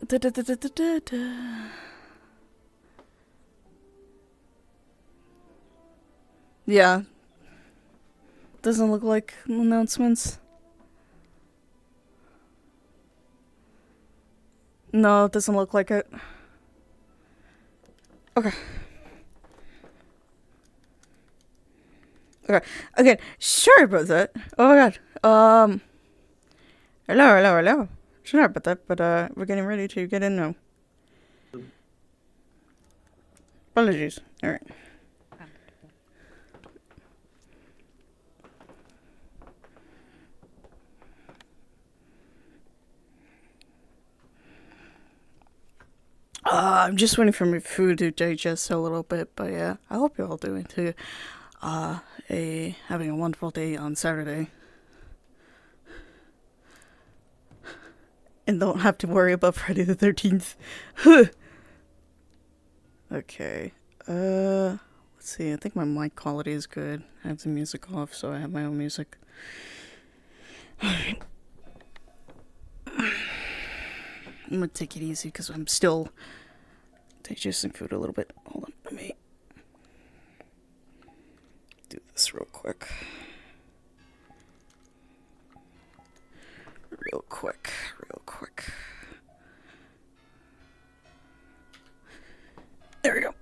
Da, da, da, da, da, da, da. Yeah. Doesn't look like announcements. No, it doesn't look like it. Okay. Okay. Again, sorry about that. Oh my god. Hello, hello, hello. Sorry about that, but we're getting ready to get in now. Apologies. Alright. I'm just waiting for my food to digest a little bit, but yeah, I hope you're all doing too. Having a wonderful day on Saturday. And don't have to worry about Friday the 13th. Okay. Let's see. I think my mic quality is good. I have the music off, so I have my own music. Alright. I'm gonna take it easy because I'm still digesting food a little bit. Hold on, let me do this real quick. Real quick. There we go.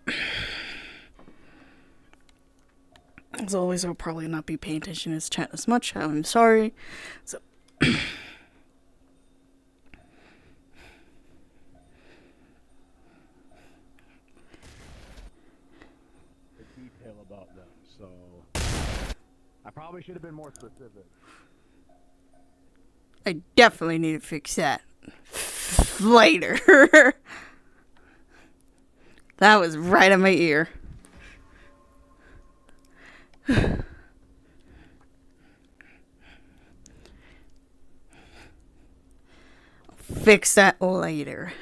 As always, I'll probably not be paying attention to his chat as much. I'm sorry. So. The detail about them, so I probably should have been more specific. I definitely need to fix that later. That was right in my ear. Fix that later.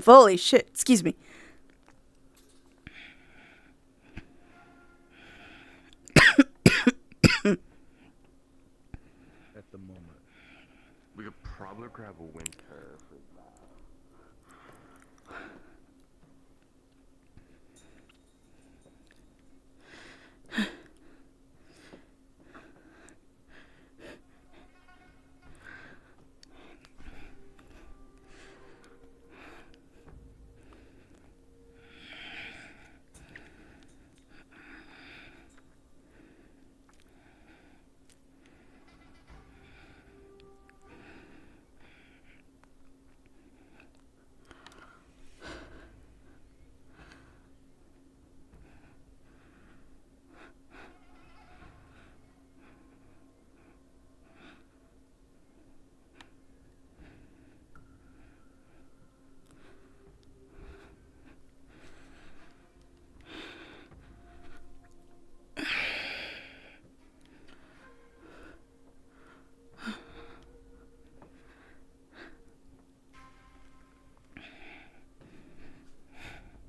Holy shit, excuse me. At the moment. We could probably grab a winter for that.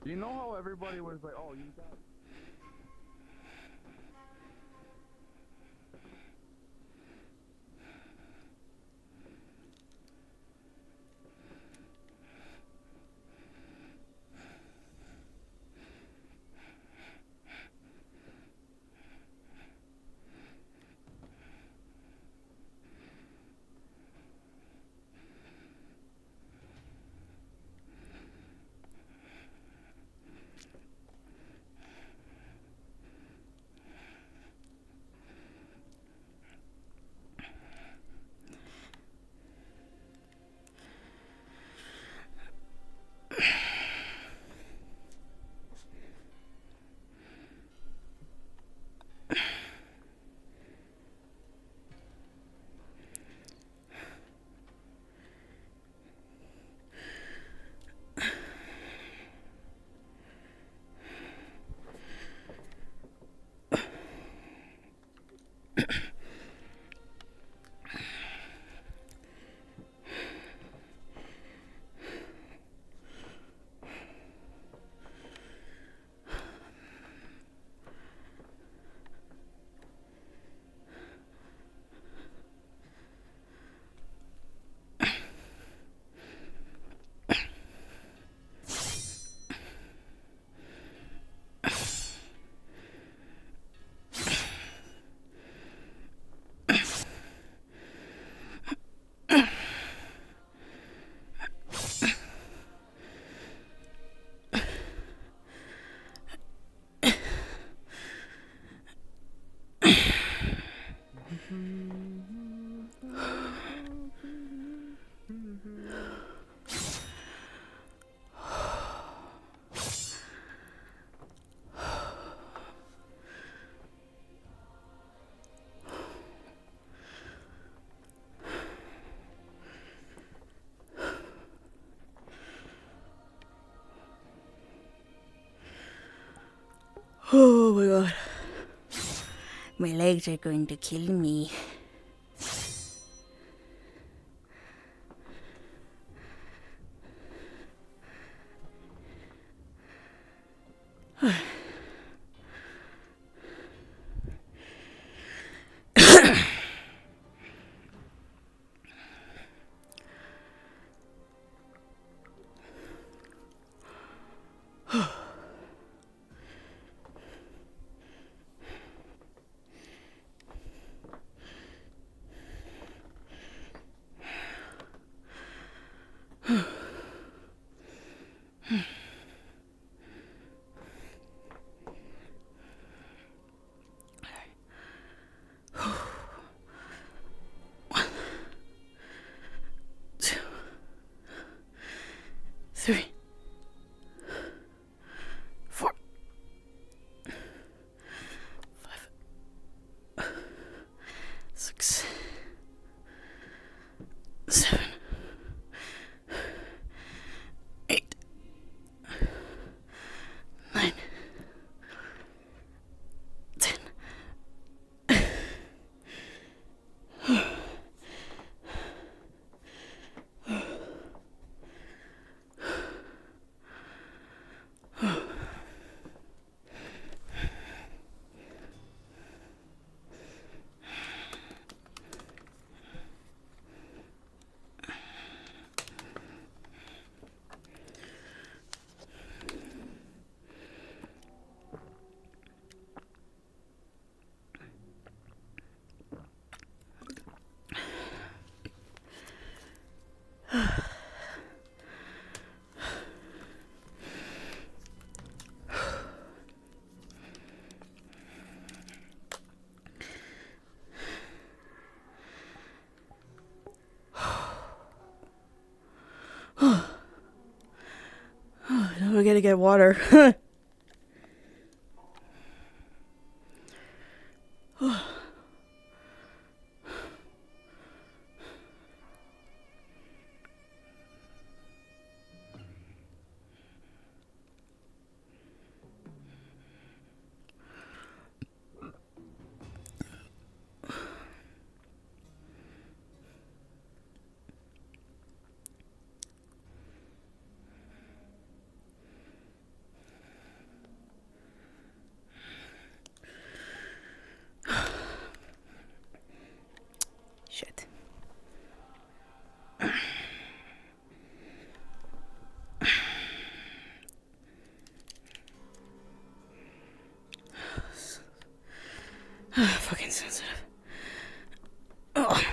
You know how everybody was like, oh, you got... My legs are going to kill me. Three, 4, 5, 6, 7, 8, 9, 10. Now we gotta get water. Shit. Fucking sensitive. Oh.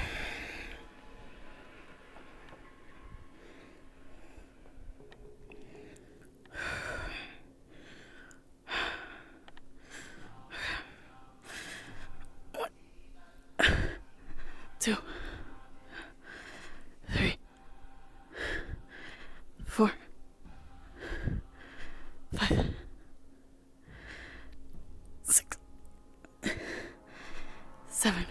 One, 2, 3, 4, 5, 6, 7,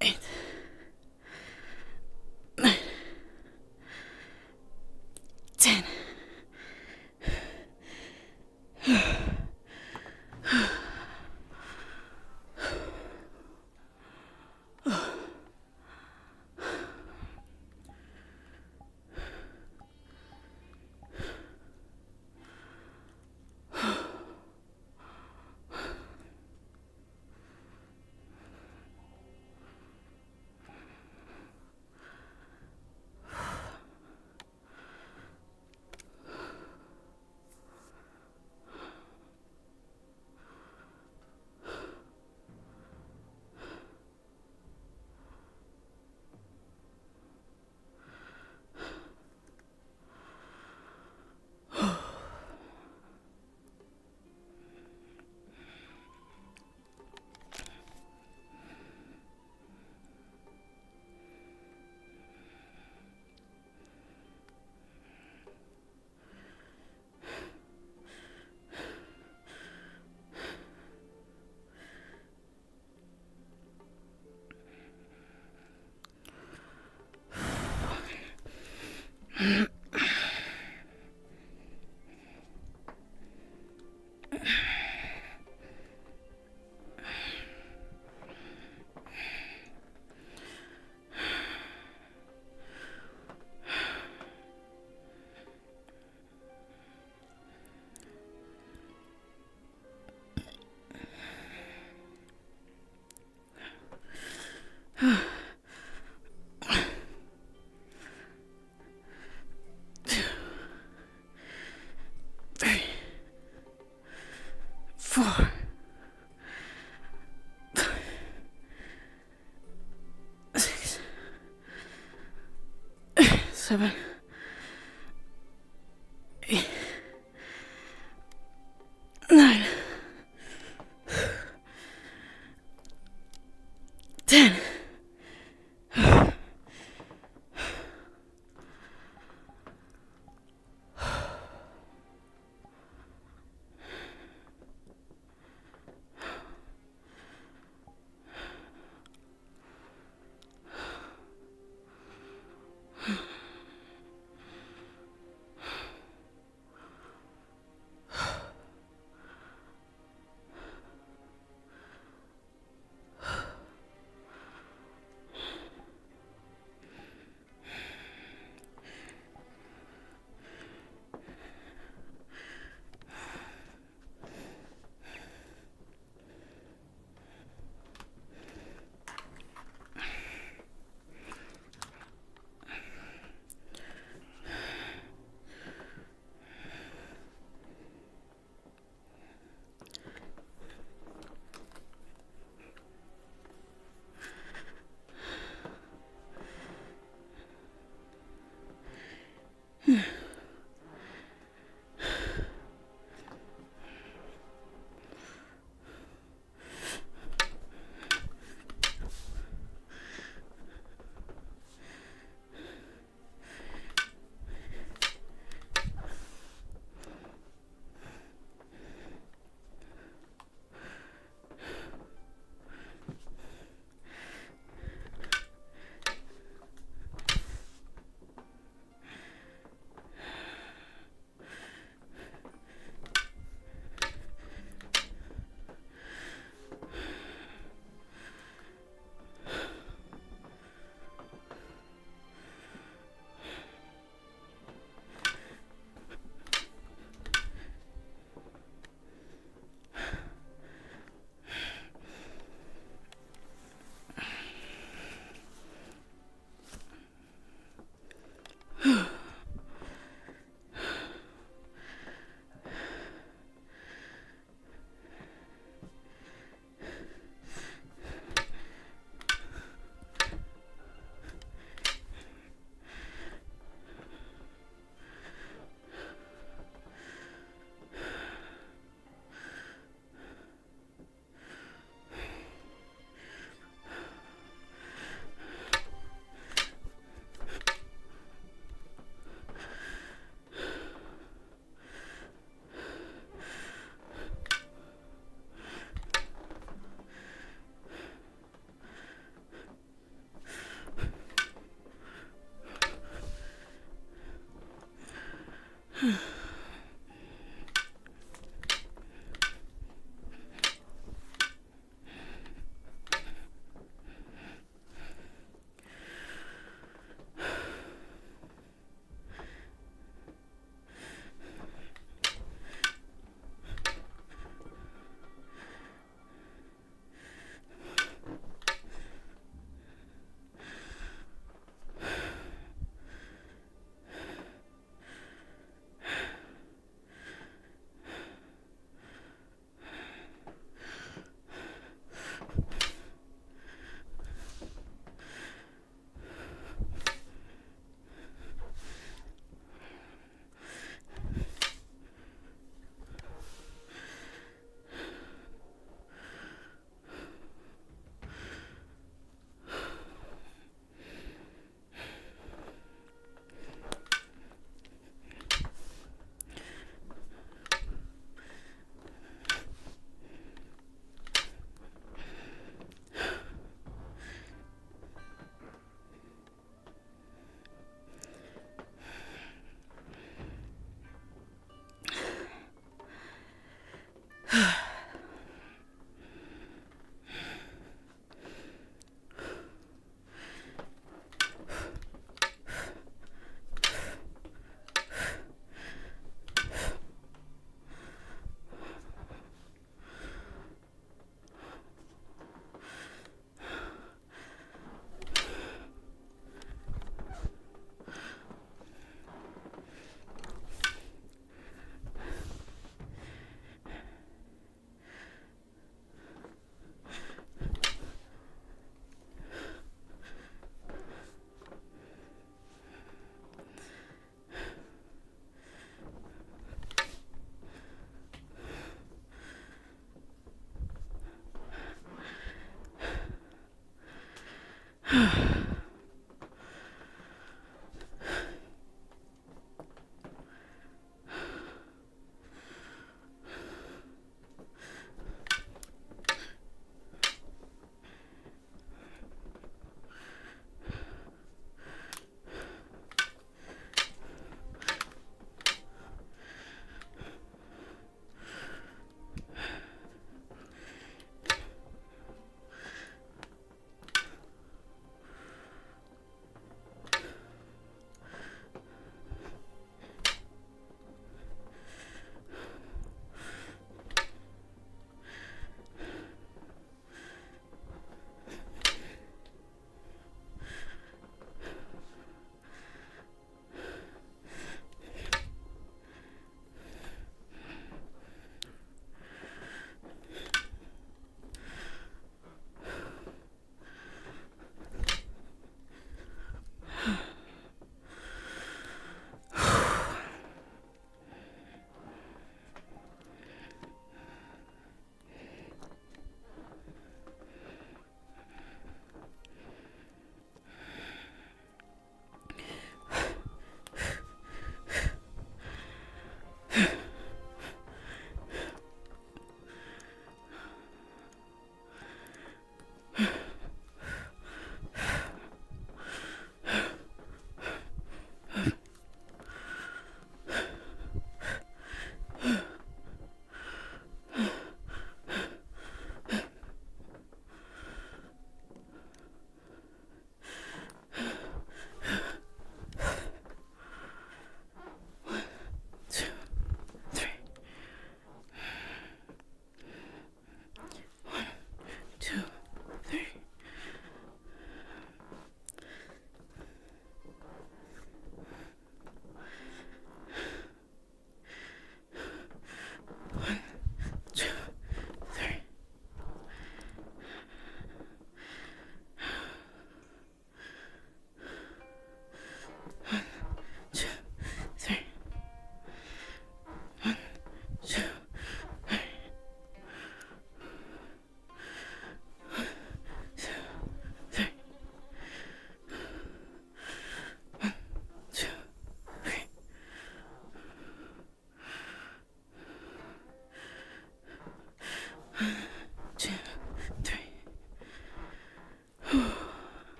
8, 9, 10. 7, 8, 9, 10.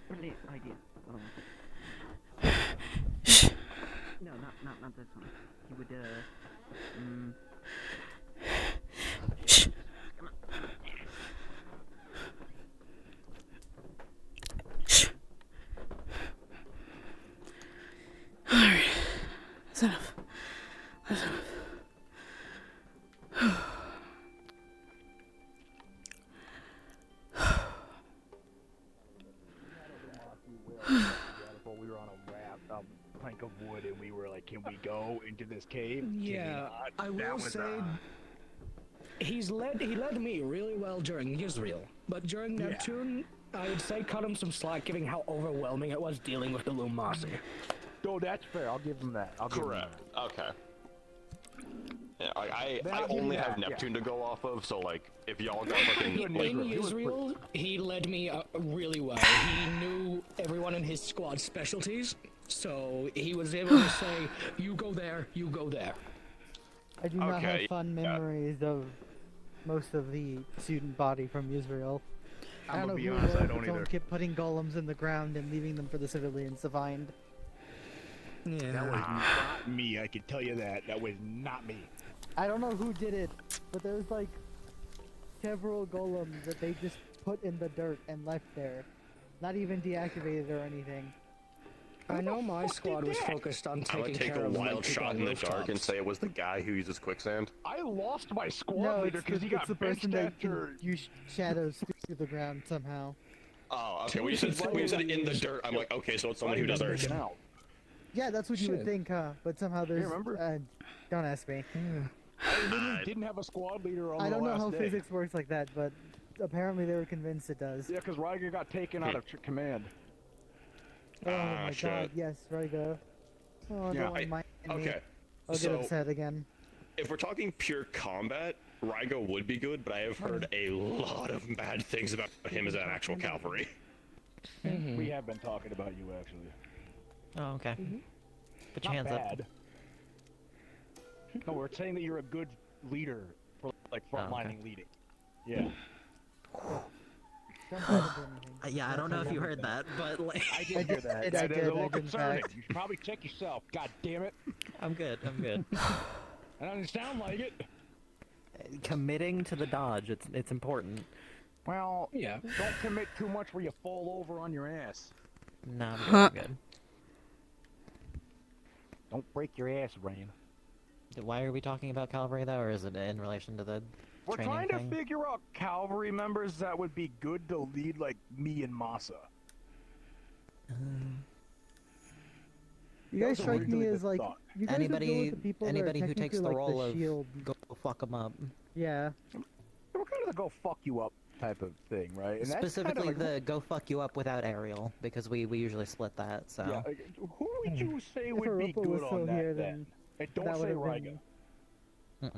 brilliant idea. No, not this one. He would, Come on. Alright. That's enough. That's enough. Before we were on a raft, plank of wood, and we were like, "Can we go into this cave?" Can we Yeah, not?" I That will was, say he led me really well during Israel, but during Yeah. Neptune, I would say cut him some slack, given how overwhelming it was dealing with the Lumasi. Oh, that's fair. I'll give him that. Correct. Okay. Yeah, Then I I'll give you only have that, yeah. Neptune to go off of, so like, if y'all got fucking good, like, In He was Israel, he led me really well. He knew everyone in his squad's specialties, so he was able to say, "You go there, you go there." I do not Okay, have fond yeah. memories of most of the student body from Israel. I I'm don't know gonna be who honest, it I was, don't but someone either. kept putting golems in the ground and leaving them for the civilians to find. Yeah. That was not me. I can tell you that. That was not me. I don't know who did it, but there was like several golems that they just put in the dirt and left there. Not even deactivated or anything. I know my squad was focused on I taking would take care a of like, wild people shot on in the dark and rooftops. say it was the guy who uses quicksand. I lost my squad No, leader it's because he got the benched person that after. can use shadows through the ground somehow. Oh, okay. When you said in the dirt, I'm like, okay, so it's someone who does Right, earth. taken out. Yeah, that's what you would Shit. think, huh? But somehow there's. remember? Don't ask me. I literally didn't have a squad leader on I the don't know last how day. physics works like that, but apparently they were convinced it does. Yeah, because Ryger got taken out of command. Oh my shit. god, yes, Rygo. Oh, Yeah, don't mind me. Okay. I'll get So upset again. if we're talking pure combat, Rygo would be good, but I have heard a lot of bad things about him as an actual cavalry. We have been talking about you actually. Oh, okay. Put your Not hands up. bad. No, we're saying that you're a good leader for like frontlining leading. Yeah. Don't try to do anything. Yeah, I don't know if you heard that, but like, I did hear that. I That is did, a little in concerning. fact. You should probably check yourself. God damn it. I'm good. I'm good. That doesn't sound like it. Committing to the dodge, it's important. Well, Yeah. don't commit too much where you fall over on your ass. No, I'm good. Huh. I'm good. Don't break your ass, Rain. Why are we talking about cavalry though, or is it in relation to the We're training trying thing? to figure out cavalry members that would be good to lead like me and Masa. You That guys was strike me originally as the like thought. you guys would go with the people Anybody that are who takes the technically, role like, of the shield. go fuck them up. Yeah. We're kind of the go fuck you up type of thing, right? And that's Specifically kind of like, the go fuck you up without aerial, because we usually split that. So yeah, like, who would you say If would be Arupa was good still on that here, then? And don't that say would have Ryga, been.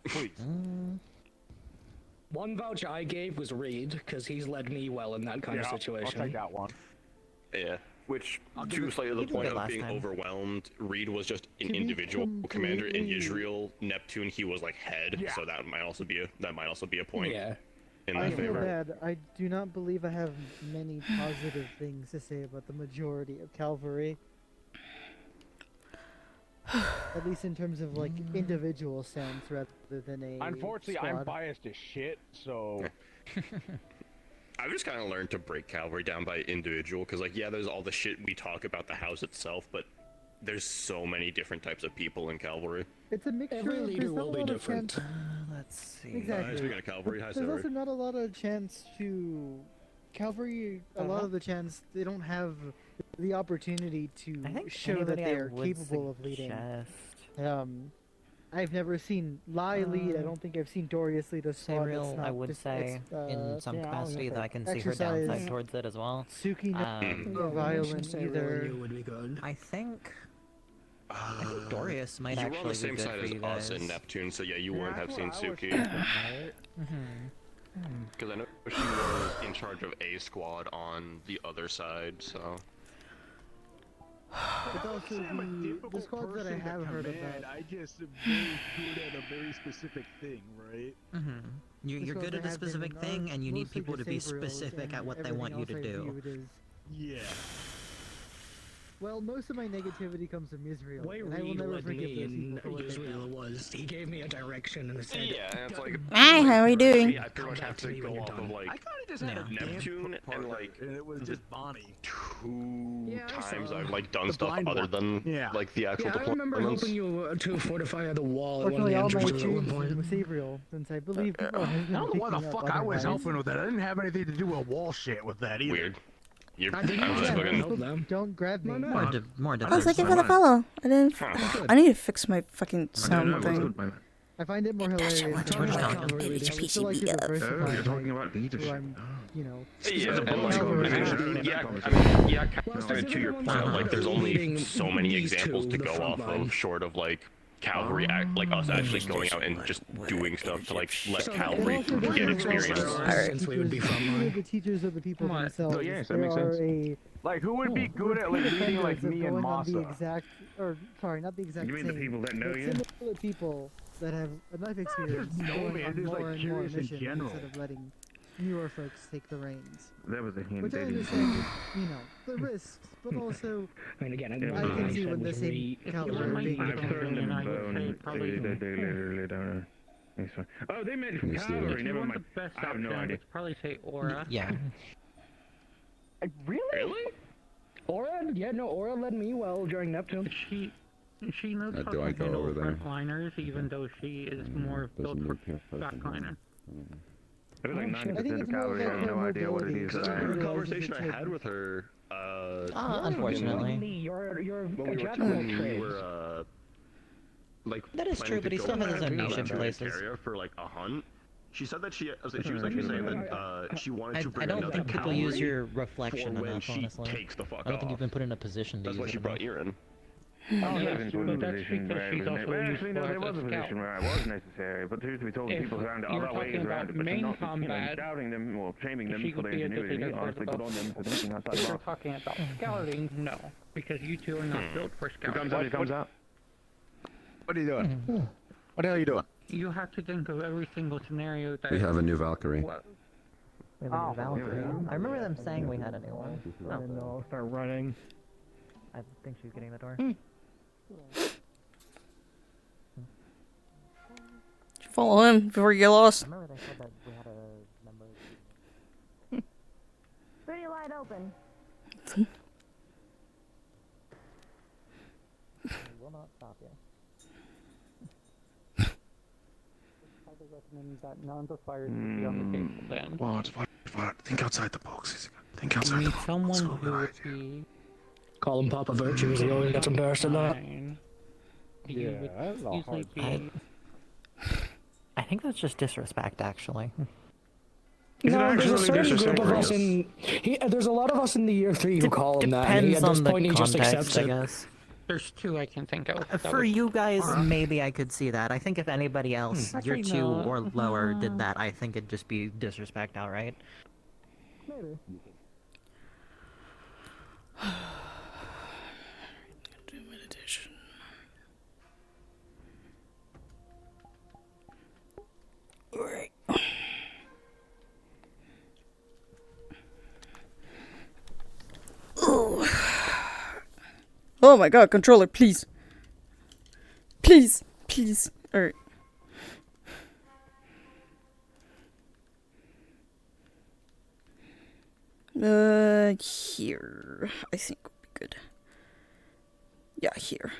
please. One voucher I gave was Reed, because he's led me well in that kind of I'll situation. take that one. Yeah. Which, give to it- slightly you the did point it of last being time. overwhelmed, Reed was just an To be individual commander. In completely- Israel, Neptune, he was like head, Yeah. so that might also be a point Yeah. in I that feel favor. bad. I do not believe I have many positive things to say about the majority of cavalry. At least in terms of like individual stance rather than a Unfortunately, squad. I'm biased as shit, so I've just kind of learned to break cavalry down by individual, because like, yeah, there's all the shit we talk about the house itself, but there's so many different types of people in cavalry. It's a mixture. Every leader there's not will a be lot of different. chance- let's see. Exactly. Speaking of cavalry, hi There's Sarah. also not a lot of chance to cavalry. A lot of the chance they don't have the opportunity to I think show that anybody they I are would capable of leading. suggest- I've never seen Lai lead. I don't think I've seen Dorius lead a squad. Sabriel, that's not I would just- say, it's, in some yeah, I was capacity, gonna that say I can see her exercise- downside towards it as well. Suki not Um, violent Sabriel either. you would be good. I think Dorius might You were actually on the same be good side for as you us guys. in Neptune, so yeah, you wouldn't have seen that's what I was Suki. thinking. Because I know she was in charge of a squad on the other side, so... It's also the squads that I have heard about. I just am very good at a very specific thing, right? You're squads good I at a have been specific in thing, are and you need mostly people to be Sabriels, specific and at what they everything want you to else I do. viewed as- Yeah. Well, most of my negativity comes from Israel, Way and I will Reed never led forgive me those people in for what they've Israel done. was he gave me a direction and said, Yeah, and it's like... Hi, how are you doing? I pretty much Come have back to to me when go you're off done. of, like, I kind of just had a Yeah. Neptune, and, partner, like, and it was just Bonnie. two Yeah, I times saw I've, like, done the stuff blind other one. than, Yeah. like, the actual Yeah, I remember deployments. helping you to fortify the wall at one of Fortunately, the all my entrances at one experiences point. with Sabriel, since I believe people have I been don't know why the picking up fuck I was otherwise. helping with that. I didn't have anything to do with wall shit with that either. Weird. You're, I didn't I'm just Yeah, fucking... help them. Don't grab me. Why not? More I was different. looking for the fellow. I didn't. Huh. I need to fix my fucking sound thing. I I find it more hilarious. what than you the want, cavalry baby, leaders. I would still like to PCB. diversify. Oh, you're talking like, about leadership. who I'm, you know, Yeah, and Well, like, cavalry I leader. mean, Yeah, yeah, Well, and to your specifically point, ones like, that there's are only leading so many these examples two, to the go front off line. of, short of like cavalry, like us actually going out and just doing stuff to like let So cavalry also doesn't get involve experience. the Alright. Since we would be teachers- front even line. the teachers of the people What? themselves. Oh, yes, that there makes are sense. Like, who would be good at like repeat leading like offenders of me and going on the Masa? exact, or sorry, not the exact You mean same. the people that know but you? Similar people that have enough experience know going me, on it's just, more like, and more curious in missions general. instead of letting newer folks take the reins. That was a hint. Which I They didn't understand, you know, the risks, but also I mean, again, Yeah, I can I see said when the was same re- caliber I've of being served them I would bone. say probably- They literally don't know. It's fine. Oh, they meant Can you see cavalry. that? If you Never want mind. the best I have no option, I idea. would probably say Aura. Yeah. Really? Aura? Yeah, no, Aura led me well during Neptune. She knows how Do to I go handle over there? frontliners, even though she is more built Doesn't for look here. backliner. It was like I think 90% it's of more cavalry. I like have no her idea what it mobility. is. Because I I remember a realize conversation it's I a- had with her. Unfortunately. You're When a we were, jack of all when we trades. were like That is planning true, to but he go still has his out own niche in into places. Ontario for like a hunt. She said that she was actually saying that she wanted to I bring don't another think people cavalry use your for reflection when enough, she honestly. takes the fuck I don't think off. you've been put in a position to That's use why it she enough. brought Erin. I yes, was into but a that's position because where it she's was also well, used actually, no, for there was as a a position scout. where I was necessary, but truth be told, If people found you're other ways talking around about it, but main not, combat, doubting them or shaming them she for would their be a good ingenuity. leader, Honestly, but good on them for thinking outside if the you're box. talking about scouting, no, because you two are not built for It scouting. comes out, it comes out. What are you doing? What the hell are you doing? You have to think of every single scenario that. We have a new Valkyrie. Well, We have a new Valkyrie. I remember them saying we had a new one. And I'll start running. I think she was getting the door. Did you follow him before you get lost? I remember they said that we had a number of Pretty wide open. We will not stop you. highly recommend that none of the fires would be on the table then. What? Think outside the box. Think You outside the need box. someone Let's go, who would guys. be Call him Papa Virtues, he always gets embarrassed in that. fine. Yeah, You would that's not usually hard. be. I think that's just disrespect, actually. Is it No, there's a actually certain group of disrespectful? us in. There's a lot of us in the year 3 who call him that. And Depends at this on the point, he just context, accepts I it. guess. There's two I can think of. that For would- you guys, maybe I could see that. I think if anybody else, year Actually, 2 no. or lower, did that, I think it'd just be disrespect outright. Maybe. Do meditation. Alright. Oh my god, controller, please. Please, please. Alright. Here. I think would be good. Yeah, here.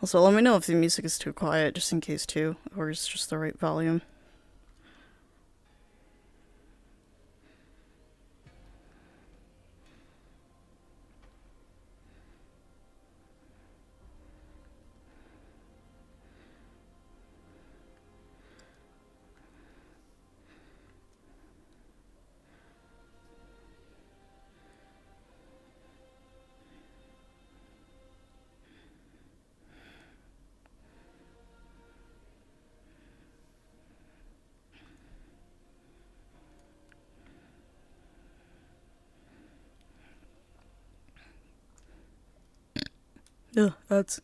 Also, let me know if the music is too quiet, just in case too, or it's just the right volume. Yeah, that's.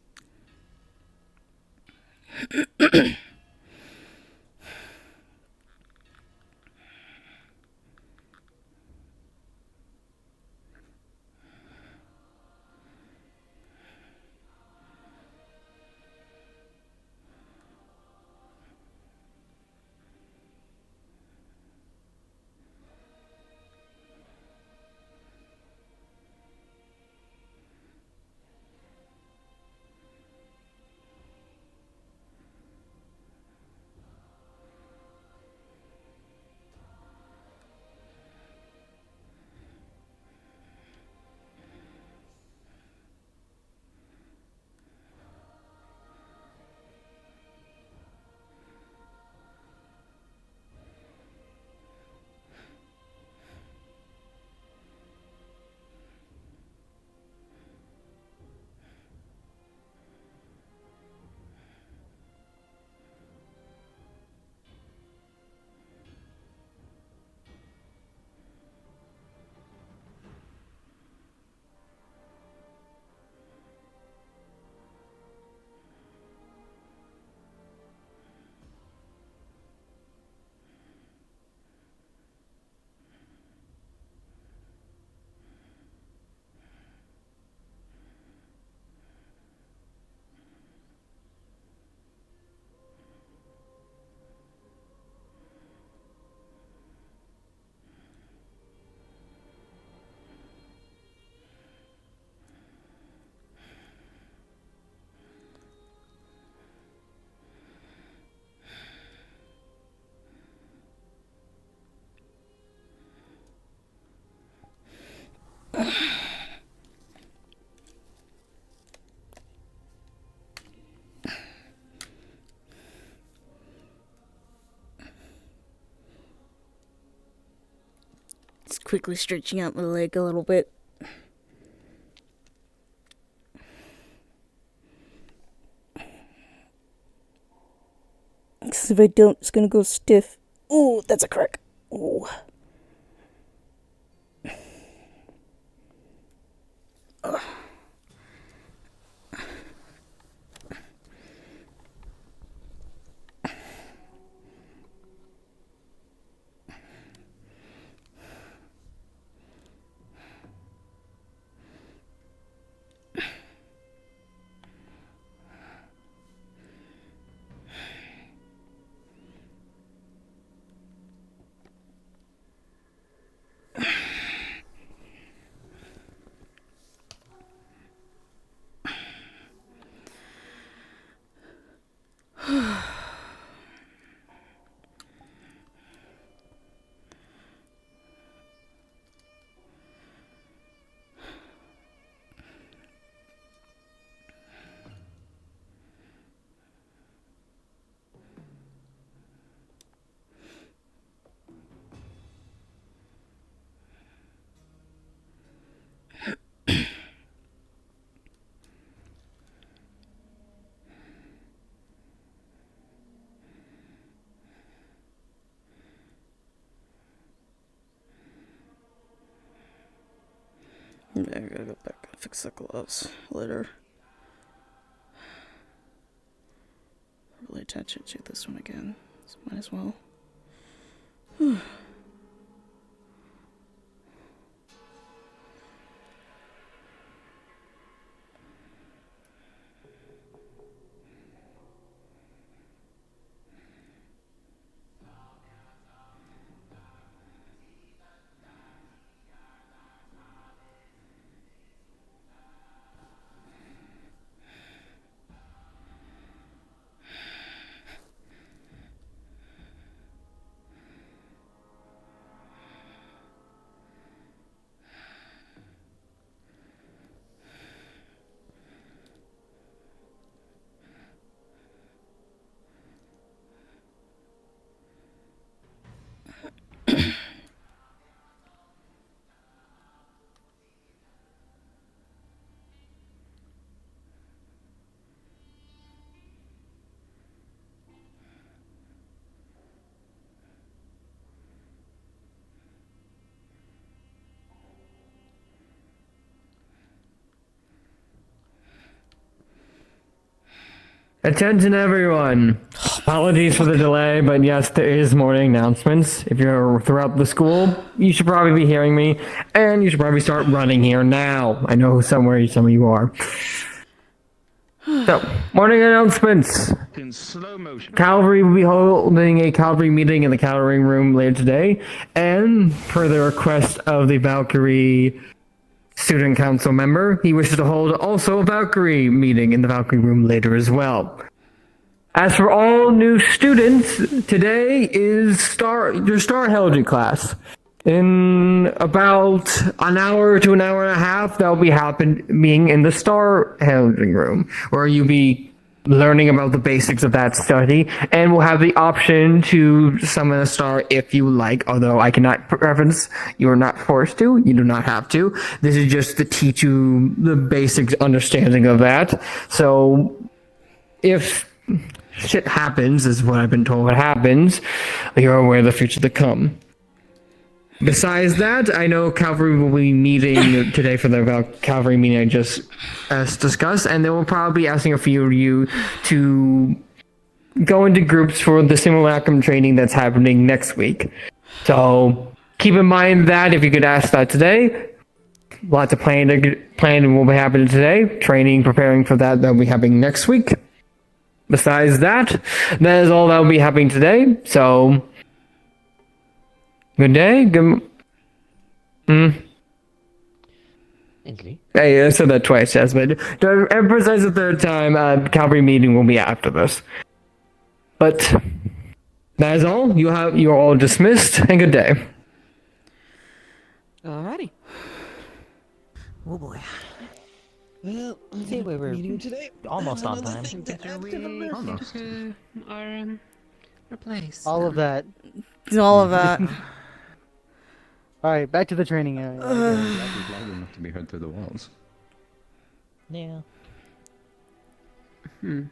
quickly stretching out my leg a little bit. Because if I don't, it's gonna go stiff. Ooh, that's a crack. Ooh. Ugh. Yeah, I gotta go back and fix the gloves later. Really attention to this one again, so might as well. Attention everyone! Apologies for the delay, but yes, there is morning announcements. If you're throughout the school, you should probably be hearing me, and you should probably start running here now. I know somewhere some of you are. So, morning announcements. In slow motion. Cavalry will be holding a cavalry meeting in the cavalry room later today, and per the request of the Valkyrie student council member, he wishes to hold also a Valkyrie meeting in the Valkyrie room later as well. As for all new students, today is your Star Heraldry class. In about an hour to an hour and a half, that'll be happening in the Star Heraldry room, where you'll be learning about the basics of that study, and will have the option to summon a star if you like, although I cannot preference, you are not forced to, you do not have to. This is just to teach you the basic understanding of that. So, if shit happens, is what I've been told what happens, you're aware of the future to come. Besides that, I know Cavalry will be meeting today for the Cavalry meeting I just discussed, and they will probably be asking a few of you to go into groups for the simulacrum training that's happening next week. So keep in mind that if you could ask that today, lots of planning will be happening today. Training, preparing for that will be happening next week. Besides that, that is all that will be happening today. So good day. Good. Hey, I said that twice, yes, but to emphasize the third time, Cavalry meeting will be after this. But that is all. You're all dismissed, and good day. Alrighty. Oh boy. Well, I think we were almost on time. Almost. Our place. All of that. All of that. Alright, back to the training area. It's loud enough to be heard through the walls. Yeah. Hmm.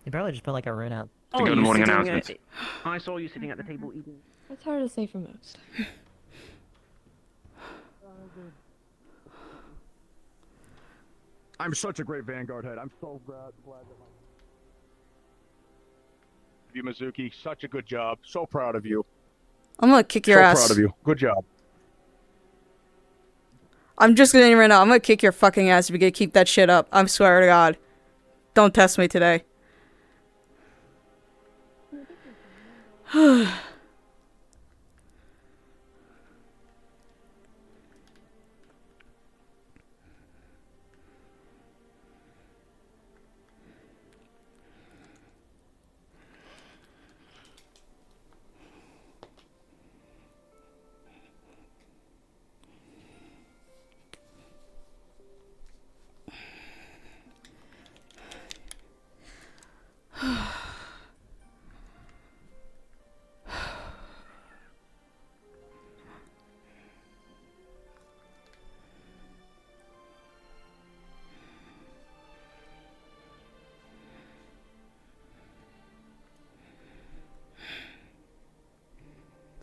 You probably just put like a rune out. To go to the morning sitting announcements. I saw you sitting at the table eating. That's hard to say for most. I'm such a great Vanguard head. I'm so glad that you, Mizuki. Such a good job. So proud of you. I'm gonna kick your so ass. proud of you. Good job. I'm just gonna right now. I'm gonna kick your fucking ass if you keep that shit up. I swear to God. Don't test me today.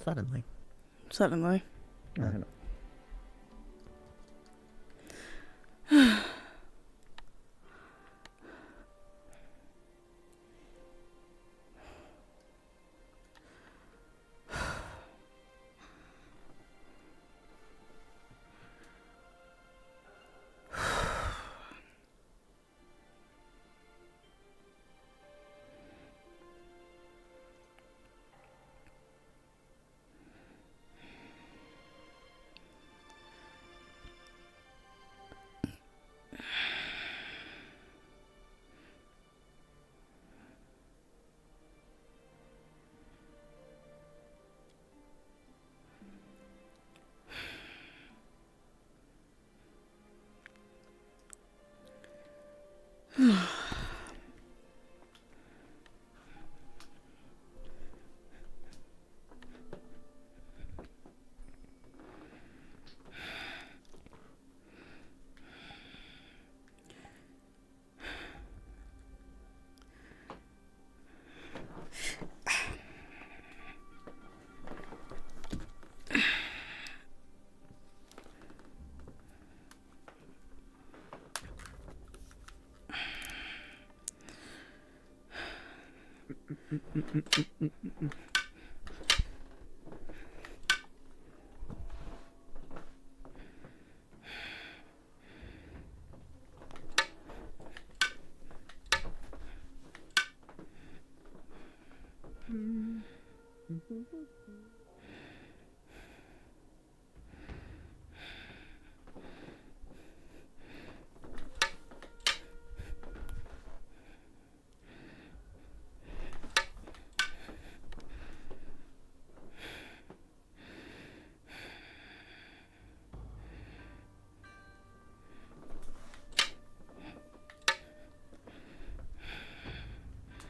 Suddenly. Suddenly. I don't know.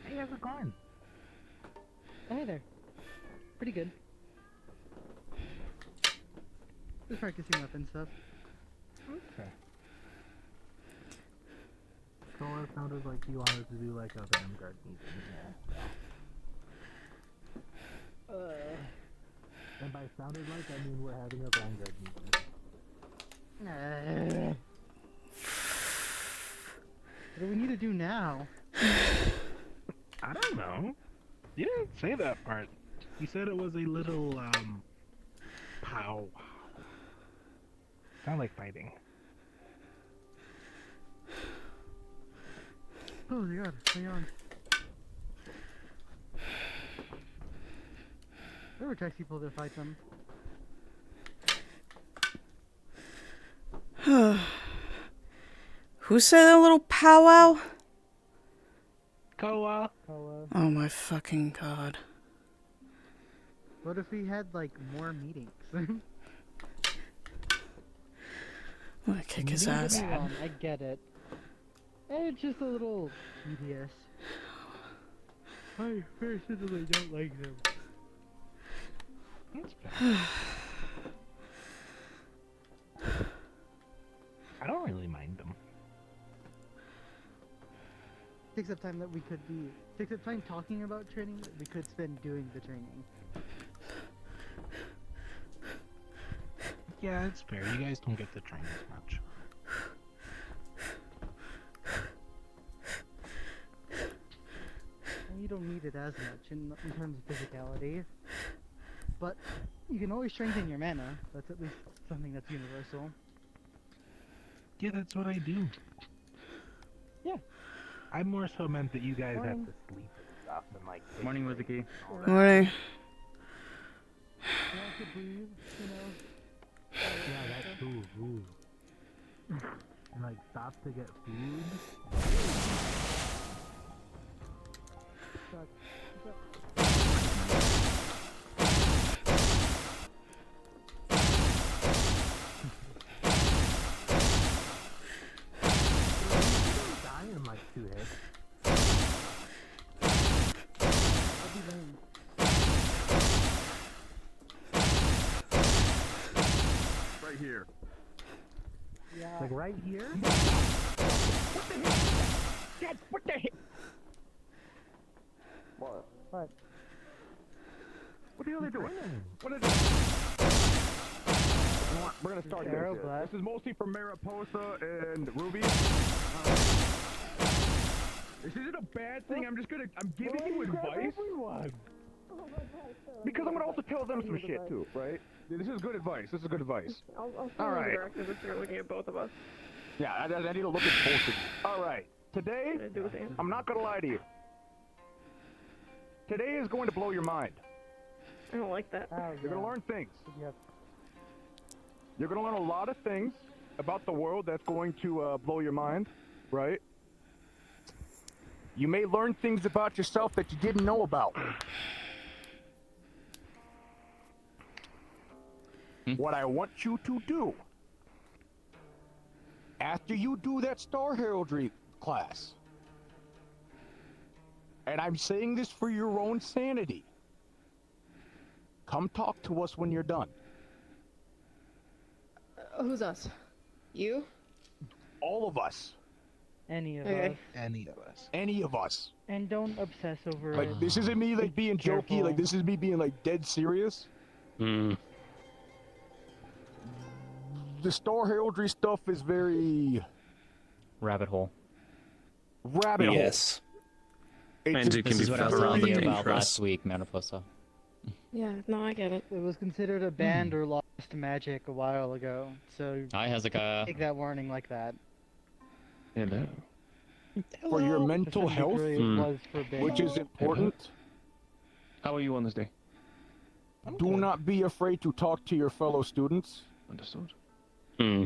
Hey, how's it going? Hey there. Pretty good. Just practicing weapon stuff. Okay. So it sounded like you wanted to do like a Vanguard meeting. And by sounded like, I mean we're having a Vanguard meeting. What do we need to do now? I don't know. You didn't say that part. You said it was a little, pow. Sound like fighting. Oh my God, hang on. There were tax people to fight them. Who said that little powwow? Koa. Oh my fucking God. What if we had like more meetings? I'm gonna kick his ass. Don't get me wrong, I get it. It's just a little tedious. I personally don't like them. That's fair. I don't really mind them. Takes up time that we could be. Takes up time talking about training that we could spend doing the training. Yeah, it's fair. You guys don't get to train as much. And you don't need it as much in terms of physicality. But you can always strengthen your mana. That's at least something that's universal. Yeah, that's what I do. Yeah. I more so meant that you guys have Morning. to sleep and stuff and like. Morning, Muzuki. Morning. You want to breathe, you know? Yeah, that's ooh. And like stop to get food. Die in like 2 hits. Right here. Yeah. Like right here? What the hell? Dad, what the hell? What? What? What the hell are they doing? What are they doing? We're gonna start this. Aeroblast. This is mostly for Mariposa and Ruby. This isn't a bad thing. I'm giving you advice. Because I'm gonna also tell them some shit too, right? This is good advice. This is good advice. I'll All follow right. the directions if you're looking at both of us. Yeah, I need to look at both of you. All right. Today, Gonna do the same. I'm not gonna lie to you. Today is going to blow your mind. I don't like that. Oh, You're gonna learn things. Yep. You're gonna learn a lot of things about the world that's going to blow your mind, right? You may learn things about yourself that you didn't know about. What I want you to do, after you do that Star Heraldry class, and I'm saying this for your own sanity, come talk to us when you're done. Who's us? You? All of us. Any of Okay. us. Any of us. Any of us. And don't obsess over Like, it. this isn't me, like, being jokey, careful. like, this is me being, like, dead serious. Hmm. The Star Heraldry stuff is very Rabbit hole. rabbit hole. Yes. It's And a- it can This be is what I was rather telling you about dangerous. last week, Mariposa. Yeah, no, I get it. It was considered a banned or lost magic a while ago, so Hi, Hezekiah. take that warning like that. Hello. for your Hello. mental To some health, degree, it was forbidden. which is important. How are you on this day? Do not be afraid to talk to your fellow students, Understood. Hmm.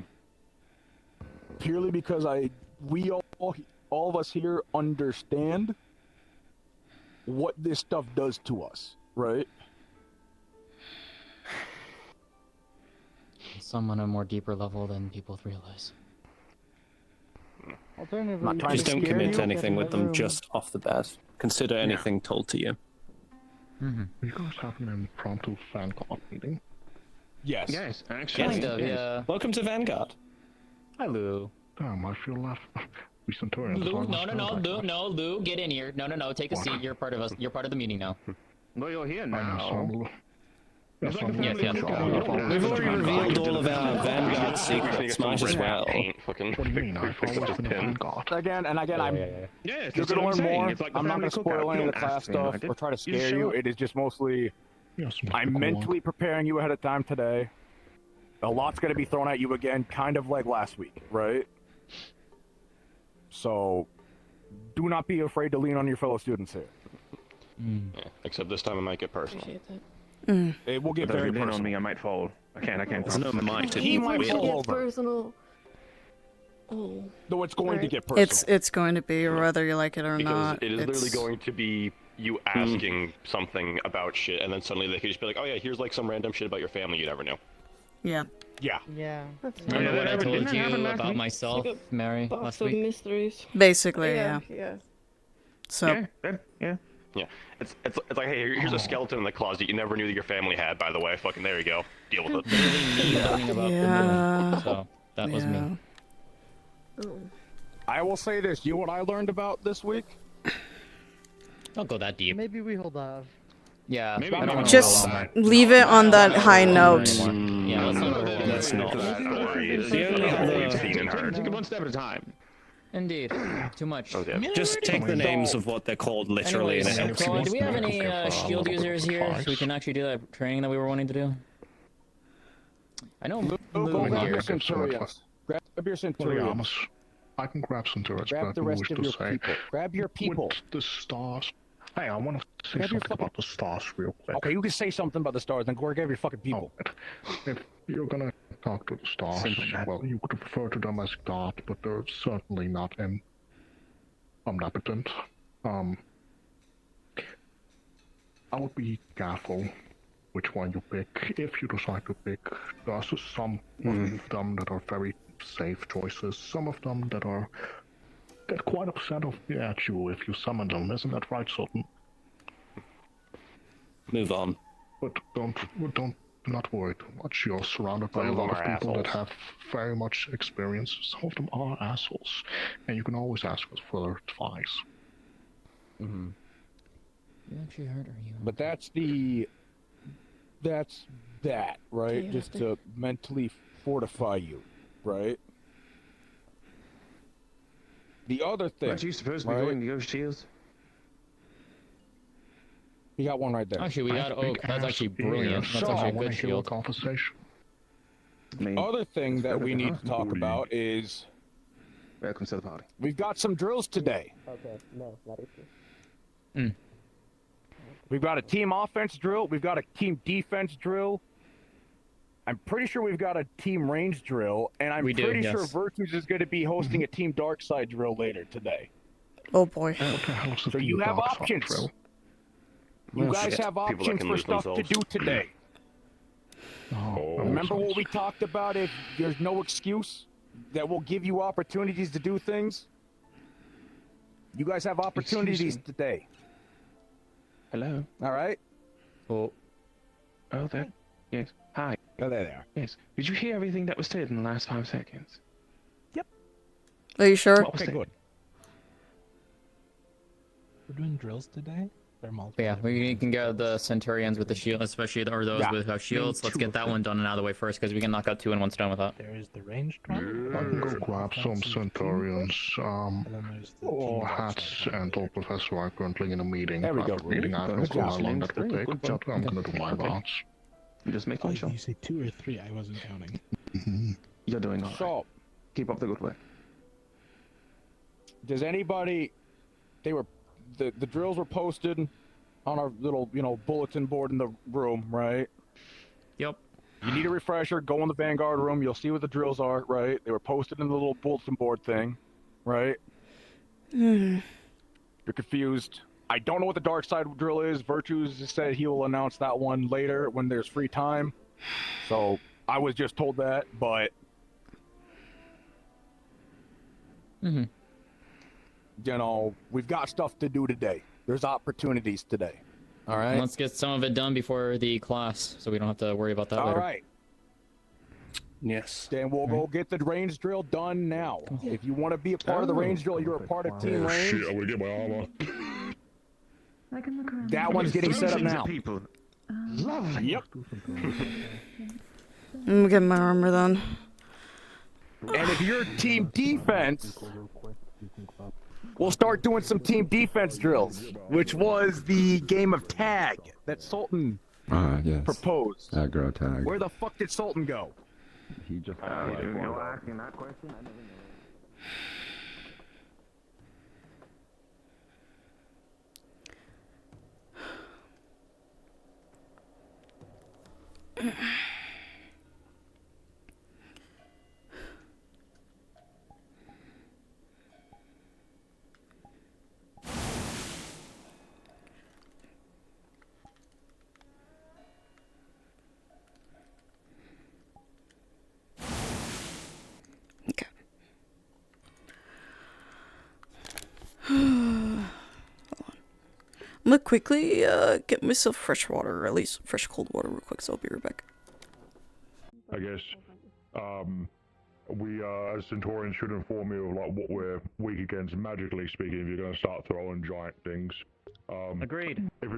purely because we all of us here understand what this stuff does to us, right? Some on a more deeper level than people realize. Alternatively, Not you trying can Just to don't just scare commit to you. anything with them room. just off the bat. Consider anything told to you. Are you guys having an impromptu fan club meeting? Yes. Yes, actually. Kind of, yes. yeah. Welcome to Vanguard. Hi, Lou. Damn, I feel left. We Centaurians. Lou, no, Lou, get in here. No, take a What? seat. You're part of us. You're part of the meeting now. Well, you're here I know, so I'm a now. little. It's like a I'm a family little Yes, confused. We've already revealed all of our What Vanguard secrets. Might as well. Fucking do you mean? I've always been a vanguard. Again, I'm. Yes, You're that's gonna what I'm learn more. saying. It's like the I'm not family gonna cookout. spoil any You of the don't class ask to be stuff invited. or try to You just scare show you. up. It is just mostly Yes, Mr. I'm Cool. mentally preparing you ahead of time today. A lot's gonna be thrown at you again, kind of like last week, right? So, do not be afraid to lean on your fellow students here. Yeah, except this time it might get personal. Appreciate that. It will get But if very you lean on personal. me, I might fall. I can't. There's no might in He you, might will. fall It's over. personal. Oh. Though it's going to Alright. get personal. It's going to be whether you like it or Because not. it is literally It's- going to be you asking something about shit, and then suddenly they could just be like, oh yeah, here's like some random shit about your family you never knew. Yeah. Yeah. Yeah. That's Remember what I Didn't told that happen you last about week? myself, Like Mary, box last of week? mysteries. Basically, yeah. Yeah. So Yeah. Yeah, it's like, hey, here's a skeleton in the closet you never knew that your family had, by the way. Fucking there you go. Deal with it. Literally me learning about the Yeah. moon. So that was me. Oh. I will say this. You know what I learned about this week? Don't go that deep. Maybe we hold off. Yeah, Maybe I don't want to Just go leave it on that high note. Yeah, let's not go over Let's not. The only other we've seen and heard. Take it one step at a time. Indeed. Too much. Okay. Just take the names of what they're called literally, Anyways, and it helps. Chloe, do we have any shield users here so we can actually do that training that we were wanting to do? I know Moon grab here. your Centurions. Grab your Centurions. I can grab Centurions, Grab but the I rest wish of to your say, people. Grab your people. with the stars. Hey, I want to say Grab your something about the stars real quick. Okay, you can say something about the stars, then go grab your fucking people. If you're gonna talk to the stars, well, you could refer to them as God, but they're certainly not omnipotent. I would be careful which one you pick. If you decide to pick, there are some of them that are very safe choices, some of them that get quite upset at you if you summon them. Isn't that right, Sultan? Move on. But do not worry too much. You're surrounded by a Some of lot them of are people that assholes. have very much experience. Some of them are assholes, and you can always ask us for advice. You actually hurt her, you. But that's that, right? Okay, Just after. to mentally fortify you, right? The other thing. Aren't you supposed to be right? going to go shields? You got one right there. Actually, we got Oak. That's actually brilliant. That's actually a good shield. Conversation. Other thing that we need to talk about is Welcome to the party. we've got some drills today. Okay, no, not issue. We've got a team offense drill. We've got a team defense drill. I'm pretty sure we've got a team range drill, and I'm pretty sure Virtues is going to be hosting a team dark side drill later today. Oh boy. So you have options. You guys have options for stuff to do today. Remember what we talked about? If there's no excuse, that will give you opportunities to do things. You guys have opportunities today. Hello. All right. Oh, there. Yes. Hi. Oh, there they are. Yes. Did you hear everything that was said in the last 5 seconds? Are you sure? What was said? Good. We're doing drills today? Yeah, we can get the Centurions with the shield, especially those with shields. Let's get that one done and out of the way first, because we can knock out 2 in one stone with that. There is the ranged one. I can go grab some Centaurians, or hats, and told Professor I'm currently in a meeting. There we go. After reading, I don't know how long that will take, but I'm gonna do my parts. I'm just making sure. You say 2 or 3? I wasn't counting. You're doing all right. So, Keep up the good work. does anybody? The drills were posted on our little, bulletin board in the room, right? Yep. You need a refresher, go in the Vanguard room, you'll see what the drills are, right? They were posted in the little bulletin board thing, right? You're confused. I don't know what the dark side drill is. Virtues said he will announce that one later when there's free time. So, I was just told that, but... we've got stuff to do today. There's opportunities today. All right? Let's get some of it done before the class, so we don't have to worry about that later. All right. Yes. Then we'll go get the range drill done now. If you want to be a part of the range drill, you're a part of Team Range. Shit, I'm gonna get my armor. That one's getting set up now. People. Lovely. Yep. I'm getting my armor then. And if you're Team Defense, we'll start doing some team defense drills, which was the game of tag that Sultan Yes. proposed. Aggro tag. Where the fuck did Sultan go? He just. You're asking that question? I never know. Okay. Hold on. I'm gonna quickly get myself fresh water, or at least fresh cold water real quick, so I'll be right back. I guess, we as Centaurians should inform you of like what we're weak against magically speaking. If you're going to start throwing giant things. Agreed. If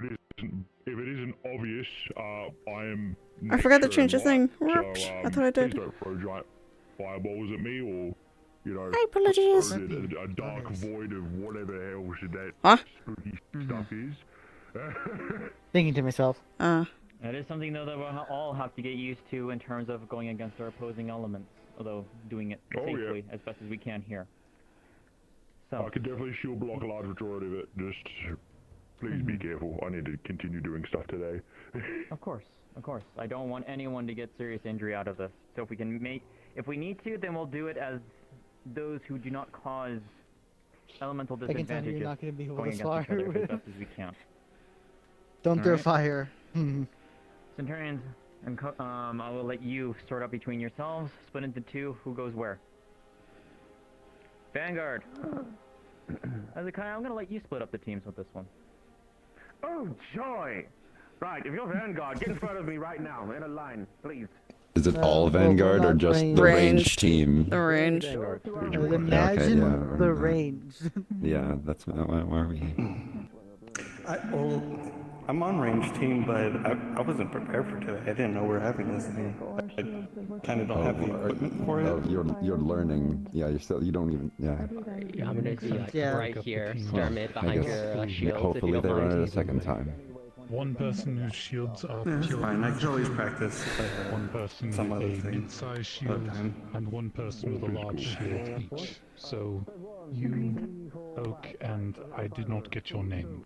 it isn't obvious, I am. I forgot to nature change the and thing. light, Whoops. so, I thought I did. Please don't throw giant fireballs at me, or you know, My apologies. a dark void of whatever the hell that spooky stuff is. Thinking to myself. That is something though that we'll all have to get used to in terms of going against our opposing elements, although doing it safely as best as we can here. So I could definitely shield block a large majority of it. Just please be careful. I need to continue doing stuff today. Of course. I don't want anyone to get serious injury out of this. So if we need to, then we'll do it as those who do not cause elemental I can tell you disadvantages you're not going to be able going to against each fire other as with. best as we can. Don't throw Alright. fire. Centurions, and I will let you sort out between yourselves, split into two, who goes where. Vanguard. Hezekiah, I'm gonna let you split up the teams with this one. Oh, joy! Right, if you're Vanguard, get in front of me right now, in a line, please. Is it all Vanguard or just the range team? The range. I would imagine the range. Yeah, that's why are we? I'm on range team, but I wasn't prepared for today. I didn't know we were having this thing. I kind of don't have the equipment for it. Oh, you're learning. Yeah, you don't even. Yeah. I'm gonna be like right here, Well, mid I behind guess your shield. hopefully they run it a second time. One person whose shields are Yeah, it's pure fine. I range can always shield, practice. one person some with other a thing. mid-sized shield, and one person with a large shield each. So, you, Oak, and I did not get your name.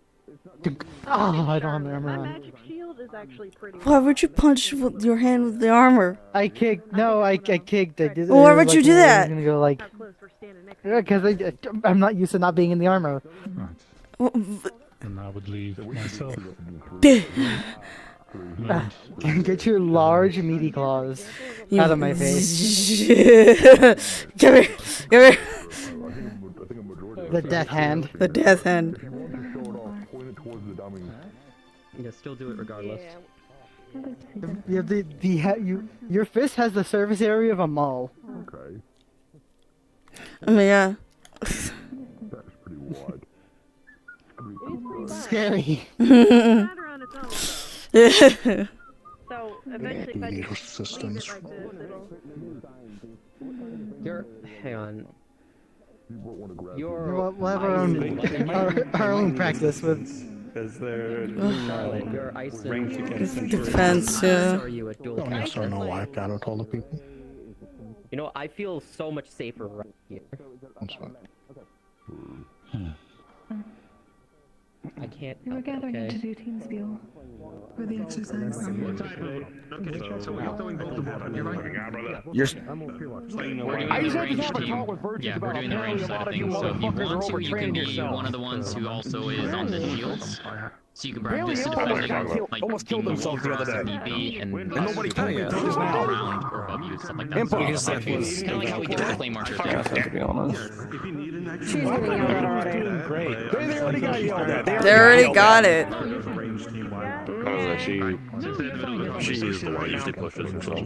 Oh, I don't have the armor My on. magic shield is actually pretty. Why would you punch with your hand with the armor? I kicked. No, I kicked. I did. Well, why would like, you do that? I'm gonna go like. Because I'm not used to not being in the armor. And I would leave myself. Get your large meaty claws out of my face. Come here. The death hand. The death hand. Yeah, still do it regardless. Your fist has the surface area of a mall. Okay. I mean, yeah. That's pretty wide. Scary. So eventually, if I Need just assistance. leave it like this, You're. Hang on. We'll have our own practice with. Because they're Charlotte, you're ice and range against Defense, yeah. Are you a dual Don't yes or no, caster? I gotta tell the people. You know, I feel so much safer right here. That's fine. I can't. We were gathering okay. to do team spiel for the exercise. Okay, so we're doing both of them. You're right. You're. We're doing the range team. Yeah, we're doing the range side of things. So if you want to, you can be one of the ones who also is on the shields. So you can grab this to defend like almost killed themselves the other day. if need be, and nobody told me until just now. around or above you, stuff like that. Impo. Because that is kind of like how we did the flame marcher thing. To be honest. If you need an extra She's gonna yell at already. great. They already got yelled at. They already got it. She is the one that usually pushes herself.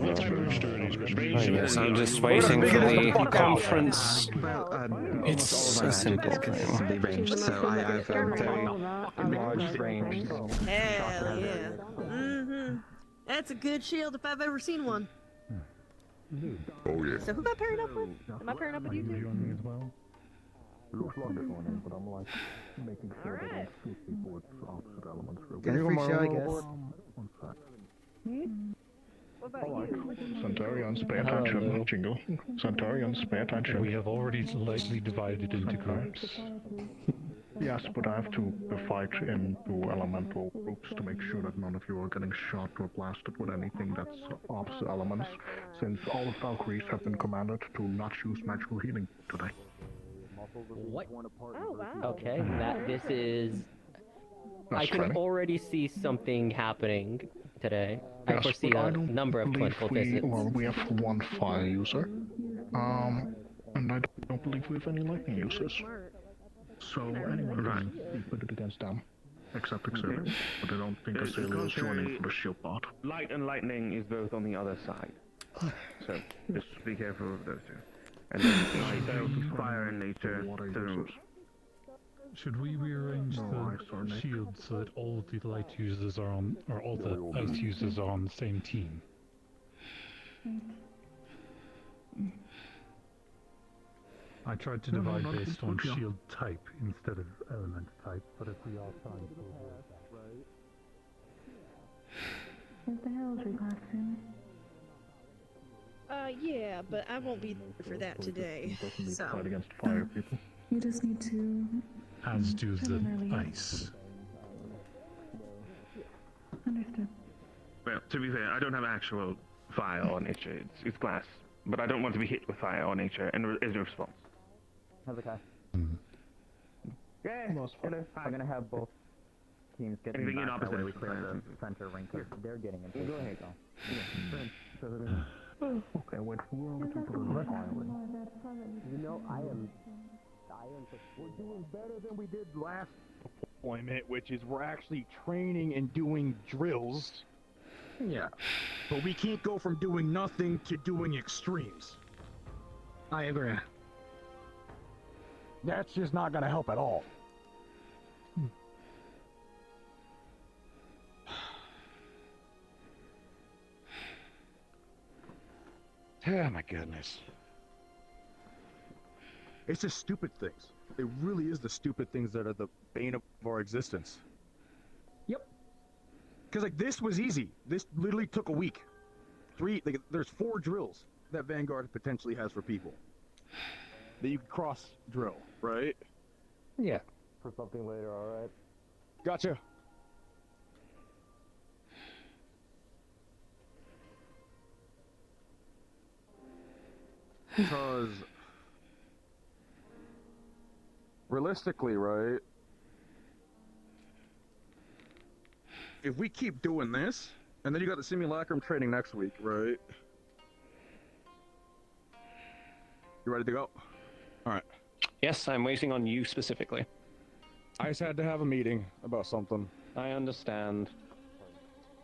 Yes, I'm just waiting for the conference. It's a simple thing. So I have a very large range. Hell yeah. That's a good shield if I've ever seen one. Oh yeah. So who got paired up with? Am I paired up with you two? Looks like this one is, but I'm like making sure that I shoot people with opposite elements. Get a free show, I guess. What about you? Centaurians, pay attention. Jingle. Centaurians, pay attention. We have already slightly divided into groups. Yes, but I have to fight into elemental groups to make sure that none of you are getting shot or blasted with anything that's opposite elements, since all the Valkyries have been commanded to not use magical healing today. What? Oh wow. Okay, this is. That's I can training. already see something happening today. I Yes, foresee but I a don't number of believe clinical visits. Well, we have one fire user, and I don't believe we have any lightning users. So anyone can be pitted against them, except Exilius. But I don't think Exilius is joining for the shield part. Light and lightning is both on the other side. So just be careful of those two. And then fire in nature. So Should we rearrange the shields so that all of the light users are on, or all the ice users are on the same team? I tried to divide based on shield type instead of element type, but if we are trying to avoid that, right? Is the heraldry class soon? Yeah, but I won't be there for that today. So. Fight against fire people. You just need to. As do the ice. Understood. well, to be fair, I don't have actual fire or nature. It's glass, but I don't want to be hit with fire or nature, and is a response. How's it, guy? Yeah. I'm gonna have both teams get Anything in back that way opposite we clear the center ring. They're getting in. Go ahead. Okay, wait. We're on the You know, I am. We're doing better than we did last deployment, which is we're actually training and doing drills. Yeah. But we can't go from doing nothing to doing extremes. I agree. That's just not going to help at all. Oh my goodness. It's just stupid things. It really is the stupid things that are the bane of our existence. Yep. Because like this was easy. This literally took a week. There's 4 drills that Vanguard potentially has for people that you can cross drill, right? Yeah. For something later, alright? Gotcha. Because realistically, right? If we keep doing this, and then you got the simulacrum training next week, right? You ready to go? All right. Yes, I'm waiting on you specifically. I just had to have a meeting about something. I understand.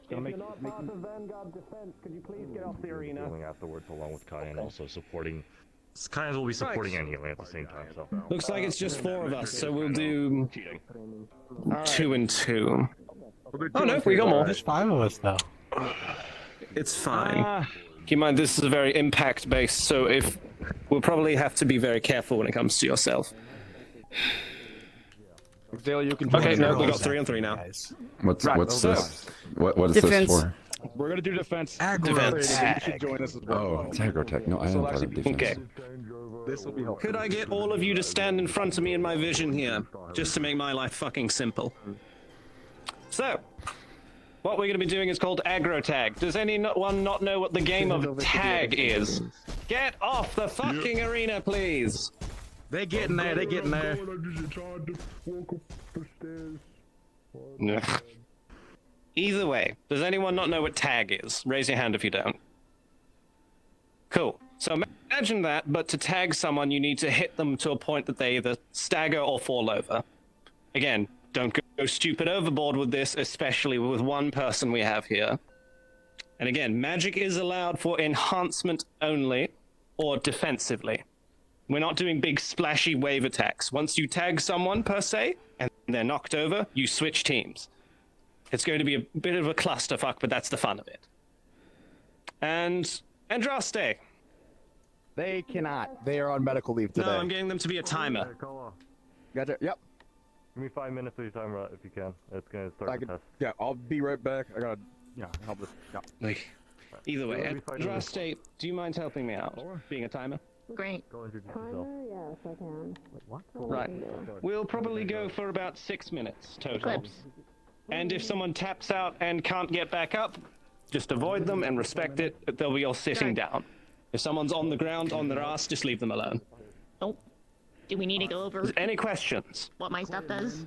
If you're not part of Vanguard Defense, could you please get off the arena? Afterwards, along with Kai, and also supporting. Kai's will be supporting Annie at the same time. So Looks like it's just 4 of us, so we'll do 2 and 2. Oh no, we got more. There's 5 of us though. It's fine. Keep in mind, this is very impact-based, so we'll probably have to be very careful when it comes to yourself. Dale, you can. Okay, no, we got 3 on 3 now. What's So- this? What is this for? We're gonna do defense. Defense. You should join us as well. Oh, it's agrotech. No, I am part of defense. Okay. This will be helpful. Could I get all of you to stand in front of me in my vision here, just to make my life fucking simple? So, what we're going to be doing is called aggro tag. Does anyone not know what the game of tag is? Get off the fucking arena, please. They getting there. They getting there. Either way, does anyone not know what tag is? Raise your hand if you don't. Cool. So imagine that, but to tag someone, you need to hit them to a point that they either stagger or fall over. Again, don't go stupid overboard with this, especially with one person we have here. And again, magic is allowed for enhancement only, or defensively. We're not doing big splashy wave attacks. Once you tag someone, per se, and they're knocked over, you switch teams. It's going to be a bit of a clusterfuck, but that's the fun of it. And Andraste. They cannot. They are on medical leave today. No, I'm getting them to be a timer. Gotcha. Yep. give me 5 minutes of your time, if you can. It's gonna start the test. Yeah, I'll be right back. I gotta, help this. Yeah. Like, either way, Andraste, do you mind helping me out? Being a timer? Great. Go introduce yourself. Yes, I can. What? Right. We'll probably go for about 6 minutes total. Clips. And if someone taps out and can't get back up, just avoid them and respect it. They'll be all sitting down. If someone's on the ground, on their ass, just leave them alone. Oh. Do we need to go over Any questions? what my stuff does?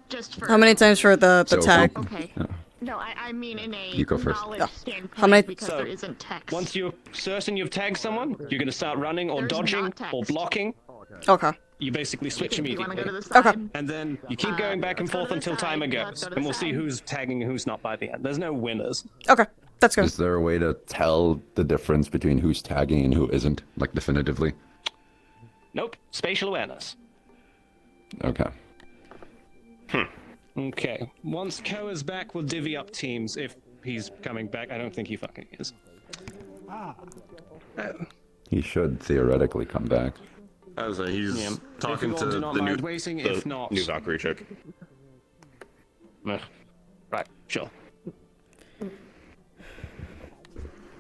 Just for How many times for the tag? Okay. No, I mean in a You go first. knowledge standpoint How many- because So, there isn't text. Once you're certain you've tagged someone, you're going to start running or There's dodging not text. or blocking. Okay. You basically switch Do you wanna immediately. go to the side? Okay. And then you keep going back and forth until timer goes. And we'll see who's tagging and who's not by the end. There's no winners. Okay, that's good. Is there a way to tell the difference between who's tagging and who isn't, like definitively? Nope. Spatial awareness. Okay. Okay. Once Koa's back, we'll divvy up teams if he's coming back. I don't think he fucking is. He should theoretically come back. As he's Yeah. talking If you all to do not the mind waiting, if not... new Valkyrie chick. Right, sure.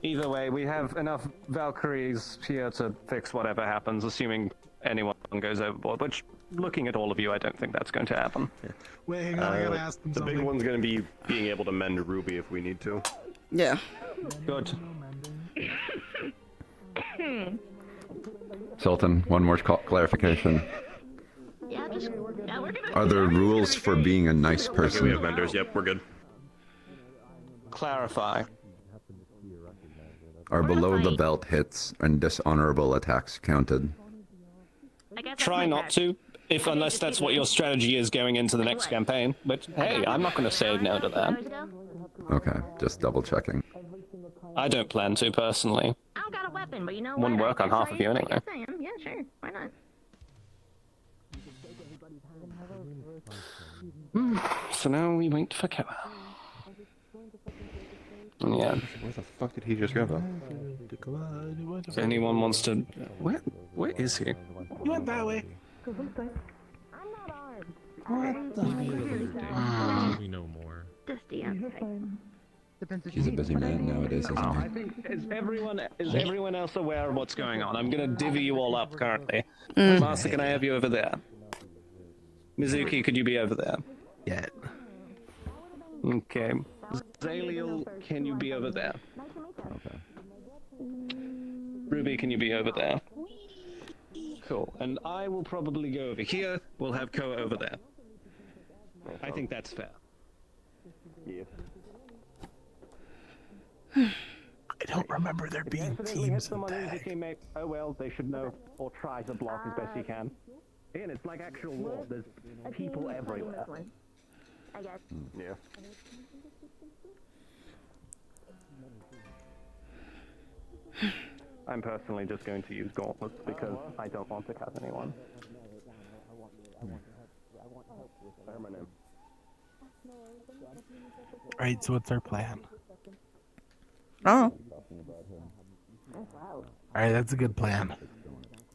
Either way, we have enough Valkyries here to fix whatever happens, assuming anyone goes overboard, which, looking at all of you, I don't think that's going to happen. Wait, hang on, I gotta ask them The something. big one's gonna be being able to mend Ruby if we need to. Yeah. Good. Sultan, one more clarification. Yeah, just we're gonna. Are there rules for being a nice person? We have menders. Yep, we're good. Clarify. Are below the belt hits and dishonorable attacks counted? Try not to, unless that's what your strategy is going into the next campaign. But hey, I'm not going to say no to that. Okay, just double checking. I don't plan to, personally. I don't got a weapon, but you know Wouldn't what? work on half of you anyway. Yeah, sure. Why not? So now we wait for Koa. Yeah. Where the fuck did he just go? If anyone wants to... Where is he? You went that way. What the? We know more. He's a busy man nowadays, isn't I he? think is everyone else aware of what's going on? I'm gonna divvy you all up currently. Mm. Master, can I have you over there? Mizuki, could you be over there? Yeah. Okay. Zaliel, can you be over there? Okay. Ruby, can you be over there? Cool. And I will probably go over here. We'll have Koa over there. I think that's fair. Yeah. I don't remember there being teams in tag. Oh well, they should know, or try to block as best you can. Ian, it's like actual war. There's people everywhere. I guess. Yeah. I'm personally just going to use gauntlets because I don't want to cut anyone. Right, so what's our plan? Oh. Alright, that's a good plan.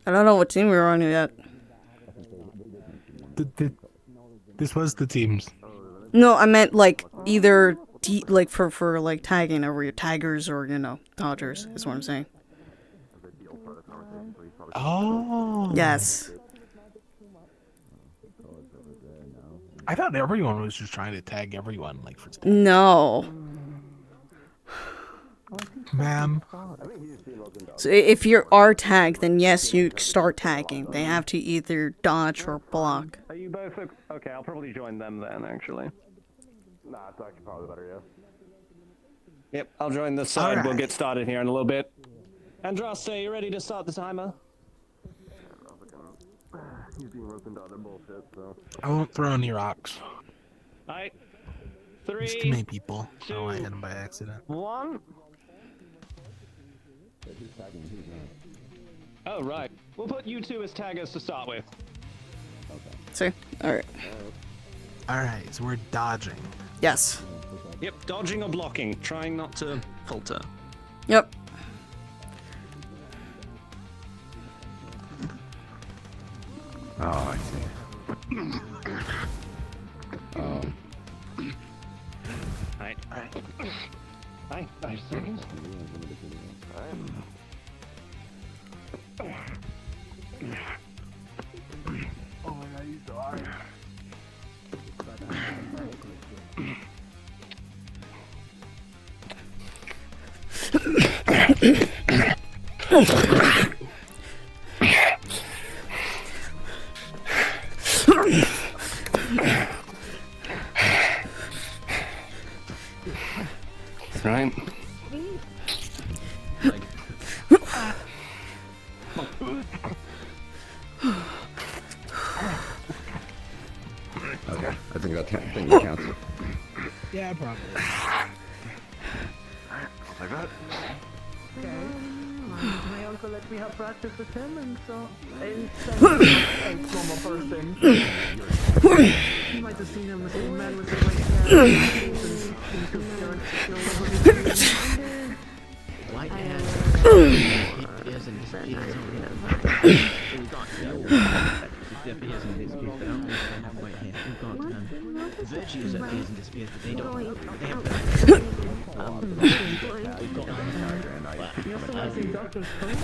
I don't know what team we were on yet. This was the teams. No, I meant like either like for like tagging over your taggers or dodgers is what I'm saying. Oh. Yes. I thought everyone was just trying to tag everyone, like for. No. Ma'am. So if you are tagged, then yes, you start tagging. They have to either dodge or block. Are you both okay? I'll probably join them then, actually. Nah, it's actually probably better, yeah. Yep, I'll join this side. Alright. We'll get started here in a little bit. Andraste, you ready to start the timer? He's being roped into other bullshit, so. I won't throw any rocks. Alright. There's too 3, many people. Oh, I hit them by accident. 1. Oh, right. We'll put you two as taggers to start with. See? Alright. Alright, so we're dodging. Yes. Yep, dodging or blocking, trying not to falter. Yep. Oh, I see. Alright. Alright, 5 seconds. Oh my god, he's so hard. Right. Okay, I think that counts. Yeah, probably. Like that. Okay. My own never let me have practice with him, and so instead of a normal person. You might have seen him with a man with a white hair and White hair. Ears and disappears over here. We got disappears and disappears, but I don't think they have white hair. We've got virtues that appears and disappears, but they don't. They have black hair. We've got doctor's coat.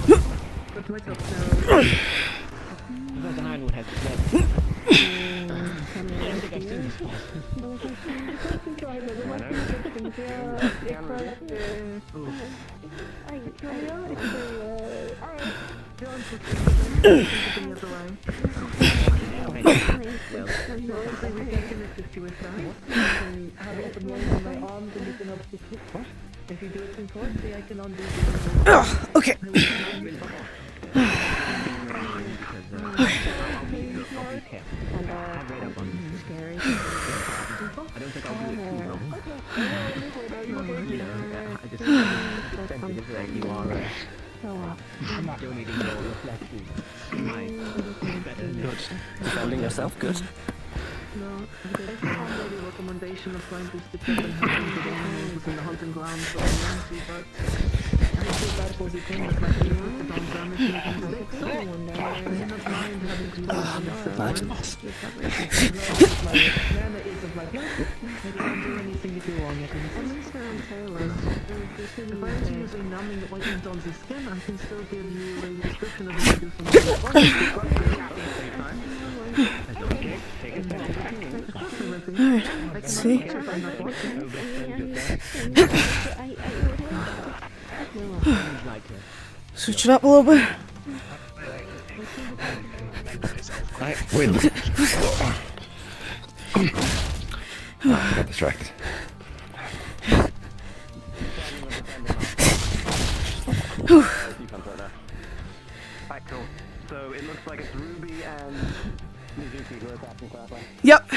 But myself now. Professor Hindwood has blood. I don't think I've seen this place. If you do it in court, I can undo okay. I don't think I'll do it too long. I just sensitive that you are donating your reflections. Good. Defending yourself, good. No, I found a recommendation of trying to stick up and hunting the animals in the hunting grounds for the Nancy, but I feel bad for the thing that my team put on damage making mistakes, so I do not mind having to use That's my mana is of my blood. I can't do anything if you're wrong yet. At least I'm tailors. If I had to use a numbing ointment on the skin, I can still give you a description of what to do from the Alright, let's see. Switch it up a little bit. Wait. I got distracted. Alright, cool. So it looks like it's Ruby and Muzuki who are attacking Clapper. Yep.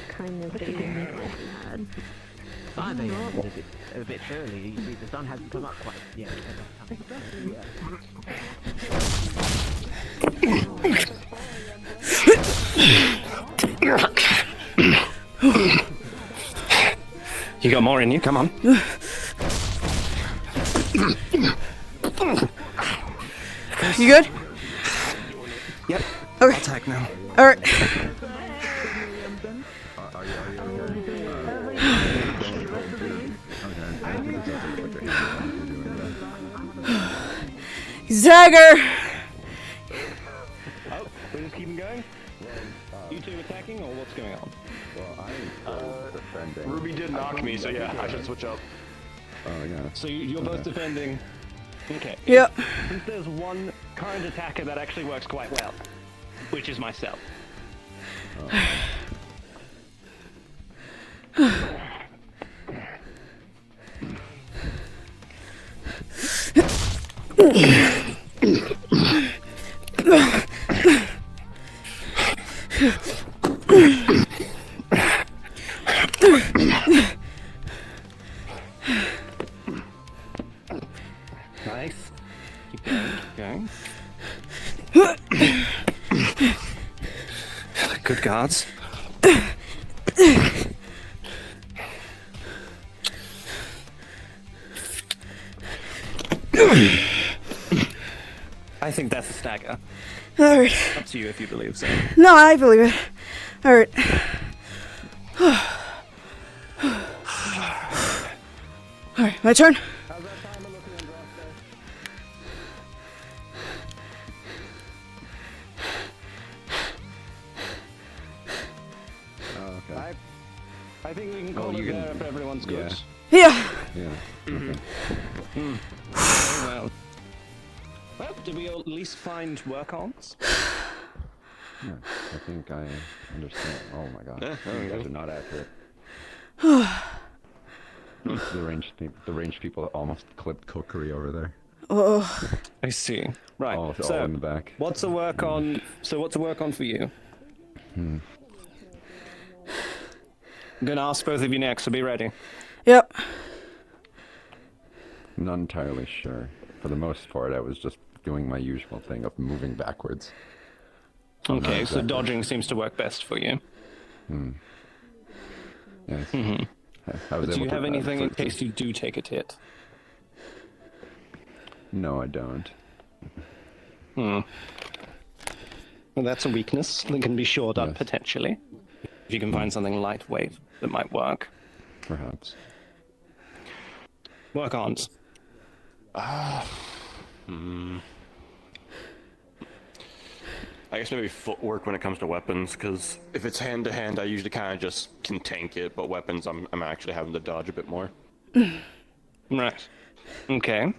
Kind of had. 5 a.m. is a bit early. You see, the sun hasn't come up quite yet. You got more in you, come on. You good? Yep. Okay. Attack now. Alright. Zagger! Oh, we're just keeping going? You two attacking, or what's going on? Ruby did knock me, so yeah, I should switch up. Oh, yeah. So you're both defending. Okay. Yep. Since there's one current attacker that actually works quite well, which is myself. Nice. Keep going, Good guards. I think that's a stagger. Alright. Up to you if you believe so. No, I believe it. Alright. Alright, my turn. Okay. I think we can call it there if everyone's good. Yeah. Yeah. Okay. Very well. Well, did we at least find work-ons? Yeah, I think I understand. Oh my god. Yeah, You guys are not accurate. the ranged people almost clipped cookery over there. Oh. I see. Right. All so in the back. What's a work on? So what's a work on for you? Hmm. I'm gonna ask both of you next, so be ready. Yep. not entirely sure. For the most part, I was just doing my usual thing of moving backwards. Okay, Not so exactly. dodging seems to work best for you. Yes. Mm-hmm. I was But do able you to, have anything in to- case you do take a hit? No, I don't. Hmm. Well, that's a weakness that can be shored up potentially. If you can find something lightweight that might work. Perhaps. Work on. I guess maybe footwork when it comes to weapons, because if it's hand to hand, I usually kind of just can tank it, but weapons, I'm actually having to dodge a bit more. Right. Okay.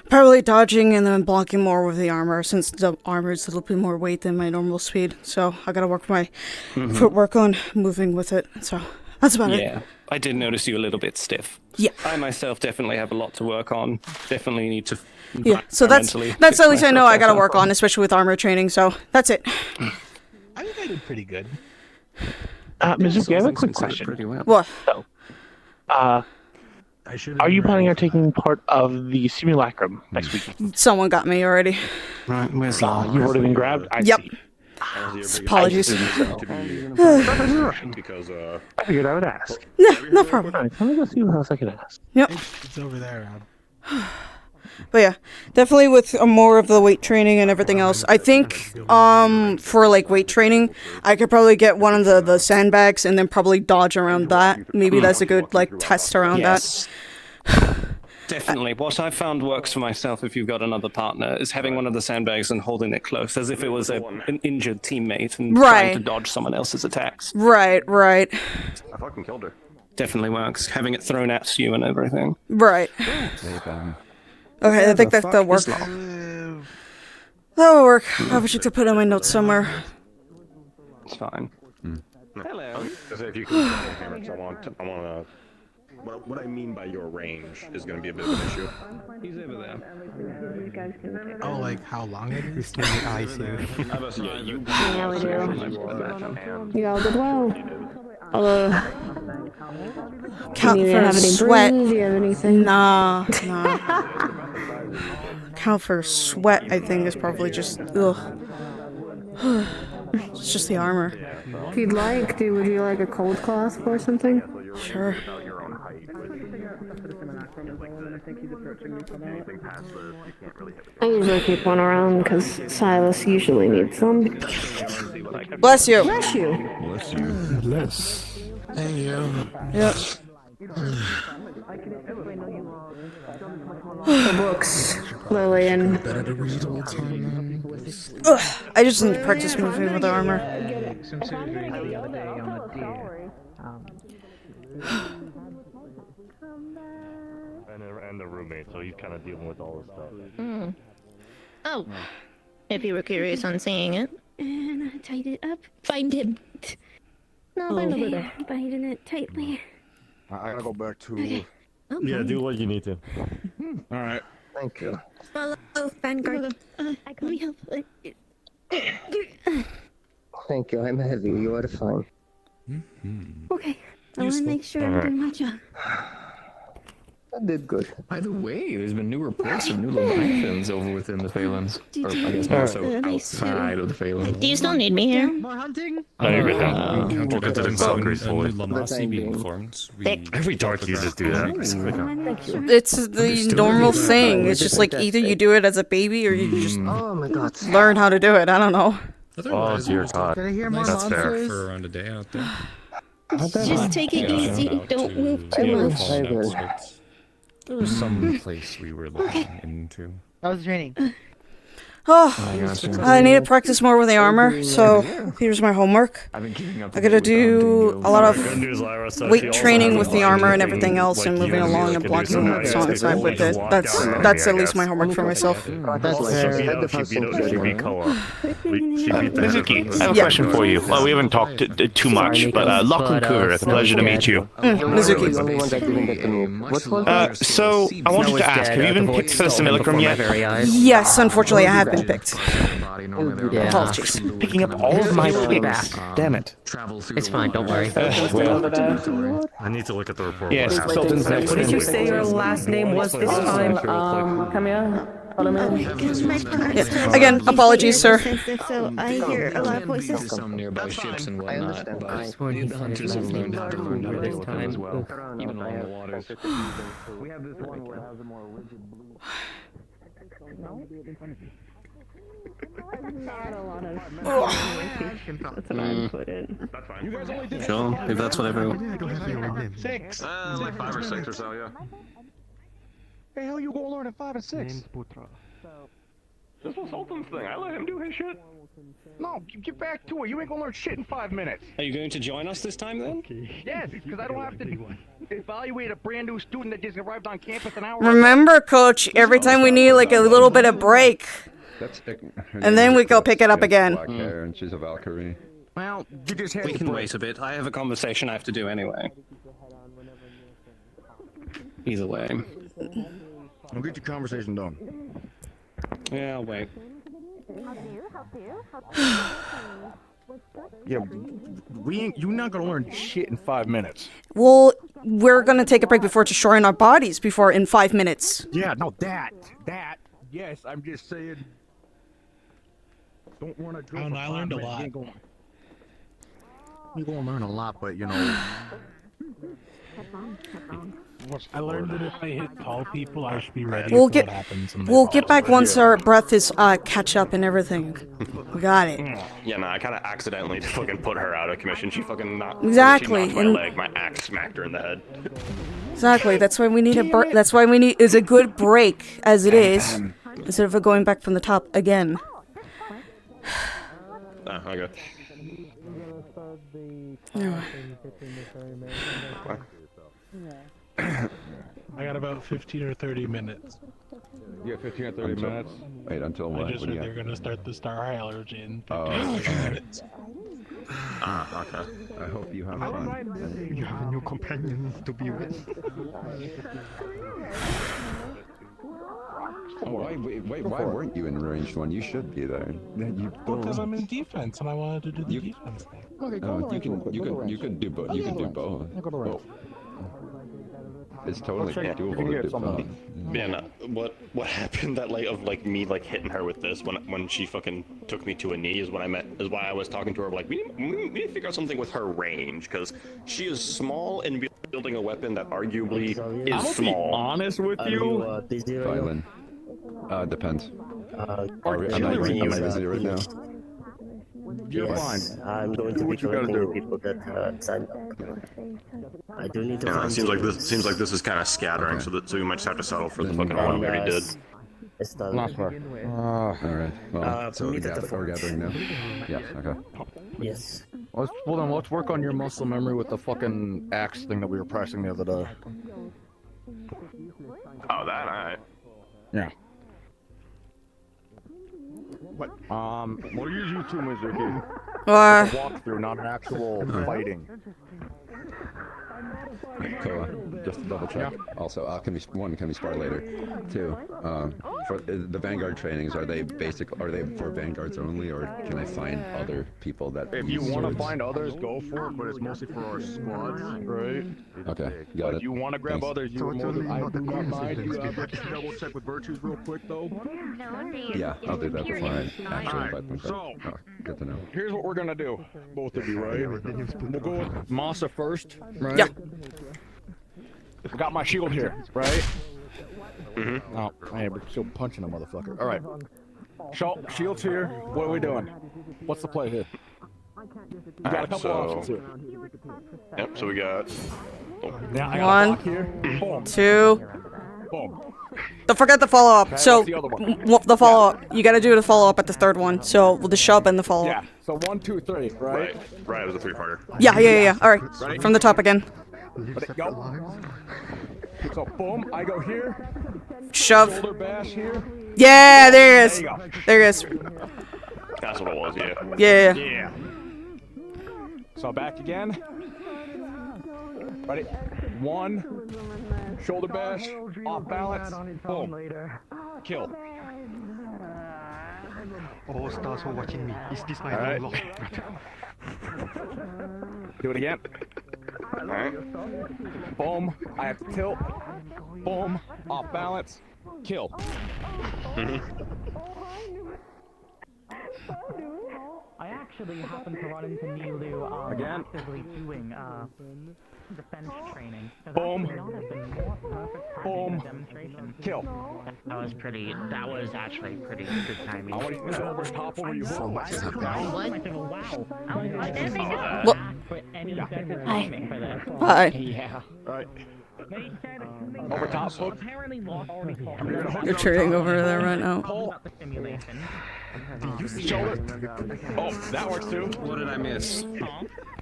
Probably dodging and then blocking more with the armor, since the armor is a little bit more weight than my normal speed. So I gotta work my footwork on moving with it. So that's about it. Yeah, I did notice you a little bit stiff. Yeah. I myself definitely have a lot to work on. Definitely need to. Yeah, so that's fix at least I know myself I gotta better. work on, especially with armor training. So that's it. I think I did pretty good. Mizuki, I have a quick Considered question. pretty well. What? So, are you planning on taking part of the simulacrum next week? Someone got me already. Right, where's You've already been grabbed? I Yep. see. Apologies. Because, I figured I would ask. No, no problem. Alright, let me go see what else I can ask. Yep. It's over there. But yeah, definitely with more of the weight training and everything else. I think for like weight training, I could probably get one of the sandbags and then probably dodge around that. Maybe that's a good like test around Yes. Definitely. What I found works for myself if you've got another partner is having one of the sandbags and holding it close as if it was an injured teammate and trying to Right. dodge someone else's attacks. that. Right. I fucking killed her. Definitely works. Having it thrown at you and everything. Right. Okay, I think that'll work. Islam. That'll work. I wish I could put it in my notes somewhere. It's fine. Hello. If you can hammer, 'cause I want to. What I mean by your range is going to be a bit of an issue. He's over there. Oh, like how long it is? Yeah, you. Yeah, we do. You all did well. Although, Count do you for have any sweat. bruises? Do you have anything? Nah. Count for sweat, I think, is probably just ugh. It's just the armor. If you'd like, would you like a cold cloth or something? Sure. I usually keep one around because Silas usually needs some. Bless you. Bless you. Bless you. Bless. Thank you. Yep. The books, Lillian. Better to read all the time. Ugh, I just need to practice moving with the armor. Some surgery the other day on the deer. And the roommate, so he's kind of dealing with all this stuff. Oh, if you were curious on seeing it. And I tied it up. Find him. No, find over there. Binding it tightly. I gotta go back to. Okay. Yeah, do what you need to. All right. Thank you. Follow Vanguard. Let me help. Thank you, I'm heavy. You are fine. Okay. I want to make sure I'm doing my job. I did good. By the way, there's been new reports of new Leviathans over within the Phalans. Or I guess more so outside of the Phalans. Do you still need me here? More hunting? No, you're good We now. encountered We'll get a it so new gracefully. Lamasi being formed. Every dark users do that. It's the normal thing. It's just like either you do it as a baby or you just Oh my god. learn how to do it. I don't know. Oh dear God. Can I hear more That's fair. monsters? For around a day out there. Just take it easy. Don't move too much. I will. There was some place we were looking into. How was training? Oh, I need to practice more with the armor, so here's my homework. I've been keeping up. I gotta do a lot of weight training with the armor and everything else, and moving along and blocking the alongside with it. That's at least my homework for myself. Mizuki, I have a question for you. Well, we haven't talked too much, but Locke and Kur, it's a pleasure to meet you. Mizuki. So, I wanted to ask, have you been picked for the simulacrum yet? Yes, unfortunately, I have been picked. Yeah. Apologies. Picking up all of my He'll be points. back. Damn it. It's fine, don't worry. I need to look at the report. Yes, What happened. Sultan's next. What did you say your last name was this time? Come here. Follow me. Again, apologies, sir. So I hear a lot of voices. Some nearby ships and I understand. but the hunters have learned how to handle this time. Even along the waters. We have this one where it has a more rigid blue. That's what I put in. That's fine. You guys only did Sure, if that's what everyone. six. Like 5 or 6 or so, yeah. Hey, hell, you gonna learn at 5 and 6? This was Sultan's thing. I let him do his shit. No, get back to it. You ain't gonna learn shit in 5 minutes. Are you going to join us this time then? Yes, because I don't have to evaluate a brand new student that just arrived on campus an hour Remember, Coach, every time we need like a little bit of break. That's And then we go pick it up again. Black hair, and she's a Valkyrie. Well, you just had We can wait a bit. I have a conversation I have to do anyway. Either way. I'll get your conversation done. Yeah, I'll wait. Yeah, you're not gonna learn shit in 5 minutes. Well, we're gonna take a break before destroying our bodies before in 5 minutes. Yeah, no, that. Yes, I'm just saying. Don't want to drill. I learned a lot. You're gonna learn a lot, but you know. I learned that if I hit tall people, I should be ready We'll for get what happens. in the we'll fall. get back once our breath is catch up and everything. We got it. Yeah, no, I kind of accidentally fucking put her out of commission. She fucking knocked. Exactly, She knocked my and- leg. My axe smacked her in the head. Exactly. That's why we need that's why we need is a good break as it is, instead of going back from the top again. Oh, okay. I got about 15 or 30 minutes. Yeah, 15 or 30 minutes. Wait, until what? I just What do heard you they're got? gonna start the Star Hierarchy in 15 Oh, or 30 okay. minutes. Ah, okay. I hope you have fun. You have a new companion to be with. Oh, why weren't you in ranged one? You should be there. You Because I'm in defense and I wanted to do the defense thing. Okay, go Oh, you can do both. You can do both. Go. It's totally Check- doable you can to get do some both. Yeah, no, what happened that of me hitting her with this when she fucking took me to a knee is why I was talking to her we need to figure out something with her range because she is small and wielding a weapon that arguably is small. Honest with you. Violin. Depends. Am I busy right now? You're fine. I'm going Do to be what you gotta collecting do. the people that signed up. I do need to Yeah, find it seems like this is kind of scattering, so we might just have to settle for the fucking one we already did. It's done. Last one. Alright. Well, so meet at the we're fort. gathering now? Yeah, okay. Yes. Let's work on your muscle memory with the fucking axe thing that we were pressing the other day. Oh, that alright. Yeah. What? We'll use you too, Muzuki. It's a walkthrough, not an actual fighting. Cool. Just to double check. Also, can we spar later? Two. For the Vanguard trainings, are they for Vanguards only, or can I find other people that? If you use want to swords? find others, go for it, but it's mostly for our squads, right? Okay, got But it. if you want to grab Thanks. others, you I do not mind. You have to double check with virtues real quick, though. Yeah, I'll do that before I actually invite them. So, Good to know. here's what we're gonna do, both of you, right? We'll go with Masa first, right? Yeah. I got my shield here, right? Oh, man, we're still punching a motherfucker. All right. Shield's here. What are we doing? What's the play here? You got a couple options here. Yep. So we got. Yeah, I got a block One, here. Boom. two. Boom. Don't forget the follow up. Okay, So what's the other one? the follow up. You got to do the follow up at the third one. So the shove and the follow up. Yeah. So 1, 2, 3, right? Right. It was a 3-parter. Yeah. All right. Ready? From the top again. Ready, go. So boom, I go here. Shove. Shoulder bash here. Yeah, there it is. There you go. There it is. That's what it was. Yeah. Yeah. Yeah. So back again. Ready? 1. Shoulder bash. Off balance. Boom. Kill. All stars are watching me. Is this my Alright. long lost Do it again. Alright. Boom. I have to tilt. Boom. Off balance. Kill. I actually happened to run into Milu Again. actively doing defense training. So Boom. that would not have been more perfect timing Boom. and demonstration. Kill. That was actually pretty good timing. I want you to over top over you. So much is happening. Wow. I didn't think What? for any better timing for this. Hi. Yeah. Right. Over top hook. Apparently lost already You're trading over there right now. the simulation. Shoulder. Oh, that works too. What did I miss?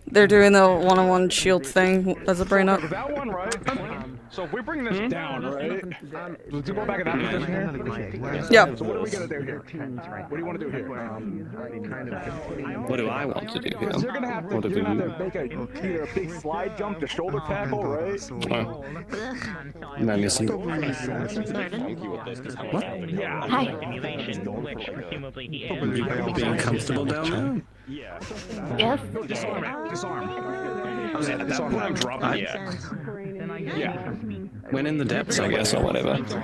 They're doing the one-on-one shield thing as a brain up. That one, right? So if we bring this down, right? Let's go back in that position here. Yep. So what are we gonna do here? What do you want to do here? What do I want to do here? You're gonna have to, What do you're gonna you- have to make either a big slide jump to shoulder tackle, right? Let me see. What? Hi. Simulation, which presumably he is. Being comfortable down there? Yeah. Yes. Disarm it. Disarm. I was at that point I'm dropping. Yeah. Yeah. When in the depths, I guess, or whatever. People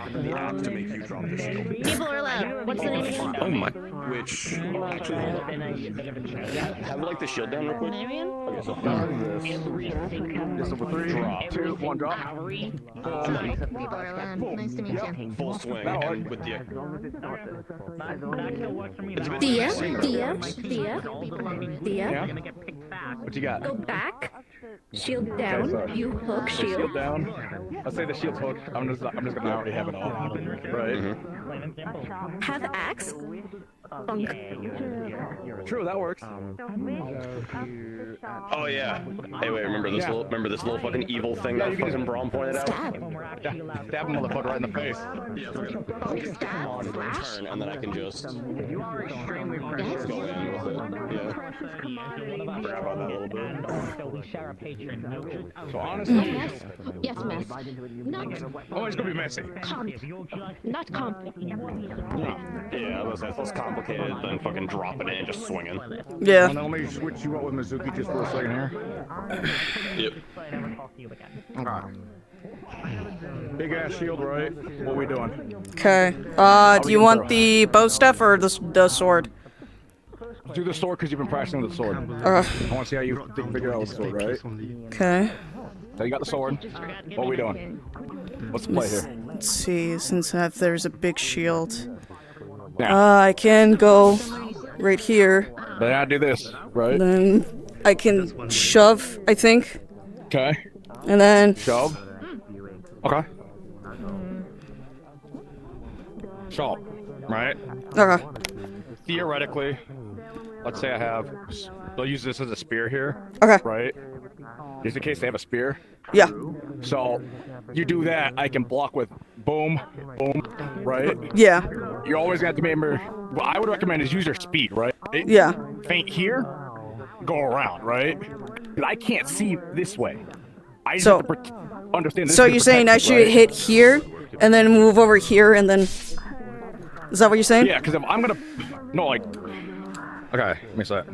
are allowed. What's the name? Oh my. Which actually have like the shield down real quick. Okay, so This over 3, drop. 2, 1 drop. People are allowed. Nice to meet you. Full swing and with the Dia. What you got? Go back. Shield down. You hook shield. down. Let's say the shield's hooked. I'm just gonna already have it all. Right. Have axe. Bunk. True, that works. Oh yeah. Hey, wait. Remember this little fucking evil thing that fucking Braun pointed out? Stab him, motherfucker, right in the face. Turn, and then I can just go in with it. Yeah. Grab on that a little bit. So honestly, Yes, mess. oh, it's gonna be messy. Not comp. Yeah, that's less complicated than fucking dropping it and just swinging. Yeah. Let me switch you up with Muzuki just for a second here. Yep. Okay. Big ass shield, right? What we doing? Okay. Do you want the bow staff or the sword? Do the sword because you've been practicing with the sword. I want to see how you figure out with the sword, right? Okay. So you got the sword. What are we doing? What's the play here? Let's see. Since there's a big shield, Yeah. I can go right here. Then I do this, right? Then I can shove, I think. Okay. And then Shove. Okay. Shove. Right? Okay. Theoretically, let's say I have. They'll use this as a spear here. Okay. Right? Just in case they have a spear. Yeah. So you do that, I can block with boom, boom, right? Yeah. You're always gonna have to remember. What I would recommend is use your speed, right? Yeah. Faint here, go around, right? 'Cause I can't see this way. I just So- have to understand this. So is you're saying I protected, should right? hit here and then move over here and then. Is that what you're saying? Yeah, because if I'm gonna. No, like. Okay, let me say it.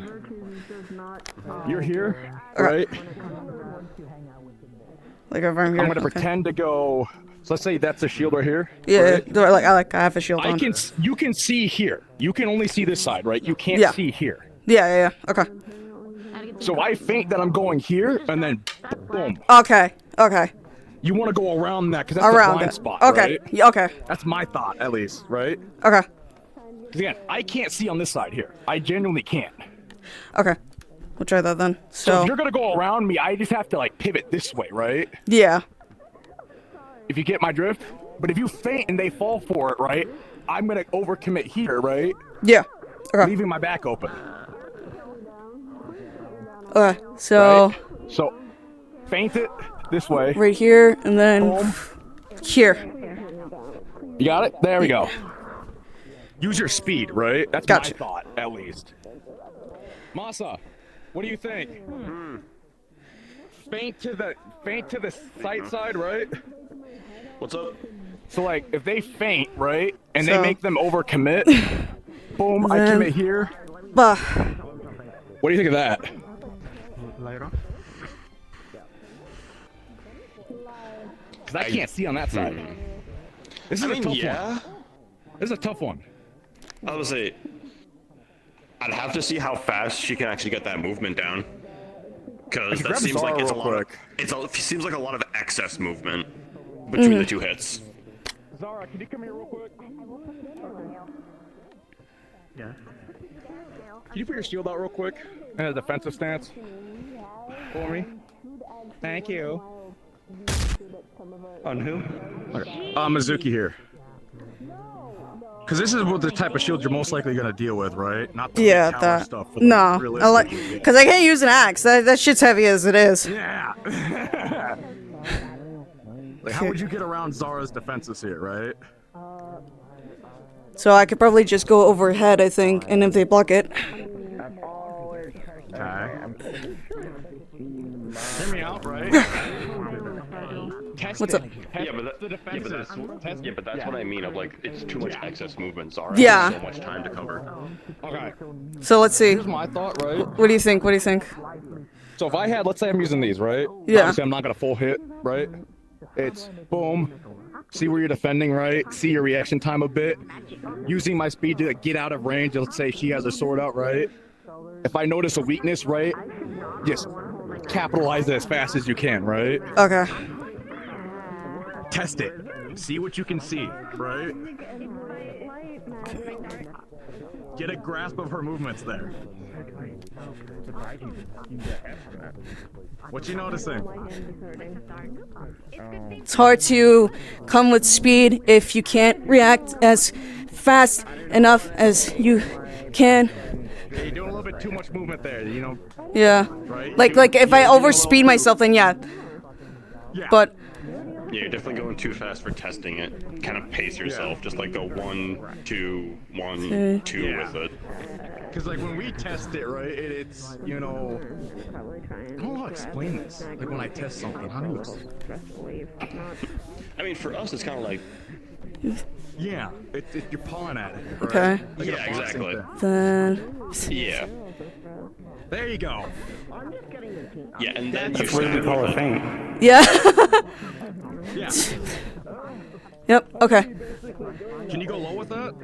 You're here, right? Like over here. I'm gonna okay. pretend to go. So let's say that's the shield right here. Yeah. right? I have a shield I on. can. You can see here. You can only see this side, right? You can't Yeah. see here. Yeah. Okay. So I think that I'm going here, and then boom. Okay. Okay. You want to go around that because that's Around the blind it. spot, Okay. right? Yeah, okay. That's my thought, at least, right? Okay. 'Cause again, I can't see on this side here. I genuinely can't. Okay. We'll try that then. So So. if you're gonna go around me, I just have to like pivot this way, right? Yeah. If you get my drift. But if you faint and they fall for it, right? I'm gonna overcommit here, right? Yeah. Okay. Leaving my back open. Okay. So. Right? So faint it this way. Right here and then Boom. here. You got it? There we go. Use your speed, right? That's Gotcha. my thought, at least. Masa, what do you think? Faint to the sight side, right? What's up? So like, if they faint, right, and So- they make them overcommit, boom, I Then- commit here. Bah. What do you think of that? Because I can't see on that side. This is a tough one. This is a tough one. I would say I'd have to see how fast she can actually get that movement down. Because that seems like it's a lot. It seems like a lot of excess movement between the two hits. Zara, can you come here real quick? Yeah. Can you put your shield out real quick in a defensive stance for me? Thank you. On who? Okay. Mizuki here. Because this is what the type of shield you're most likely gonna deal with, right? Not the Yeah, tower that. stuff. For the No, I realistic like you get. because I can't use an axe. That shit's heavy as it is. Yeah. Like, how would you get around Zara's defenses here, right? So I could probably just go overhead, I think, and if they block it. Okay. Hear me out, right? What's up? Yeah, but that's what I mean. Of like, it's too much excess movement. Zara Yeah. has so much time to cover. Okay. So let's see. Here's my thought, right? What do you think? What do you think? So if I had, let's say I'm using these, right? Yeah. Obviously, I'm not gonna full hit, right? It's boom. See where you're defending, right? See your reaction time a bit. Using my speed to get out of range. Let's say she has her sword out, right? If I notice a weakness, right? Just capitalize it as fast as you can, right? Okay. Test it. See what you can see, right? Get a grasp of her movements there. What you noticing? It's hard to come with speed if you can't react as fast enough as you can. Yeah, you're doing a little bit too much movement there, you know? Yeah. Right? Like if I overspeed myself, then yeah. But Yeah, you're definitely going too fast for testing it. Kind of pace yourself. Just like go 1, 2, 1, 2 with it. Because like when we test it, right, it's, you know, I don't know how to explain this. Like when I test something, how do you I mean, for us, it's kind of like... Yeah, you're pawing at it, right? Okay. Like Yeah, exactly. then Yeah. There you go. Yeah, and then That's what we call a feint. yeah. Yeah. Yep. Okay. Can you go low with that?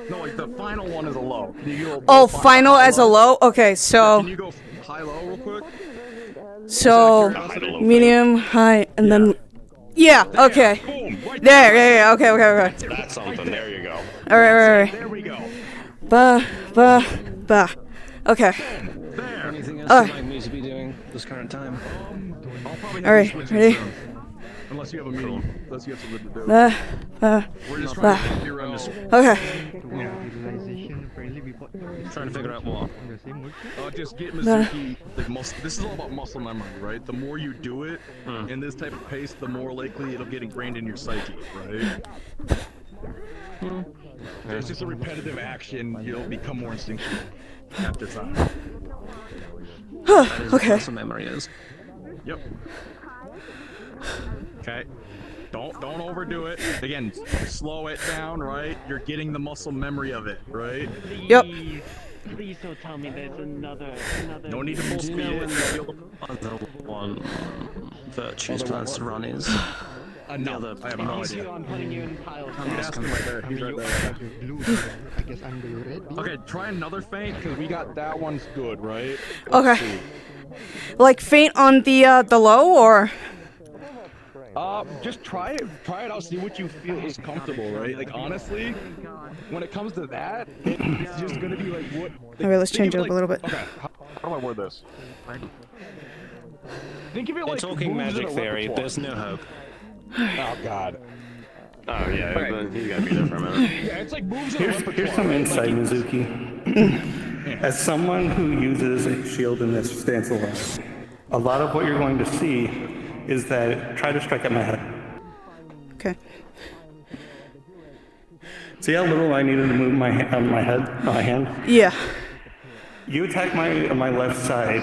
No, like the final one is a low. Can you go Oh, final as a low. Okay, so Can you go high low real quick? so medium, high, and then yeah. Okay. There. Yeah. Okay. Okay. That's something. There you go. All right. There we go. Ba. Okay. Anything else you'd like me to be doing this current time? All right. Ready? Unless you have a meeting. Unless you have something to do. We're just trying to figure around this. Okay. Trying to figure out more. Just get Muzuki, like muscle. This is all about muscle memory, right? The more you do it in this type of pace, the more likely it'll get ingrained in your psyche, right? It's just a repetitive action. You'll become more instinctual after time. That is what Okay. muscle memory is. Yep. Okay. Don't overdo it. Again, slow it down, right? You're getting the muscle memory of it, right? Yep. Please don't tell me there's another. No need to full speed it. Other one Virtue's plans to run is. No, I have no idea. I'm putting you in piles. I'm asking right there. He's right there. I guess I'm ready. Okay, try another feint because we got that one's good, right? Okay. Like faint on the low or? Just try it out. See what you feel is comfortable, right? Like honestly, when it comes to that, it's just gonna be like what. All right, let's change it up a little bit. Okay, how do I word this? Think of it We're like talking moves in magic a theory. repertoire. There's no hope. Oh God. Oh yeah, Okay. he's gotta be there for a minute. Yeah, it's like moves in a repertoire. Here's some insight, Muzuki. As someone who uses a shield in this stance alone, a lot of what you're going to see is that try to strike at my head. Okay. See how little I needed to move my hand? Yeah. You attack my left side.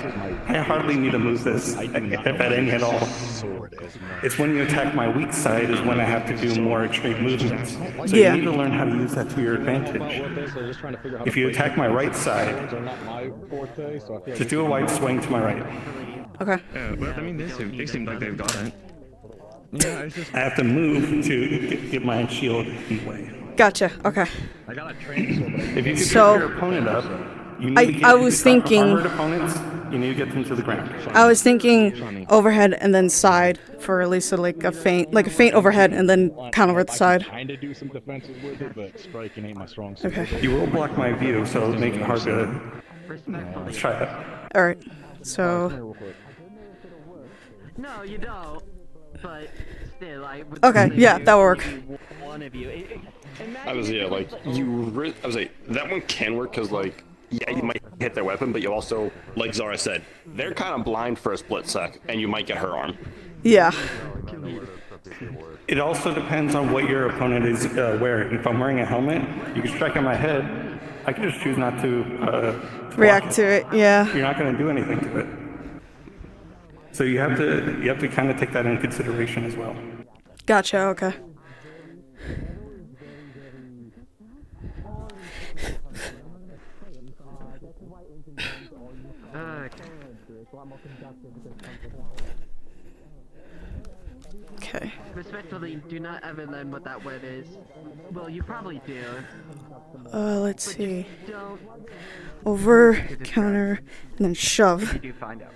I hardly need to move this, if at any at all. It's when you attack my weak side is when I have to do more extreme movements. So you need to learn how to use that to your advantage. If you attack my right side, just do a wide swing to my right. Okay. Yeah, well, I mean, they seem like they've got it. Yeah, it's just... I have to move to get my shield in the way. Gotcha. Okay. I got a train. If you could So, get your opponent up, you need to get I was thinking armored opponents. You need to get them to the ground. I was thinking overhead and then side for at least a faint overhead and then counter with the side. Kind of do some defenses with it, but striking ain't my strong suit. Okay. You will block my view, so it'll make it hard to. Let's try that. All right. So. No, you don't. But still, I would. Okay. Yeah, that will work. One of you. I was that one can work because yeah, you might hit their weapon, but you also, like Zara said, they're kind of blind for a split sec, and you might get her arm. Yeah. It also depends on what your opponent is wearing. If I'm wearing a helmet, you can strike on my head. I can just choose not to react to it. Yeah. You're not going to do anything to it. So you have to kind of take that into consideration as well. Gotcha. Okay. Okay. Respectfully, do not ever learn what that word is. Well, you probably do. Let's see. Over, counter, and then shove. You do find out.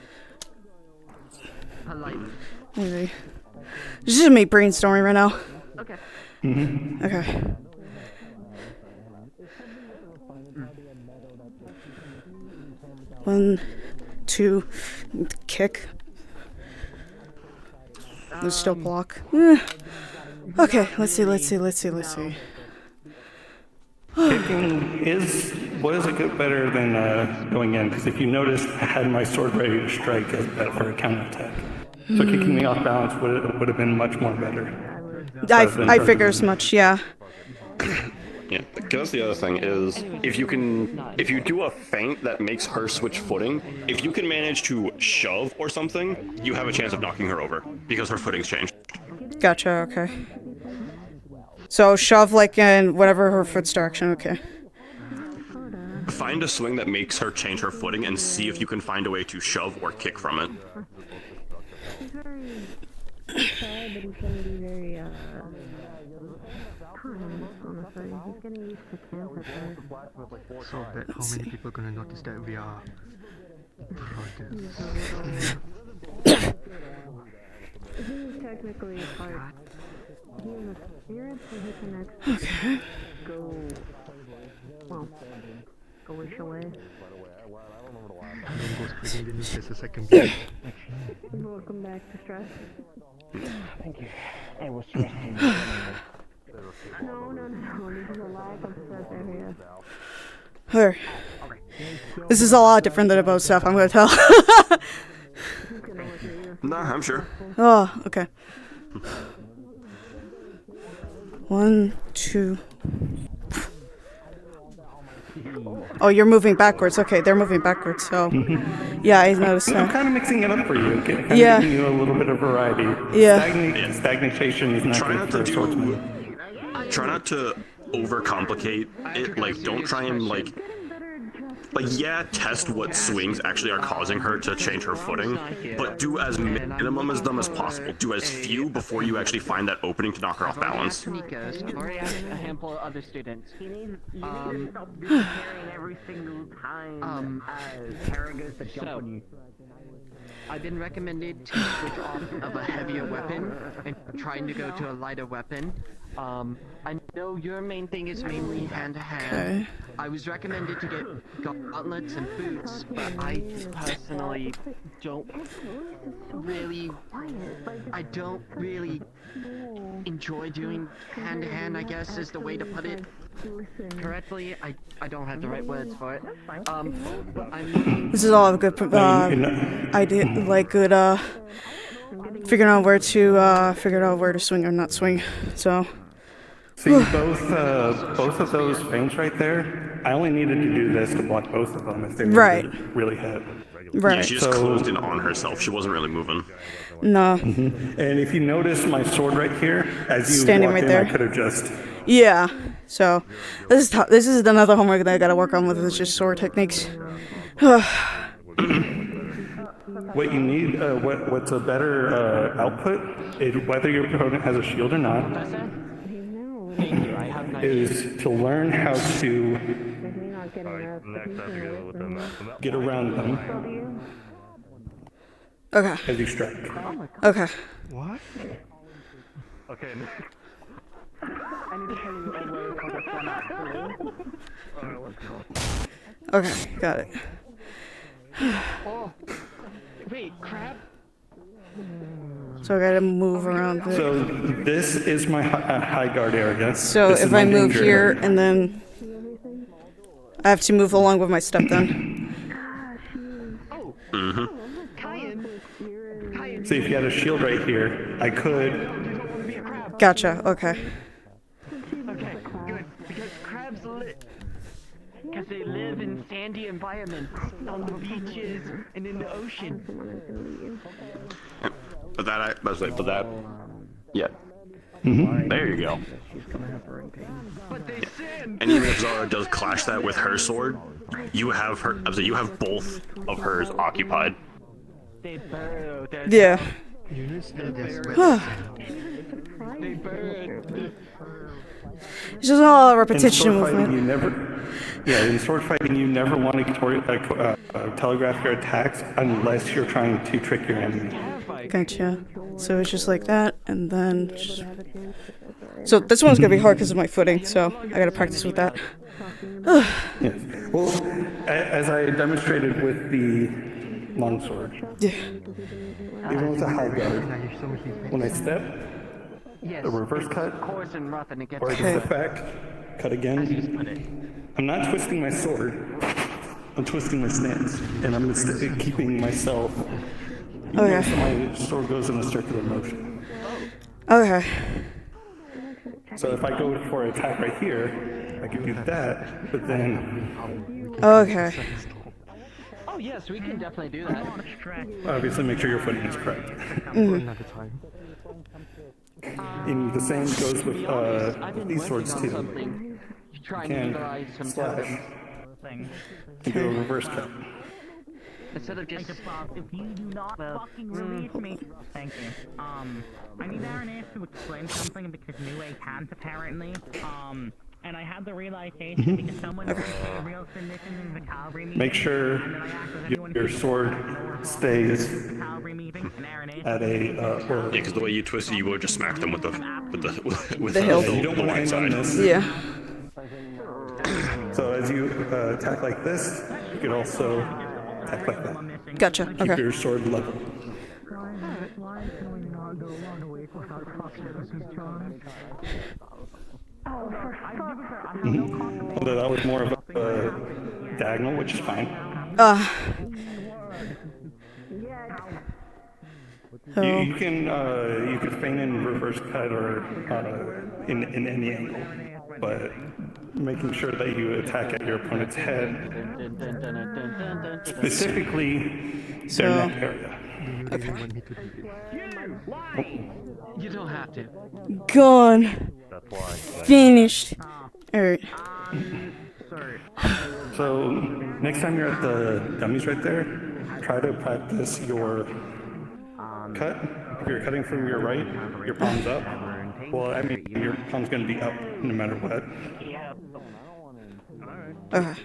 Polite. Maybe. This is just me brainstorming right now. Okay. Mm-hmm. Okay. One, two, kick. There's still block. Okay, let's see. Kicking was a bit better than going in, because if you noticed, I had my sword ready to strike for a counterattack. So kicking me off balance would have been much more better. I figure as much, yeah. Yeah, because the other thing is, if you do a feint that makes her switch footing, if you can manage to shove or something, you have a chance of knocking her over, because her footing's changed. Gotcha, okay. So shove in whatever her foot's direction, okay. Find a swing that makes her change her footing and see if you can find a way to shove or kick from it. He's very he's getting used to cancer first. So that how many people are gonna notice that we are brothers? He's technically a part. He is a spirit, so he can actually go wish away. Don't go spreading the news as a second bit. Welcome back to stress. Thank you. I was stressing. No. This is a lack of stress area. Here. This is a lot different than about stuff, I'm gonna tell. Nah, I'm sure. Oh, okay. 1, 2. Oh, you're moving backwards. Okay, they're moving backwards, so... Yeah, I noticed that. I'm kind of mixing it up for you, kind of giving you a little bit of variety. Yeah. Stagnation is not good for a swordsman. Try not to overcomplicate it. Don't try and yeah, test what swings actually are causing her to change her footing, but do as minimum as them as possible. Do as few before you actually find that opening to knock her off balance. I've already asked a handful of other students. Every single time Kara goes to jump on you. I've been recommended to switch off of a heavier weapon and trying to go to a lighter weapon. I know your main thing is mainly hand-to-hand. Okay. I was recommended to get gauntlets and boots, but I personally don't really enjoy doing hand-to-hand, I guess is the way to put it. Correctly, I don't have the right words for it. But I'm looking... This is all a good idea, good figuring out where to swing or not swing. So See, both of those feints right there, I only needed to do this to block both of them if they were Right. really hit. Right. Yeah, she just closed in on herself. She wasn't really moving. No. And if you notice my sword right here, as you Standing walked right in, there. I could have just... Yeah. So this is another homework that I gotta work on with is just sword techniques. What you need, what's a better output, is whether your opponent has a shield or not, is to learn how to get around them Okay. as you strike. Okay. What? Okay. Okay, got it. Oh. Wait, crab? So I gotta move around. So this is my high guard area. So This is if my I move danger here area. and then I have to move along with my step then. Mm-hmm. See, if you had a shield right here, I could... Gotcha. Okay. Okay, good. Because crabs because they live in sandy environments, on the beaches, and in the ocean. But that, yeah. Mm-hmm. There you go. But they sin. And even if Zara does clash that with her sword, you have her. You have both of hers occupied. They burrow. Yeah. They burrow. It's just a lot of In repetition sword fighting, movement. you never... Yeah, in sword fighting, you never want to telegraph your attacks unless you're trying to trick your enemy. Gotcha. So it's just like that, and then just... So this one's gonna be hard because of my footing, so I gotta practice with that. Yes. Well, as I demonstrated with the longsword, even with the high guard, when I step, the reverse cut, or I step back, cut again, I'm not twisting my sword, I'm twisting my stance, and I'm keeping myself, Okay. so my sword goes in a circular motion. Okay. So if I go for an attack right here, I can do that, but then... Okay. Oh yes, we can definitely do that. Obviously make sure your footing is correct. Mm. And the same goes with these swords too. You can slash and do a reverse cut. Instead of just... If you do not fucking release me... Thank you. I need Aaron to explain something because New A can't apparently. And I had the realization because someone the real submission in the cavalry meeting. Make sure your sword stays at a Yeah, because the way you twist it, you would just smack them with the hilt. You don't want to end on this. Yeah. So as you attack like this, you can also attack like that. Gotcha. Keep Okay. your sword level. Although that was more of a diagonal, which is fine. You can feign in reverse cut or in any angle, but making sure that you attack at your opponent's head, specifically their neck area. Okay. You don't have to. Gone. Finished. Alright. So next time you're at the dummies right there, try to practice your cut. If you're cutting from your right, your palm's up. Well, I mean, your palm's going to be up no matter what. Alright,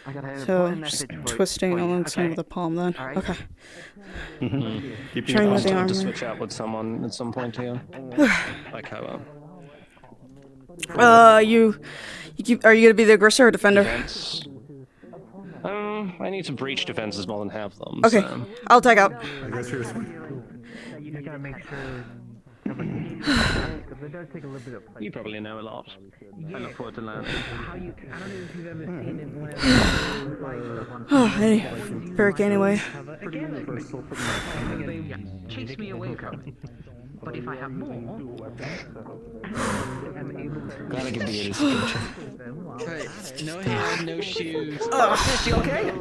I got a So important just message for twisting you. alongside with the palm then. Alright. Okay. Keep Trying with the to armor. switch out with someone at some point here. Like how? Are you gonna be the aggressor or defender? Defense. I need to breach defenses more than half them. Okay, So. I'll tag out. Aggressor. You gotta make sure. You probably know a lot. I look forward to learning. I don't know if you've ever seen it when Hey, Beric anyway. chase me away from it. But if I have more, Gotta give the 80s No hand, no shoes. Is she okay?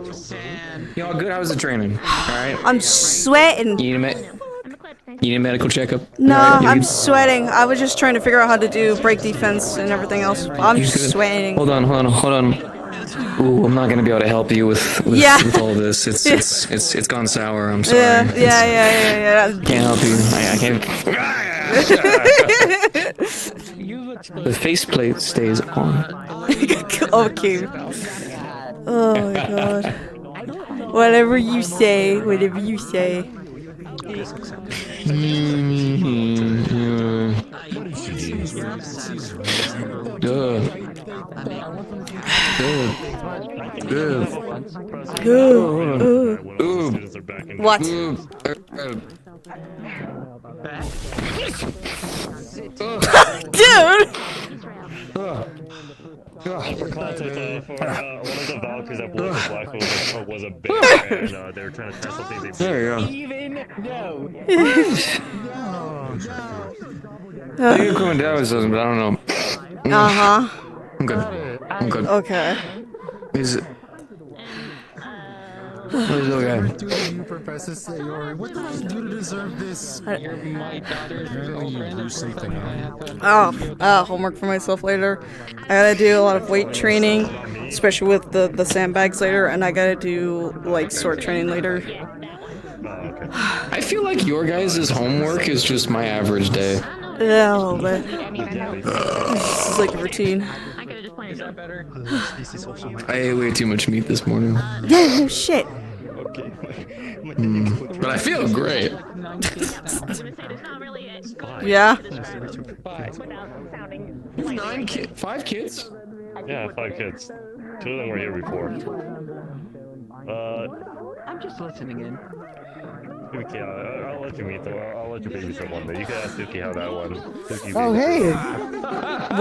You all good? How was the training? Alright. I'm sweating. You need a medical checkup? No, Alright, I'm you- sweating. I was just trying to figure out how to do break defense and everything else. I'm You good? sweating. Hold on. Ooh, I'm not gonna be able to help you with all this. It's gone sour. I'm sorry. Yeah. Can't help you. I can't. The faceplate stays on. Okay. Oh my god. Whatever you say. What? Dude! For context, one of the Valkyries that blew up Black was a bear, and they were trying to test something they There you go. Even no. I think Cool Dallas doesn't, but I don't know. I'm good. Okay. Is it? Okay. Professor Sayori, what did I do to deserve this? You're my daughter's girlfriend. Homework for myself later. I gotta do a lot of weight training, especially with the sandbags later, and I gotta do like sword training later. I feel like your guys' homework is just my average day. Yeah, a little bit. This is like a routine. Is that better? I ate way too much meat this morning. Yeah, no shit. But I feel great. Yeah. 5 kids? Yeah, 5 kids. 2 of them were here before. I'm just listening in. Okay, I'll let you meet them. I'll let you babysit one day. You can ask Suki how that went. Oh, hey!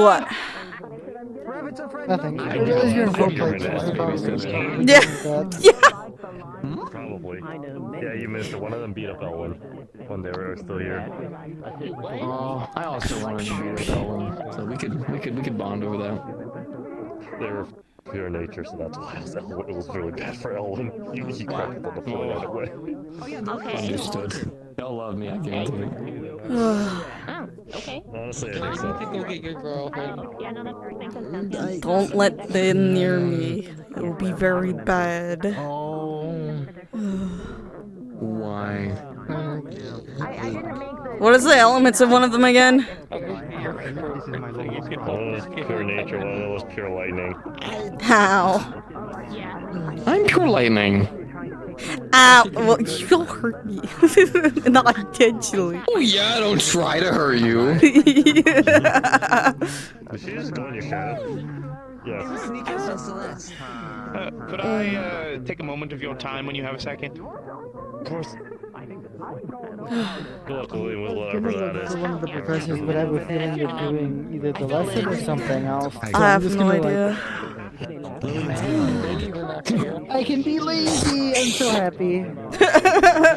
What? Nothing. It is your Probably. Yeah, you missed it. One of them beat up Elwin when they were still here. Oh, I also wanted to be with Ellen, so we could bond over that. They were pure nature, so that's why it was really bad for Elwin. He cracked on the floor right away. Understood. They'll love me, I guarantee. Okay. Honestly, I think You so. can go get your girlfriend. Don't let them near me. It will be very bad. Why? What is the elements of one of them again? One was pure nature, one was pure lightning. How? I'm pure lightning. Ow! Well, you'll hurt me. Not intentionally. Oh yeah, don't try to hurt you. Did she just go in your shadow? Yes. Could I take a moment of your time when you have a second? Of course. Good luck with whatever that is. One of the professors, but I have a feeling they're doing either the lesson or something else. I have no idea. I can be lazy. I'm so happy.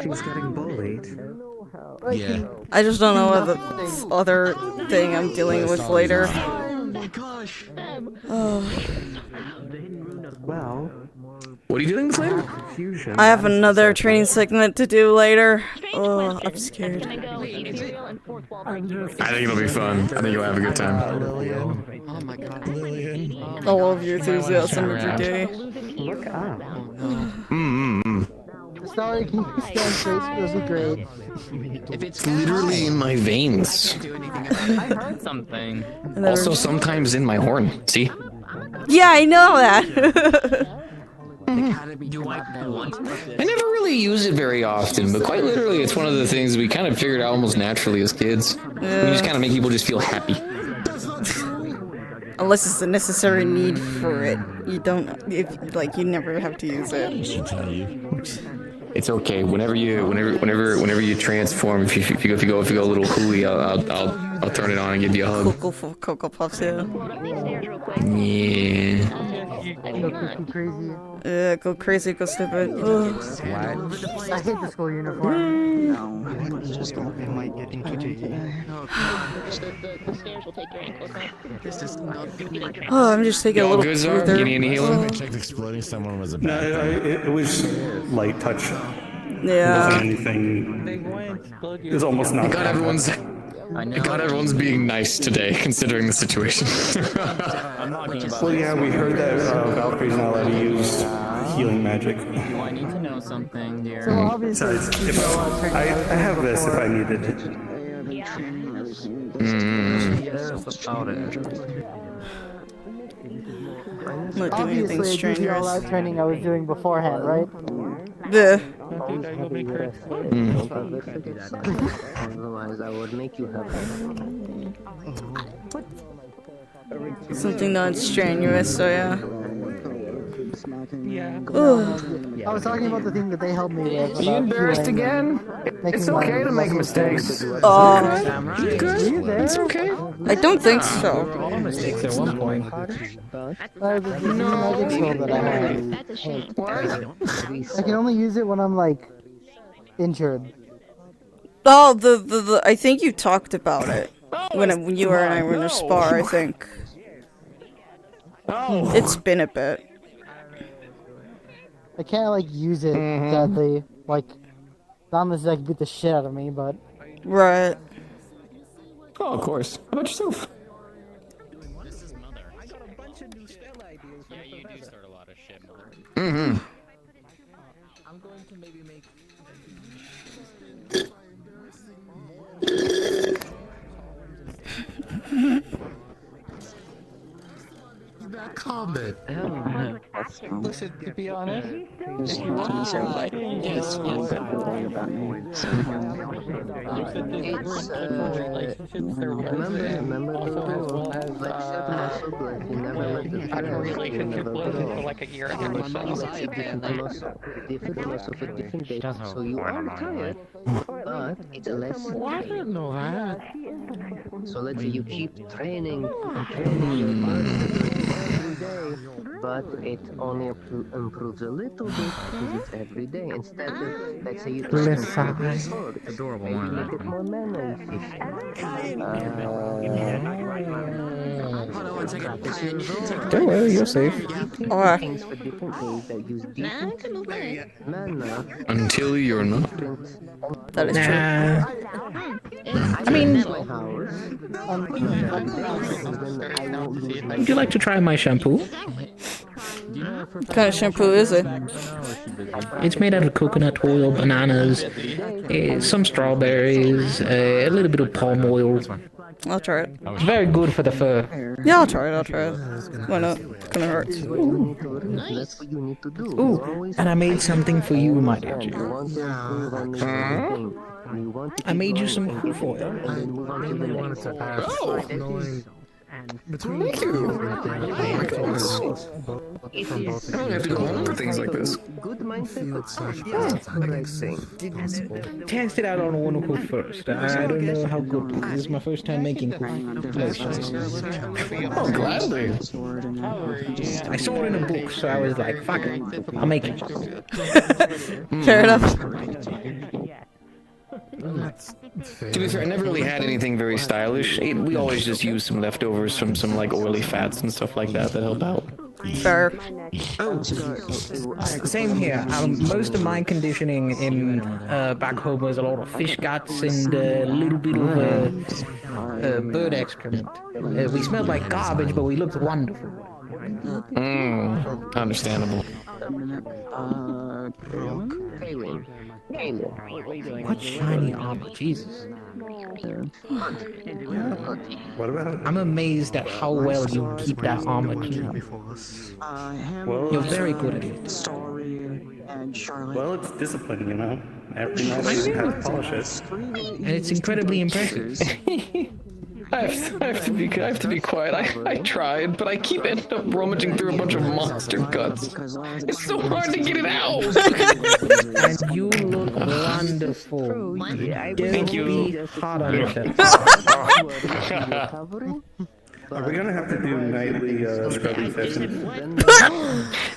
She's getting bullied. Yeah. I just don't know what the other thing I'm dealing with later. Oh my gosh. Well. What are you doing later? I have another training segment to do later. Oh, I'm scared. I think it'll be fun. I think you'll have a good time. Oh my god, Lillian. I love your enthusiasm every day. Look up. Sorry, can you stand straight? This is great. If it's literally in my veins. I heard something. Also, sometimes in my horn. See? Yeah, I know that. Do I want I never really use it very often, but quite literally, it's one of the things we kind of figured out almost naturally as kids. We just kind of make people just feel happy. Unless it's a necessary need for it, you don't. If like, you never have to use it. It's okay. Whenever you transform, if you go a little hooey, I'll turn it on and give you a hug. Cocoa Puffs, yeah. Yeah. Crazy. Yeah, go crazy, go stupid. Ugh. I hate the school uniform. No. Just don't be might get into The stairs will take your ankles off. This is not Oh, I'm just taking a little breather. You need any healing? I checked exploding someone was a No, bad thing. it was light touch. Yeah. It wasn't anything. It was almost not. It got everyone's being nice today, considering the situation. Well, yeah, we heard that Valkyrie's not allowed to use healing magic. I need to know something here. So obviously, Besides, I have this if I needed it. obviously I gave you all that training I was doing beforehand, right? Yeah. Otherwise, I would make you happy. Something non-strenuous, so yeah. I was talking about the thing that they helped me with. Are you embarrassed again? It's okay to make mistakes. It's okay. I don't think so. All mistakes at one point. Magic skill that I have. I can only use it when I'm like injured. Oh, the I think you talked about it when you and I were in a spar. I think. It's been a bit. I can't like use it deadly, like not unless they beat the shit out of me, but right. Oh, of course. How about yourself? Yeah, you do start a lot of shit, Mother. Mm-hmm. I'm going to maybe make... that comment. Listen, to be honest, Yes, remember the rule. I've been in a relationship for like a year and a half. So you are tired, but it's less. I didn't know that. So let's say you keep training and training every day, but it only improves a little bit because it's every day. Instead of, let's say you train it's adorable. You make it more manly. Don't worry, you're safe. Things for different days that use different mana. Until you're not. That is true. I mean, would you like to try my shampoo? What kind of shampoo is it? It's made out of coconut oil, bananas, some strawberries, a little bit of palm oil. I'll try it. It's very good for the fur. Yeah, I'll try it. Why not? It's gonna hurt. That's what you need to do. Ooh, and I made something for you, my dear. I made you some hoof oil. Thank you. I don't have to go home for things like this. Good mindset. Test it out on one hoof first. I don't know how good. This is my first time making hoof lotions. Oh, gladly. I saw it in a book, so I was like, fuck it, I'll make it. Fair enough. To be fair, I never really had anything very stylish. We always just use some leftovers from some like oily fats and stuff like that help out. Fair. Oh, same here. Most of my conditioning in back home was a lot of fish guts and a little bit of bird excrement. We smelled like garbage, but we looked wonderful. Understandable. What shiny armor, Jesus. What about it? I'm amazed at how well you keep that armor clean. You're very good at it. Well, it's discipline, you know. Every night I have to polish it. And it's incredibly impressive. I have to be quiet. I tried, but I keep ending up rummaging through a bunch of monster guts. It's so hard to get it out. And you look wonderful. Thank you. Be hot on your chest. Are we gonna have to do nightly scrubbing sessions?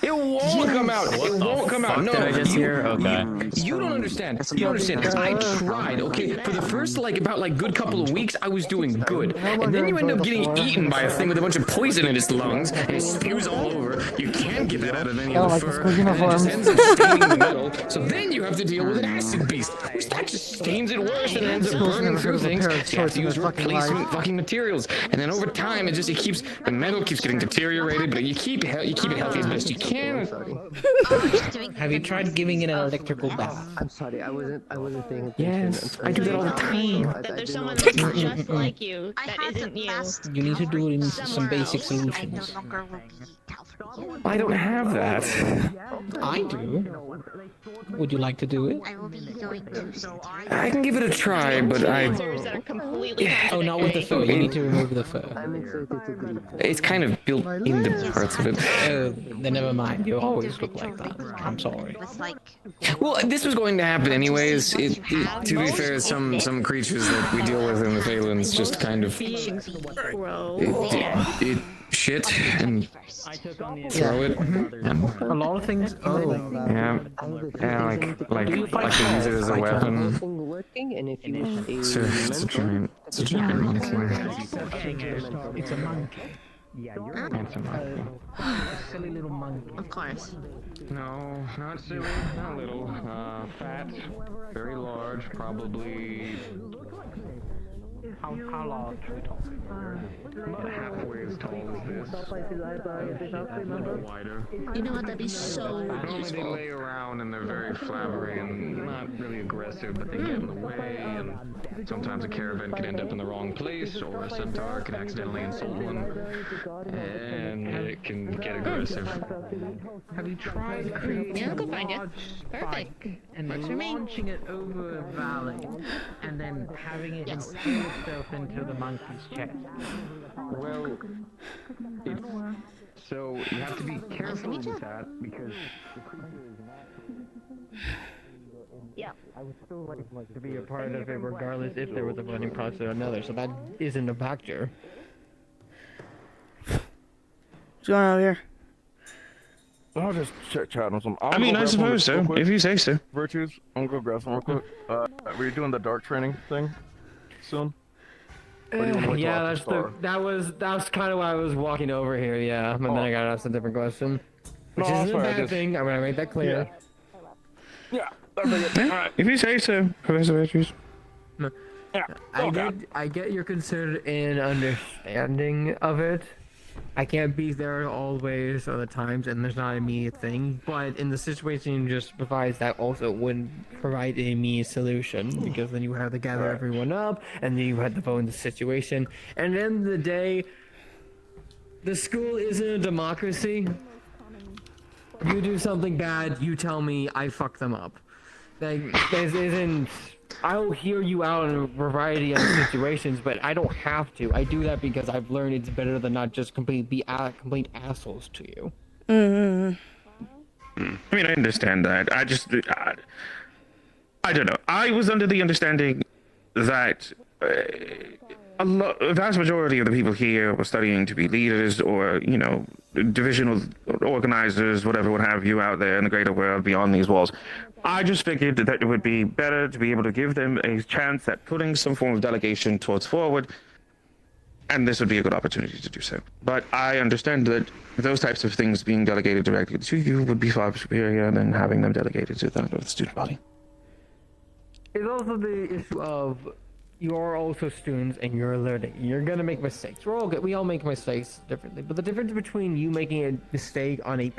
It won't come out. It won't come out. No, did I just hear? Okay. You don't understand. You don't understand. I tried. Okay, for the first about good couple of weeks, I was doing good, and then you end up getting eaten by a thing with a bunch of poison in its lungs, and it spews all over. You can't get that out of any of the fur, and it just ends up staining the metal. So then you have to deal with an acid beast, which that just stains it worse and ends up burning through things. So you have to use replacement fucking materials, and then over time, the metal keeps getting deteriorated, but you keep it healthy as best you can. Have you tried giving it an electrical bath? I'm sorry, I wasn't paying attention. Yes, I do that all the time. There's someone that's just like you that isn't you. You need to do it in some basic solutions. I don't have that. I do. Would you like to do it? I can give it a try, but Oh, not with the fur. You need to remove the fur. It's kind of built into parts of it. Oh, then never mind. You always look like that. I'm sorry. Well, this was going to happen anyways. To be fair, some creatures that we deal with in the Phalanx just kind of shit and throw it. A lot of things. Oh, yeah, like they use it as a weapon. It's a giant monkey. It's a monkey. Yeah, you're a handsome monkey. Silly little monkey. Of course. No, not silly, not little. Fat, very large, probably. How large are we talking? About halfway as tall as this. A little bit wider. You know what? That'd be so Normally they useful. lay around and they're very flabbery and not really aggressive, but they get in the way, and sometimes a caravan could end up in the wrong place, or a centaur can accidentally insult one, and it can get aggressive. Have you tried creating Yeah, I'll go find a you. large Perfect. spike and Works for me. launching it over a valley, and then having it instill itself into the monkey's chest? Well, so you have to be careful with that because the creature is not. Yeah. I would still like to be a part of it regardless if there was a running process or another, so that isn't a factor. What's going on here? I'll just chat with some. I mean, I suppose so, if you say so. Virtues, I'm gonna go grab some real quick. Were you doing the dark training thing soon? Yeah, that was kind of why I was walking over here. Yeah, but then I got asked a different question, which isn't a bad thing. I'm gonna make that clear. Yeah. If you say so, Professor Virtues. Yeah. I get your concern in understanding of it. I can't be there always all the times, and there's not an immediate thing. But in the situation you just provides, that also wouldn't provide an immediate solution, because then you have to gather everyone up, and then you have to vote in the situation. And at the end of the day, the school isn't a democracy. You do something bad, you tell me, I fuck them up. Like, this isn't. I'll hear you out in a variety of situations, but I don't have to. I do that because I've learned it's better than not just complete assholes to you. I mean, I understand that. I don't know. I was under the understanding that a vast majority of the people here were studying to be leaders or, divisional organizers, whatever, what have you, out there in the greater world beyond these walls. I just figured that it would be better to be able to give them a chance at putting some form of delegation towards forward, and this would be a good opportunity to do so. But I understand that those types of things being delegated directly to you would be far superior than having them delegated to the student body. It's also the issue of you are also students and you're learning. You're gonna make mistakes. We all make mistakes differently, but the difference between you making a mistake on a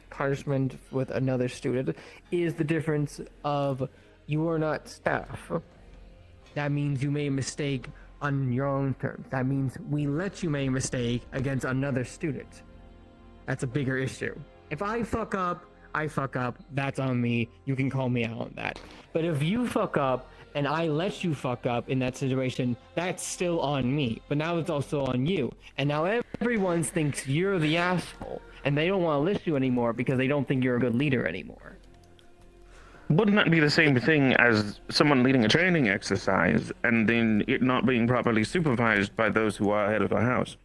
punishment with another student is the difference of you are not staff. That means you made a mistake on your own terms. That means we let you make a mistake against another student. That's a bigger issue. If I fuck up, that's on me. You can call me out on that. But if you fuck up and I let you fuck up in that situation, that's still on me. But now it's also on you. And now everyone thinks you're the asshole, and they don't want to listen to you anymore because they don't think you're a good leader anymore. Wouldn't that be the same thing as someone leading a training exercise and then it not being properly supervised by those who are ahead of the house?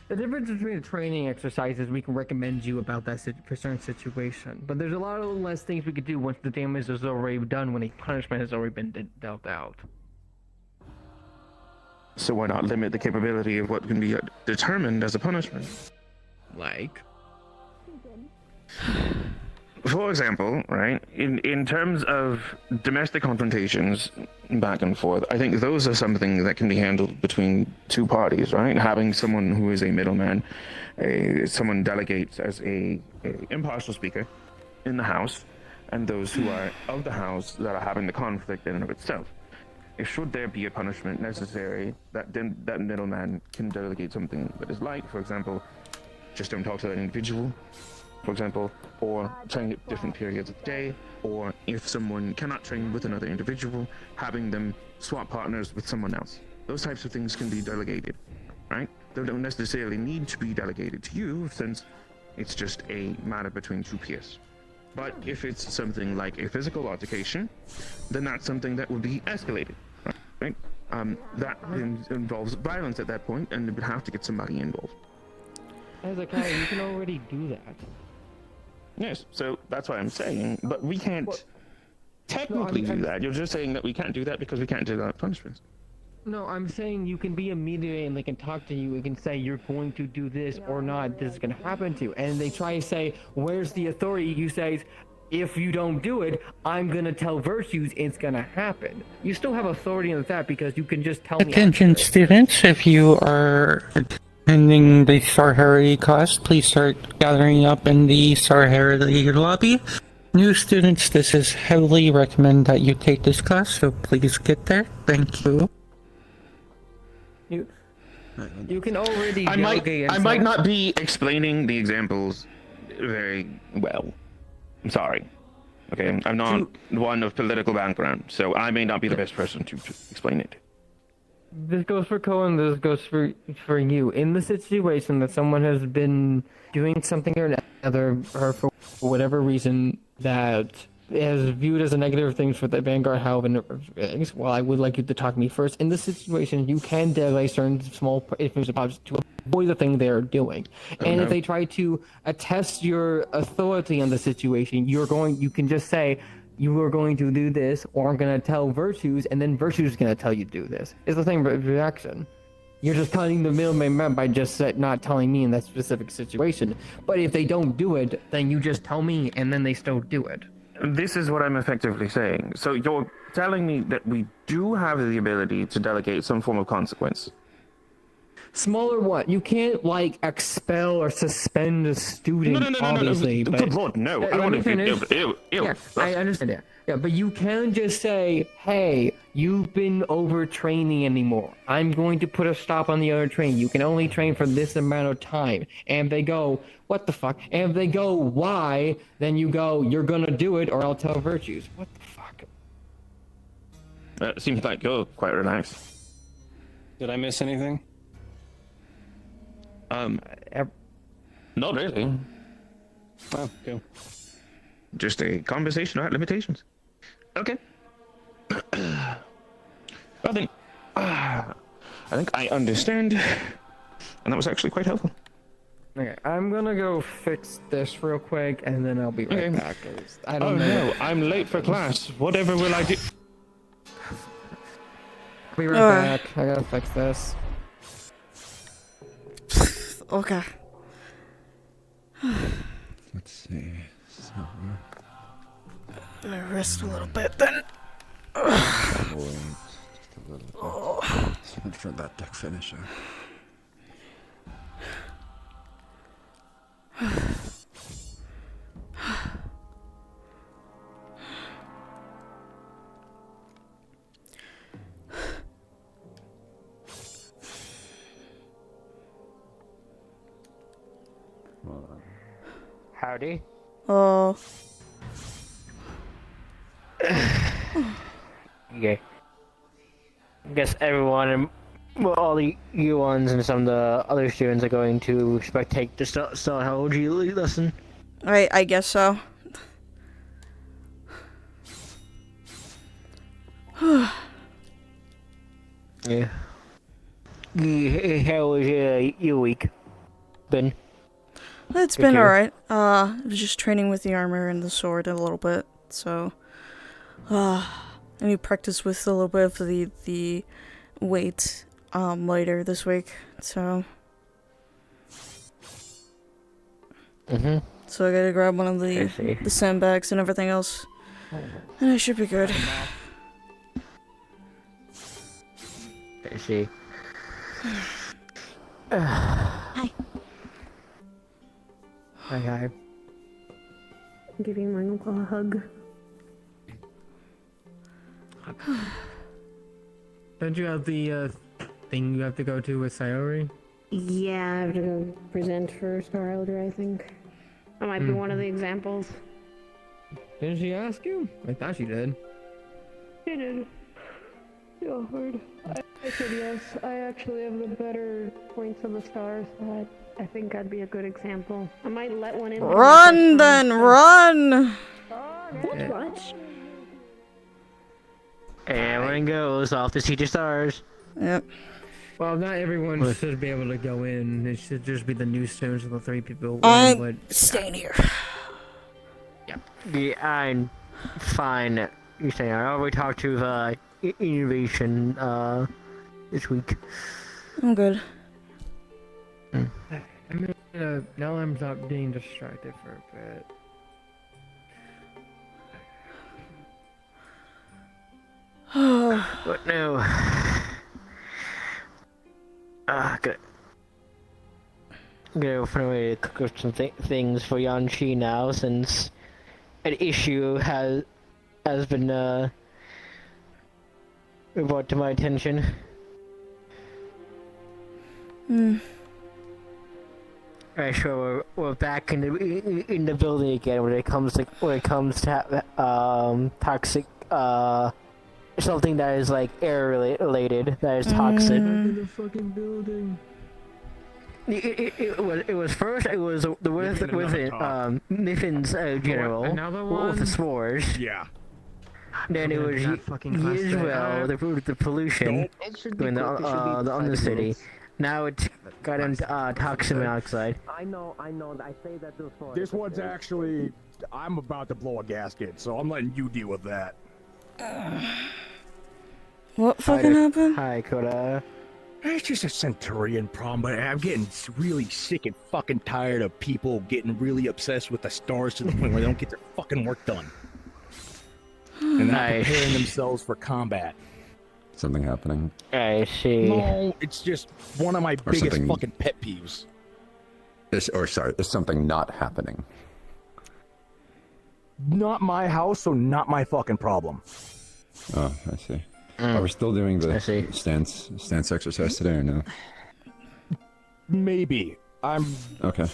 The difference between a training exercise is we can recommend you about that certain situation, but there's a lot of less things we could do once the damage is already done, when a punishment has already been dealt out. So why not limit the capability of what can be determined as a punishment? Like? For example, right, in terms of domestic confrontations back and forth, I think those are something that can be handled between two parties, right? Having someone who is a middleman, someone delegates as a impartial speaker in the house, and those who are of the house that are having the conflict in and of itself. If should there be a punishment necessary, that middleman can delegate something that is light, for example, just don't talk to that individual, for example, or train at different periods of the day, or if someone cannot train with another individual, having them swap partners with someone else. Those types of things can be delegated, right? They don't necessarily need to be delegated to you, since it's just a matter between two peers. But if it's something like a physical altercation, then that's something that would be escalated, right? That involves violence at that point, and it would have to get somebody involved. Hezekiah, you can already do that. Yes, so that's what I'm saying, but we can't technically do that. You're just saying that we can't do that because we can't do that punishments. No, I'm saying you can be a mediator and they can talk to you and can say you're going to do this or not, this is going to happen to you. And they try to say, where's the authority? You say, if you don't do it, I'm going to tell Virtues it's going to happen. You still have authority on that because you can just tell me. Attention students, if you are attending the Sarhari class, please start gathering up in the Sarhari lobby. New students, this is heavily recommend that you take this class, so please get there. Thank you. You can already I might not be explaining the examples very well. I'm sorry. Okay, I'm not one of political background, so I may not be the best person to explain it. This goes for Cohen, this goes for you. In the situation that someone has been doing something or another, or for whatever reason that is viewed as a negative thing for the Vanguard, however, well, I would like you to talk to me first. In this situation, you can delay certain small information to avoid the thing they're doing. And if they try to attest your authority on the situation, you can just say, you are going to do this, or I'm going to tell Virtues, and then Virtues is going to tell you to do this. It's the same reaction. You're just cutting the middleman by just not telling me in that specific situation. But if they don't do it, then you just tell me, and then they still do it. This is what I'm effectively saying. So you're telling me that we do have the ability to delegate some form of consequence. Smaller what? You can't, expel or suspend a student, obviously. No. But, good lord, no. I don't want to finish. Ew. Yeah, I understand that. Yeah, but you can just say, hey, you've been overtraining anymore. I'm going to put a stop on the other train. You can only train for this amount of time. And they go, what the fuck? And if they go, why? Then you go, you're gonna do it, or I'll tell Virtues. What the fuck? It seems like you're quite relaxed. Did I miss anything? Not really. Oh, cool. Just a conversation about limitations. Okay. I think I understand, and that was actually quite helpful. Okay, I'm gonna go fix this real quick, and then I'll be right back. I don't know. No, I'm late for class. Whatever will I do? I'll be right back. I gotta fix this. Okay. Let's see. So, let me rest a little bit then. just a little bit. For that deck finisher. Howdy. Oh. Okay. I guess everyone, well, all the year ones and some of the other students are going to spectate the psychology lesson. I guess so. Yeah. How was your week been? It's been alright. I was just training with the armor and the sword a little bit, so I need to practice with a little bit of the weight later this week. So so I gotta grab one of the sandbags and everything else, and I should be good. I see. Hi. Hi. I'm giving my uncle a hug. Don't you have the thing you have to go to with Sayori? Yeah, I have to go present for Star Elder, I think. That might be one of the examples. Didn't she ask you? I thought she did. She did. She offered. I said yes. I actually have the better points of the stars, so I think I'd be a good example. I might let one in. Run then, run! Don't rush. Everyone goes off to see the stars. Yep. Well, not everyone should be able to go in. It should just be the new students and the 3 people. I'm staying here. Yeah, I'm fine. You say I already talked to the innovation this week. I'm good. I'm gonna, now I'm not being distracted for a bit. But no. Good. I'm gonna find a way to cook up some things for Yanchi now, since an issue has been brought to my attention. Alright, sure, we're back in the building again when it comes to toxic something that is like air related, that is toxic. In the fucking building. It was first. It was the with Miffin's general with the spores. Yeah. Then it was Israel, the pollution in the Undercity. Now it's got into toxic monoxide. I know. I say that before. This one's actually. I'm about to blow a gasket, so I'm letting you deal with that. What fucking happened? Hi, Koda. It's just a Centurion problem, but I'm getting really sick and fucking tired of people getting really obsessed with the stars to the point where they don't get their fucking work done. And not preparing themselves for combat. Something happening. I see. No, it's just one of my biggest fucking pet peeves. Is something not happening? Not my house, so not my fucking problem. Oh, I see. Are we still doing the stance exercise today or no? Maybe. I'm... Okay.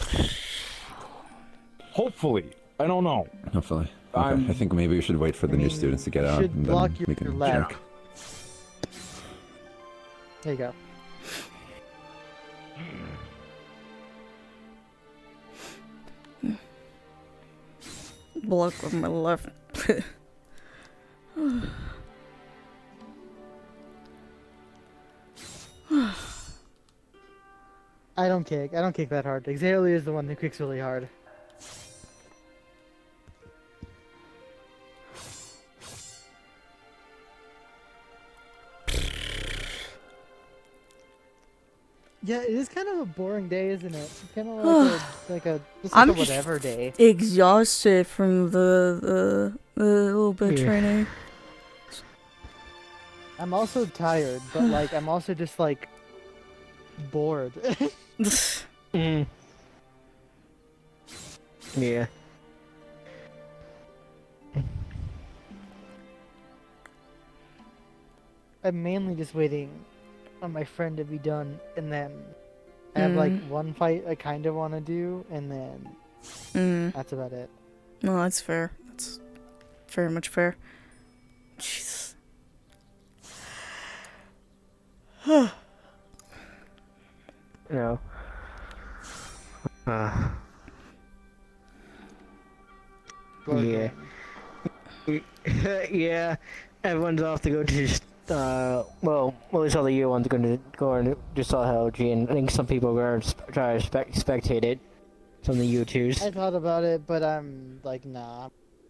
Hopefully. I don't know. Hopefully. Okay. I think maybe we should wait for the new students to get out, and then we can check. There you go. Block with my left. I don't kick. I don't kick that hard. Xaelia is the one who kicks really hard. Yeah, it is kind of a boring day, isn't it? It's kind of like a whatever day. Exhausted from the little bit of training. I'm also tired, but like I'm also just like bored. Yeah. I'm mainly just waiting on my friend to be done, and then I have like one fight I kind of want to do, and then that's about it. No, that's fair. That's very much fair. Jesus. You know. Yeah. Yeah. Everyone's off to go to well, at least all the year ones are going to go and just saw LG, and I think some people are going to try to spectate it. Some of the U2s. I thought about it, but I'm like, nah.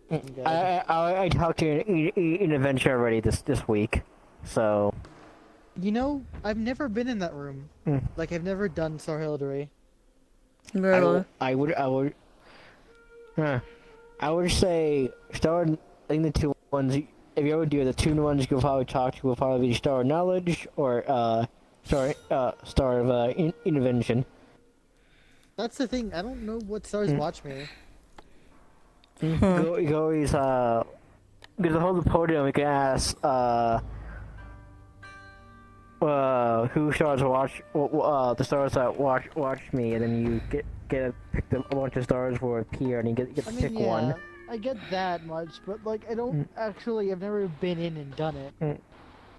I'm good. I talked to an adventure already this week, so. You know, I've never been in that room. Like, I've never done Star Heraldry. Really? I would say start. I think the two ones. If you ever do the two ones, you'll probably talk to will probably be Star of Knowledge or Star of Intervention. That's the thing. I don't know what stars watch me. You can always because the whole podium you can ask who stars watch the stars that watch me, and then you get to pick a bunch of stars for appear, and you get to pick one. I get that much, but like I don't actually. I've never been in and done it.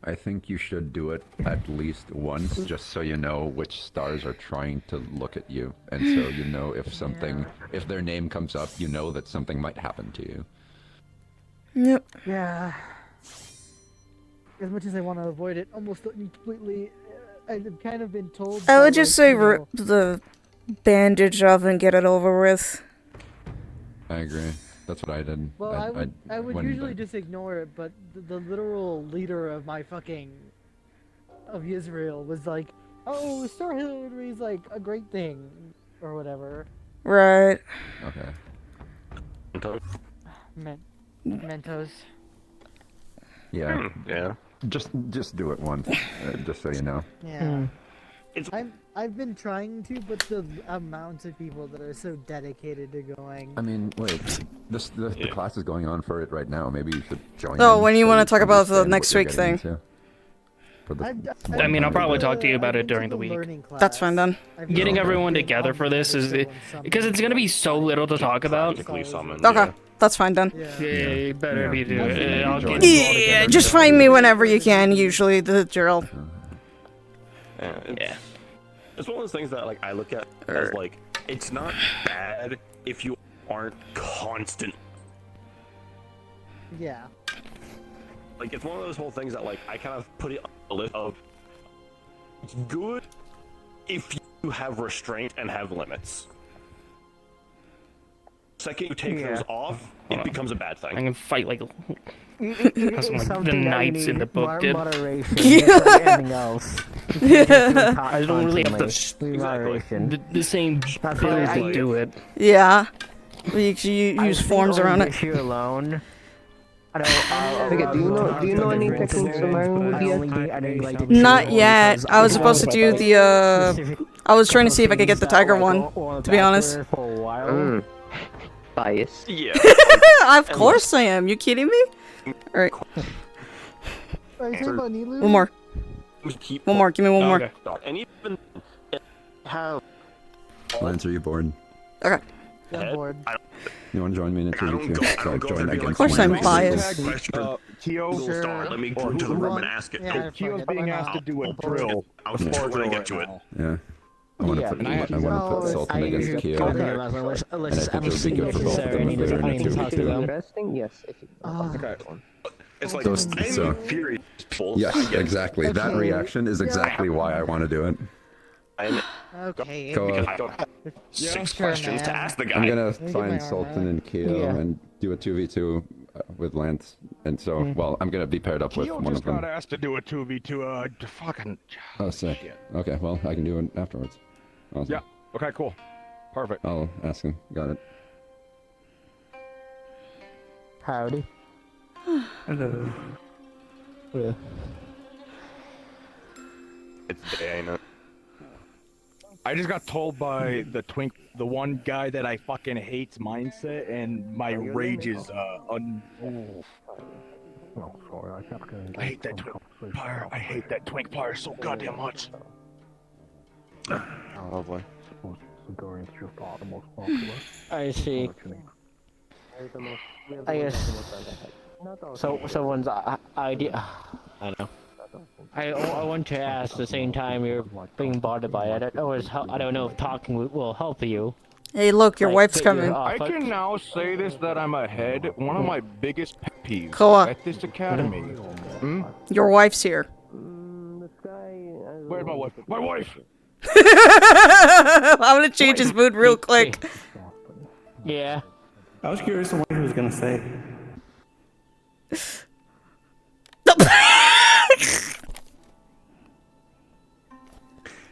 I think you should do it at least once, just so you know which stars are trying to look at you, and so you know if something, if their name comes up, you know that something might happen to you. Yep. Yeah. As much as I want to avoid it, almost completely, I've kind of been told. I would just say rip the bandage off and get it over with. I agree. That's what I did. Well, I would usually just ignore it, but the literal leader of my of Israel was like, "Oh, Star Heraldry is like a great thing," or whatever. Right. Okay. Mentos. Yeah. Yeah. Just do it once, just so you know. Yeah. I've been trying to, but the amount of people that are so dedicated to going. I mean, wait, the class is going on for it right now. Maybe you should join. Oh, in when you so want to talk about the understand next what you're week getting thing. into. I mean, I'll probably talk to you about it during the week. That's fine then. Getting everyone together for this is because it's gonna be so little to talk about. Okay, that's fine then. Yeah, you better be doing it. I'll get you all Yeah, together. just find me whenever you can. Usually the drill. Yeah. It's one of those things that like I look at as like it's not bad if you aren't constant. Yeah. Like it's one of those whole things that like I kind of put it on the list of it's good if you have restraint and have limits. Second you take those off, it becomes a bad thing. I can fight like the knights in the book did. Moderation, just like anything else. I don't really have the same build to do it. Yeah. You use forms around it. You're alone. Okay, do you know any techniques from Ironwood yet? Not yet. I was supposed to do the I was trying to see if I could get the tiger one, to be honest. Bias. Yeah. Of course I am. You kidding me? Alright. Are you talking about Nilu? One more. One more. Give me one more. And even have Lance, are you bored? Okay. Yeah, I'm bored. You want to join me in a 2v2? So I join against Of course I'm biased. Kyo, let me go into the room and ask it. Yeah, Kyo's being asked to do a drill. I was trying to get to it. Yeah. I want to put Sultan against Kyo. And I think it would be good for both of them if they were in a 2v2. Interesting? Yes. Okay. It's like So, furious people. yes, exactly. That reaction is exactly why I want to do it. Okay. Go, I don't have 6 questions to ask the guy. I'm gonna find Sultan and Kyo and do a 2v2 with Lance, and so, well, I'm gonna be paired up with Kyo one just of them. got asked to do a 2v2, fucking... Oh, sick. Okay, well, I can do it afterwards. Awesome. Yeah, okay, cool. Perfect. I'll ask him. Got it. Howdy. Hello. Yeah. It's day, ain't it? I just got told by the one guy that I fucking hate's mindset, and my rage is I hate that twink fire. I hate that twink fire so goddamn much. Oh, lovely. I see. I guess. So someone's idea. I don't know. I want to ask at the same time you're being bothered by it. I don't know if talking will help you. Hey, look, your wife's get coming. I can now say this that I'm ahead. One of my biggest pet peeves Koa. at this academy. Your wife's here. Where's my wife? My wife! I'm gonna change his mood real quick. Yeah. I was curious on what he was gonna say.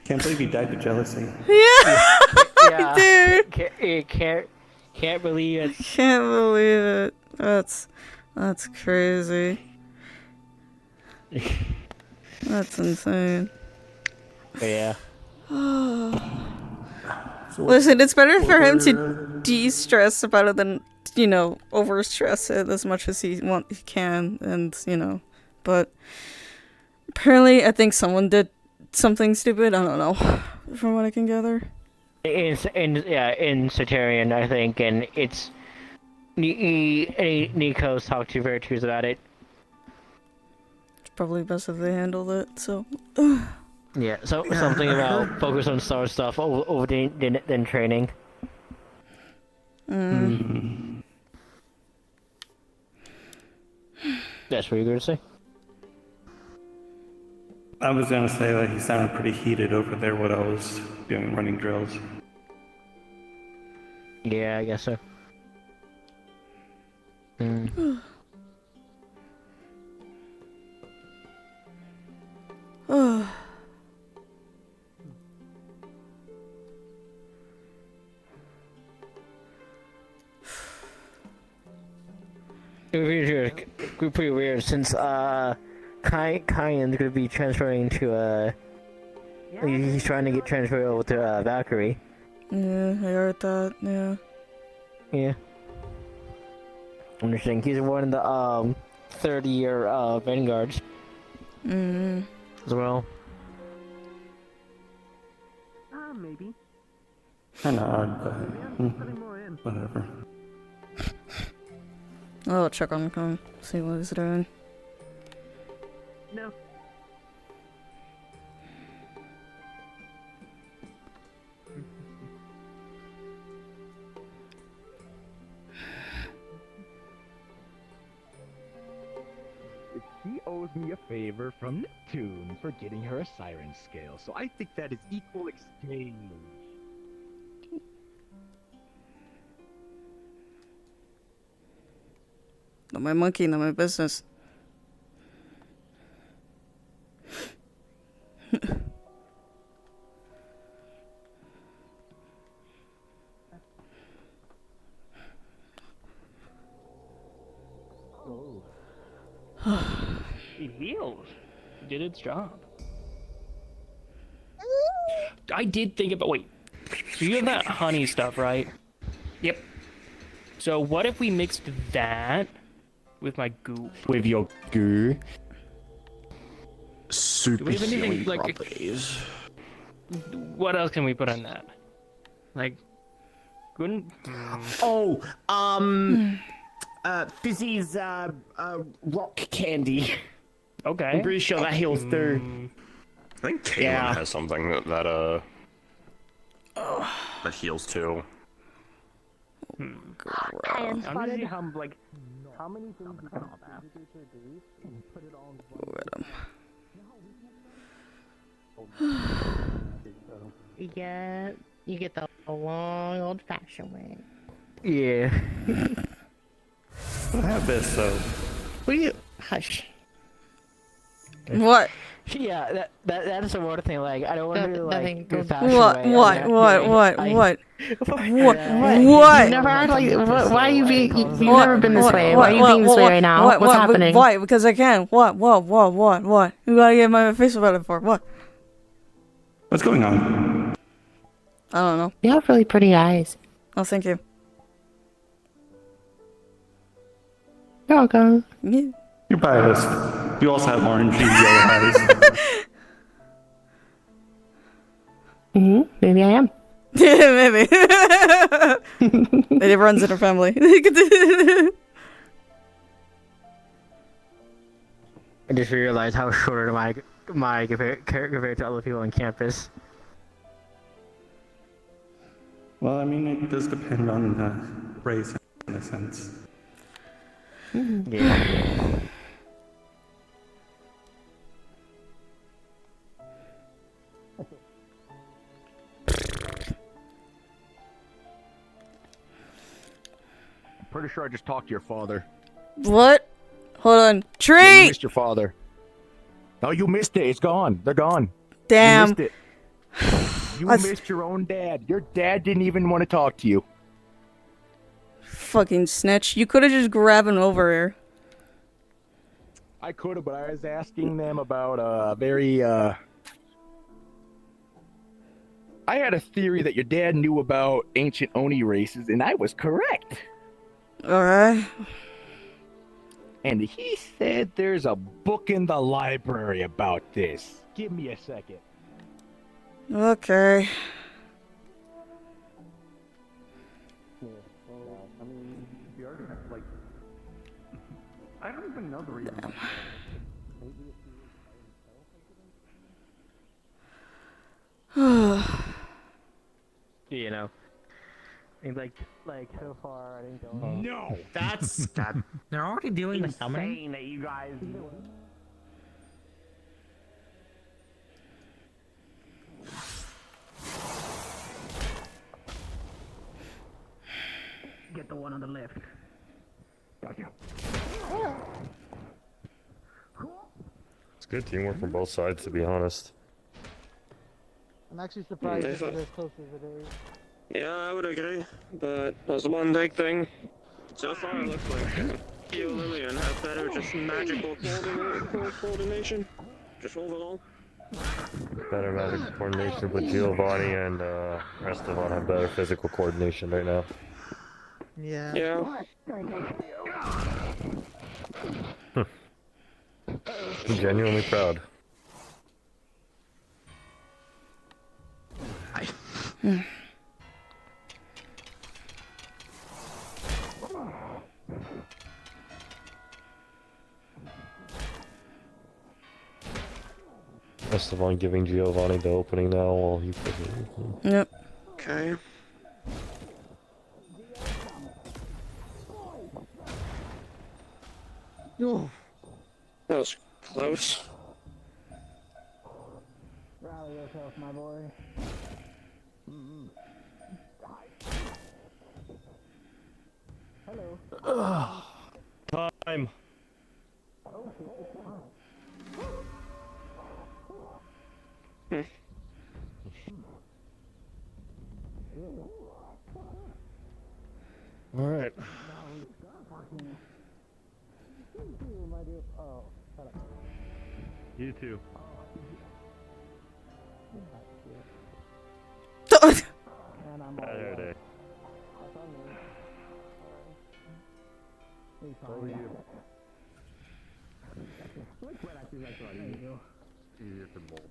Can't believe he died to jealousy. Yeah, dude. Can't believe it. Can't believe it. That's crazy. That's insane. Yeah. Listen, it's better for him to de-stress about it than, you know, over-stress it as much as he can, and, you know, but apparently I think someone did something stupid, I don't know, from what I can gather. In Satarian, I think, and it's Nico's talked to Virtues about it. It's probably best if they handled it, so... Yeah, so something about focus on star stuff over than training. That's what you're gonna say? I was gonna say that he sounded pretty heated over there when I was doing running drills. Yeah, I guess so. It would be pretty weird since Kyan's gonna be transferring to he's trying to get transferred over to Valkyrie. Yeah, I heard that, yeah. Yeah. Interesting. He's one of the third-year vanguards. As well. Maybe. Kinda odd, but whatever. I'll check on him, see what he's doing. No. She owes me a favor from Neptune for getting her a siren scale, so I think that is equal exchange. Not my monkey, not my business. It heals. It did its job. I did think about so you have that honey stuff, right? Yep. So what if we mixed that with my goo? With your goo? Super anything, like, properties. What else can we put on that? Like, couldn't. Fizzy's rock candy. Okay. I'm pretty sure that heals through. I think Caitlyn has something that heals too. I'm just see how many things you can put it on. Yeah, you get the long old-fashioned way. Yeah. I have this, so... What do you... Hush. What? Yeah, that is a word thing. Like, I don't want to like go What? You've never had like. Why are you being? You've never been this way. Why are you being this way right now? What's happening? Why? Because I can. What? You gotta get my face about it for what? What's going on? I don't know. You have really pretty eyes. Oh, thank you. You're welcome. Yeah. You're biased. You also have orange and yellow eyes. Maybe I am. Yeah, maybe. It runs in her family. I just realized how short am I compared to other people on campus. Well, I mean, it does depend on race in a sense. Yeah. I'm pretty sure I just talked to your father. What? Hold on. Yeah, Tree! you missed your father. No, you missed it. It's gone. They're gone. Damn. You missed it. You missed your own dad. Your dad didn't even want to talk to you. Fucking snitch. You could have just grabbed him over here. I could have, but I was asking them about I had a theory that your dad knew about ancient Oni races, and I was correct. Alright. And he said there's a book in the library about this. Give me a second. Okay. I mean, the argument, like, I don't even know the reason. You know, I think like so far I didn't go. No, That's They're already doing the summoning. insane that you guys. Get the one on the left. Gotcha. It's good teamwork from both sides, to be honest. I'm actually surprised it's as close as it is. Yeah, I would agree, but there's one big thing. So far, it looks like you, Lillian, have better just magical coordination. Just overall. Better magic coordination, but Giovanni and Esteban have better physical coordination right now. Yeah. Yeah. I'm genuinely proud. Esteban giving Giovanni the opening now while he... Yep. Okay. Oh. That was close. Rally yourself, my boy. Hello. Time. All right. You too. Saturday. Easier to bolt.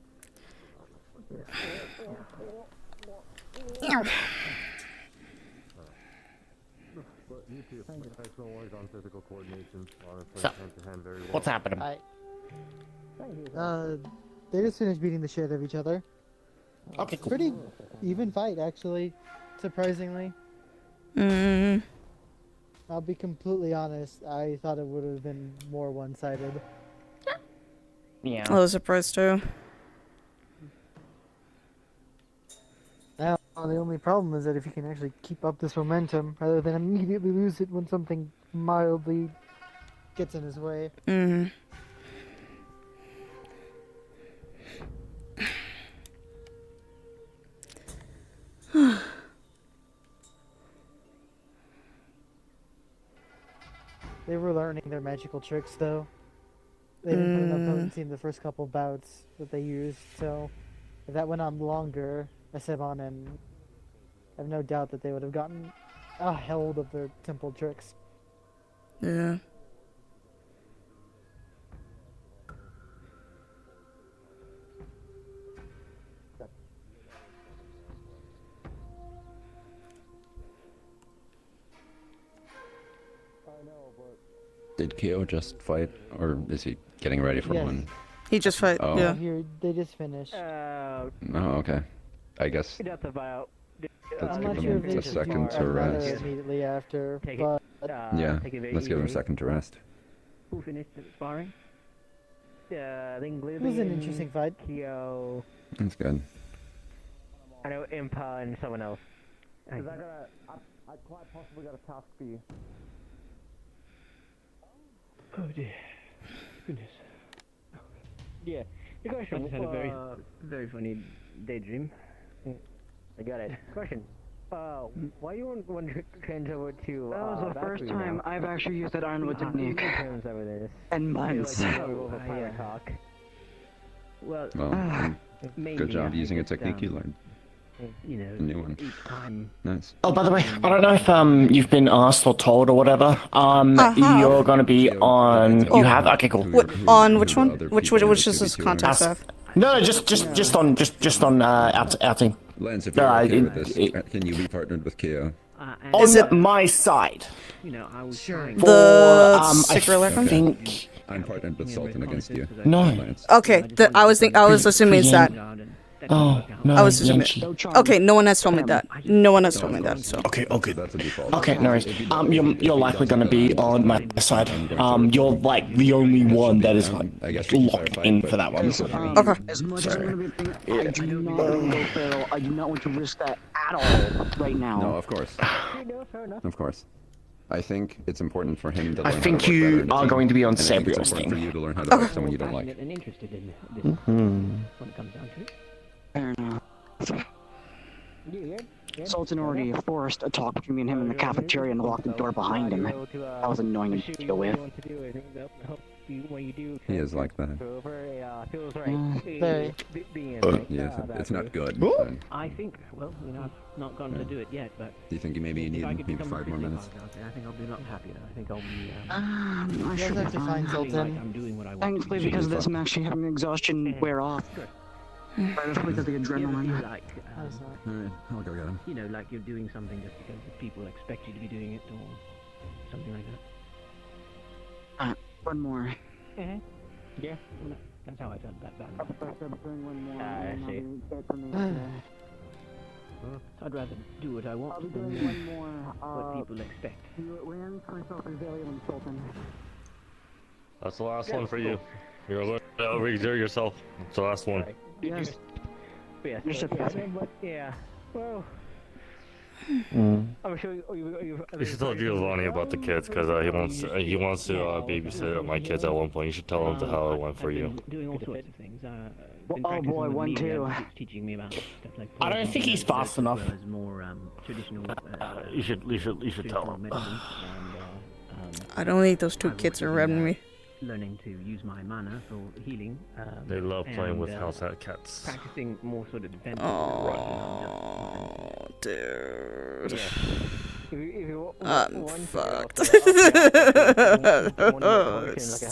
But you too. Excellent work on physical coordination. So, hand very well. what's happening? They just finished beating the shit out of each other. Okay, cool. Pretty even fight, actually. Surprisingly. I'll be completely honest. I thought it would have been more one-sided. Yeah. I was surprised too. Now, the only problem is that if you can actually keep up this momentum, rather than immediately lose it when something mildly gets in his way. They were learning their magical tricks, though. They didn't put enough potency in the first couple bouts that they used, so if that went on longer, Esteban and I have no doubt that they would have gotten a hold of their simple tricks. Yeah. I know, but Did Kyo just fight, or is he getting ready for Yes. one? He just fight. Oh. Yeah. Here, they just finished. Oh, okay. I guess That's about. let's I'm give not sure if him they a should second do to another rest. immediately after, Take but Yeah, take it very let's give him a easy. second to rest. Who finished the sparring? I think it was an interesting fight. Kyo. That's good. I know Impa and someone else. I quite possibly got a task for you. Oh dear. Goodness. Yeah. The question. I just had a very funny daydream. I got it. Question. Why you want to change over to? That was the first time I've actually used that Ironwood technique. Over this. In months. Talk. Well, Good job using a technique you learned. You know, A new one. Nice. Oh, by the way, I don't know if you've been asked or told or whatever. You're gonna be on. You have okay, cool. On which one? Which is this contest stuff? No, just on our team. Lance, if you're okay with this, can you be partnered with Kyo? On my side. You know, I was The I think I'm partnered with Sultan against you. No. Okay, I was assuming it's that. Oh no. I was assuming. Yanchi. Okay, no one has told me that. No one has told me that. So. Okay. That's a default. Okay, no worries. You're likely gonna be on my side. You're like the only one that is like locked in for that one. Okay. As much as I'm gonna be I do not want to go feral. I do not want to risk that at all right now. No, of course. Of course. I think it's important for him to learn I how think to work you better in a are team, going to be on and I think it's Sabriel's important team. for you to learn how to fight someone you don't like. and interested in this. Mhm. When it comes down to it. Fair enough. Sultan already forced a talk between me and him in the cafeteria and locked the door behind him. That was annoying to deal with. He is like that. Very. Yes, it's not good. I think, well, you know, I've not gotten to do it yet, but... Do you think you maybe need maybe 5 more minutes? I think I'll be a lot happier. I think I'll be... I should have to find Sultan. I'm doing what I want. Thankfully, because of this, I'm actually having exhaustion wear off. Right, that's because of the adrenaline. Like, Alright, I'll go get him. you know, like you're doing something just because the people expect you to be doing it, or something like that. One more. Yeah, well, that's how I felt that bad. I see. So I'd rather do what I want than what people expect. That's the last one for you. You're going to overexert yourself. It's the last one. Yes. Yeah, yeah. Well, I'm sure you should tell Giovanni about the kids, because he wants to babysit my kids at one point. You should tell him how it went for you. doing all sorts of things. Oh boy, one too. Teaching me about stuff like. I don't think he's fast enough. More traditional. You should tell him. I don't think those two kids are repping me. Learning to use my mana for healing. They love playing with house cats. Practicing more sort of defense. Oh, dude. Yeah. I'm fucked.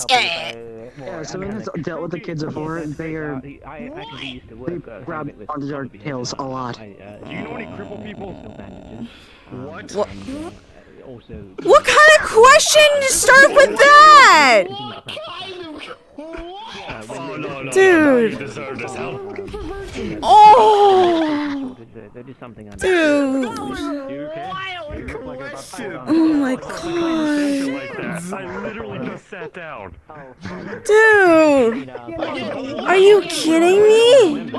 Yeah, someone has dealt with the kids before. They grab onto our tails a lot. Do you know any crippled people? What? What kind of question to start with that? Oh, no, Dude. You deserve this help. Oh. Dude. Oh my god. I literally just sat down. Dude. Are you kidding me?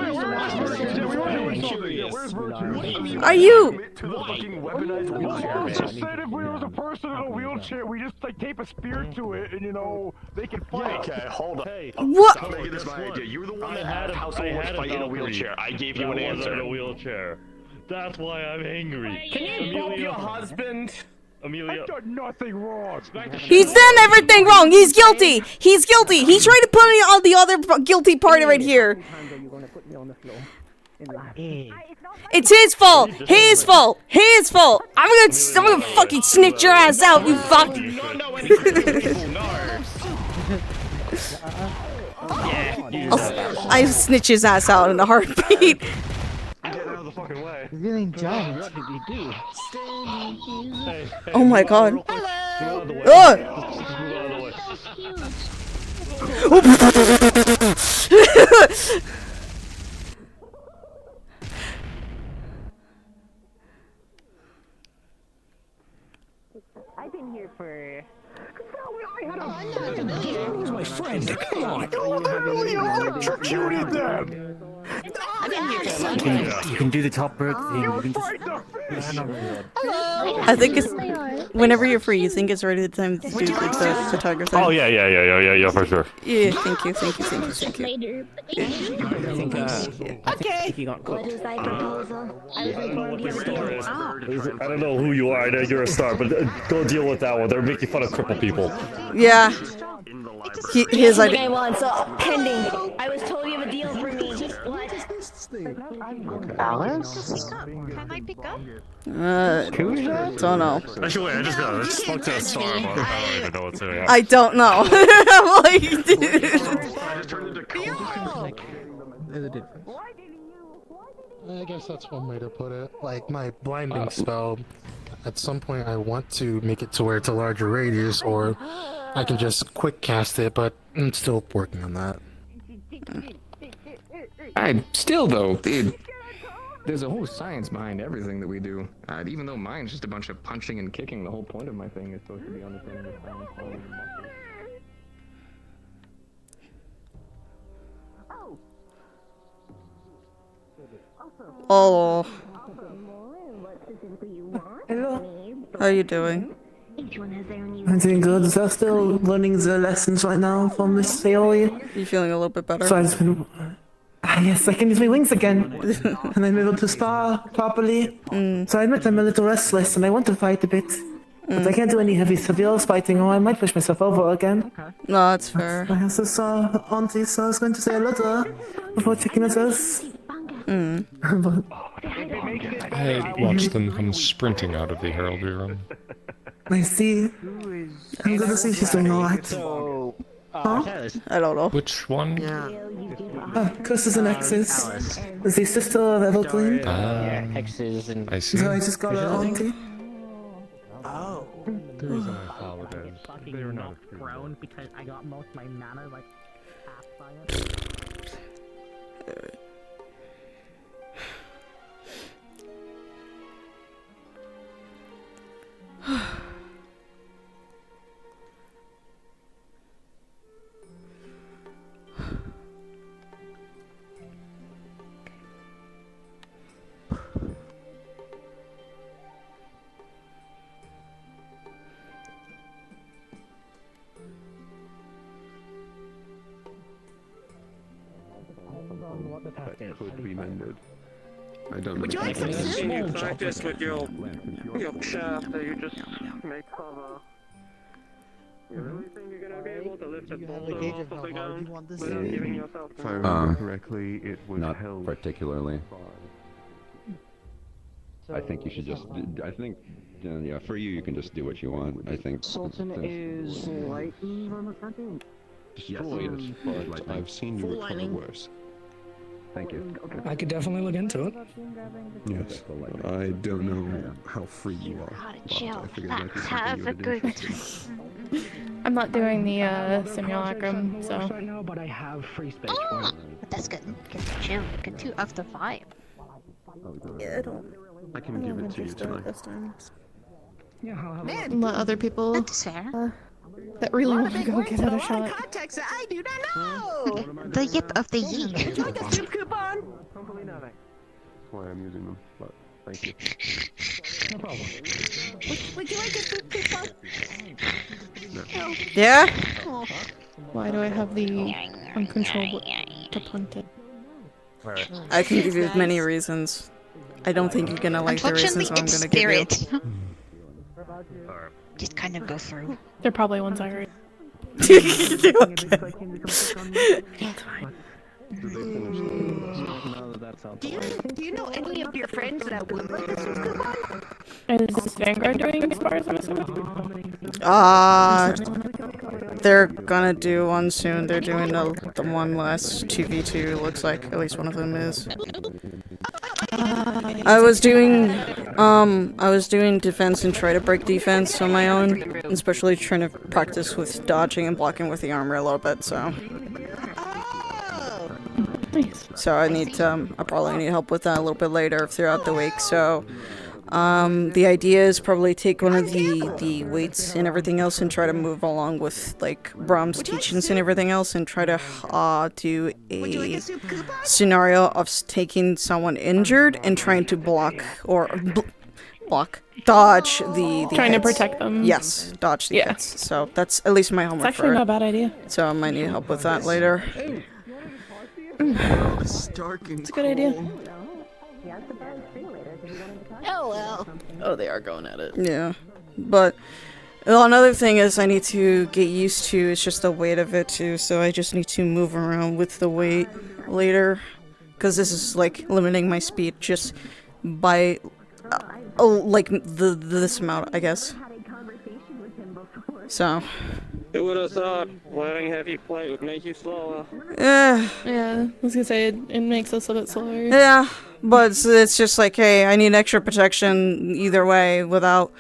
Are you? Just said if we was a person in a wheelchair, we just like tape a spear to it, and you know they can fight. Okay, hold on. Hey, what? I'm making this my idea. You were the one that had a household fight in a wheelchair. I gave you an answer. In a wheelchair. That's why I'm angry. Can you bump your husband? I've done nothing wrong. He's done everything wrong. He's guilty. He's guilty. He's trying to put me on the other guilty party right here. It's his fault. His fault. His fault. I'm gonna fucking snitch your ass out, you fuck. I snitch his ass out in a heartbeat. Get out of the fucking way. He's getting jumped. What did he do? Oh my god. I've been here for... Who's my friend? Come on. I electrocuted them. I've been here for a long time. You can do the top rope thing. You can just... I think it's whenever you're free. You think it's already the time to do the tiger thing? Oh yeah, for sure. Yeah, thank you. Later. I think, Okay. you got What is thy proposal? I was informed you have a deal. I don't know who you are. I know you're a star, but go deal with that one. They're making fun of crippled people. Yeah. His Something idea. I want, so pending. I was told you have a deal for me. Alice? Can I pick up? Don't know. Actually, wait, I just spoke to a star, but I don't even know what's doing. I don't know. I'm like, dude. There's a difference. I guess that's one way to put it. Like my blinding spell, at some point I want to make it to where it's a larger radius, or I can just quick cast it, but I'm still working on that. Still though, dude, there's a whole science behind everything that we do. Even though mine's just a bunch of punching and kicking, the whole point of my thing is supposed to be understanding the science behind the muscle. Oh. Hello. How you doing? I'm doing good. So I'm still learning the lessons right now from Miss Theory. You feeling a little bit better? So I've just been... yes, I can use my wings again. And I'm able to spar properly. So I admit I'm a little restless and I want to fight a bit. But I can't do any heavy severe fighting or I might push myself over again. No, that's fair. I also saw Auntie, so I was going to say hello to her before checking us else. But I watched them come sprinting out of the heraldry room. I see. I'm gonna see she's doing alright. I don't know. Which one? Curses and X's. Is the sister of Evergreen? X's and... I see. So I just got her auntie. Oh. The reason I apologize. Fucking They were not not prone because I got most of my mana like half by it. That could be mended. I don't know. Would you like to continue practice with your shaft that you just make cover? You really think you're gonna be able to lift it off the ground without giving yourself If I remember correctly, it was Not held particularly. I think you should just. I think, yeah, for you, you can just do what you want. I think. Sultan is lightning on the front end. destroyed, but I've seen you recover worse. Thank you. I could definitely look into it. Yes, I don't know how free you are, but I figured that could Have a good I'm not doing the simulacrum, so. Right now, but I have free space for Oh, it. but that's good. Get to chill. Get 2 after 5. Yeah, I don't. I can give it to you tonight. Yeah, I'll have Man, let other people That's fair. that really want to go get another shot. Context that I do not know. The yip of the yeek. Would you like a soup coupon? Hopefully nothing. That's why I'm using them, but thank you. no problem. Would you like a soup coupon? No. Yeah? Oh. Why do I have the uncontrollable to punt it? I can give you many reasons. I don't think you're gonna like the reasons I'm gonna give you. Spirit. Just kind of go through. They're probably ones I heard. Do you know any of your friends that would like a soup coupon? Is Vanguard doing spars, I'm assuming? They're gonna do one soon. They're doing the one last 2v2, looks like. At least one of them is. I was doing I was doing defense and try to break defense on my own, especially trying to practice with dodging and blocking with the armor a little bit, so. So I probably need help with that a little bit later throughout the week, so. The idea is probably take one of the weights and everything else and try to move along with, like, Brahm's teachings and everything else and try to, do a scenario of taking someone injured and trying to block, or dodge the Trying to hits. protect them. Yes, dodge the hits. So that's at least my homework It's actually for it. not a bad idea. So I might need help with that later. It's a good idea. Oh well. Oh, they are going at it. Yeah, but another thing is I need to get used to is just the weight of it too, so I just need to move around with the weight later, because this is like limiting my speed just by like this amount, I guess. So. Who would have thought letting heavy plate would make you slower? Yeah, I was gonna say it makes us a bit slower. Yeah, but it's just like, hey, I need extra protection either way without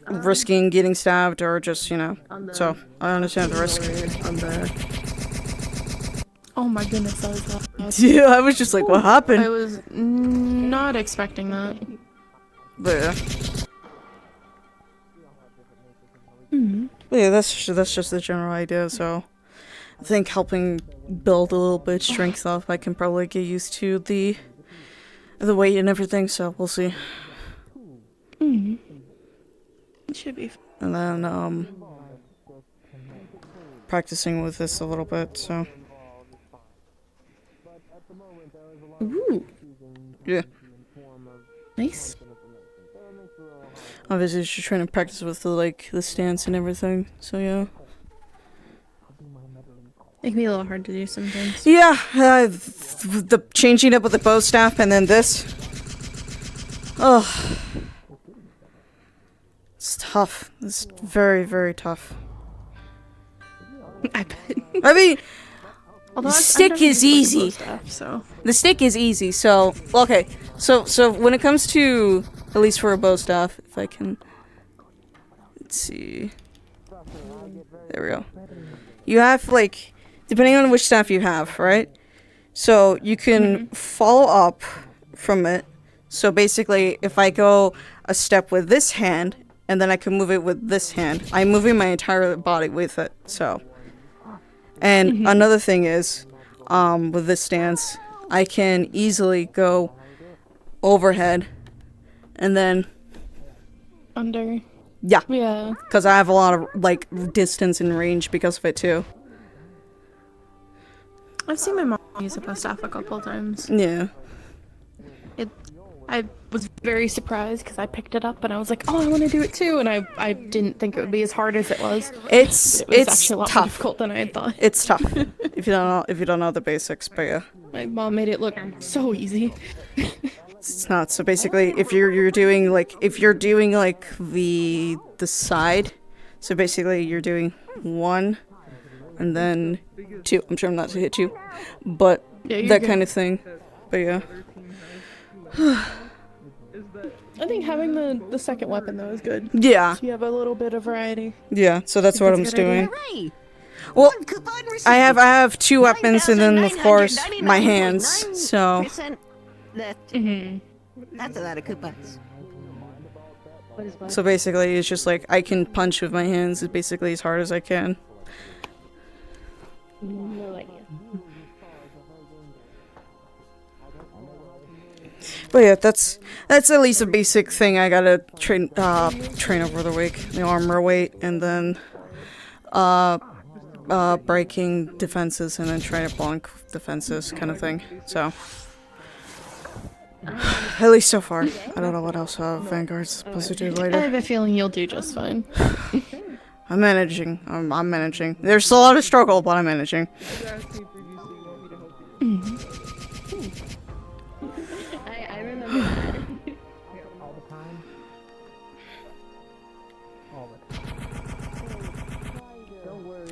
risking getting stabbed or just, you know. So I understand the risk. Oh my goodness, that was loud. Yeah, I was just like, what happened? I was not expecting that. But yeah. Mm-hmm. But yeah, that's just the general idea, so I think helping build a little bit of strength up, I can probably get used to the weight and everything, so we'll see. Mm-hmm. It should be. And then, practicing with this a little bit, so. Ooh. Yeah. Nice. Obviously, just trying to practice with the stance and everything. So yeah. It can be a little hard to do sometimes. Yeah, the changing up with the bow staff and then this. Oh, it's tough. It's very, very tough. I bet. I mean, Although the I've stick never is used the bow easy. staff, so. The stick is easy. So okay. So when it comes to, at least for a bow staff, if I can, let's see. There we go. You have like, depending on which staff you have, right? So you can follow up from it. So basically, if I go a step with this hand, and then I can move it with this hand, I'm moving my entire body with it. So, and another thing is, with this stance, I can easily go overhead, and then under. Yeah. Yeah. Because I have a lot of like distance and range because of it too. I've seen my mom use a bow staff a couple of times. Yeah. I was very surprised because I picked it up and I was like, oh, I want to do it too, and I didn't think it would be as hard as it was. It was actually a lot more difficult than I had thought. It's tough if you don't know the basics, but yeah. My mom made it look so easy. It's not. So basically, if you're doing like the side, so basically you're doing 1 and then 2. I'm trying not to hit you, but Yeah, that good. kind of thing. But yeah. I think having the second weapon though is good. Yeah. So you have a little bit of variety. Yeah, so that's what I'm a good idea. doing. Well, I have 2 weapons and then of course my hands. So That's a lot of coupons. so basically it's just like I can punch with my hands basically as hard as I can. But yeah, that's at least a basic thing I gotta train over the week. The armor weight and then breaking defenses and then trying to bonk defenses kind of thing. So at least so far. I don't know what else Vanguard's supposed to do I later. have a feeling you'll do just fine. I'm managing. I'm managing. There's a lot of struggle, but I'm managing. I remember that.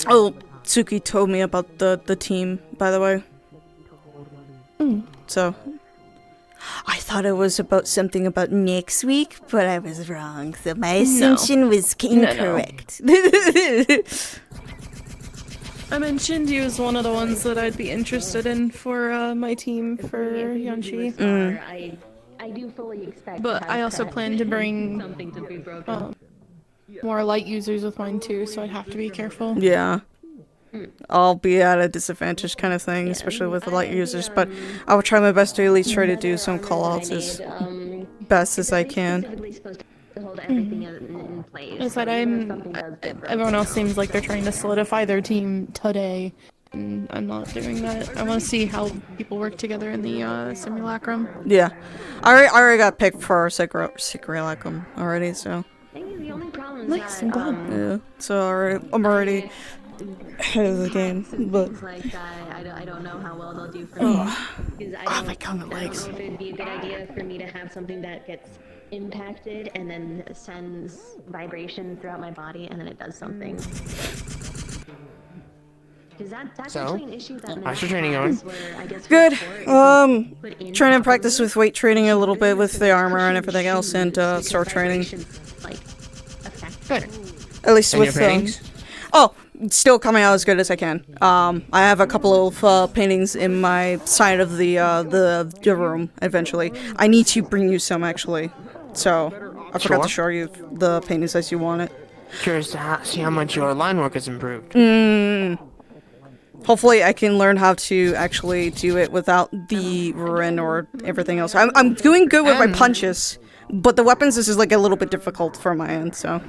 Oh, Tsuki told me about the team, by the way. So, I thought it was about something about next week, but I was wrong. So my assumption was incorrect. I mentioned he was one of the ones that I'd be interested in for my team for Yunchi. I do fully expect. But I also plan to bring more light users with mine too, so I'd have to be careful. Yeah. I'll be at a disadvantage kind of thing, especially with the light users, but I will try my best to at least try to do some callouts as best as I can. I said everyone else seems like they're trying to solidify their team today, and I'm not doing that. I want to see how people work together in the simulacrum. Yeah. I already got picked for simulacrum already, so. Nice, I'm glad. Yeah, so I'm already ahead of the game, but I don't know how well they'll do for me. Because I my comment legs. I don't know if it'd be a good idea for me to have something that gets impacted and then sends vibration throughout my body and then it does something. That's actually an issue that how's your training going? Good. Trying to practice with weight training a little bit with the armor and everything else, and sword training. Good. At least And with your paintings? still coming out as good as I can. I have a couple of paintings in my side of the room. Eventually, I need to bring you some actually. So I forgot to show you the paintings as you want it. Curious to see how much your line work has improved. Hopefully I can learn how to actually do it without the ruin or everything else. I'm doing good with my punches, but the weapons is like a little bit difficult for my end, so.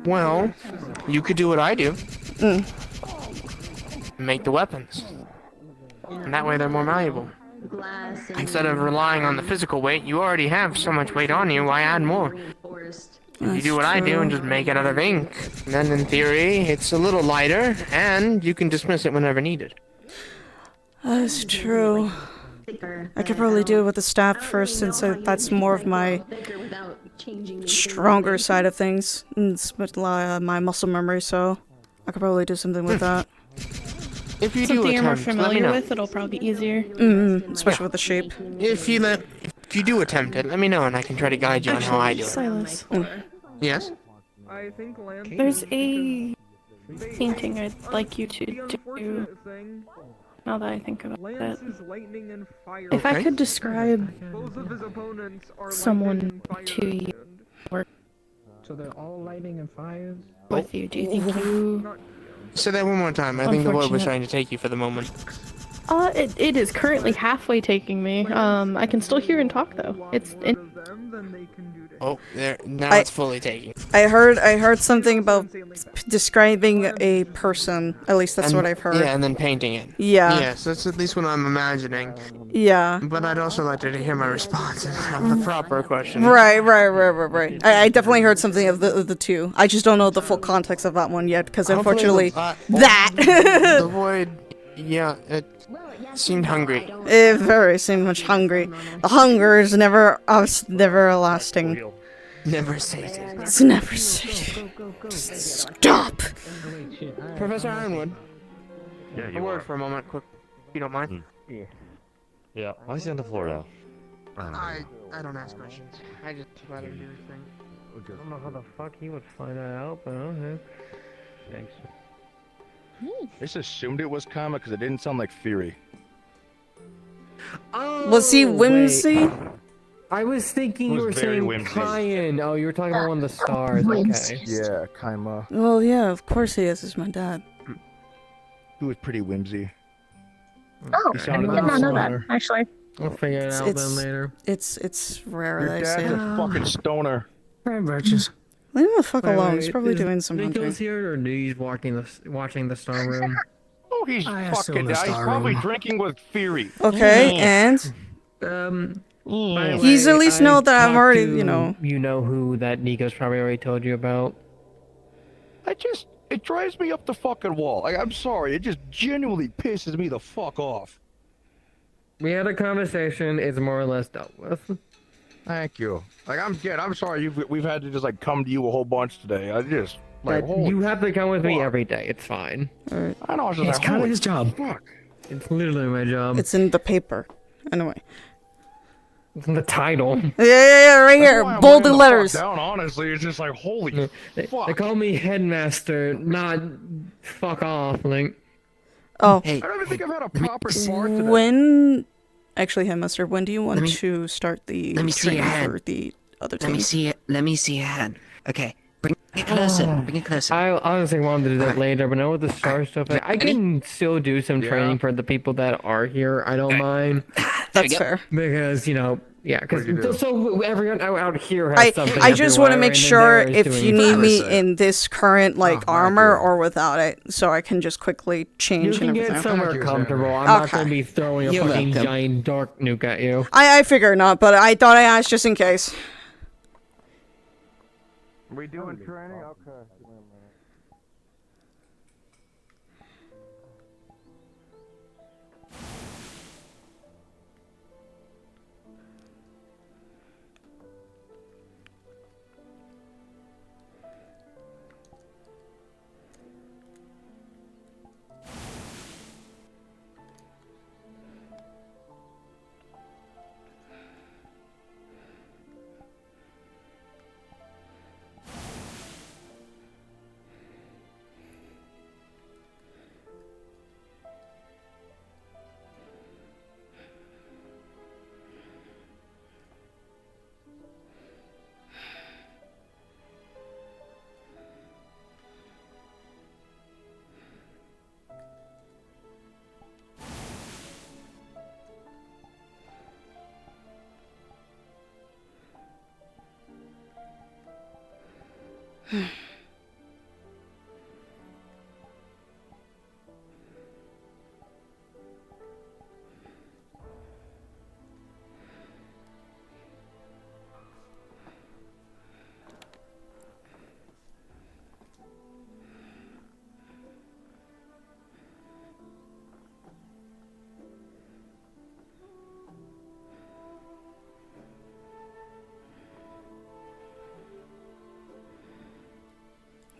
Well, you could do what I do. Make the weapons. And that way they're more malleable. Instead of relying on the physical weight, you already have so much weight on you, why add more? If you do what I do and just make it out of ink, then in theory, it's a little lighter, and you can dismiss it whenever needed. That's true. I could probably do it with the staff first, since that's more of my stronger side of things. It's with my muscle memory, so I could probably do something with that. If you Something do you're more attempt, let me familiar know. with, it'll probably be easier. Especially with the shape. If you do attempt it, let me know and I can try to guide you on how I do it. Silas. Yes? There's a painting I'd like you to do. Now that I think about it. If I could describe someone to you or So they're all lightning and fires? with you, do you think you... Say that one more time. I think the void was trying to take you for the moment. It is currently halfway taking me. I can still hear and talk though. Oh, there. Now it's fully taking. I heard something about describing a person. At least that's what I've heard. Yeah, and then painting it. Yeah. Yes, that's at least what I'm imagining. Yeah. But I'd also like to hear my response and have the proper question. Right. I definitely heard something of the two. I just don't know the full context of that one yet, because unfortunately, The void, yeah, it seemed hungry. It very seemed much hungry. The hunger is never lasting. Never sated. It's never sated. Stop. Professor Ironwood. Yeah, A word for a moment, quick, if you don't mind. Yeah, why is he on the floor now? I don't ask questions. I just let him do his thing. I don't know how the fuck he would find that out, but okay. Thanks. I just assumed it was Kama because it didn't sound like Fury. Was he whimsy? I was thinking It you were was very saying whimsy. Kyan. Oh, you were talking about one of the stars. Okay. Yeah, Kaima. Well, yeah, of course he is. He's my dad. He was pretty whimsy. Oh, He I sounded did not know that, stoner. actually. We'll figure it out then later. It's rare Your that I dad's say a it. fucking stoner. Birches. Leave him the fuck alone. He's Wait, probably is doing some Nico's hunting. here, or he's watching the star room? Oh, he's I assume fucking. the He's star probably room. drinking with Fury. Okay, and By the he's way, at least I know that I'm talked already, to, You know who that Nico's probably already told you about. It drives me up the fucking wall. Like, I'm sorry, it just genuinely pisses me the fuck off. We had a conversation. It's more or less dealt with. Thank you. Like, I'm sorry. We've had to just like come to you a whole bunch today. I just like holy You have to come with me fuck. every day. It's fine. I know. I was just It's like, kind of holy his job. Fuck. It's literally my job. It's in the paper. Anyway. The title. Yeah, right That's here, why I'm bolded laying the letters. fuck down, honestly, it's just like, holy They fuck. call me headmaster, not fuck off, like. Oh. I don't even think I've had a proper spar today. When, actually, Headmaster, when do you want Let me- to start the let me see your training hand. for the other Let me teams? see it. Let me see your hand. Okay, bring it closer. Bring it closer. I honestly wanted to do that later, but now with the star stuff, I can still do some training for the people that are here. I don't mind. That's fair. Because, you know, yeah, because so everyone out here has I something. just want to make sure if you need me in. in this current armor or without it, so I can just quickly change You can and get everything. somewhere comfortable. I'm not going to be throwing a You're fucking welcome. giant dark nuke at you. I figure not, but I thought I asked just in case. We doing training? Okay.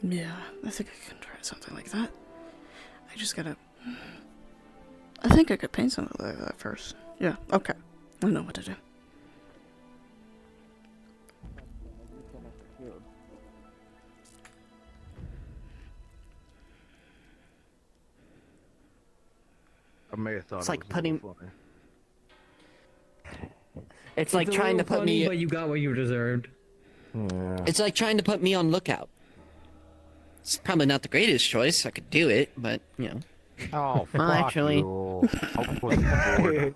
Yeah, I think I can try something like that. I just gotta... I think I could paint something like that first. Yeah, okay. I know what to do. I may have thought It's it like was a putting. little funny. It's like trying to put funny, me. but you got what you deserved. Yeah. It's like trying to put me on lookout. It's probably not the greatest choice. I could do it, but you know. Oh, Well, fuck actually. you. I wasn't bored. I'm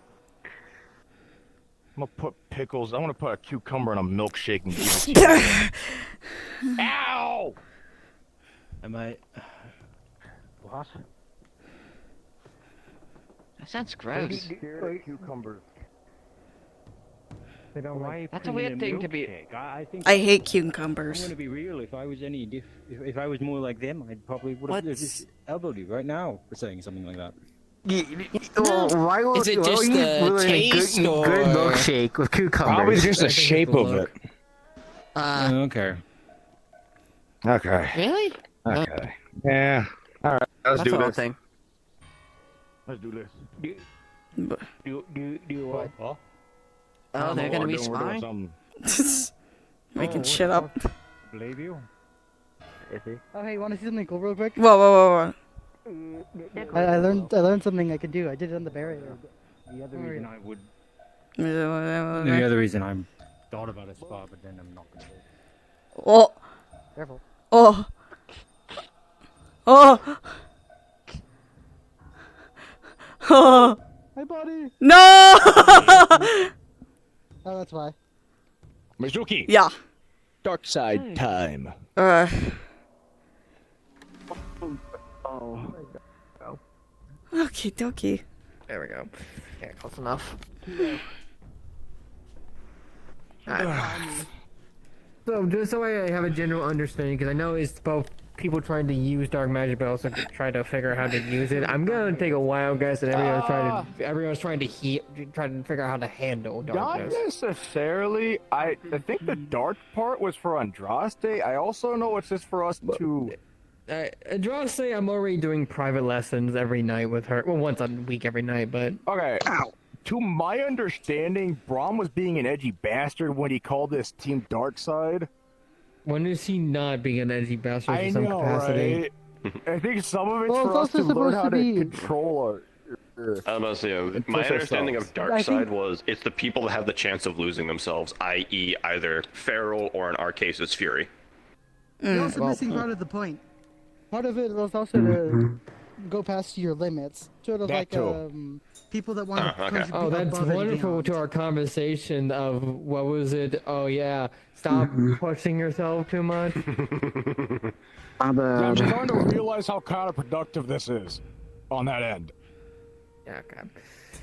gonna put pickles. I want to put a cucumber in a milkshake and give it to you. Ow! Am I? What? That sounds gross. Cucumbers. They don't like. That's a weird thing to be. I think. I hate I'm cucumbers. gonna be real. If I was if I was more like them, I probably would have just elbowed you right now for saying something like that. Why would Is it why just would you the ruin a taste good or- milkshake with cucumbers? Probably just I the think shape it's the of it. look. Okay. Okay. Really? Okay. Yeah. All right. Let's That's do the whole this. thing. Let's do this. Do what? Huh? Oh, they're gonna be We're doing spying. something. Making shit up. Believe you. Oh, hey, want to see something cool real quick? Whoa. I learned something I could do. I did it on the barrier. The other reason I would. The The other reason I'm thought about a spa, but then I'm not gonna do it. Oh. Careful. Oh. Oh. Oh. Hey, buddy. No! Oh, that's why. Muzuki. Yeah. Dark side time. Okie dokie. There we go. Yeah, close enough. So, just so I have a general understanding, because I know it's both people trying to use dark magic, but also try to figure out how to use it. I'm gonna take a wild guess that everyone's trying to figure out how to handle Not darkness. necessarily. I think the dark part was for Andraste. I also know it's just for us to. Andraste, I'm already doing private lessons every night with her. Well, once a week every night, but Okay. to my understanding, Braum was being an edgy bastard when he called this team Darkside. When is he not being an edgy bastard I in some know, capacity? right? I think some of it's Well, for it's us to also learn supposed how to to be- control our. I must say, And my push understanding ourselves. of Darkseid was it's the people that have the chance of losing themselves, i.e., either feral or in our case, it's Fury. You're also missing part of the point. Part of it was also to go past your limits. Sort of That like too. people that want to push Oh, that's above and wonderful beyond. to our conversation of what was it? Oh yeah, stop pushing yourself too much. Yeah, I'm starting to realize how counterproductive this is on that end. Yeah, okay.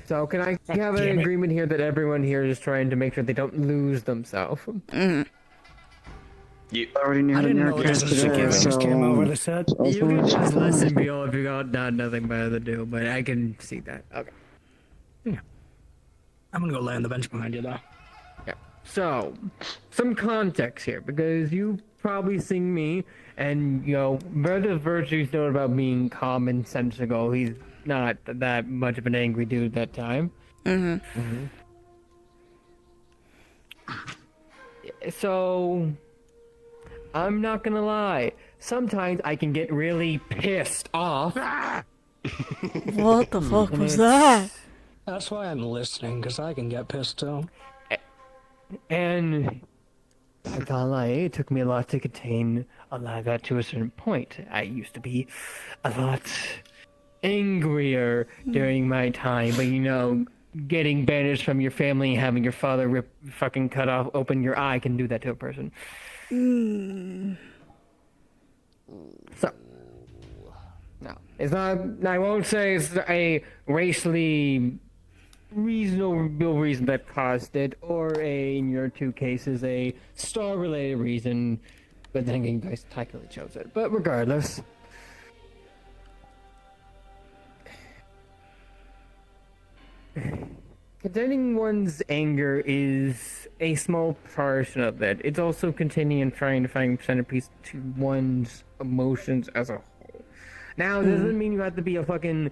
So can I God have damn an it. agreement here that everyone here is trying to make sure they don't lose themselves? You already knew I didn't know Americans this today, just came over the set. You can just listen, Beal, if you got nothing better to do, but I can see that. Okay. Yeah. I'm gonna go lay on the bench behind you, though. Yeah. So, some context here, because you've probably seen me, and, you know, Brother Virtue's known about being commonsensical. He's not that much of an angry dude at that time. So, I'm not gonna lie. Sometimes I can get really pissed off. What the fuck was that? That's why I'm listening, because I can get pissed too. And I can't lie, it took me a lot to contain a lot of that to a certain point. I used to be a lot angrier during my time, but you know, getting banished from your family and having your father fucking cut off open your eye can do that to a person. So, no, it's not. I won't say it's a racially reasonable reason that caused it, or in your two cases, a star-related reason. But then again, you guys technically chose it. But regardless. Containing one's anger is a small portion of it. It's also containing and trying to find a centerpiece to one's emotions as a whole. Now, it doesn't mean you have to be a fucking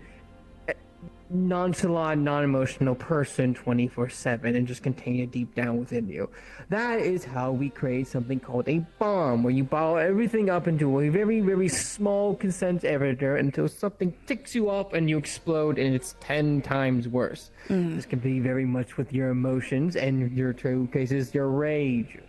nonchalant, non-emotional person 24/7 and just contain it deep down within you. That is how we create something called a bomb, where you bottle everything up into a very, very small consent editor until something ticks you off and you explode, and it's 10 times worse. This can be very much with your emotions, and in your two cases, your rage.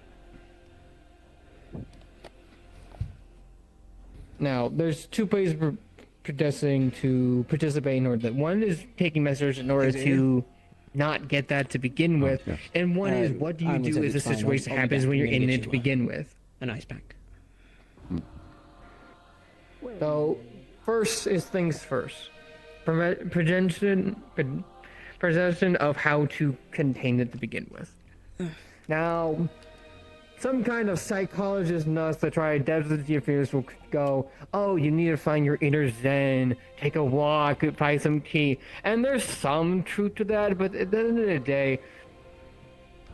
Now, there's two ways for protesting to participate in order. One is taking measures in order to not get that to begin with, and one is what do you do if the situation happens when you're in it to begin with. An ice pack. So, first is things first. Prevention of how to contain it to begin with. Now, some kind of psychologist nuts that try to delve into your fears will go, oh, you need to find your inner zen, take a walk, find some tea. And there's some truth to that, but at the end of the day,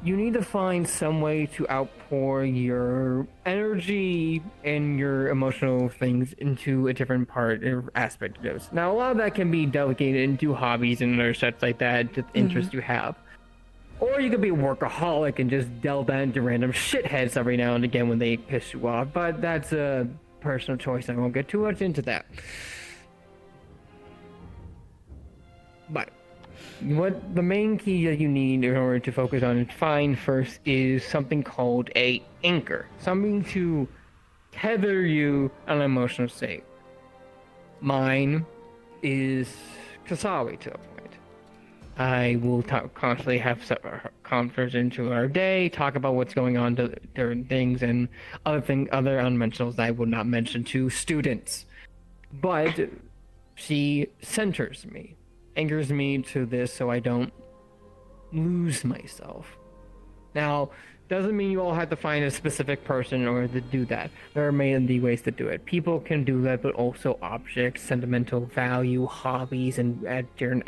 you need to find some way to outpour your energy and your emotional things into a different part or aspect of those. Now, a lot of that can be delegated into hobbies and other sets like that, just interests you have. Or you could be a workaholic and just delve into random shitheads every now and again when they piss you off, but that's a personal choice. I won't get too much into that. But what the main key that you need in order to focus on and find first is something called a anchor. Something to tether you on an emotional state. Mine is Kasawi to a point. I will constantly have conference into our day, talk about what's going on during things and other unmentionables that I will not mention to students. But she centers me, anchors me to this so I don't lose myself. Now, doesn't mean you all have to find a specific person in order to do that. There are many ways to do it. People can do that, but also objects, sentimental value, hobbies, and different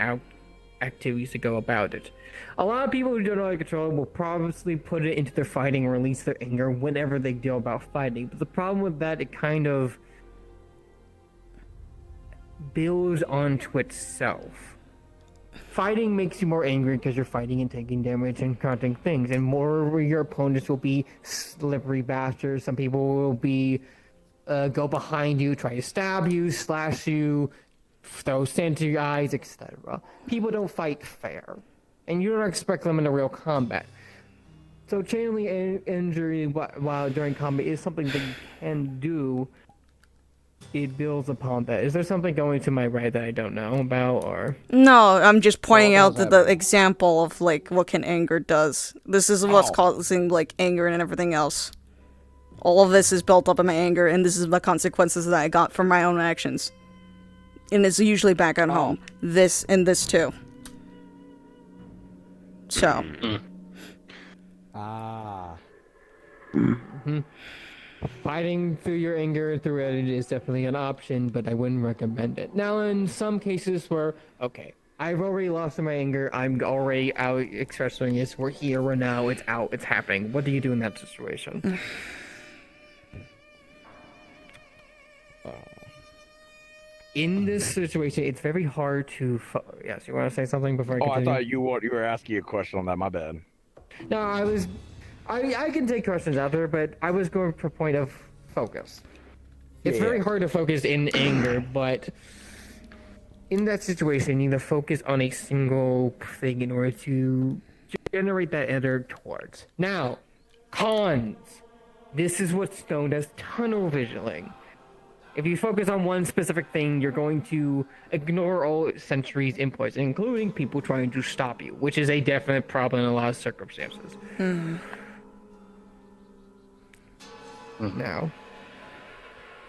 activities to go about it. A lot of people who don't know how to control it will probably put it into their fighting and release their anger whenever they deal about fighting. But the problem with that, it kind of builds onto itself. fighting makes you more angry because you're fighting and taking damage and counting things, and more where your opponents will be slippery bastards. Some people will be go behind you, try to stab you, slash you, throw sand to your eyes, etc. People don't fight fair, and you don't expect them in a real combat. So chain link injury while during combat is something that you can do. It builds upon that. Is there something going to my right that I don't know about, or? No, I'm just pointing out the example of, like, what can anger does. This is what's causing, like, anger and everything else. All of this is built up in my anger, and this is the consequences that I got from my own actions. And it's usually back at home. This and this too. So. Fighting through your anger through it is definitely an option, but I wouldn't recommend it. Now, in some cases where, okay, I've already lost my anger, I'm already out expressing it, we're here, we're now, it's out, it's happening. What do you do in that situation? In this situation, it's very hard to... Yes, you want to say something before I continue? I thought you were asking a question on that, my bad. No, I can take questions after, but I was going for point of focus. It's very hard to focus in anger, but in that situation, you need to focus on a single thing in order to generate that anger towards. Now, cons. This is what's known as tunnel visioning. If you focus on one specific thing, you're going to ignore all Sentry's inputs, including people trying to stop you, which is a definite problem in a lot of circumstances. Now,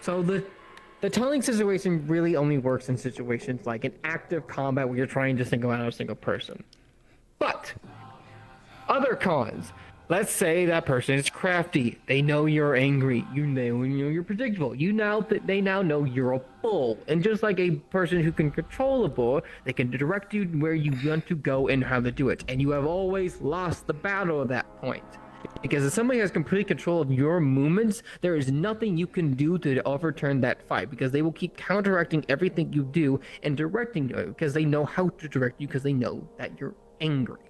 so the tunneling situation really only works in situations like an active combat where you're trying to single out a single person. But other cons. Let's say that person is crafty. They know you're angry. You know you're predictable. They now know you're a bull. And just like a person who can control a bull, they can direct you where you want to go and how to do it. And you have always lost the battle at that point. Because if somebody has complete control of your movements, there is nothing you can do to overturn that fight. Because they will keep counteracting everything you do and directing you. Because they know how to direct you because they know that you're angry.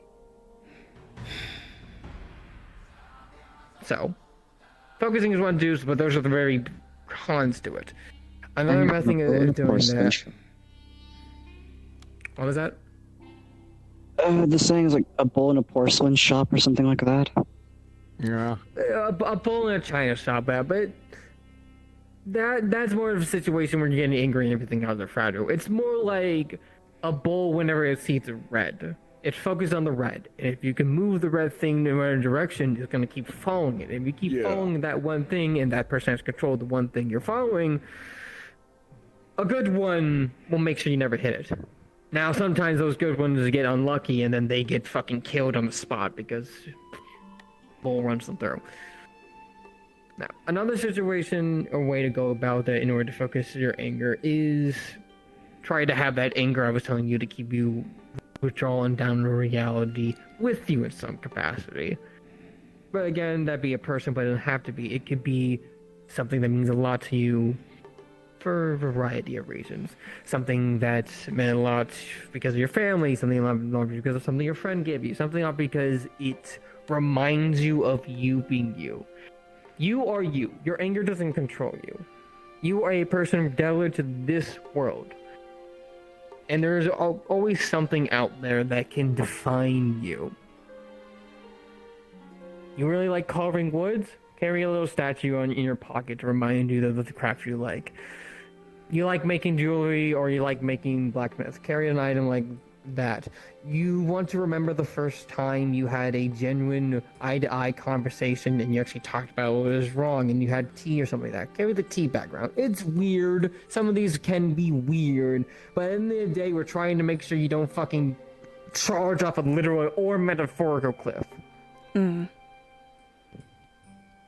So, focusing is one to do, but those are the very cons to it. Another method of doing that. What was that? The saying is like a bull in a porcelain shop or something like that. Yeah. A bull in a china shop, but that's more of a situation where you're getting angry and everything else are fragile. It's more like a bull whenever it sees red. It's focused on the red, and if you can move the red thing in one direction, it's going to keep following it. If you keep following that one thing, and that person has control of the one thing you're following, a good one will make sure you never hit it. Now, sometimes those good ones get unlucky, and then they get fucking killed on the spot because bull runs them through. Now, another situation or way to go about that in order to focus your anger is try to have that anger I was telling you to keep you withdrawn down to reality with you in some capacity. But again, that'd be a person, but it doesn't have to be. It could be something that means a lot to you for a variety of reasons. Something that meant a lot because of your family, something a lot because of something your friend gave you, something not because it reminds you of you being you. You are you. Your anger doesn't control you. You are a person tethered to this world. And there's always something out there that can define you. You really like carving woods? Carry a little statue in your pocket to remind you of the craft you like. You like making jewelry or you like making blacksmith? Carry an item like that. You want to remember the first time you had a genuine eye-to-eye conversation and you actually talked about what was wrong and you had tea or something like that. Carry the tea background. It's weird. Some of these can be weird, but at the end of the day, we're trying to make sure you don't fucking charge off a literal or metaphorical cliff. Something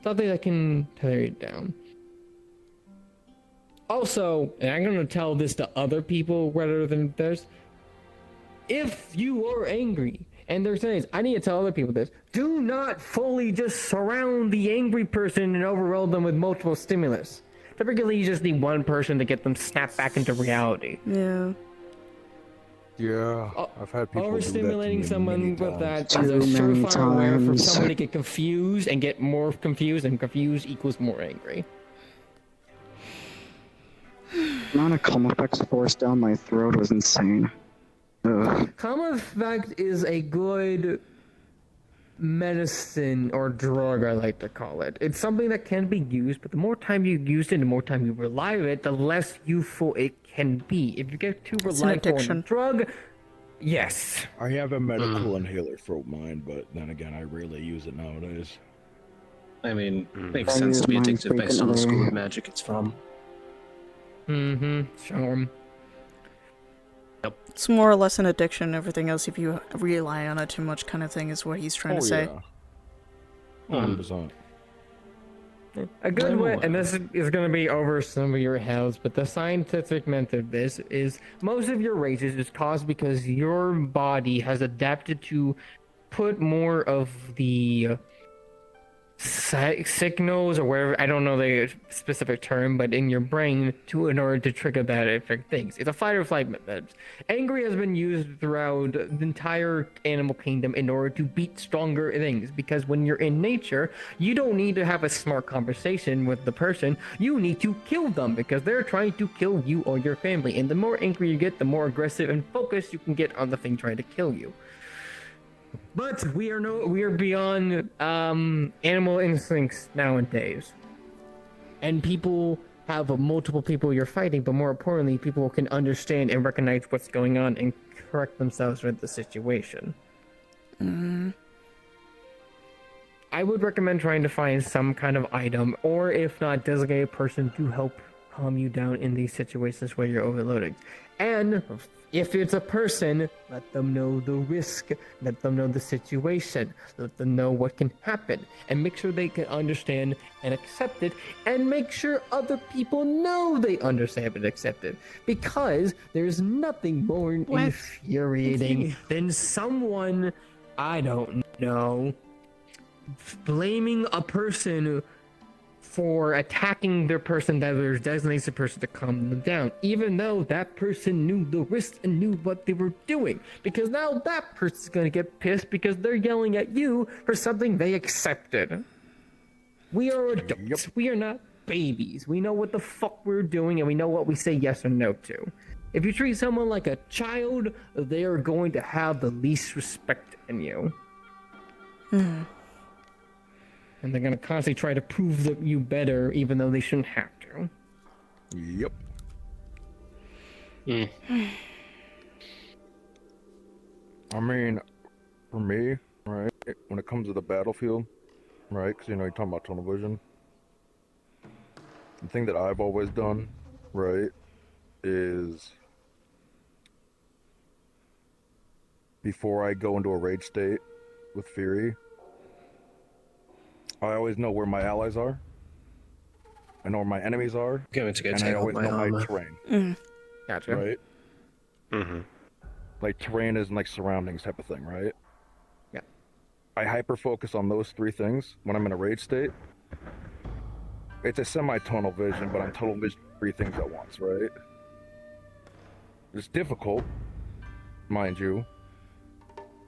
that can tear you down. Also, and I'm going to tell this to other people rather than this, if you are angry, and there's things, I need to tell other people this, do not fully just surround the angry person and overwhelm them with multiple stimulus. Typically, you just need one person to get them snapped back into reality. Yeah. Yeah, I've had people do that to me Overstimulating many someone with times. that is Too a many surefire way for times. someone to get confused and get more confused, and confused equals more angry. The amount of cum effects forced down my throat was insane. Ugh. Cum effect is a good medicine or drug, I like to call it. It's something that can be used, but the more time you use it, the more time you rely on it, the less useful it can be. If you get too It's an reliable on a addiction. drug, yes. I have a medical inhaler for mine, but then again, I rarely use it nowadays. I mean, makes I sense use to be mine addictive based on the school of frequently. magic it's from. Charm. It's more or less an addiction. Everything else, if you rely on it too much, kind of thing, is what he's trying to say. 100%. A good way, and this is going to be over some of your heads, but the scientific method of this is most of your rages is caused because your body has adapted to put more of the signals or wherever, I don't know the specific term, but in your brain in order to trigger bad effect things. It's a fight or flight method. Angry has been used throughout the entire animal kingdom in order to beat stronger things, because when you're in nature, you don't need to have a smart conversation with the person, you need to kill them because they're trying to kill you or your family, and the more angry you get, the more aggressive and focused you can get on the thing trying to kill you. But we are beyond animal instincts nowadays, and people have multiple people you're fighting. But more importantly, people can understand and recognize what's going on and correct themselves with the situation. I would recommend trying to find some kind of item, or if not, designate a person to help calm you down in these situations where you're overloading. And if it's a person, let them know the risk, let them know the situation, let them know what can happen, and make sure they can understand and accept it, and make sure other people know they understand and accept it. Because there's nothing more infuriating than someone, I don't know, blaming a person for attacking their person that designates the person to calm them down, even though that person knew the risk and knew what they were doing. Because now that person's gonna get pissed because they're yelling at you for something they accepted. We are adults. We are not babies. We know what the fuck we're doing and we know what we say yes or no to. If you treat someone like a child, they are going to have the least respect in you. And they're gonna constantly try to prove that you better, even though they shouldn't have to. Yep. I mean, for me, right, when it comes to the battlefield, right, because, you know, you're talking about tunnel vision, the thing that I've always done, right, is before I go into a rage state with Fury, I always know where my allies are. I know where my enemies are. Going to go and take I off always my know armor. my terrain. Gotcha. Right? Like terrain is like surroundings type of thing, right? Yeah. I hyper focus on those three things when I'm in a rage state. It's a semi-tunnel vision, but I'm tunnel vision three things at once, right? It's difficult, mind you,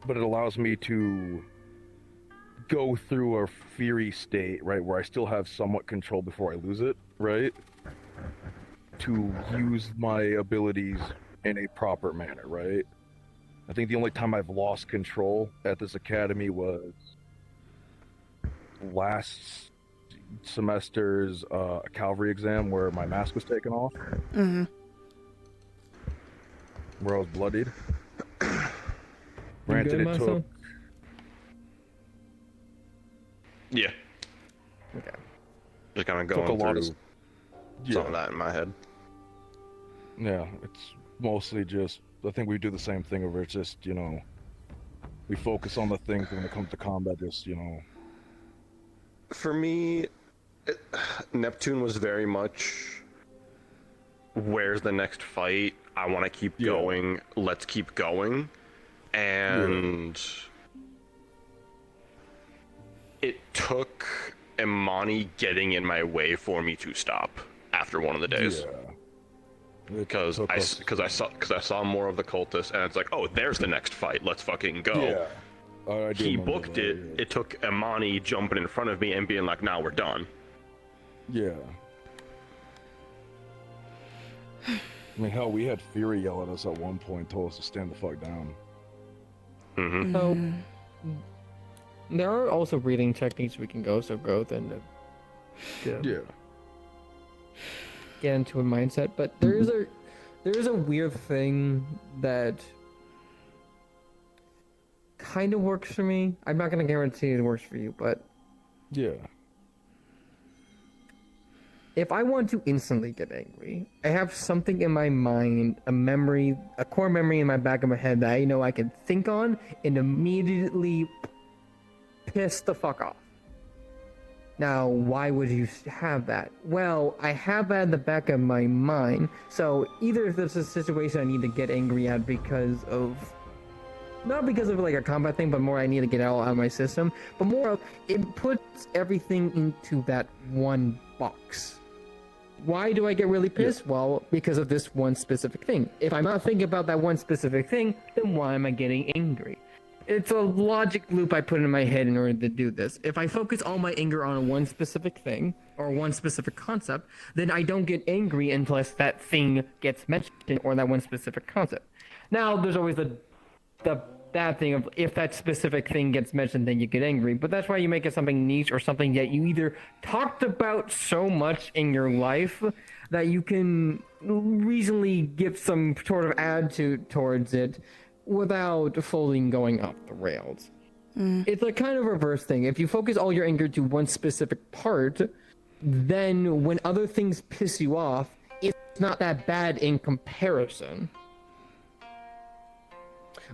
but it allows me to go through a fury state, right, where I still have somewhat control before I lose it, right? To use my abilities in a proper manner, right? I think the only time I've lost control at this academy was last semester's cavalry exam where my mask was taken off. Where I was bloodied. Granted, it took... Yeah. Okay. Just kind of Took a going lot through of... some of that in my head. Yeah, it's mostly just... I think we do the same thing over it's just, you know... We focus on the things when it comes to combat, just, you know... For me, Neptune was very much... Where's the next fight? I want to keep going. Let's keep going. And... It took Imani getting in my way for me to stop after one of the days. because I saw more of the cultists, and it's like, oh, there's the next fight. Let's fucking go. Yeah. I do He remember booked that, it. yeah. It took Imani jumping in front of me and being like, "Now we're done." Yeah. I mean, hell, we had Fury yell at us at one point, told us to stand the fuck down. Mm-hmm. So, there are also breathing techniques we can go and Yeah. get into a mindset. But there is a weird thing that kind of works for me. I'm not gonna guarantee it works for you, but yeah. If I want to instantly get angry, I have something in my mind, a memory, a core memory in my back of my head that I know I can think on and immediately piss the fuck off. Now, why would you have that? Well, I have that in the back of my mind, so either if there's a situation I need to get angry at because of, not because of like a combat thing, but more I need to get it all out of my system, but more of, it puts everything into that one box. Why do I get really pissed? Well, because of this one specific thing. If I'm not thinking about that one specific thing, then why am I getting angry? It's a logic loop I put in my head in order to do this. If I focus all my anger on one specific thing, or one specific concept, then I don't get angry unless that thing gets mentioned, or that one specific concept. Now, there's always the bad thing of if that specific thing gets mentioned, then you get angry. But that's why you make it something niche or something that you either talked about so much in your life that you can reasonably give some sort of attitude towards it without fully going off the rails. It's a kind of reverse thing. If you focus all your anger to one specific part, then when other things piss you off, it's not that bad in comparison.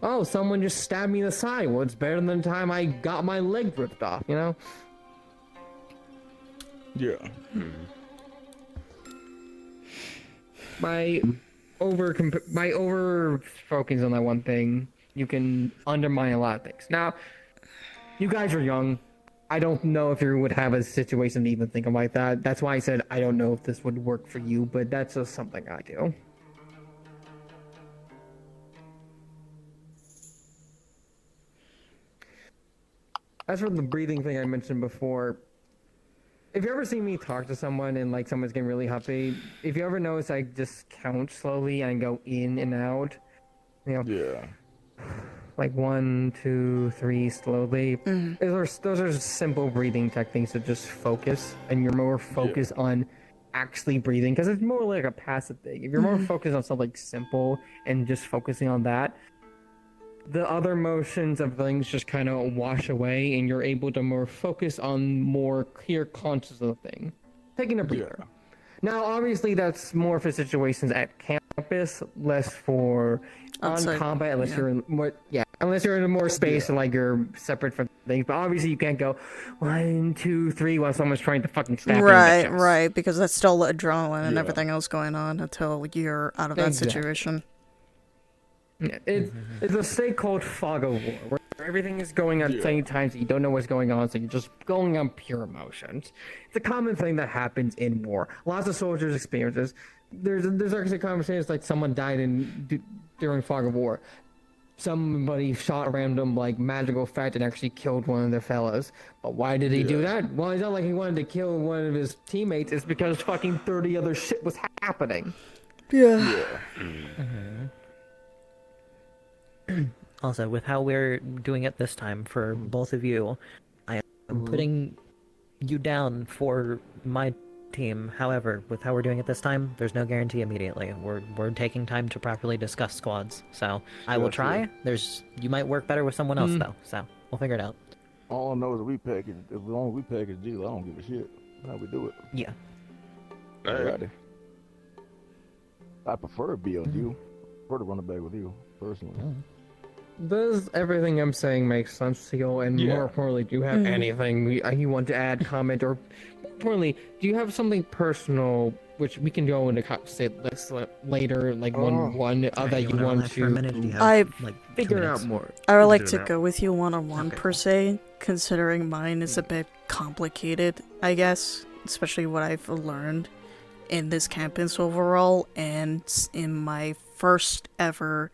Oh, someone just stabbed me in the side. Well, it's better than the time I got my leg ripped off, you know? Yeah. By over focusing on that one thing, you can undermine a lot of things. Now, you guys are young. I don't know if you would have a situation to even think of like that. That's why I said I don't know if this would work for you, but that's just something I do. As for the breathing thing I mentioned before, if you ever see me talk to someone and like someone's getting really huffy, if you ever notice I just count slowly and go in and out, you know, like 1, 2, 3 slowly. Those are simple breathing techniques to just focus, and you're more focused on actually breathing because it's more like a passive thing. If you're more focused on something simple and just focusing on that, the other motions of things just kind of wash away, and you're able to more focus on more clear conscious of the thing. Taking a breather. Now, obviously, that's more for situations at campus, less for on combat, unless you're in more, unless you're in a more space and like you're separate from things. But obviously, you can't go 1, 2, 3 while someone's trying to fucking stab you in the chest. Right, because that's still adrenaline and everything else going on until you're out of that situation. It's a state called fog of war, where everything is going on at the same time, so you don't know what's going on, so you're just going on pure emotions. It's a common thing that happens in war. Lots of soldiers experience this. There's actually conversations like someone died during fog of war. Somebody shot a random like magical fact and actually killed one of their fellows. But why did he do that? Well, it's not like he wanted to kill one of his teammates. It's because fucking 30 other shit was happening. Also, with how we're doing it this time for both of you, I am putting you down for my team. However, with how we're doing it this time, there's no guarantee immediately. We're taking time to properly discuss squads. So I will try. You might work better with someone else though. So we'll figure it out. All I know is we package. As long as we package deals, I don't give a shit how we do it. Yeah. Alrighty. I prefer to be on you. I prefer to run it back with you personally. Does everything I'm saying make sense to you? And more importantly, do you have anything you want to add, comment, or more importantly, do you have something personal which we can go into this later, like one that you want to figure out more? I would like to go with you one-on-one per se, considering mine is a bit complicated, I guess, especially what I've learned. in this campus overall, and in my first ever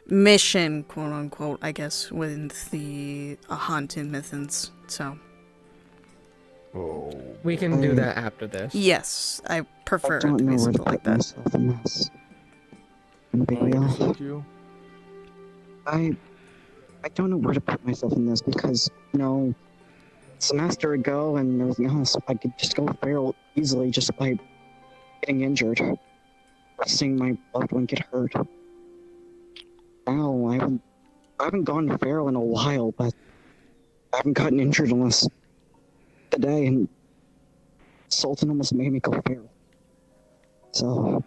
mission, quote unquote, I guess, with the hunt in Mythons. So. We can do that after this. Yes, I prefer I it don't to know be where to something like put that. myself in this. Gonna be What real. said you? I don't know where to put myself in this because, you know, semester ago and everything else, I could just go feral easily just by getting injured. Seeing my loved one get hurt. Now, I haven't gone feral in a while, but I haven't gotten injured unless today, and Sultan almost made me go feral. So...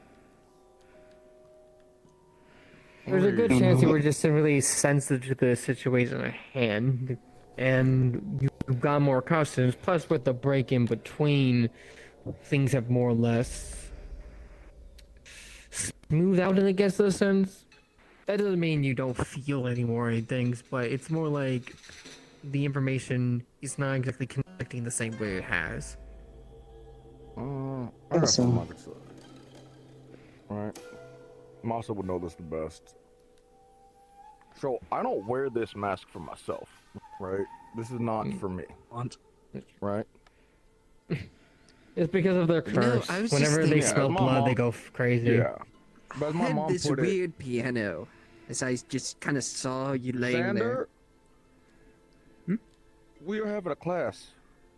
There's a good chance you were just really sensitive to the situation at hand, and you've got more costumes. Plus, with the break in between, things have more or less smoothed out in, I guess, the sense. That doesn't mean you don't feel any more things, but it's more like the information is not exactly connecting the same way it has. I got some I could say. Right. Masa would know this the best. So I don't wear this mask for myself, right? This is not for me. Right? It's because of their curse. Whenever they smell blood, they go crazy. Yeah. But as I my had mom this put it, weird piano as I just kind of saw you laying there. Sander, we are having a class.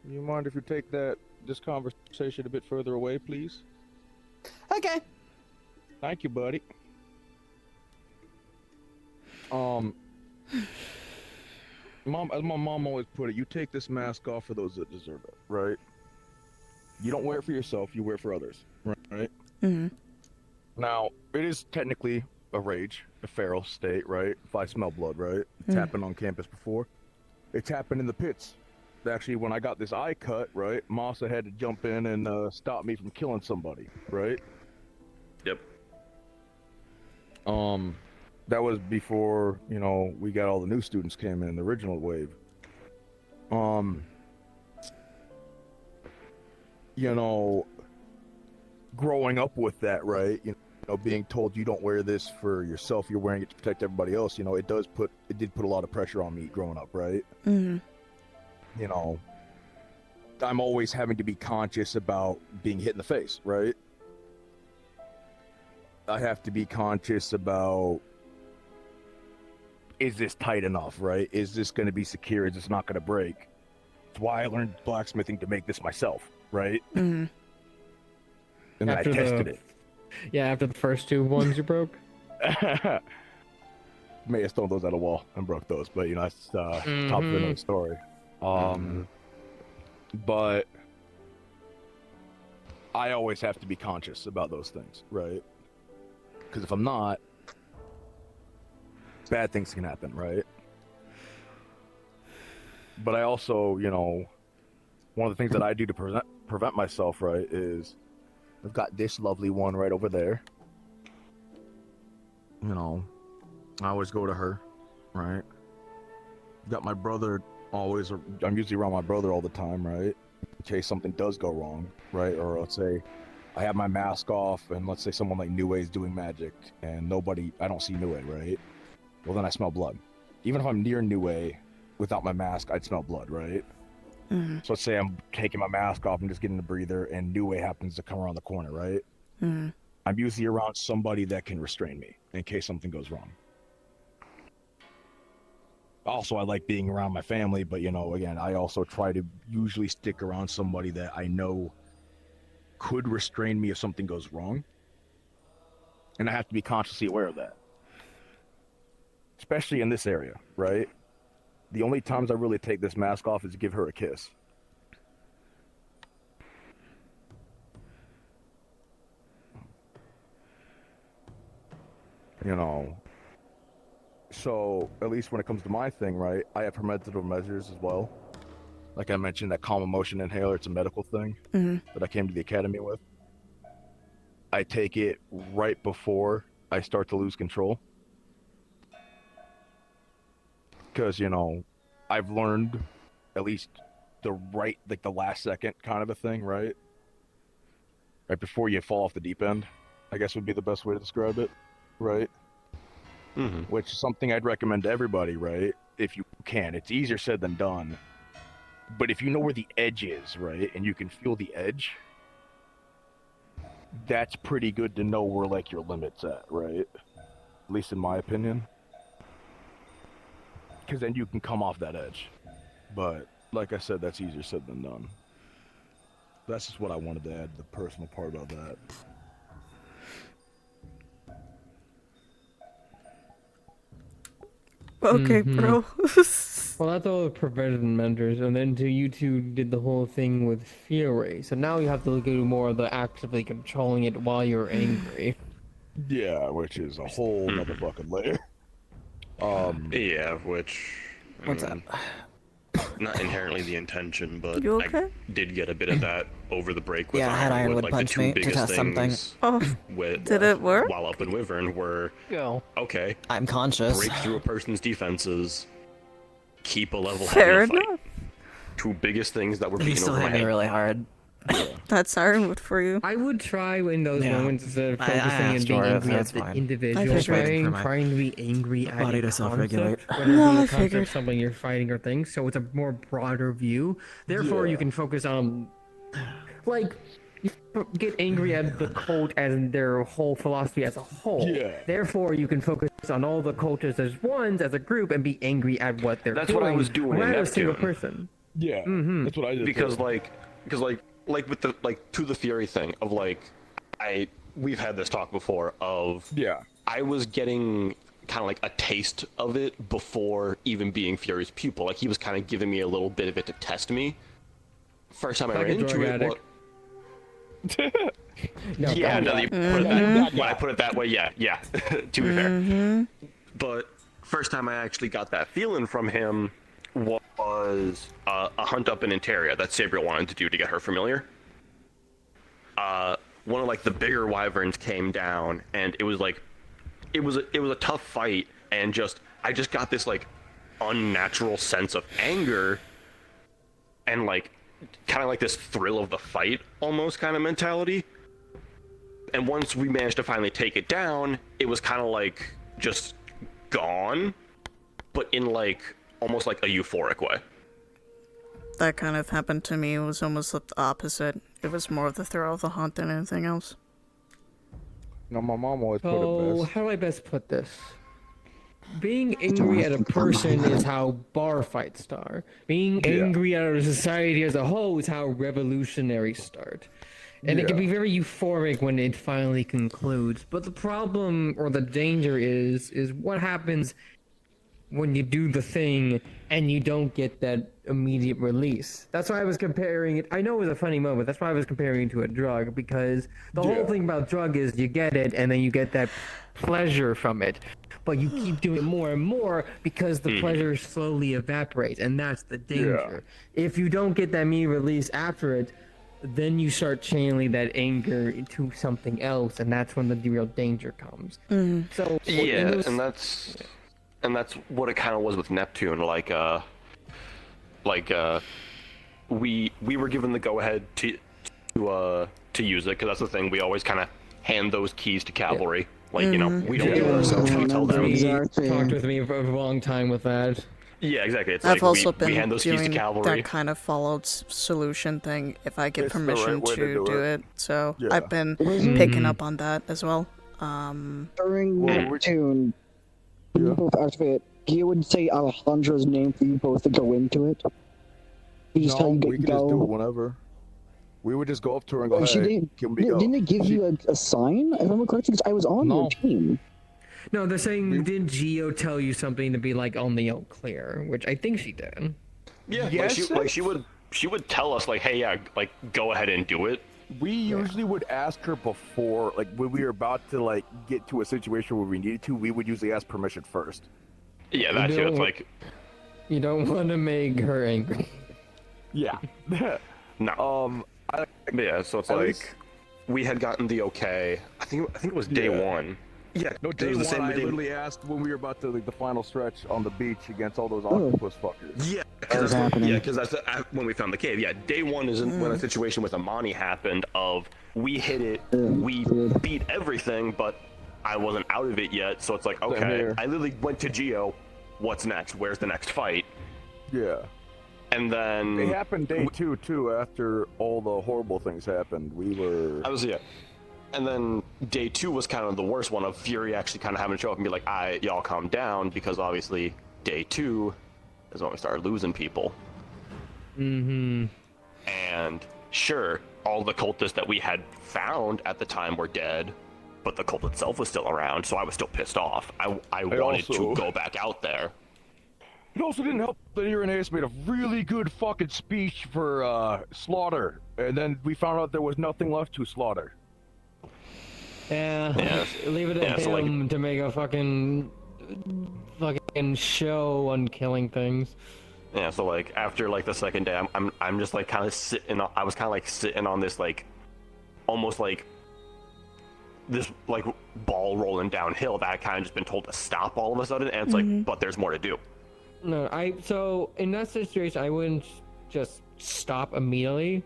You mind if you take this conversation a bit further away, please? Okay. Thank you, buddy. Mom, as my mom always put it, you take this mask off for those that deserve it, right? You don't wear it for yourself, you wear it for others, right? Mm-hmm. Now, it is technically a rage, a feral state, right? If I smell blood, right? It's happened on campus before. It's happened in the pits. Actually, when I got this eye cut, right, Masa had to jump in and stop me from killing somebody, right? Yep. That was before, you know, we got all the new students came in, the original wave. You know, growing up with that, right? You know, being told you don't wear this for yourself, you're wearing it to protect everybody else, you know, it did put a lot of pressure on me growing up, right? Mm-hmm. You know, I'm always having to be conscious about being hit in the face, right? I have to be conscious about, is this tight enough, right? Is this going to be secure? Is this not going to break? That's why I learned blacksmithing, to make this myself, right? Mm-hmm. And then I tested it. Yeah, after the first two ones you broke? May have thrown those at a wall and broke those, but you know, that's top of another story. But I always have to be conscious about those things, right? Because if I'm not, bad things can happen, right? But I also, you know, one of the things that I do to prevent myself, right, is I've got this lovely one right over there. You know, I always go to her, right? Got my brother always, I'm usually around my brother all the time, right? In case something does go wrong, right? Or let's say I have my mask off and let's say someone like Nue is doing magic and I don't see Nue, right? Well, then I smell blood. Even if I'm near Nue without my mask, I'd smell blood, right? Mm-hmm. So let's say I'm taking my mask off and just getting a breather and Nue happens to come around the corner, right? Mm-hmm. I'm usually around somebody that can restrain me in case something goes wrong. Also, I like being around my family, but you know, again, I also try to usually stick around somebody that I know could restrain me if something goes wrong. And I have to be consciously aware of that. Especially in this area, right? The only times I really take this mask off is to give her a kiss. You know, so at least when it comes to my thing, right, I have preventative measures as well. Like I mentioned, that calm emotion inhaler, it's a medical thing that I came to the academy with. I take it right before I start to lose control. Because, you know, I've learned at least the last second kind of a thing, right? right before you fall off the deep end, I guess would be the best way to describe it, right? Which is something I'd recommend to everybody, right? If you can. It's easier said than done. But if you know where the edge is, right, and you can feel the edge, that's pretty good to know where, like, your limit's at, right? At least in my opinion. Because then you can come off that edge. But, like I said, that's easier said than done. That's just what I wanted to add, the personal part about that. Okay, bro. Well, that's all the prevention measures, and then you two did the whole thing with fury. So now you have to do more of the actively controlling it while you're angry. Yeah, which is a whole motherfucking layer. Yeah, which What's that? Not inherently the intention, but You okay? I did get a bit of that over the break with Yeah, I had Ironwood like punch the two me to biggest test something. things with Did it work? while up in Wyvern were okay. I'm conscious. Break through a person's defenses. Keep a level Fair head in a fight. enough. Two biggest things that were He being still over hit my me head. really hard. That's Ironwood for you. I would try in those Yeah. moments instead of I focusing and asked being for it, angry at that's the fine. individual I figured. fighting, trying to be angry at body a to self-regulate. concept, whether it No, be I a concept, figured. something you're fighting or things. So it's a more broader view. Therefore, you can focus on, like, you get angry at the cult as in their whole philosophy as a whole. Yeah. Therefore, you can focus on all the cultists as ones, as a group, and be angry at what they're That's doing. what I was doing in rather than a single Neptune. person. Yeah, that's what I did. Because too. like with the to the Fury thing of we've had this talk before of I was getting kind of like a taste of it before even being Fury's pupil. Like he was kind of giving me a little bit of it to test me. First time I Like ran a into drug it, addict. No, yeah, now that you put it that, when I put it that way, yeah. To be fair, but first time I actually got that feeling from him was a hunt up in Interia that Sabriel wanted to do to get her familiar. One of like the bigger wyverns came down, and it was a tough fight, and I just got this like unnatural sense of anger, and like kind of like this thrill of the fight almost kind of mentality. And once we managed to finally take it down, it was kind of like just gone, but in like almost like a euphoric way. That kind of happened to me. It was almost the opposite. It was more of the thrill of the hunt than anything else. No, my mom always put it Oh, best. how do I best put this? Being angry at a person is how bar fights start. Being angry at a society as a whole is how revolutionaries start. And it can be very euphoric when it finally concludes. But the problem or the danger is what happens when you do the thing and you don't get that immediate release. That's why I was comparing it. I know it was a funny moment. That's why I was comparing it to a drug, because the whole thing about drug is you get it and then you get that pleasure from it. But you keep doing it more and more because the pleasure slowly evaporates, and that's the danger. If you don't get that immediate release after it, then you start channeling that anger into something else, and that's when the real danger comes. So Yeah, and that's what it kind of was with Neptune. We were given the go ahead to use it, because that's the thing. We always kind of hand those keys to cavalry. Like, you know, we don't do it ourselves. We tell them. Talked with me for a long time with that. Yeah, exactly. It's I've like also we been hand those keys to doing cavalry. that kind of followed solution thing if I get It's the permission right way to to do do it. it. So Yeah. I've been picking up on that as well. During Neptune, you both activate, you would say Alejandra's name for you both to go into it. You just tell you we to could just do it go. whenever. We would just go up to her and go, Oh, hey, can we go? Didn't it give you a sign, if I remember correctly? Because I was on your team. No, they're saying, didn't Geo tell you something to be like on the all clear? Which I think she did. Yeah, Yes, she would tell us like, hey, yeah, like go ahead and do it. We usually would ask her before, like when we were about to like get to a situation where we needed to, we would usually ask permission first. Yeah, that too. It's like You don't want to make her angry. Yeah. no. Yeah, so it's At like least- we had gotten the okay. I think it was day one Yeah, No, it day was the one, same I day. literally asked when we were about to like the final stretch on the beach against all those octopus fuckers. Yeah, That was happening. because that's when we found the cave. Yeah, day one is when a situation with Amani happened. Of we hit it, we beat everything, but I wasn't out of it yet. So it's like, Same okay, here. I literally went to Geo. What's next? Where's the next fight? Yeah. And then It happened day two too. After all the horrible things happened, we were. And then day two was kind of the worst one of Fury actually kind of having to show up and be like, y'all calm down, because obviously day two is when we started losing people. Mm-hmm. And sure, all the cultists that we had found at the time were dead, but the cult itself was still around, so I was still pissed off. I wanted to go back out there. It also didn't help that Irenaeus made a really good fucking speech for Slaughter, and then we found out there was nothing left to slaughter. Yeah, leave it at so, him to make a fucking show on killing things. Yeah, so like after like the second day, I'm just like kind of sitting. I was kind of like sitting on this like, almost like this like ball rolling downhill that I kind of just been told to stop all of a sudden, and it's like, but there's more to do. No, so in that situation, I wouldn't just stop immediately.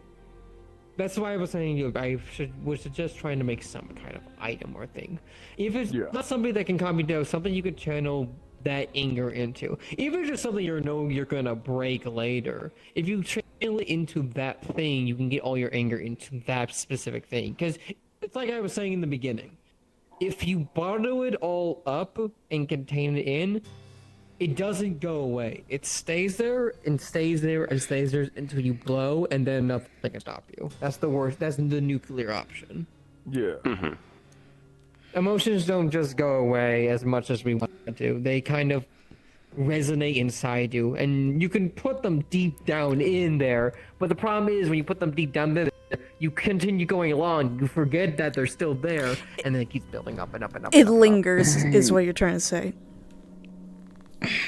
That's why I was saying I would suggest trying to make some kind of item or thing. If it's not something that can calm you down, something you could channel that anger into. Even if it's something you're gonna break later, if you channel it into that thing, you can get all your anger into that specific thing. Because it's like I was saying in the beginning, if you bottle it all up and contain it in, it doesn't go away. It stays there and stays there and stays there until you blow, and then nothing can stop you. That's the worst. That's the nuclear option. Yeah. Emotions don't just go away as much as we want to. They kind of resonate inside you, and you can put them deep down in there. But the problem is, when you put them deep down there, you continue going along. You forget that they're still there, and then it keeps building up and up and up. It lingers, is what you're trying to say.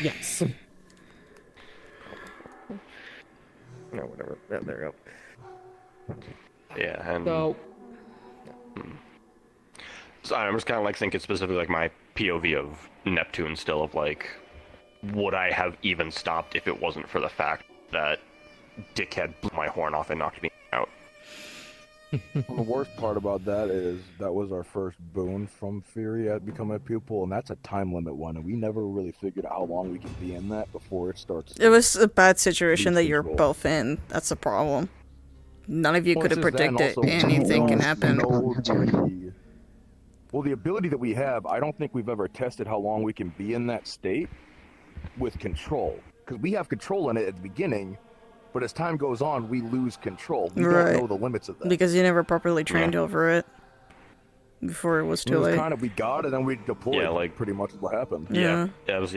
Yes. No, whatever. Yeah, there you go. Yeah, and So I'm just kind of like thinking specifically like my POV of Neptune still, of like, would I have even stopped if it wasn't for the fact that dickhead blew my horn off and knocked me out? The worst part about that is that was our first boon from Fury at becoming a pupil, and that's a time limit one, and we never really figured out how long we can be in that before it starts. It was a bad situation that you're both in. That's the problem. None of you could have predicted anything can happen. Well, the ability that we have, I don't think we've ever tested how long we can be in that state with control. Because we have control in it at the beginning, but as time goes on, we lose control. We don't know the limits of that. Because you never properly trained over it before it was too late. Kind of, we got it, and then we deployed. Yeah, like pretty much what happened. Yeah.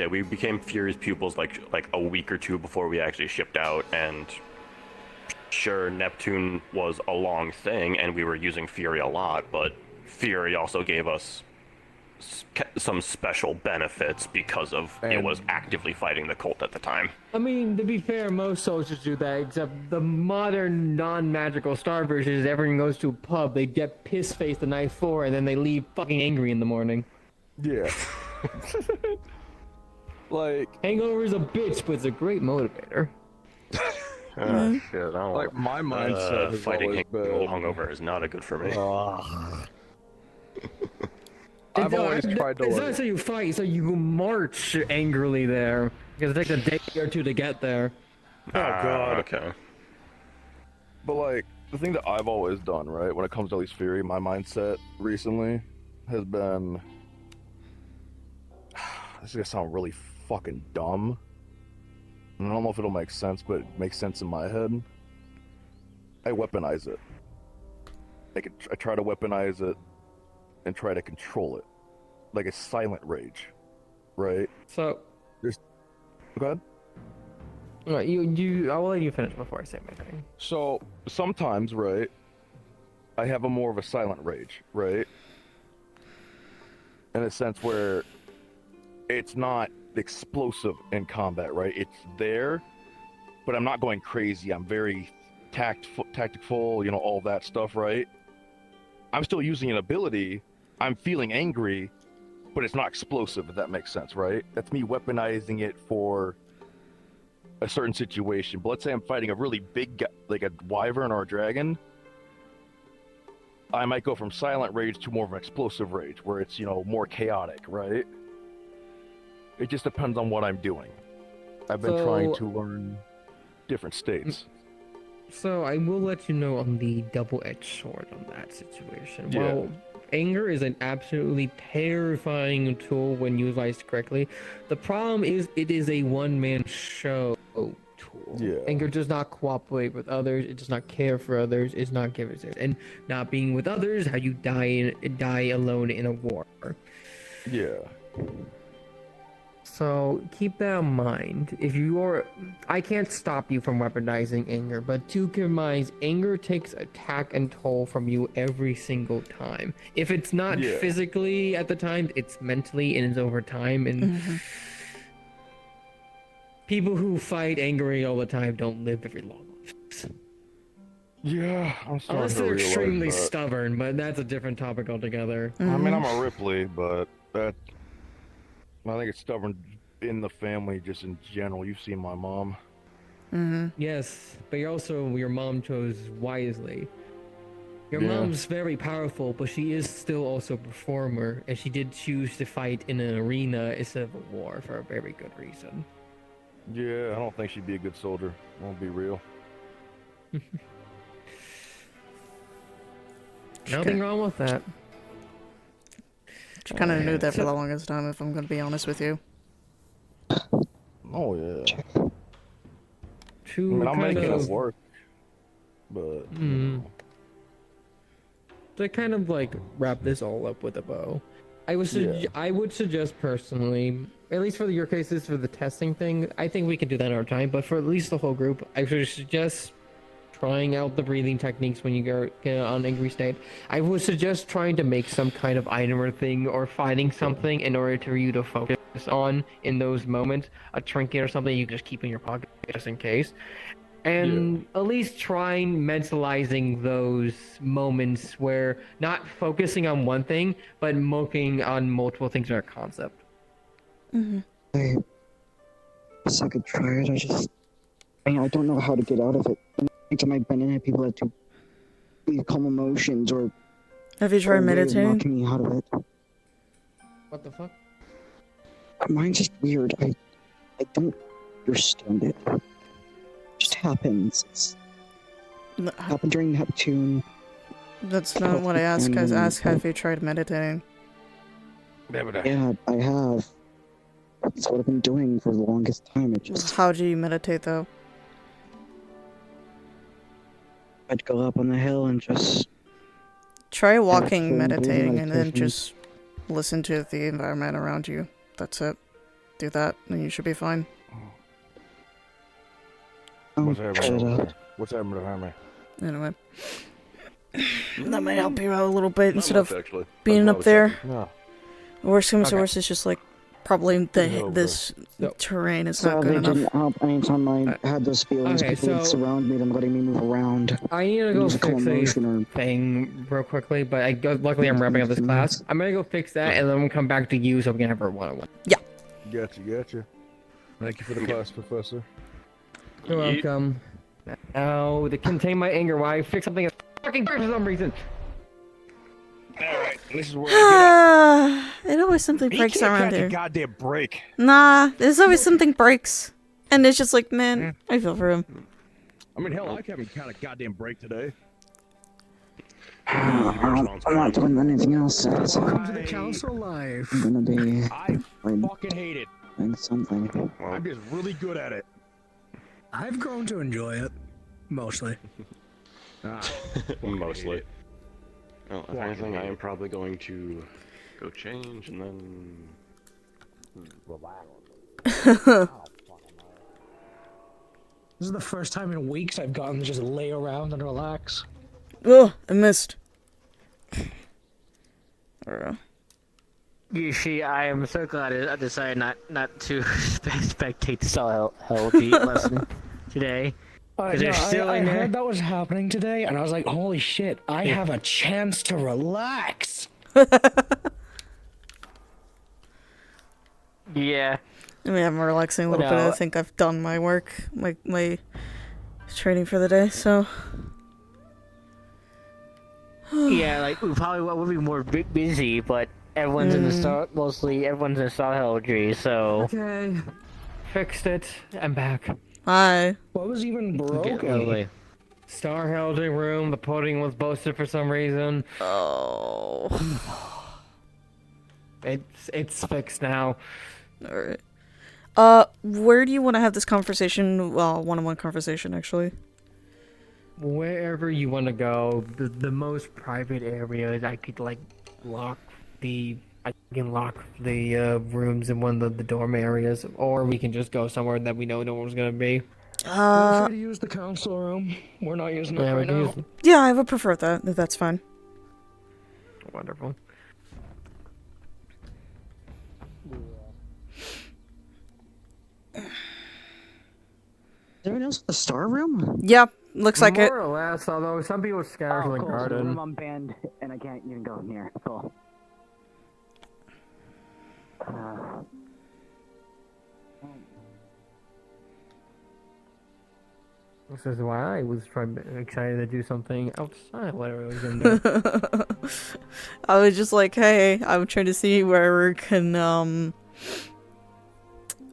We became Fury's pupils like a week or two before we actually shipped out, and sure, Neptune was a long thing, and we were using Fury a lot, but Fury also gave us some special benefits because of it was actively fighting the cult at the time. I mean, to be fair, most soldiers do that, except the modern non-magical star versions, everyone goes to a pub, they get piss-faced the night before, and then they leave fucking angry in the morning. Yeah. Like... Hangover is a bitch, but it's a great motivator. Shit, I don't like, my mindset has fighting always hungover is not a good for me. I've always tried to. It's not so you fight, so you march angrily there, because it takes a day or two to get there. Oh god. Okay. But like, the thing that I've always done, right, when it comes to at least Fury, my mindset recently has been, this is gonna sound really fucking dumb. I don't know if it'll make sense, but it makes sense in my head. I weaponize it. I try to weaponize it and try to control it. Like a silent rage. Right? So... Go ahead. I'll let you finish before I say my thing. So, sometimes, right, I have a more of a silent rage, right? In a sense where it's not explosive in combat, right? It's there, but I'm not going crazy. I'm very tactful, you know, all that stuff, right? I'm still using an ability. I'm feeling angry, but it's not explosive, if that makes sense, right? That's me weaponizing it for a certain situation. But let's say I'm fighting a really big guy, like a wyvern or a dragon. I might go from silent rage to more of an explosive rage, where it's, more chaotic, right? It just depends on what I'm doing. I've been trying to learn different states. So I will let you know on the double-edged sword on that situation. Yeah. While anger is an absolutely terrifying tool when utilized correctly, the problem is it is a one-man show tool. Yeah. Anger does not cooperate with others. It does not care for others. It's not giving it. And not being with others, how you die alone in a war. Yeah. So keep that in mind. I can't stop you from weaponizing anger, but to keep in mind, anger takes attack and toll from you every single time. If it's not physically at the time, it's mentally and it's over time. And people who fight angry all the time don't live very long. Yeah, I'm starting Unless to they're realize extremely that. stubborn, but that's a different topic altogether. I mean, I'm a Ripley, but I think it's stubborn in the family, just in general. You've seen my mom. Yes, but your mom chose wisely. Your Yeah. mom's very powerful, but she is still also a performer, and she did choose to fight in an arena instead of a war for a very good reason. Yeah, I don't think she'd be a good soldier. Won't be real. Nothing wrong with that. Just kind of knew that for the longest time, if I'm going to be honest with you. Oh, yeah. To I mean, I'm making kind it of- work, but... To kind of like wrap this all up with a bow, I would suggest personally, at least for your cases for the testing thing, I think we can do that another time. But for at least the whole group, I would suggest trying out the breathing techniques when you get on angry state. I would suggest trying to make some kind of item or thing, or finding something in order for you to focus on in those moments, a trinket or something you can just keep in your pocket just in case. And at least trying mentalizing those moments where not focusing on one thing, but working on multiple things in a concept. I guess I could try it. I don't know how to get out of it. Anytime I've been in it, people have to calm emotions or. Have you tried meditating? Knocking me out of it. What the fuck? Mine's just weird. I don't understand it. It just happens. It happened during Neptune. That's not what I asked. I asked, have you tried meditating? Yeah, I have. That's what I've been doing for the longest time. It just. How do you meditate, though? I'd go up on the hill and just. Try walking, breathing meditating, and then meditation. just listen to the environment around you. That's it. Do that, and you should be fine. What's happening? What's happening behind me? Anyway. That might help you out a little bit instead of actually. being That's up what I there. was thinking. No. Worst comes to Okay. worst, it's just like probably this terrain is not Sadly, good it enough. didn't help anytime I had those feelings. Okay, People would so- surround me, them letting me move around. I need to go Use a calm fix motion or. a thing real quickly, but luckily I'm wrapping up this class. I'm gonna go fix that, and then we'll come back to you so we can have our one-on-one. Gotcha. Thank you for the class, Professor. You're welcome. Now, to contain my anger, while I fix something that's fucking for some reason. Alright, this is where I It always something get up. breaks around Catch a here. goddamn break. Nah, there's always something breaks. And it's just like, man, I feel for him. I mean, hell, I haven't caught a goddamn break today. I'm not doing anything else. Welcome to the council life. I'm gonna be. I fucking hate it. Doing something. I'm just really good at it. I've grown to enjoy it, mostly. Mostly. Well, if anything, I am probably going to go change and then relax. This is the first time in weeks I've gotten to just lay around and relax. Ugh, I missed. You see, I am so glad I decided not to spectate this LG lesson today. I heard that was happening today, and I was like, holy shit, I have a chance to relax. Yeah. I mean, I'm relaxing a little bit. I think I've done my work, my training for the day, so... Yeah, like, we probably will be more busy, but everyone's in the star... Mostly, everyone's in star heraldry, so... Okay. Fixed it. I'm back. Hi. What was even broken? Star heraldry room. The podium was busted for some reason. Oh. It's fixed now. Alright. Where do you want to have this conversation? Well, one-on-one conversation, actually. Wherever you want to go, the most private areas, I could like I can lock the rooms in one of the dorm areas, or we can just go somewhere that we know no one's gonna be. Feel free to use the council room. We're not using it right now. Yeah, I would prefer that. That's fine. Wonderful. Is everyone else in the star room? Yeah, looks like it. More or less, although some people scattered from the Cool. So the garden. room I'm banned, and I can't even go near. Cool. This is why I was excited to do something outside, whatever I was gonna do. I was just like, hey, I'm trying to see where we can,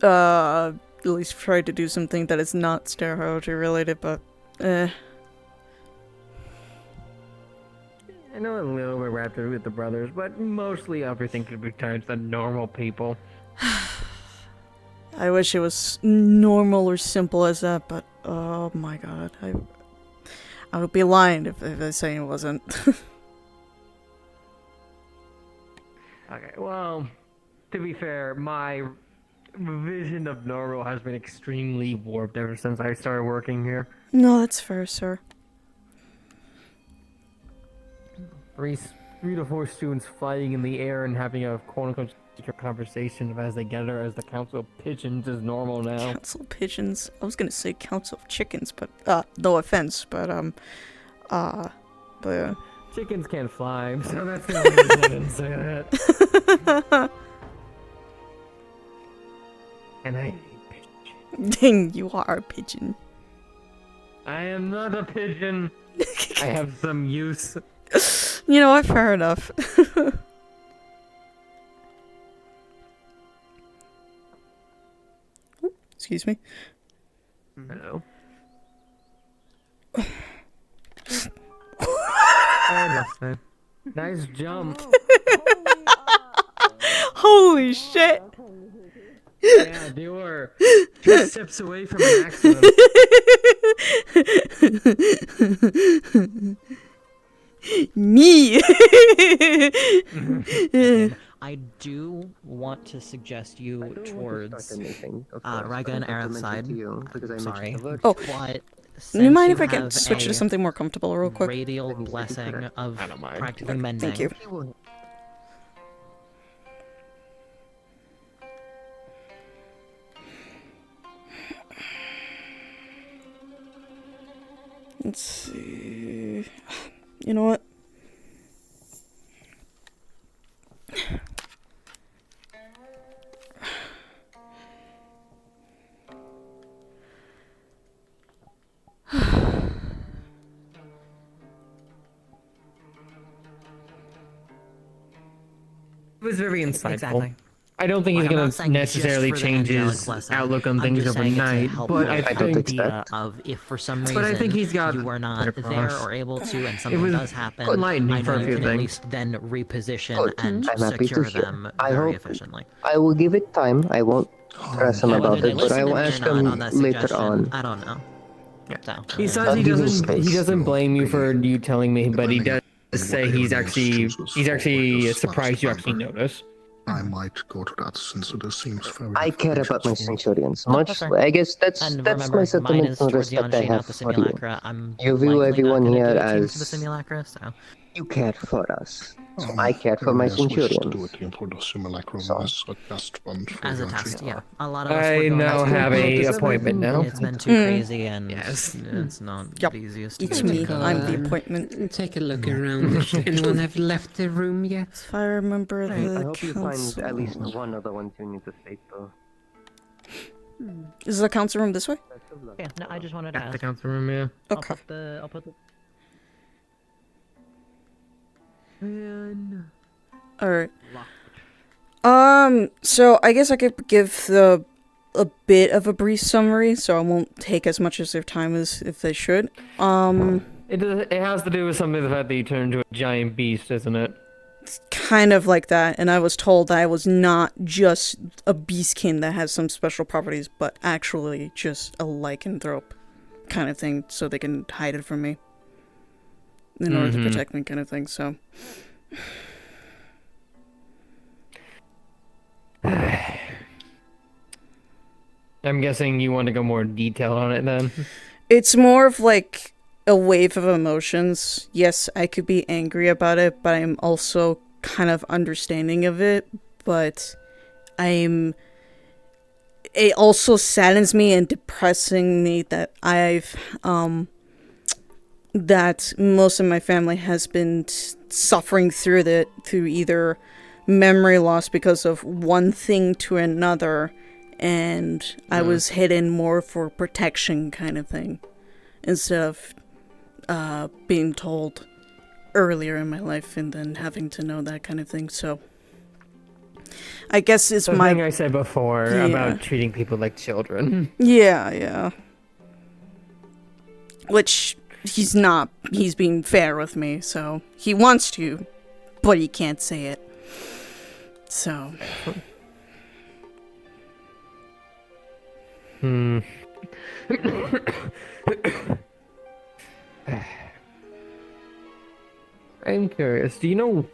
at least try to do something that is not star heraldry related, but, I know a little bit wrapped up with the brothers, but mostly everything could be turned to normal people. I wish it was normal or simple as that, but oh my god, I would be lying if I say it wasn't. Okay, well, to be fair, my vision of normal has been extremely warped ever since I started working here. No, that's fair, sir. Three to four students flying in the air and having a quote-unquote conversation as they gather as the council of pigeons is normal now. Council of pigeons? I was gonna say council of chickens, but, no offense, but, Chickens can't fly, so that's the only reason I didn't say that. And I Dang, you are a pigeon. I am not a pigeon. I have some use. You know what, fair enough. Excuse me. Hello. Oh, nice jump. Holy shit. Yeah, they were 2 steps away from an accident. Me. I do want to suggest you towards Riga and Aerith's side. Sorry. Oh, but do you mind since if I can switch to have something more comfortable real quick? Radial blessing of practically mending. Thank you. Let's see. You know what? It was very insightful. Exactly. I don't think he's Like, I'm going not to saying necessarily just for the change angelic his blessing. outlook on I'm things just saying it's a overnight, helpful but I think idea of if for some reason I think he's got you are not better there cross. or able to, and It something was does happen, enlightening I for know a you few can at things. least then reposition Good. and I'm happy to secure hear. them I very hope efficiently. I will give it time. I won't press him Now, about whether they it, but I listen to will me or ask not him on that later suggestion, on. I don't know. So, He says I'll he give you doesn't. He space. doesn't blame you for you telling me, but he does say he's actually surprised you actually noticed. I might go to that since it seems very. I care about my centurions Oh, much. that's fair. I guess that's And my remember, mine sentiment is and towards the respect I Anji, have not the for you. simulacra. I'm You view likely everyone not here gonna do a change as to the simulacra, so. you care for us. I cared for my Yes, wishes to centurions. do it for the simulacrum So- as a test run for As a the test, entry. yeah. A lot of us I were going now to have a because appointment now. It's been too crazy and it's not Yep. the easiest to It's get me. done. I'm the appointment. Take a look around. Does anyone have left the room yet? If I remember I the hope you find council. at least one of the ones you need to save, though. Is the council room this way? Yeah, no, I just wanted to At the ask. council room, yeah. Okay. I'll put the. Alright. So I guess I could give a bit of a brief summary, so I won't take as much of their time as if they should. It has to do with something the fact that you turn into a giant beast, isn't it? Kind of like that, and I was told that I was not just a beastkin that has some special properties, but actually just a lycanthrope kind of thing, so they can hide it from me. In order to protect me, kind of thing, so. I'm guessing you want to go more detailed on it then? It's more of like a wave of emotions. Yes, I could be angry about it, but I'm also kind of understanding of it, but it also saddens me and depressing me that that most of my family has been suffering through either memory loss because of one thing to another, and I was hidden more for protection kind of thing, instead of being told earlier in my life and then having to know that kind of thing. So I guess it's the my thing I said before about treating people like children. Yeah. Which he's not. He's being fair with me, so he wants to, but he can't say it. So. I'm curious. Do you know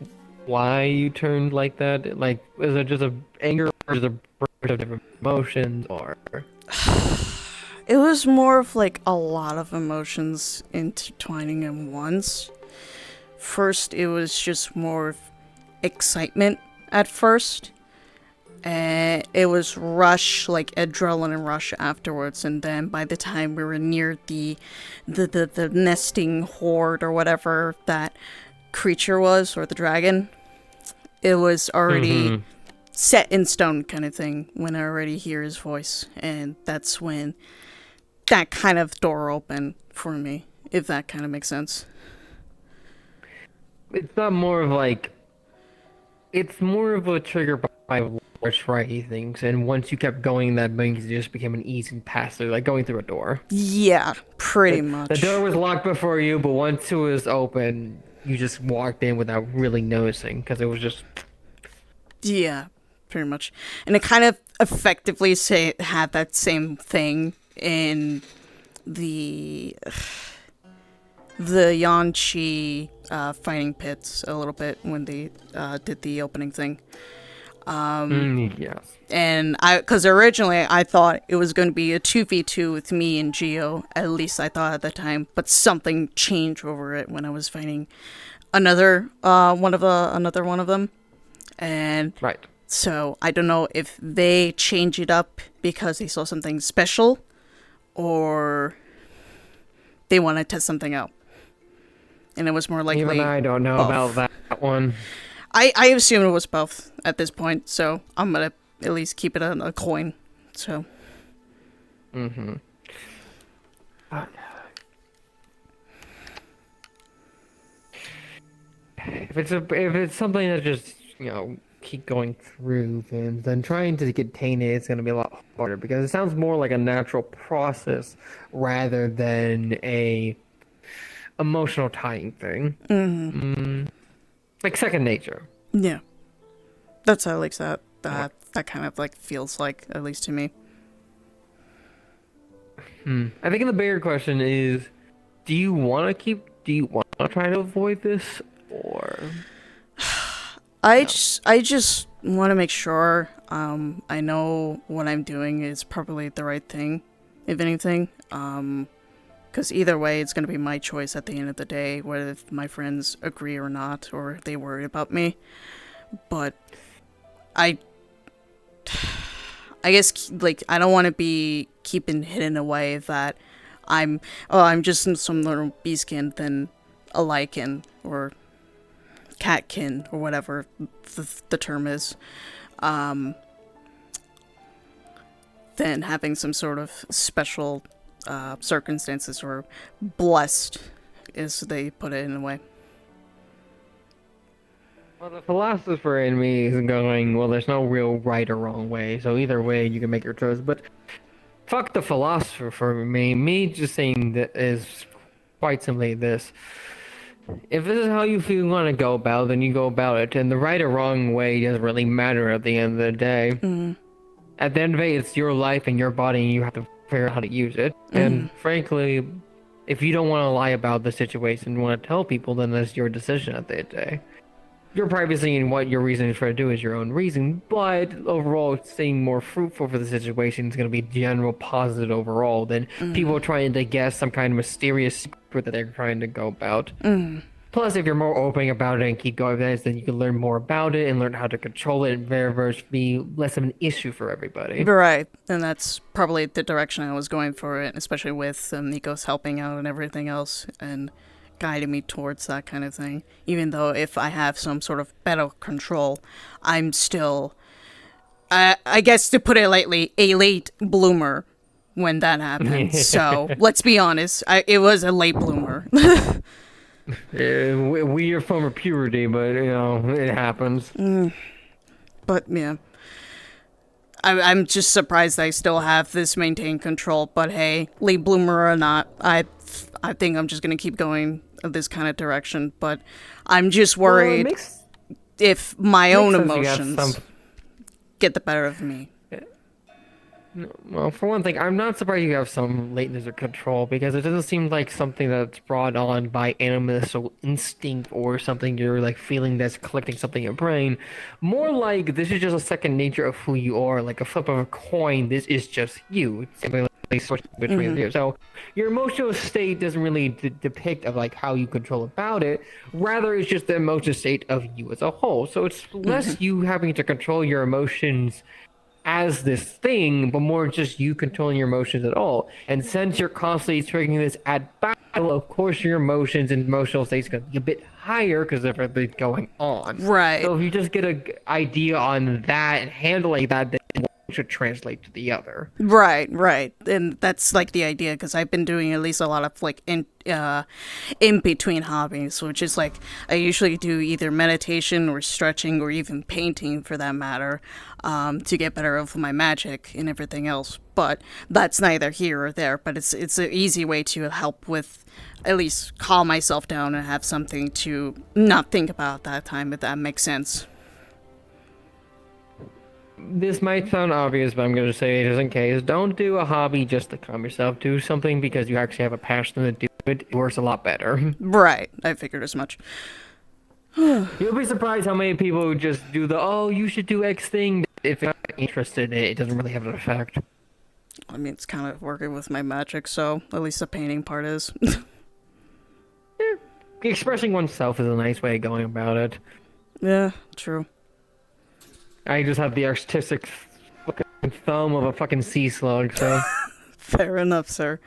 why you turned like that? Like, is it just a anger, or is it a bunch of different emotions, or? It was more of like a lot of emotions intertwining in once. First, it was just more of excitement at first. And it was rush, like adrenaline rush afterwards, and then by the time we were near the nesting horde or whatever that creature was, or the dragon, it was already set in stone kind of thing when I already hear his voice, and that's when that kind of door opened for me, if that kind of makes sense. It's not more of like, it's more of a trigger by try things, and once you kept going, that means it just became an easy pass-through, like going through a door. Yeah, pretty much. The door was locked before you, but once it was open, you just walked in without really noticing, because it was just... Yeah, pretty much. And it kind of effectively had that same thing in the Yanchi fighting pits a little bit when they did the opening thing. Yes. And because originally I thought it was going to be a 2v2 with me and Geo, at least I thought at the time, but something changed over it when I was fighting another one of them. And right. So I don't know if they change it up because they saw something special, or they want to test something out. And it was more likely Even I don't know about that one. I assume it was both at this point, so I'm gonna at least keep it a coin. So. Mm-hmm. If it's something that just keep going through things, then trying to contain it is going to be a lot harder, because it sounds more like a natural process rather than a emotional tying thing. Like second nature. Yeah, that's how like that kind of like feels like, at least to me. I think the bigger question is, do you want to try to avoid this, or? I just want to make sure I know what I'm doing is probably the right thing, if anything. Because either way, it's going to be my choice at the end of the day, whether if my friends agree or not, or if they worry about me. But I guess, like, I don't want to be keeping hidden away that I'm just some little beastkin than a lycan or catkin or whatever the term is. Than having some sort of special circumstances or blessed, as they put it in a way. Well, the philosopher in me is going, well, there's no real right or wrong way, so either way you can make your choice, but fuck the philosopher for me. Me just saying that is quite simply this. If this is how you feel you want to go about it, then you go about it, and the right or wrong way doesn't really matter at the end of the day. Mm-hmm. At the end of the day, it's your life and your body, and you have to figure out how to use it. And frankly, if you don't want to lie about the situation and want to tell people, then that's your decision at the end of the day. Your privacy and what your reason for to do is your own reason, but overall, staying more fruitful for the situation is going to be general positive overall than people trying to guess some kind of mysterious secret that they're trying to go about. Plus, if you're more open about it and keep going with it, then you can learn more about it and learn how to control it and very be less of an issue for everybody. Right, and that's probably the direction I was going for it, especially with Nico's helping out and everything else, and guiding me towards that kind of thing. Even though if I have some sort of better control, I'm still, I guess to put it lightly, a late bloomer when that happened. So, let's be honest, it was a late bloomer. We are from a puberty, but you know it happens. But yeah, I'm just surprised I still have this maintained control. But hey, late bloomer or not, I think I'm just gonna keep going this kind of direction. But I'm just worried if my own emotions get the better of me. Well, for one thing, I'm not surprised you have some lateness of control, because it doesn't seem like something that's brought on by animal instinct or something you're like feeling that's collecting something in your brain. More like this is just a second nature of who you are, like a flip of a coin. This is just you. It's simply switch between you. So your emotional state doesn't really depict of like how you control about it. Rather, it's just the emotional state of you as a whole. So it's less you having to control your emotions as this thing, but more just you controlling your emotions at all. And since you're constantly triggering this at battle, of course your emotions and emotional states going to be a bit higher because of everything going on. Right. So if you just get an idea on that and handling that, then one should translate to the other. Right. And that's like the idea, because I've been doing at least a lot of like in between hobbies, which is like I usually do either meditation or stretching or even painting for that matter, to get better of my magic and everything else. But that's neither here or there. But it's an easy way to help with at least calm myself down and have something to not think about at that time, if that makes sense. This might sound obvious, but I'm going to say it just in case. Don't do a hobby just to calm yourself. Do something because you actually have a passion to do it. It works a lot better. Right. I figured as much. You'll be surprised how many people just do you should do X thing. If you're not interested in it, it doesn't really have an effect. I mean, it's kind of working with my magic, so at least the painting part is. Expressing oneself is a nice way of going about it. Yeah, true. I just have the artistic fucking thumb of a fucking sea slug, so. Fair enough, sir.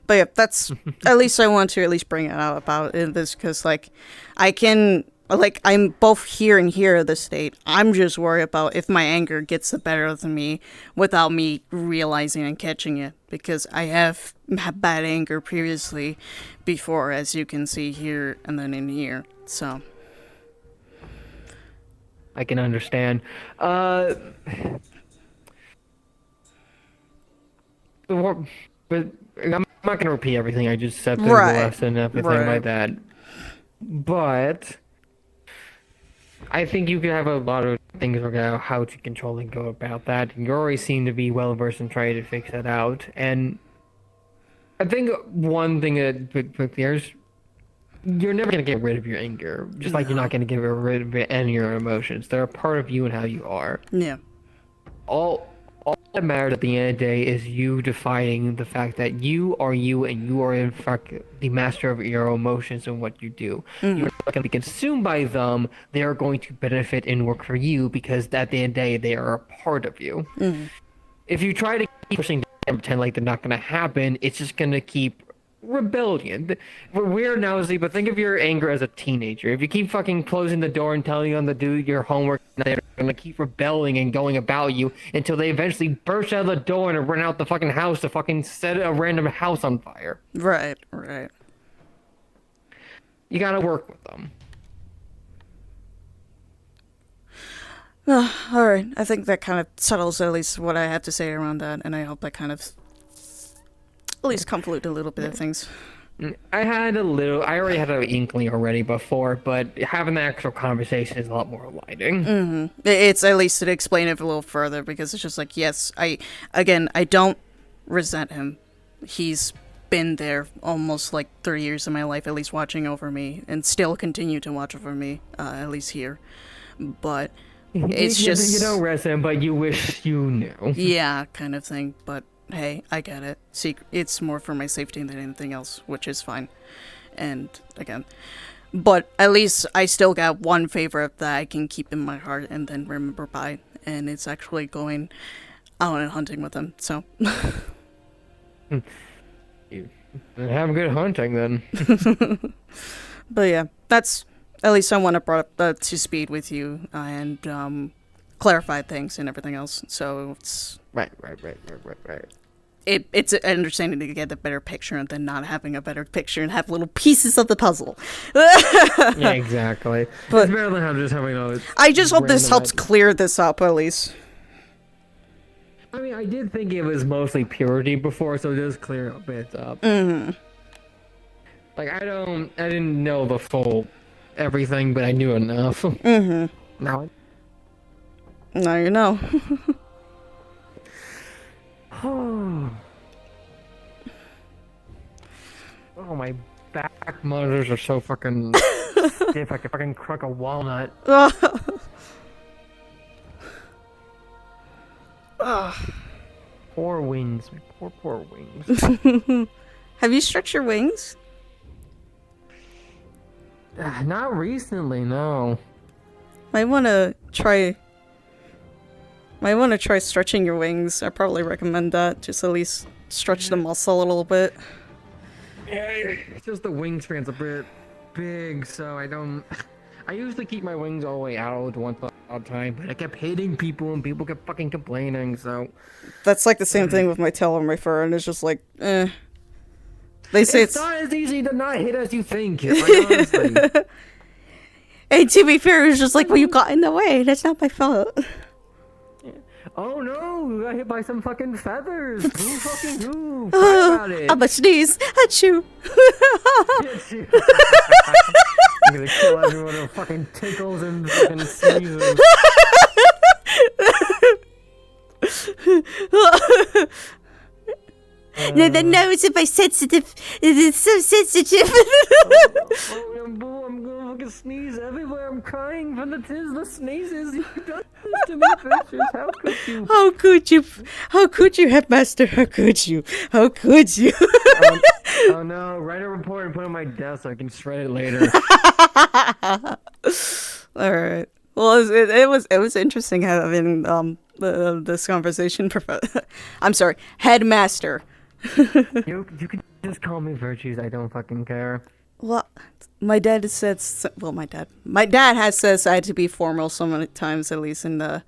But yeah, that's at least I want to at least bring it out about this, because like I can, like, I'm both here and here at this state. I'm just worried about if my anger gets the better of me without me realizing and catching it, because I have had bad anger previously before, as you can see here and then in here. So I can understand. But I'm not going to repeat everything I just said through the lesson and everything like that. But I think you can have a lot of things about how to control and go about that. You already seem to be well versed in trying to fix that out. And I think one thing that there's, you're never going to get rid of your anger. Just like you're not going to get rid of any of your emotions. They're a part of you and how you are. Yeah. All that matters at the end of the day is you defining the fact that you are you and you are in fact the master of your emotions and what you do. You're not going to be consumed by them. They are going to benefit and work for you because at the end of the day, they are a part of you. If you try to keep pushing down and pretend like they're not going to happen, it's just going to keep rebellion. We're weird now, see, but think of your anger as a teenager. If you keep fucking closing the door and telling them to do your homework, they're gonna keep rebelling and going about you until they eventually burst out of the door and run out the fucking house to fucking set a random house on fire. Right. You gotta work with them. Alright, I think that kind of settles at least what I have to say around that, and I hope that kind of at least convolute a little bit of things. I already had an inkling already before, but having the actual conversation is a lot more enlightening. It's at least to explain it a little further, because it's just like, yes, I don't resent him. He's been there almost like 3 years of my life, at least watching over me, and still continue to watch over me, at least here. But it's just... You don't resent him, but you wish you knew. Yeah, kind of thing, but... Hey, I get it. It's more for my safety than anything else, which is fine. And again, but at least I still got one favor that I can keep in my heart and then remember by, and it's actually going out and hunting with him. So, you have good hunting then. But yeah, that's at least I want to bring up to speed with you and clarify things and everything else. So it's right. It's an understanding to get a better picture than not having a better picture and have little pieces of the puzzle. Yeah, exactly. But it's better than just having all this. I just hope this helps clear this up at least. I mean, I did think it was mostly purity before, so it does clear a bit up. Like, I didn't know the full everything, but I knew enough. Now you know. Oh, my back monitors are so fucking stiff, I could fucking crack a walnut. Poor wings, my poor wings. Have you stretched your wings? Not recently, no. Might want to try stretching your wings. I probably recommend that. Just at least stretch the muscle a little bit. Yeah, it's just the wingspan's a bit big, so I usually keep my wings all the way out once at a time, but I kept hitting people and people kept fucking complaining, so... That's like the same thing with my tail and my fur, and it's just like, eh. They say it's not as easy to not hit as you think, like, honestly. Hey, to be fair, it's just like, well, you got in the way. That's not my fault. Oh no, we got hit by some fucking feathers. Who fucking who? Cry about it. I'm a sneeze. Achoo. I'm gonna kill everyone who fucking tickles and fucking sneezes. No, the nose of my sensitive. It's so sensitive. I'm gonna fucking sneeze everywhere. I'm crying from the sneezes. You done this to me, bitches. How could you? How could you? How could you, Headmaster? How could you? How could you? Oh no! Write a report and put it on my desk so I can shred it later. All right. Well, it was interesting having this conversation. I'm sorry, Headmaster. You can just call me Virtues. I don't fucking care. Well, my dad said. Well, my dad has says I had to be formal so many times, at least in the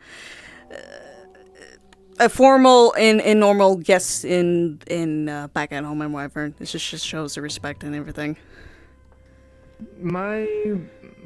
a formal in normal, yes, in back at home and whatever. It just shows the respect and everything. My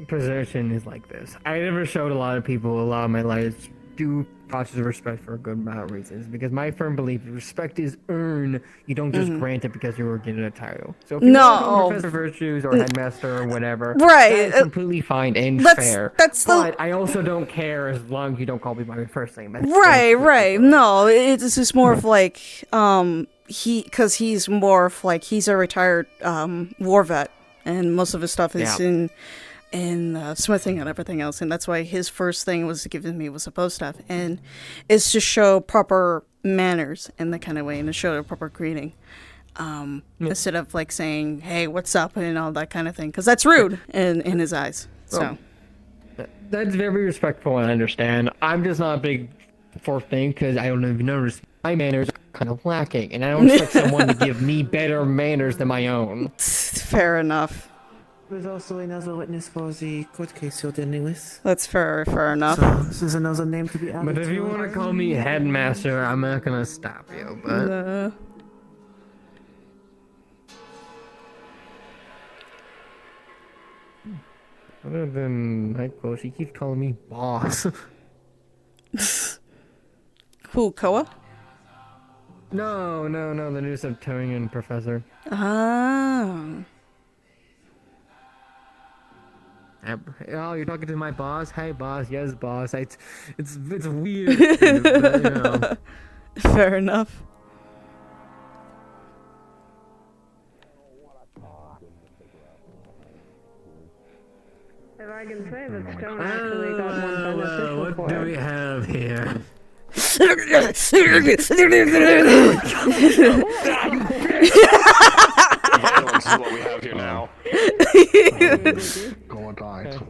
position is like this. I never showed a lot of people a lot of my life due process of respect for a good amount of reasons. Because my firm belief is respect is earned. You don't just grant it because you were given a title. So if you want to call Professor Virtues or Headmaster or whatever, right, that's completely fine and fair. But I also don't care as long as you don't call me by my first name. Right. No, it's just more of like because he's more of like he's a retired war vet, and most of his stuff is in in smithing and everything else, and that's why his first thing was giving me was a bow staff, and it's to show proper manners in that kind of way, and to show a proper greeting, instead of like saying, "Hey, what's up?" and all that kind of thing, because that's rude in his eyes. So that's very respectful, and I understand. I'm just not a big for thing because I don't even notice my manners are kind of lacking, and I don't expect someone to give me better manners than my own. Fair enough. There's also another witness for the court case you're dealing with. That's fair enough. So this is another name to be added. But if you want to call me headmaster, I'm not gonna stop you. But other than Michael, she keeps calling me boss. Who, Koa? No, the new Septarian professor. Ah. Oh, you're talking to my boss? Hey, boss. Yes, boss. It's weird. But, you know. Fair enough. If I can say that Stone actually got one beneficial What for do it. we have here? Violence is what we have here now. Go died.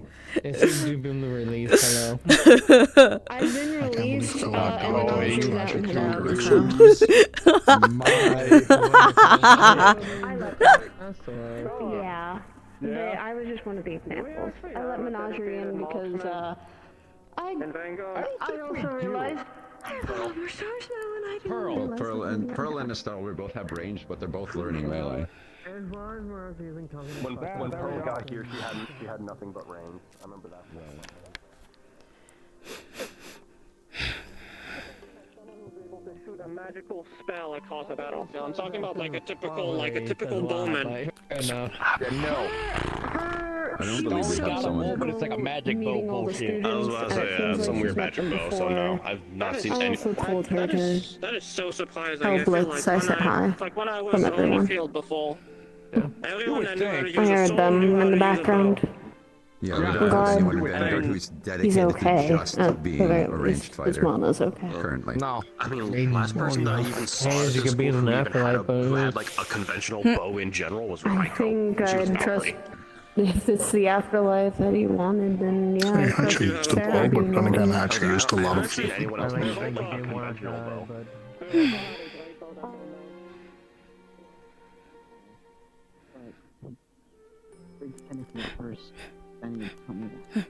It's been released. Hello. I've been released, and Going out and about. Yeah. I was just one of the examples. I let Menagerie in because, I also realized I have a lot more stars now, and I didn't realize Pearl and Estelle both have range, but they're both learning melee. When Pearl got here, she had nothing but range. I remember that. Shoot a magical spell across a battlefield. I'm talking about like a typical bowman. No. I don't believe we have someone. But it's like a magic bow bullshit. I was about to say, yeah, some weird magic bow, so no, I've not seen any. told her That is so surprising. Tell I feel Blitz like I said hi when I was from on the everyone. field before, everyone I knew how to use I a heard sword them knew how in to the use a bow. background. Yeah, we we don't don't have have anyone in God. Vanguard who's He's dedicated okay. to just being Okay, a ranged his fighter. mana's okay. Currently. No. I mean, last person that I even saw Hey, at you the can be school in who an even had, afterlife, who had like a conventional bow in general was I Raiko. think She was I'd trust. gnarly. If it's the afterlife that he wanted, then yeah. I I trust actually used a bow, Sarah but then being again, I on. actually used a lot I've of. seen anyone else with a conventional bow. First, then you tell me that.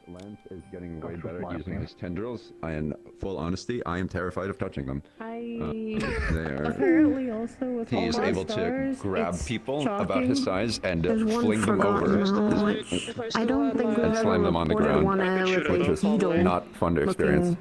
Lance is getting way better at using his tendrils. In full honesty, I am terrified of touching them. I They are. apparently also with He all is my able to stars, grab it's people shocking. about his size and There's one fling them over. forgotten. I don't think we've And ever slam them on the reported ground, one with which a is beetle not fun to experience.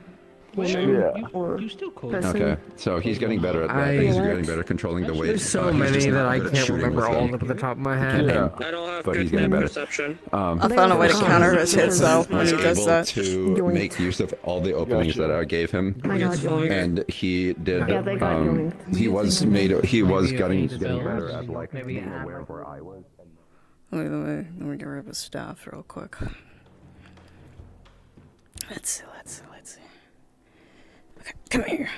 woman or person. Okay, so he's getting better at that. He's getting better at controlling the weight. There's so He's just many not that I good at can't shooting remember with all them. off the top of my head. Yeah, I don't have but good he's getting better. perception. I found a way to counter his hits though when he He's does able that. to make use of all the openings that I gave him, I got yoinked. and he did. Yeah, they got yoinked. He was getting better at like being aware of where I was. Let me get rid of his staff real quick. Let's see. Okay, come here.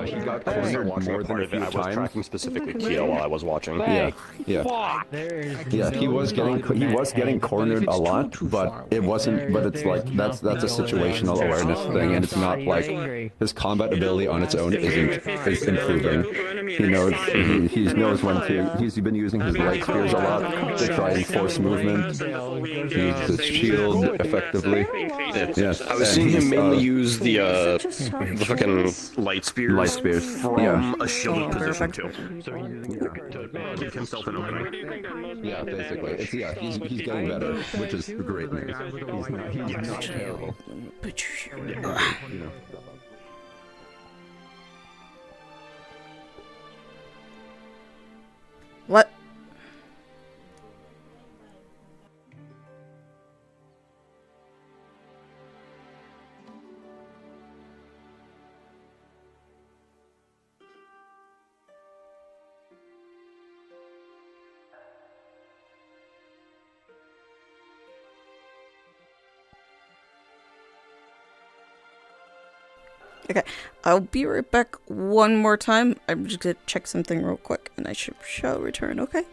He got cornered more than a few I was times. tracking specifically Keo while I was watching. Yeah. He was getting cornered a lot, but it wasn't. But it's like that's a situational awareness thing, and it's not like his combat ability on its own is improving. He knows he knows when to. He's been using his light spears a lot to try and force movement. He uses his shield effectively. Yes, I was seeing him mainly use the fucking light spears. from a shielded I'll be right position back. too. So to give himself an opening. Yeah, basically. He's getting better, which is great news. He's not terrible. What? Okay, I'll be right back one more time. I'm just gonna check something real quick, and I shall return, okay?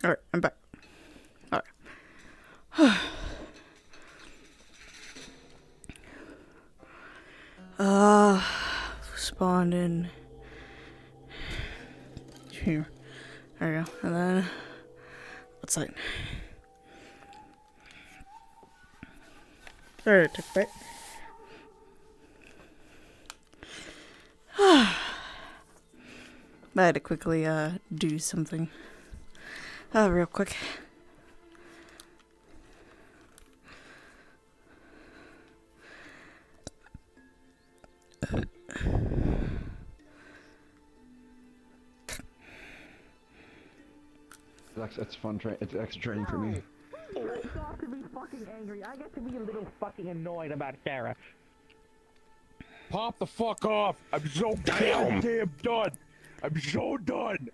Alright, I'm back. Alright. Spawned in here. There we go. And then outside. There it took a bit. I had to quickly do something. Real quick. It's fun. It's extra training for me. I got to be fucking angry. I get to be a little fucking annoyed about Sarah. Pop the fuck off! I'm so damn done! I'm so done!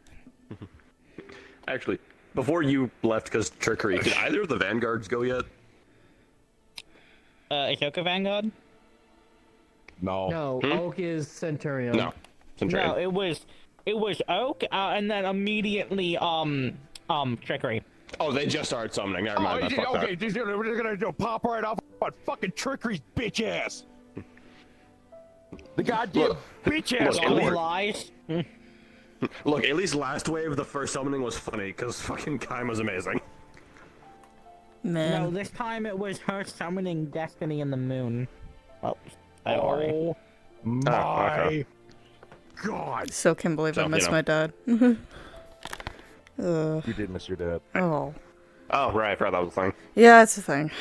Actually, before you left because trickery, did either of the vanguards go yet? Ashoka Vanguard? No. No, Oak is Centurion. No. Centurion. No, it was Oak, and then immediately, Trickery. Oh, they just started summoning. Never mind. Okay, we're just gonna do pop right off on fucking trickery's bitch ass. The goddamn bitch ass. Look, lies. Look, at least last wave the first summoning was funny because fucking Kaim was amazing. Man. No, this time it was her summoning Destiny and the Moon. Oh, oh my god! Still can't believe I missed my dad. You did miss your dad. Oh. Oh, right, I forgot that was a thing. Yeah, it's a thing.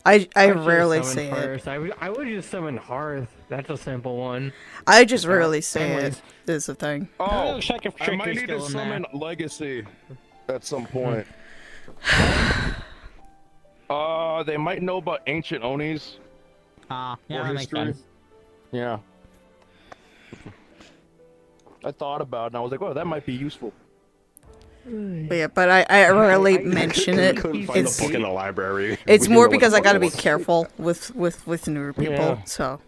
I rarely say it. I would just summon Hearth. That's a simple one. I just rarely say it. It's a thing. Oh, check if I might Trickery's need to still in summon Legacy at some point. They might know about ancient Onis. Yeah, or that makes history. sense. Yeah. I thought about it and I was like, oh, that might be useful. But yeah, but I rarely mention it. Couldn't find the book in the library. It's We more didn't know because what I the gotta book be was. careful with newer people. Yeah. So.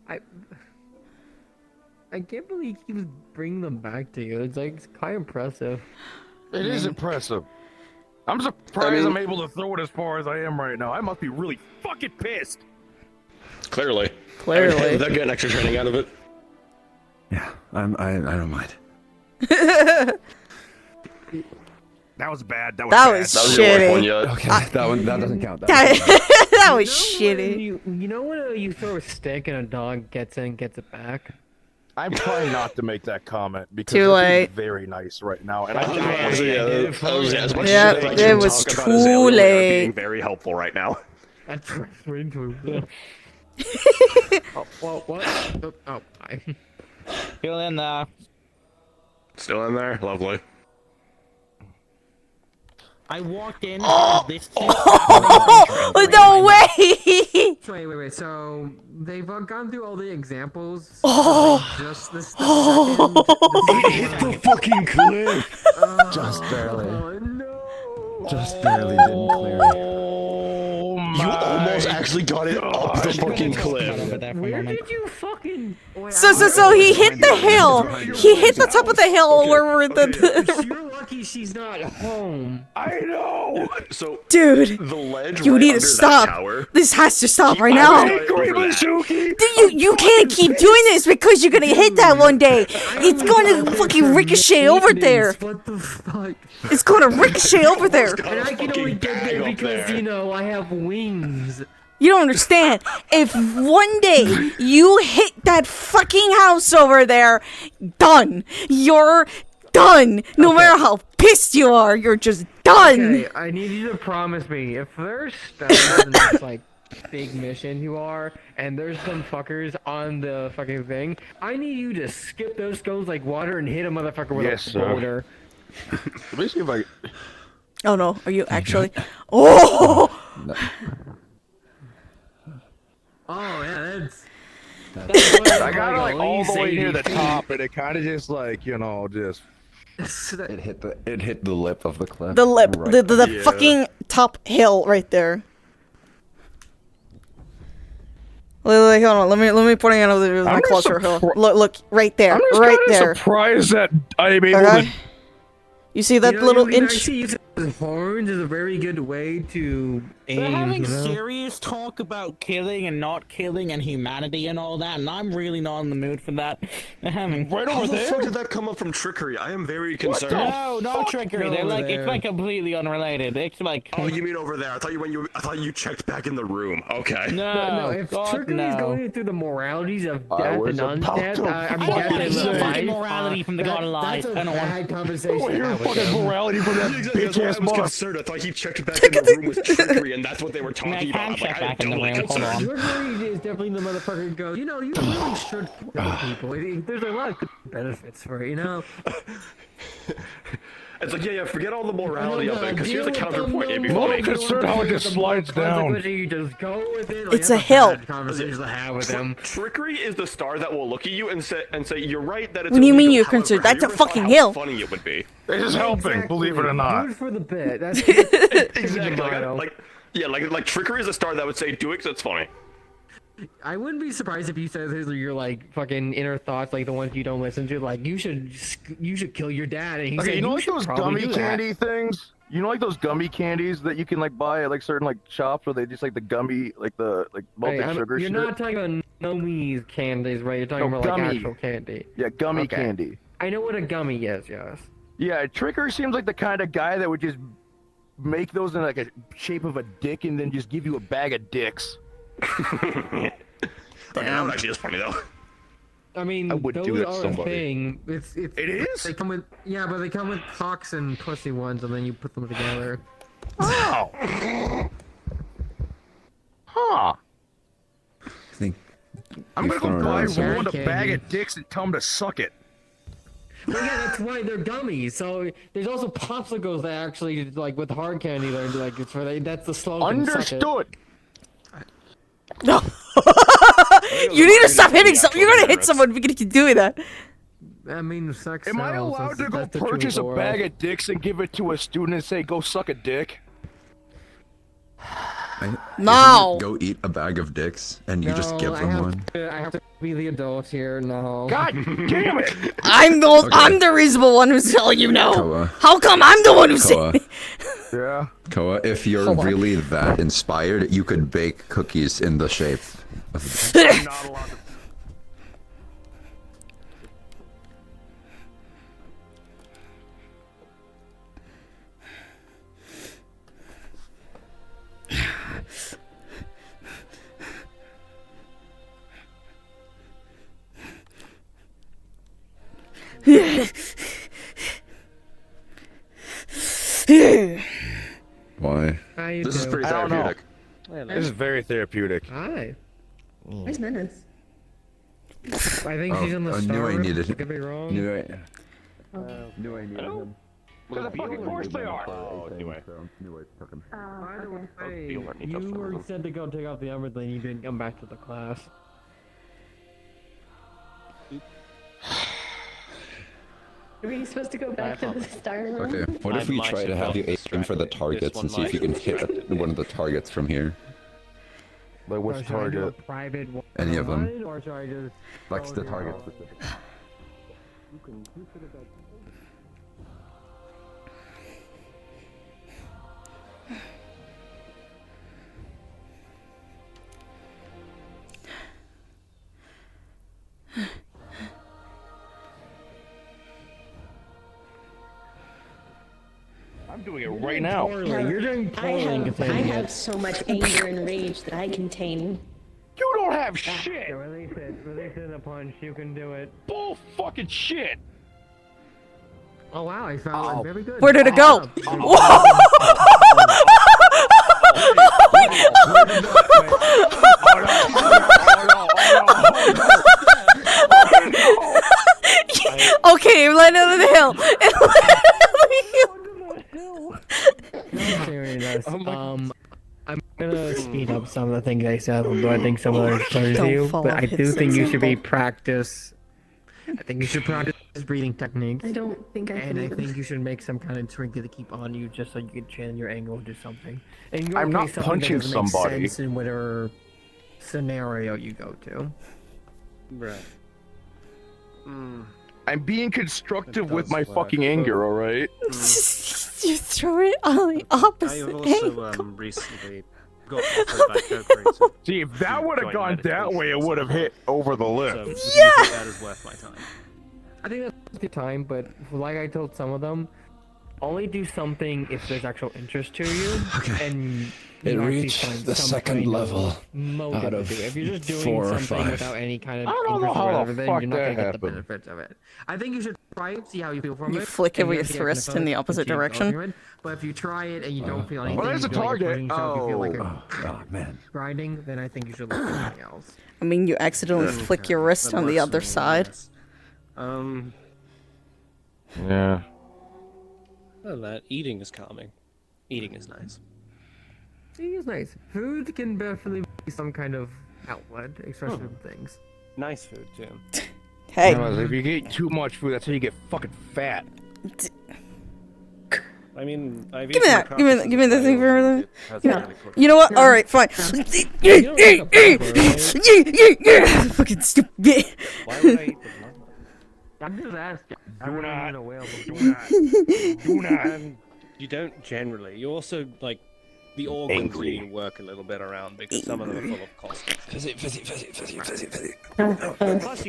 I can't believe he keeps bringing them back to you. It's like it's quite impressive. It is impressive. I'm surprised I'm able to throw it as far as I am right now. I must be really fucking pissed. Clearly. Clearly. They're getting extra training out of it. Yeah, I don't mind. That was bad. That was shitty. Okay, that doesn't count. That was shitty. You know when you throw a stick and a dog gets it and gets it back? I'm trying not to make that comment because Too it's late. very nice right now, and Yeah, it was too late. Being very helpful right now. That's right. Oh, well, what? Oh, I. Still in there. Still in there? Lovely. I walked in. This No way! Wait. So they've gone through all the examples. Oh. Just this. It hit the fucking cliff. Just barely. No. Just barely didn't clear it. You almost actually got it up the fucking cliff. Where did you fucking? So he hit the hill. He hit the top of the hill where You're lucky she's not home. I know. So, dude, the ledge you right need to under that stop. tower, This has to stop right now. You can't keep doing this because you're gonna hit that one day. It's gonna fucking ricochet over there. What the fuck? It's gonna ricochet over there. And I can only get there because I have wings. You don't understand. If one day you hit that fucking house over there, done. You're done. No matter how pissed you are, you're just done. Okay, I need you to promise me if there's stuff in this big mission you are, and there's some fuckers on the fucking thing, I need you to skip those stones like water and hit a motherfucker with a boulder. Let me see if I. Oh no, are you actually? Oh! No. Oh yeah, I got it all the way near the top, and it kind of just just. It hit the lip of the cliff. The lip, right. the fucking top hill right there. Hold on, let me point out my closer hill. Look, right there, I'm just right kinda there. surprised that I'm able to You see that You know, little you can inch? actually use his horns is a very good way to aim. They're having you know? serious talk about killing and not killing and humanity and all that, and I'm really not in the mood for that. They're having How the fuck did that come up from trickery? I am very concerned. No, not trickery. They're like it's like completely unrelated. It's like Oh, you mean over there? I thought you checked back in the room. Okay. No, if trickery is going through the moralities of death and undeath, I'm guessing fucking morality from the god of life. That's a I don't want bad conversation. What to your have with fucking them. morality from that bitch ass I was concerned. I thought he checked back in the room with trickery, and that's what they were talking about. I'm like, I don't like concerned. Trickery is definitely the motherfucker who goes, you know, you really should kill people. There's a lot of good benefits for it, you know? It's like, yeah, forget all the morality of it, because here's a counterpoint. It'd be Well, funny. consider how it just slides down. You just go with it. Like, It's a that's hill. bad conversation to have with them. Trickery is the star that will look at you and say, you're right that it's What do you mean illegal, you're however, concerned? That's a have you ever thought fucking how hill. funny it would be. It is helping, believe it or not. Do it for the bit. That's Exactly. Like trickery is a star that would say, do it 'cause it's funny. I wouldn't be surprised if you said these are your like fucking inner thoughts, like the ones you don't listen to. Like you should kill your dad. And he Okay, said, you know like should those probably gummy do that." candy things? You know like those gummy candies that you can like buy at like certain like shops where they just like the gummy like the like malted sugar You're shit? not talking about gummies candies, right? You're talking No, about like gummy. actual candy. Yeah, gummy Okay. candy. I know what a gummy is, yes. Yeah, Trickery seems like the kind of guy that would just make those in like a shape of a dick and then just give you a bag of dicks. That actually is funny though. I mean, I would those do that to are a somebody. thing. It is? They come with but they come with cocks and pussy ones, and then you put them together. Oh. Huh. I think I'm you've gonna go thrown buy around some- one a bag of dicks and tell him to suck it. Well, yeah, that's why they're gummies. So there's also popsicles that actually like with hard candy. They're like it's for that's the slogan. suck it. Understood. No. You need to stop hitting someone. You're gonna hit someone if you keep doing that. I mean, sex Am I sells. allowed to go That's the truth purchase a of the world. bag of dicks and give it to a student and say, go suck a dick? No. Go eat a bag of dicks and you just give I them have one. I have to be the adult here. No. God damn it! I'm the reasonable one who's telling you no. Koa. How come I'm the one who's Koa. saying? Yeah. Koa, if you're Hold on. really that inspired, you could bake cookies in the shape of I'm not allowed to. Why? This is pretty I don't know. therapeutic. This is very therapeutic. Hi. Where's Menace? I think she's in the I star knew I room. needed I could be wrong. Knew I needed him. Of course they are. Oh, anyway. By the way, you were said to go take off the armor, then you didn't come back to the class. Are we supposed to go back to the star room? Okay, what if we try to have you aim for the targets and see if you can hit one of the targets from here? Like which Should I do a target? private Any of them. one, or should I just Like go the to- target specific. I'm doing it right now. You're doing I poorly in have containing it. so much anger and rage that I contain. You don't have shit. Yeah, release it in a punch. You can do it. Bull fucking shit. Oh wow, I found it very good. Where did it go? Okay, it led over the hill. It Serious. I'm gonna speed up some of the things I said, although I think some of those covers Don't you. fall But off I his do think you should be example. practice. I think you should practice breathing techniques. I don't think I can And I even. think you should make some kind of trinket to keep on you, just so you can channel your anger or do something. And in your I'm not case, something that punching doesn't make somebody. sense in whatever scenario you go to. Right. I'm being constructive with my fucking anger, alright? You throw it on the opposite I've also recently got offered by co-creator. See, if that would have gone that way, it would have hit over the lip. So, do you think that is worth my time? I think that's a good time, but like I told some of them, only do something if there's actual interest to you. Okay. And It you actually reached find the some second kind of level motive out to of do it. If you're just doing 4 or something 5. without any kind of I don't know interest how or the whatever, then fuck you're not that gonna get the happened. benefits of it. I think you should try it, see how you feel from You it. flick it and with you your have to get wrist in the opposite keep direction. going. But if you try it and you don't feel anything, there's you a feel like you're target. pushing yourself, you feel like Oh, you're man. grinding, then I think you should look at something else. I mean, you accidentally flick your wrist on the other side. Yeah. Well, that eating is calming. Eating is nice. Eating is nice. Food can definitely be some kind of outlet, especially with things. Nice food, too. Hey. No, if you eat too much food, that's how you get fucking fat. I mean, I've Give me eaten that. Give me the thing for the. That's Yeah. really cool. You know what? All right, fine. Fucking stupid. Why would I eat the blood? I'm just asking. Do not. Do not. You don't generally. You also, like, the organs Angry. need to work a little bit around because some of them are full of caustic. Plus, you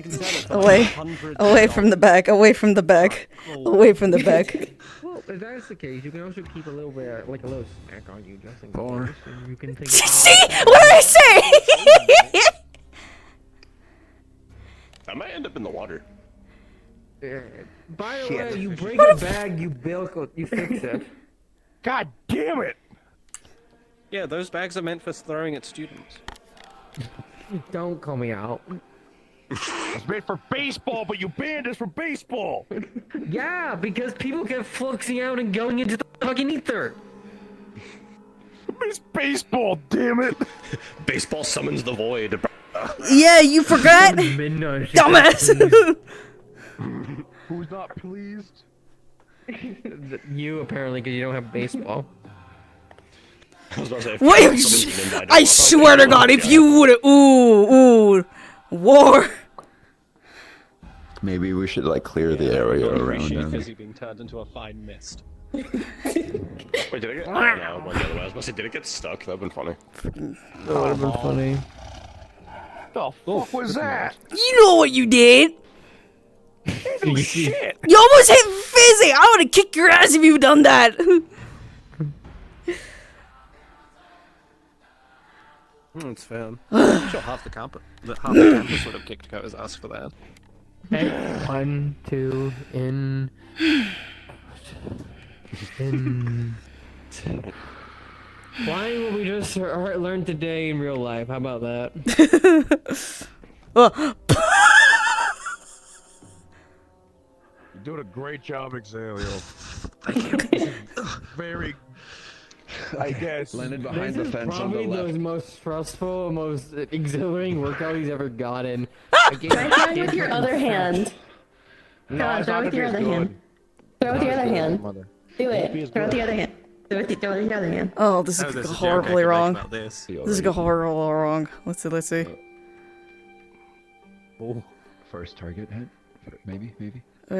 can tell it's Away, hundreds away of from the bag. Away from the bag. Away from the bag. Well, if that's the case, you can also keep a little bit, like a little snack on you, just in 4. case. And you can think. See what did I say? I might end up in the water. By the way, you break a bag, you you fix it. God damn it! Yeah, those bags are meant for throwing at students. Don't call me out. It's made for baseball, but you banned us from baseball! Yeah, because people get fluxing out and going into the fucking ether. It's baseball, damn it! Baseball summons the void. Yeah, you forgot. Dumbass. Who's not pleased? You apparently, because you don't have baseball. I was about to say, Wait, I swear to God, if you would've, ooh, war. Maybe we should like clear the area around him. Because being turned into a fine mist. Wait, did I get? Oh, no, I went the other way. I was about to say, did it get stuck? That'd been funny. That would have been funny. The fuck was that? You know what you did. Oh shit! You almost hit Fizzy. I would've kicked your ass if you'd done that. It's fair. I'm sure half the campus would have kicked Kota's ass for that. Hey, 1, 2, in. Why will we just learn today in real life? How about that? You're doing a great job, Exalio. Very, I guess. Landed behind This the is fence on the probably left. the most stressful, most exhilarating workout he's ever gotten. Try throwing with your other hand. Come on, throw with your other hand. Throw with your other hand. Do it. Throw with the other hand. Throw with your other hand. Oh, this is there's a joke I horribly can make wrong. about this. This is horribly wrong. Let's see. Oh, first target hit. Maybe. Maybe. Oh.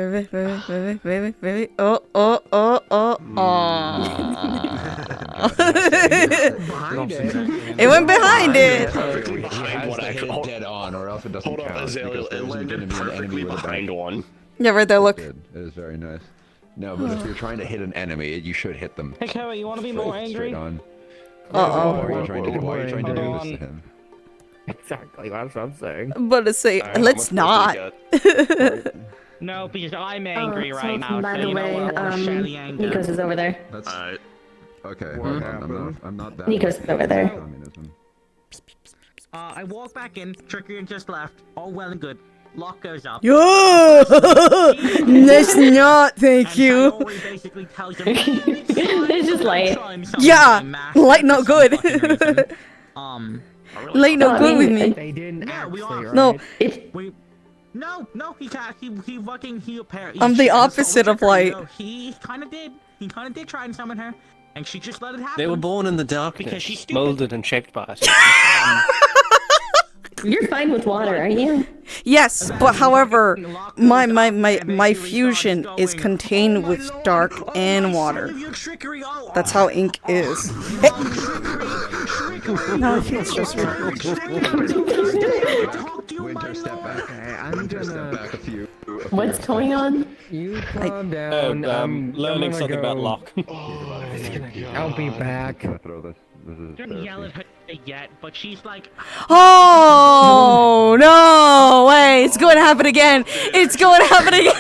It went behind it. Perfectly behind what I hit dead on, or else it doesn't Hold count. on, Azalea. It landed perfectly behind one. Yeah, right there. Look. It is very nice. No, but if you're trying to hit an enemy, you should hit them. Hey, Kara, you want to be more angry? Straight on. Uh-oh. Why are you trying to do this to him? Exactly, that's what I'm saying. But to say, let's not. No, because I'm angry right so now. by so the you know way, what? I'm Shelly angry. Nikos is over there. That's okay. What I'm not that. Nikos is over there. Communism. I walk back in, Trickery just left. All well and good. Lock goes up. Yo! That's not, thank you. Basically tells him, It's just light. Yeah, light not good. Light not good with me. They didn't actually, right? No, No, he can't. He fucking, he apparently. I'm the opposite of light. He kind of did. He kind of did try and summon her, and she just let it happen. They were born in the darkness, Because she's stupid. molded and shaped by it. You're fine with water, aren't you? Yes, but however, my fusion is contained with dark and water. That's how ink is. No, I feel just Winter, step back. I'm step back a few. What's going on? You calm down. Learning something about go. Locke. I'll be back. Throw this. This is Don't yell at her yet, but she's like. Oh no! Wait, it's going to happen again. It's going to happen again.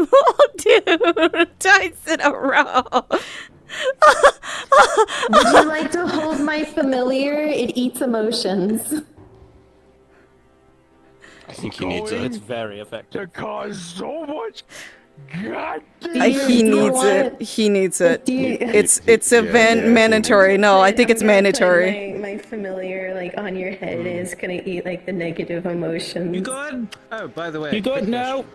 Oh, dude, twice in a row. Would you like to hold my familiar? It eats emotions. I think he needs it. It's very effective. To cause so much. God He needs it. He needs it. It's mandatory. No, I think it's mandatory. My familiar, like, on your head is gonna eat, like, the negative emotions. You good? Oh, by the way. You good? No.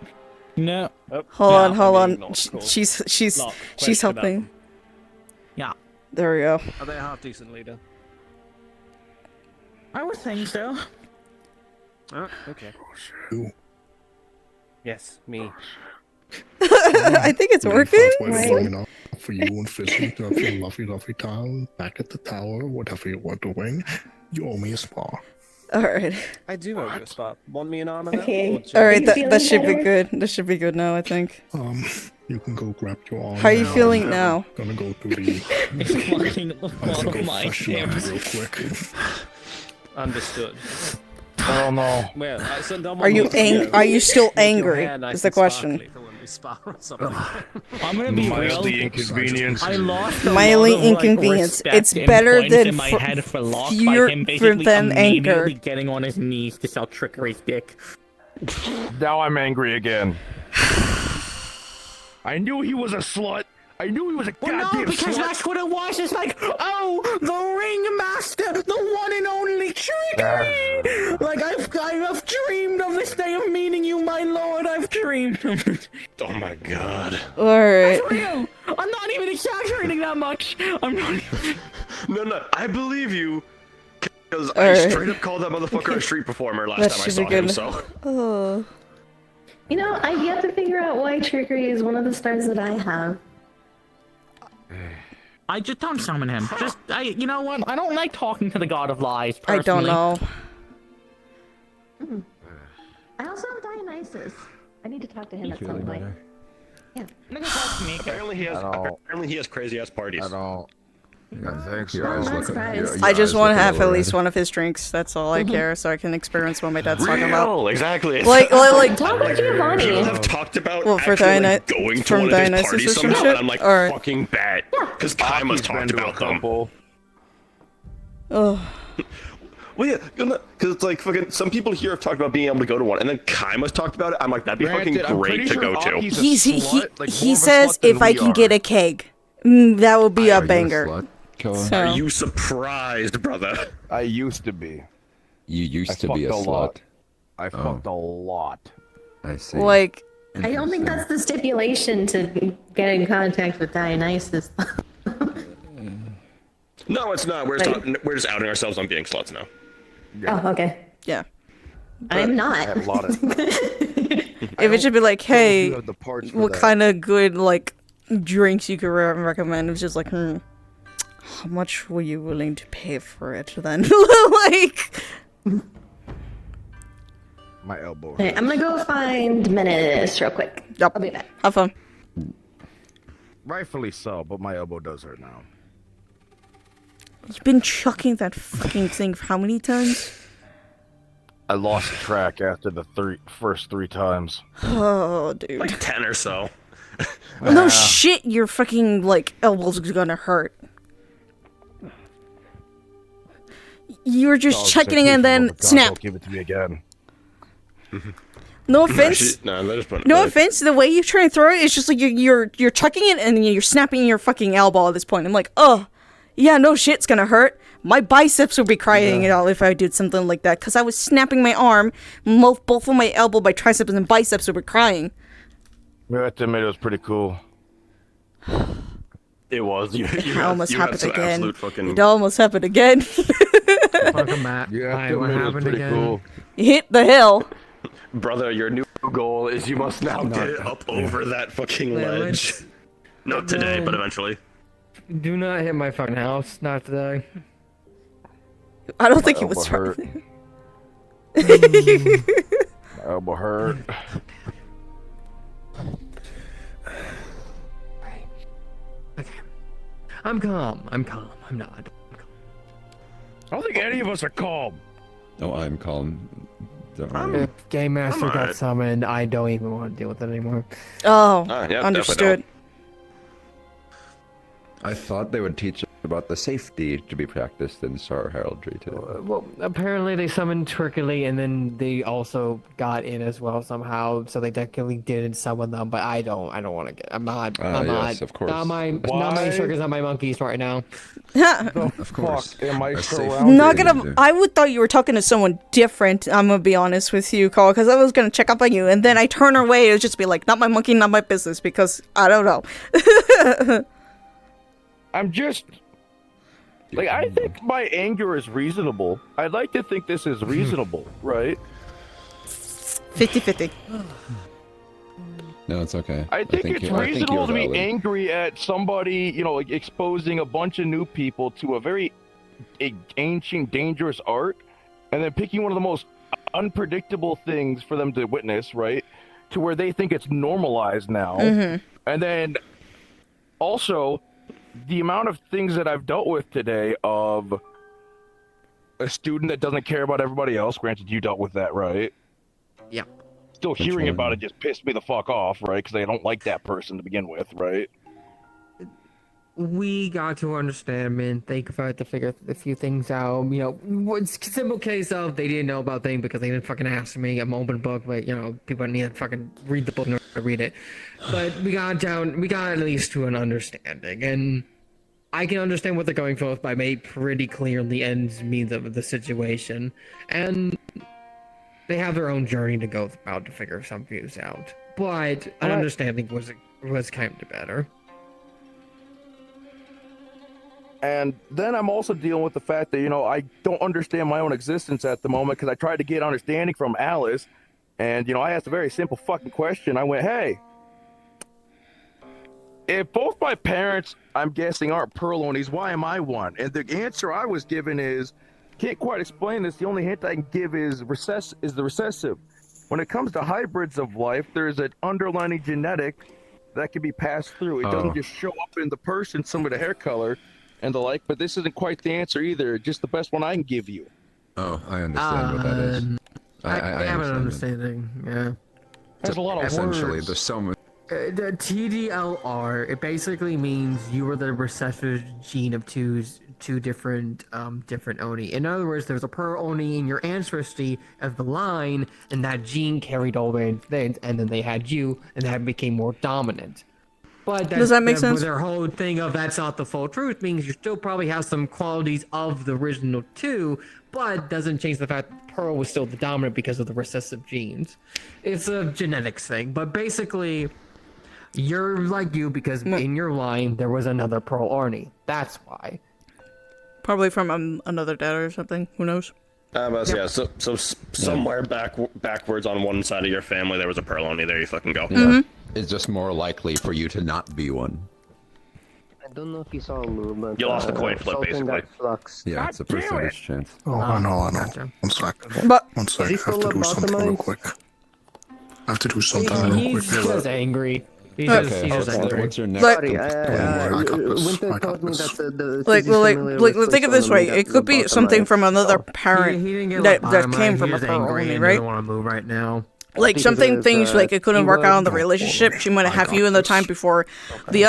No. Hold on. She's helping. Yeah. There we go. Are they a half decent leader? I would think so. Oh, okay. Yes, me. I think it's working. Long enough for you and Fizzy to have your lovely time back at the tower, whatever you were doing. You owe me a spa. All right. I do owe you a spot. Want me in armor now? Okay. Or All right. feeling That should be better? good. That should be good now. I think. You can go grab your arm. How are you now. feeling now? Gonna go to the. It's flying at the I'm gonna bottom go of my freshen up stairs. real quick. Understood. Oh no. Well, so no Are one you looks Are you still Make your angry? hair nice Is the and question. sparkly for when we spar or something. I'm gonna be real. Mildly inconvenience. I lost a Mildly lot of, like, inconvenience. respect It's and better points than in my head for Locke by fear him basically than anger. immediately getting on his knees to sell Trickery's dick. Now I'm angry again. I knew he was a slut. I knew he was a Well, goddamn no, because slut. that's what it was. It's like, oh, the ringmaster, the one and only Trickery. Like I've dreamed of this day of meeting you, my lord. I've dreamed of it. Oh my god. All right. That's real. I'm not even exaggerating that much. I'm not. No, I believe you. Because I Alright. straight up called that motherfucker a street performer last That time I should saw be him, good. so. Oh. You know, I've yet to figure out why Trickery is one of the stars that I have. I just don't summon him. You know what? I don't like talking to the god of lies. I don't know. I also have Dionysus. I need to talk to him at some point. Yeah. Apparently he has crazy ass parties. I don't. Yeah, thanks. Your eyes not looking- surprised. your I just eyes want to looking have a at little least red. one of his drinks. That's all I care, so I can experience what my dad's talking about. Real, exactly. Like Talk to Giovanni. People have talked about Well, for actually, like, Diony- going to from one of his Dionysus parties or some somehow, shit? and I'm like, Alright. fucking bet. Because Kaima's talked about them. Ugh. Well, yeah, because it's like fucking. Some people here have talked about being able to go to one, and then Kaima's talked about it. I'm like, that'd be Granted, fucking I'm great pretty to sure go to. Aki's a He slut, like, more of a says slut than if I we can are. get a keg, that would be a banger. So- Are you surprised, brother? I used to be. You used to be a fucked lot. slut. I fucked a lot. I see. Like, I don't think that's the stipulation to get in contact with Dionysus. No, it's not. We're just outing ourselves on being sluts now. Oh, okay. Yeah. I'm not. I had a lot of. If it should be like, hey, have the parts for what that. kind of good like drinks you could recommend? It's just like, how much were you willing to pay for it then? Like, My elbow. Okay, I'm gonna go find Menace real quick. Yep. I'll be back. Have fun. Rightfully so, but my elbow does hurt now. You've been chucking that fucking thing for how many times? I lost track after the first three times. Oh, dude. Like 10 or so. No shit, your fucking like elbow's gonna hurt. You were just checking and then snap. Don't give it to me again. No offense. No offense. The way you try and throw it, it's just like you're chucking it and you're snapping your fucking elbow at this point. I'm like, oh, yeah, no shit's gonna hurt. My biceps would be crying out if I did something like that because I was snapping my arm. Both of my elbow, my triceps, and biceps would be crying. Yeah, that admit it was pretty cool. It was. You It had, almost you had happened some again. absolute fucking. It almost happened again. Welcome back. Yeah, Hi, what happened again? Hit the hill. Brother, your new goal is you must now get it up over that fucking Yeah, ledge. Not today, but eventually. Do not hit my fucking house. Not today. I don't think he was hurt. trying. My elbow hurt. I'm calm. I'm calm. I'm not. I don't think any of us are calm. No, I'm calm. Don't worry. If Game Master I'm got alright. summoned, I don't even want to deal with it anymore. Oh, Ah, yeah, understood. I thought they would teach about the safety to be practiced in Star Heraldry too. Well, apparently they summoned Twirkly, and then they also got in as well somehow. So they technically didn't summon them, but I don't want to get. I'm not. I'm yes, not. of course. Not my Why? circus, not my monkeys right now. Of course. Fuck, am I A safe surrounded? Not thing gonna. to do. I would thought you were talking to someone different. I'm gonna be honest with you, Carl, because I was gonna check up on you, and then I turn away. It would just be like, not my monkey, not my business, because I don't know. I'm just like, I think my anger is reasonable. I'd like to think this is reasonable, right? 50-50. No, it's okay. I think it's I think reasonable you're to be valid. angry at somebody, you know, like exposing a bunch of new people to a very ancient, dangerous art, and then picking one of the most unpredictable things for them to witness, right? To where they think it's normalized now. And then also, the amount of things that I've dealt with today of a student that doesn't care about everybody else, granted you dealt with that, right? Yeah. Still hearing one? about it just pissed me the fuck off, right? Because I don't like that person to begin with, right? We got to understand, man. Think about to figure a few things out. You know, it's a simple case of they didn't know about things because they didn't fucking ask me. I'm open book, but you know, people need to fucking read the book in order to read it. But we got at least to an understanding, and I can understand what they're going for by made pretty clear the ends means of the situation, and they have their own journey to go about to figure some views out. But an understanding was kind of better. And then I'm also dealing with the fact that, you know, I don't understand my own existence at the moment because I tried to get understanding from Alice. And, you know, I asked a very simple fucking question. I went, hey, if both my parents, I'm guessing, aren't Perlonies, why am I one? And the answer I was given is, can't quite explain this. The only hint I can give is the recessive. When it comes to hybrids of life, there's an underlying genetic that can be passed through. It doesn't just show up in the person, some of the hair color and the like, but this isn't quite the answer either. Just the best one I can give you. Oh, I understand what that is. I have an understand understanding. Yeah. There's a lot of Essentially, words. there's so much. The TDLR, it basically means you were the recessive gene of two different Oni. In other words, there's a Pearl Oni in your ancestry of the line, and that gene carried over into things, and then they had you, and that became more dominant. But Does that make sense? Their whole thing of that's not the full truth means you still probably have some qualities of the original two, but doesn't change the fact that Pearl was still the dominant because of the recessive genes. It's a genetics thing, but basically, you're like you because in your line there was another Pearl Oni. That's why. Probably from another dad or something. Who knows? But yeah, so somewhere backwards on one side of your family there was a Perloni. There you fucking go. Yeah. It's just more likely for you to not be one. I don't know if you saw Lou, but You lost the coin flip, Sultan basically. got Flux. Yeah, it's a percentage chance. Oh, I know. Gotcha. One sec. But One sec. I Is he have still to do something real lobotomized? quick. I have to do something real He's quick. just angry. He's Okay, just angry. what's your next? Like- Sorry, I got this. Winter I got told me this. that the like, well, like, familiar like was think of switched this on way. and It could be got something lobotomized. from another He parent didn't get that lobotomized, came from he a was Pearl angry Oni, and right? doesn't want to move right now. Like Because something of, things like it couldn't he work was- out in the relationship. She might have had you in the time before the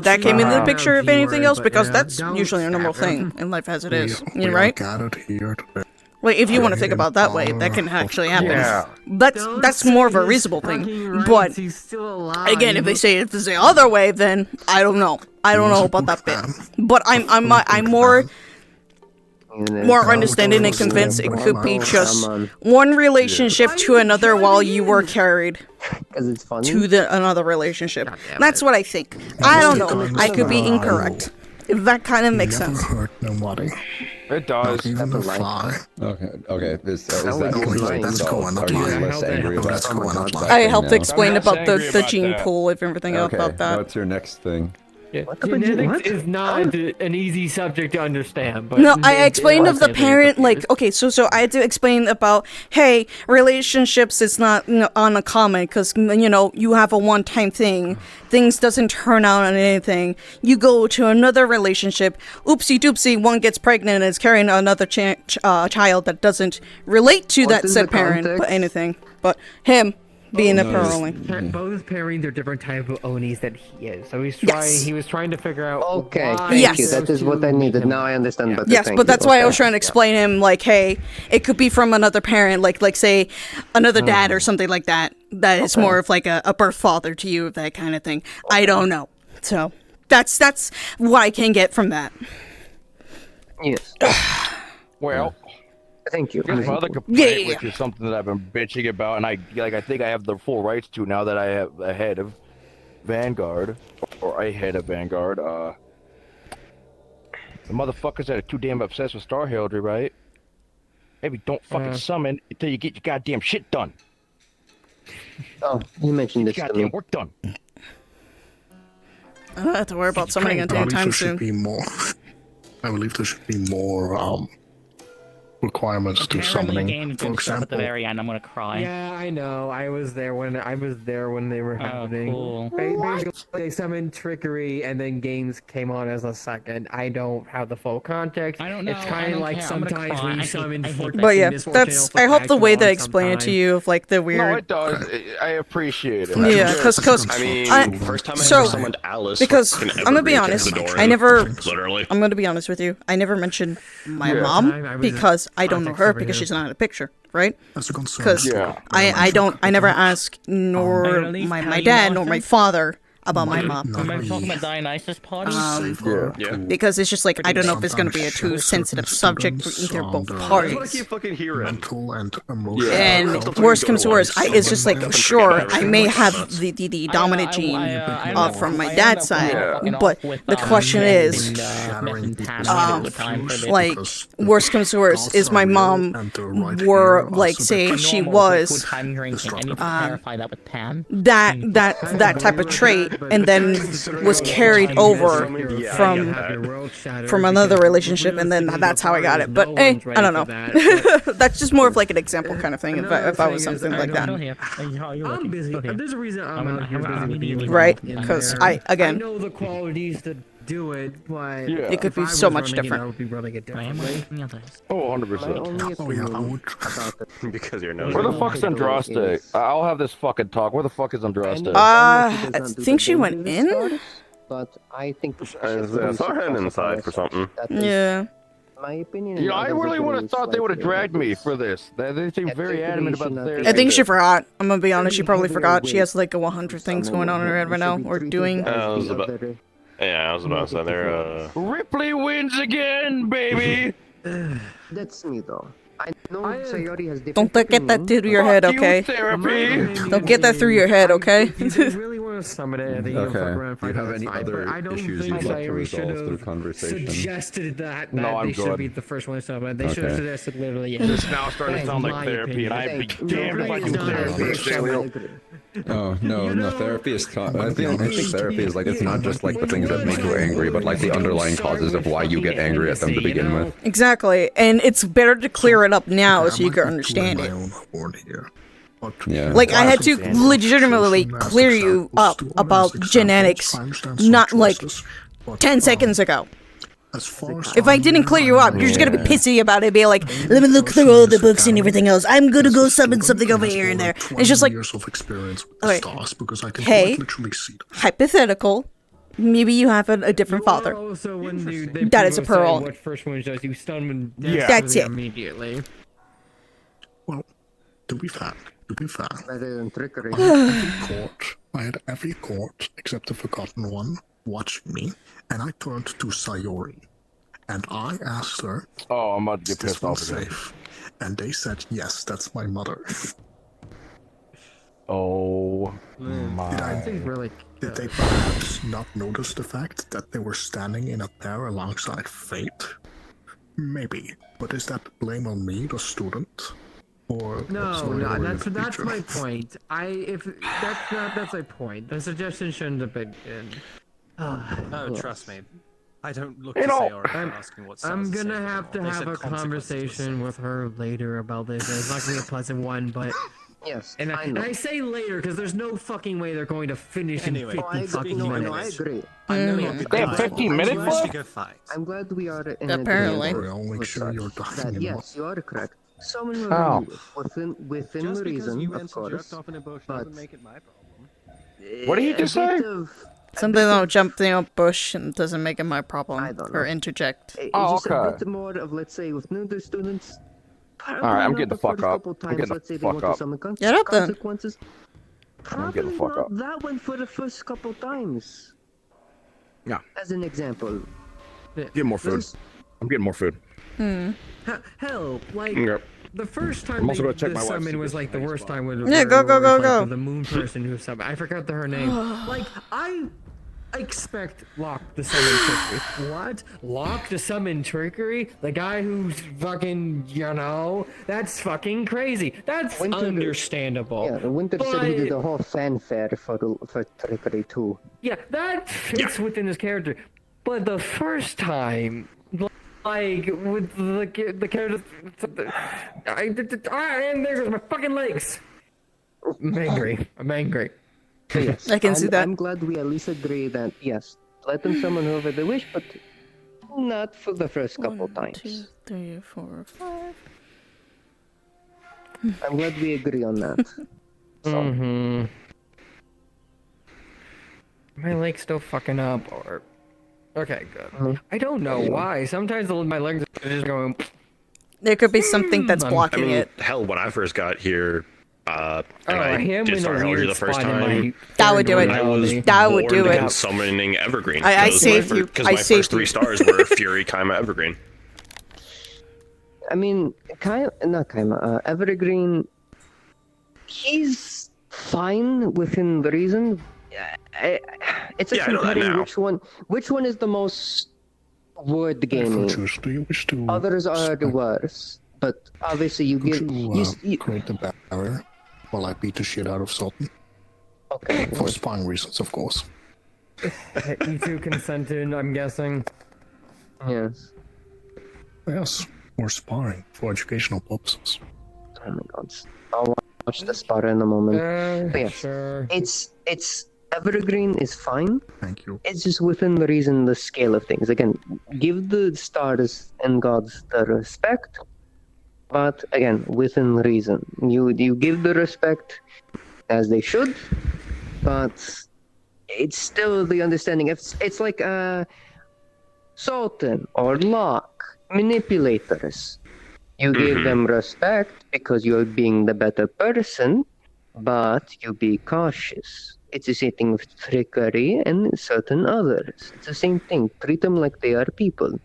dad came into the Well, picture. If G-word, anything else, but because yeah, that's don't usually a normal stab him. thing in life as it is. We You know, right? gathered here today. Like if you want to think about that way, that can actually happen. Yeah. That's more of a reasonable thing. But He's still alive. again, if they say it's the other way, then I don't know. I don't know about that bit. But I'm more more understanding and convinced it could be just one relationship to another while you were carried to another relationship. That's what I think. I don't know. I could be incorrect. If that kind of makes sense. Hurt nobody. It does. Not even a fly. Okay. Is that That's going are you less angry about that? I helped explain about the gene pool, if everything else about that. What's your next thing? Genetics is not an easy subject to understand. But No, I explained of the parent, like, okay, so I had to explain about, hey, relationships is not uncommon, because, you have a one-time thing, things doesn't turn out on anything, you go to another relationship, oopsie doopsie, one gets pregnant and is carrying another child that doesn't relate to that said parent, but anything, but him being a parenting. Both his parents are different type of Onis that he is. So he was trying to figure out. Okay, thank you. That is what I needed. Now I understand better. Yes, but that's why I was trying to explain him, like, hey, it could be from another parent, like say another dad or something like that. That is more of like a birth father to you, that kind of thing. I don't know. So that's what I can get from that. Yes. Well. Thank you. Here's my other complaint, which is something that I've been bitching about, and I think I have the full rights to now that I have a head of Vanguard, or a head of Vanguard. The motherfuckers that are too damn obsessed with Star Heraldry, right? Maybe don't fucking summon until you get your goddamn shit done. Oh, you mentioned this to me. Work done. I don't have to worry about summoning until time soon. I believe there should be more requirements to summoning. For example, at the very end, I'm gonna cry. Yeah, I know. I was there when they were happening. Cool. Basically, they summoned trickery, and then games came on as a second. I don't have the full context. I don't know. It's kind of like sometimes when you summon. But yeah, that's. I hope the way they explain it to you, of like the weird. No, it does. I appreciate it. Yeah, because I mean, first time I ever summoned Alice. Because I'm gonna be honest, I never. Literally. I'm gonna be honest with you. I never mentioned my mom because I don't know her because she's not in the picture, right? Because I never ask nor my dad nor my father about my mom. Remember talking about Dionysus party? Because it's just like, I don't know if it's going to be a too sensitive subject for either both parties. That's what I keep fucking hearing. Mental and emotional. And worst comes to worst, it's just like, sure, I may have the dominant gene from my dad's side, but the question is, like, worst comes to worst, is my mom were, like, say she was that type of trait, and then was carried over from another relationship, and then that's how I got it. But I don't know. That's just more of like an example kind of thing. If I was something like that, I'm busy. There's a reason I'm busy with you, right? Because I know the qualities to do it, but it could be so much different. I would be running it differently. Oh, 100%. Because you're no. Where the fuck's Andraste? I'll have this fucking talk. Where the fuck is Andraste? I think she went in. But I think I saw her inside for something. Yeah. My opinion. You know, I really would have thought they would have dragged me for this. They seem very adamant about the therapy. I think she forgot. I'm gonna be honest. She probably forgot. She has like 100 things going on in her head right now, or doing. I was about to say they're. Ripley wins again, baby. That's me though. I know Sayori has Don't get that through your head, okay? Don't get that through your head, okay? Really want to summon it. Do you have any other issues you'd like to resolve through conversation? Suggested that No, I'm they should good. be the first one to summon. They should have suggested literally. This now starting to sound like therapy, and I'd be damned if I do therapy. Oh no, therapy is. I think therapy is like, it's not just like the things that make you angry, but like the underlying causes of why you get angry at them to begin with. Exactly, and it's better to clear it up now so you can understand it. Yeah. Like, I had to legitimately clear you up about genetics, not like 10 seconds ago. If I didn't clear you up, you're just gonna be pissy about it, be like, let me look through all the books and everything else. I'm gonna go summon something over here and there. And it's just like, okay, hey, hypothetical, maybe you have a different father. That is a pearl. What first one does you stun? That's it. Immediately. Well, to be fair, Rather than trickery. I had every court except the Forgotten One watching me, and I turned to Sayori. And I asked her, oh, I'm about to is get this pissed one off again. safe? And they said, yes, that's my mother. Oh my. Did they perhaps not notice the fact that they were standing in a pair alongside Fate? Maybe. But is that blame on me, the student? Or That's my point. That's my point. The suggestion shouldn't have been in. Oh, trust me. I don't look You to know, say or asking what I'm cells are gonna safe have to anymore. They have said a consequences were conversation with her later about this. It's not gonna be a pleasant one, but yes, and I say later because there's no fucking way they're going to finish Anyway, in 50 fucking no, minutes. I agree. I'm no longer They have dying. 15 I'm minutes actually left? go fight. I'm glad we are in Apparently. agreement I'll make with sure you're such dying that in yes, you are correct. Someone will Oh. remove within Just because reason, you of went and course. jerked off in a bush But doesn't make it my problem. What did you just say? Something about jumping up bush and doesn't make it my problem. I don't Or know. interject. It's Oh, just a okay. bit more of, let's say, with new students. Alright, I'm getting the fuck up. Times, I'm getting let's the say they fuck want to up. summon Get up then. consequences. I'm getting the Probably fuck not up. that one for the first couple times. Yeah. As an example. Get more food. I'm getting more food. Hell, like Yep. the first time I'm also they, gonna check the my wife's summon was like the worst time with Yeah, go, go, go, go. the moon person who summoned. I forgot her name. Like I expect Locke to summon trickery. What? Locke to summon trickery? The guy who's fucking, that's fucking crazy. That's understandable. Yeah, the Winter said he did a whole fanfare for trickery too. Yeah, that fits within his character. But the first time, like with the character, and there goes my fucking legs. I'm angry. So yes, I can see that. I'm glad we at least agree that yes, let them summon whoever they wish, but not for the first couple times. 1, 2, 3, 4, 5. I'm glad we agree on that. So. My leg's still fucking up, or okay, good. I don't know why. Sometimes my legs are just going. There could be something that's blocking it. Hell, when I first got here, and I him did in Star a Hell here weird the first spot in time. my That would do it. I was That would do warned it. against summoning Evergreen. I saved you. Because I my saved first 3 you. stars were Fury, Kaima, Evergreen. I mean, Evergreen, he's fine within the reason. It's Yeah, I know that comparing now. which one is the most word gaming. Do you wish to Others are the worst, but obviously you give. You, create the barrier while I beat the shit out of Sultan? Okay. For sparring reasons, of course. You two consented, I'm guessing. Yes. Yes, we're sparring for educational purposes. Oh my god. I'll watch the spar in a moment. But yes, Sure. It's Evergreen is fine. Thank you. It's just within the reason, the scale of things. Again, give the stars and gods the respect, but again, within reason. You give the respect as they should, but it's still the understanding. It's like Sultan or Locke, manipulators. You give them respect because you're being the better person, but you be cautious. It's the same thing with trickery and certain others. It's the same thing. Treat them like they are people.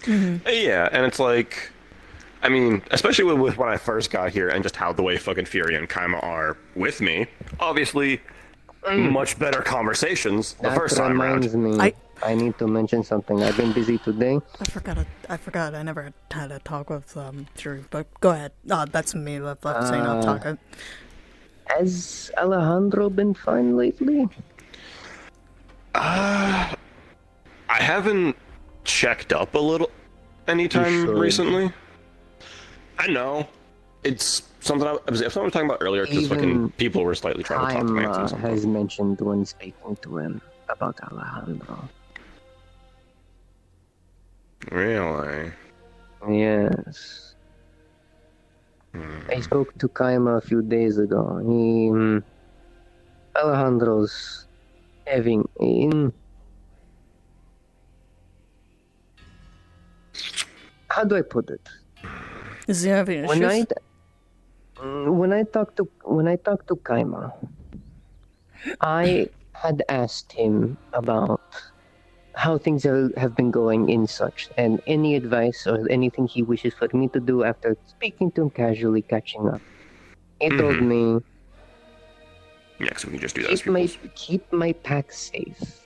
Yeah, and it's like, I mean, especially with when I first got here and just how the way fucking Fury and Kaima are with me, obviously, much better conversations the first time around. That reminds me. I need to mention something. I've been busy today. I forgot. I never had a talk with Drew, but go ahead. That's me left saying I'll talk. Has Alejandro been fine lately? I haven't checked up a little anytime recently. I know. It's something I was talking about earlier because fucking people were slightly trying to talk to me. Kaima has mentioned when speaking to him about Alejandro. Really? Yes. I spoke to Kaima a few days ago. Alejandro's having how do I put it? Is he having issues? When I talked to Kaima, I had asked him about how things have been going in such, and any advice or anything he wishes for me to do after speaking to him casually, catching up. He told me, Yeah, so we can just do that as keep my pack safe.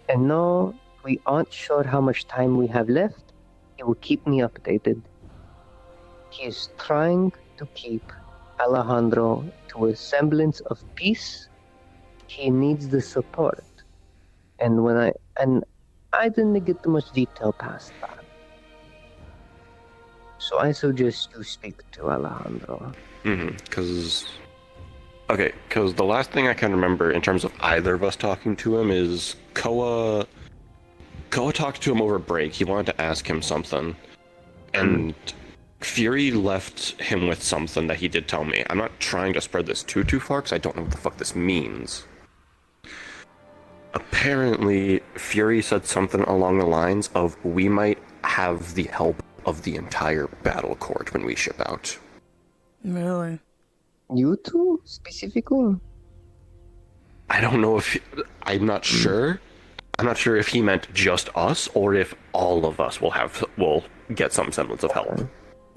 And no, we aren't sure how much time we have left. He will keep me updated. He is trying to keep Alejandro to a semblance of peace. He needs the support. And I didn't get too much detail past that. So I suggest you speak to Alejandro. Because the last thing I can remember in terms of either of us talking to him is Koa talked to him over break. He wanted to ask him something, and Fury left him with something that he did tell me. I'm not trying to spread this too far because I don't know what the fuck this means. Apparently, Fury said something along the lines of, we might have the help of the entire battle court when we ship out. Really? You two, specifically? I don't know if... I'm not sure. I'm not sure if he meant just us, or if all of us will get some semblance of help.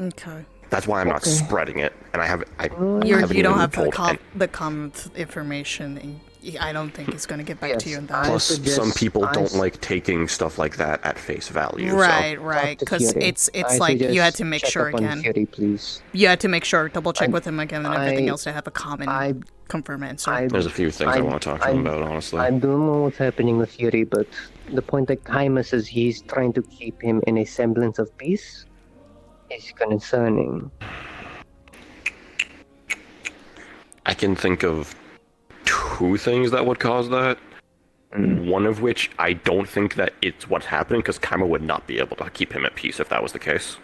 Okay. That's why I'm not spreading it, and You don't have the common information, and I don't think he's going to get back to you in that. Plus, some people don't like taking stuff like that at face value. Right, because it's like you had to make sure again. Fury, please. You had to make sure, double check with him again, and everything else to have a common confirm answer. There's a few things I want to talk to him about, honestly. I don't know what's happening with Fury, but the point that Kaima says he's trying to keep him in a semblance of peace is concerning. I can think of two things that would cause that. One of which I don't think that it's what's happening, because Kaima would not be able to keep him at peace if that was the case.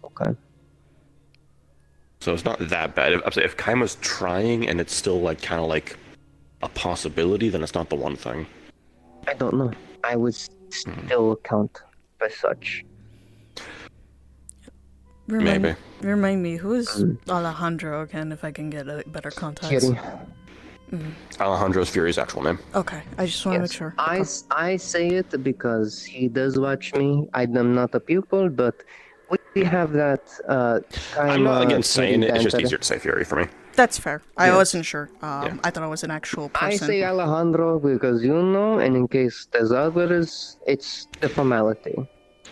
Okay. So it's not that bad. If Kaima's trying and it's still kind of like a possibility, then it's not the one thing. I don't know. I would still count as such. Remind me, who is Alejandro again, if I can get a better context? Fury. Alejandro's Fury's actual name. Okay, I just want to make sure. I say it because he does watch me. I'm not a pupil, but we have that I'm not against saying it, it's just easier to say Fury for me. That's fair. I wasn't sure. I thought it was an actual person. I say Alejandro because and in case there's others, it's the formality.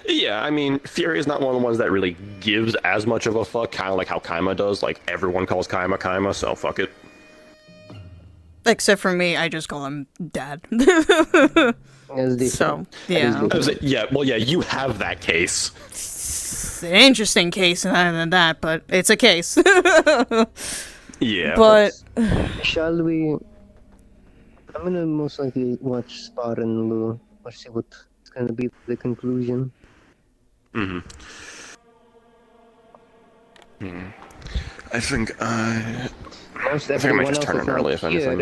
Yeah, I mean, Fury is not one of the ones that really gives as much of a fuck, kind of like how Kaima does. Like, everyone calls Kaima, so fuck it. Except for me, I just call him Dad. So, yeah. You have that case. It's an interesting case, and other than that, but it's a case. Yeah. But... Shall we... I'm gonna most likely watch Spar and Lu, or see what's gonna be the conclusion. I think Most I everyone might just turn it early if anything.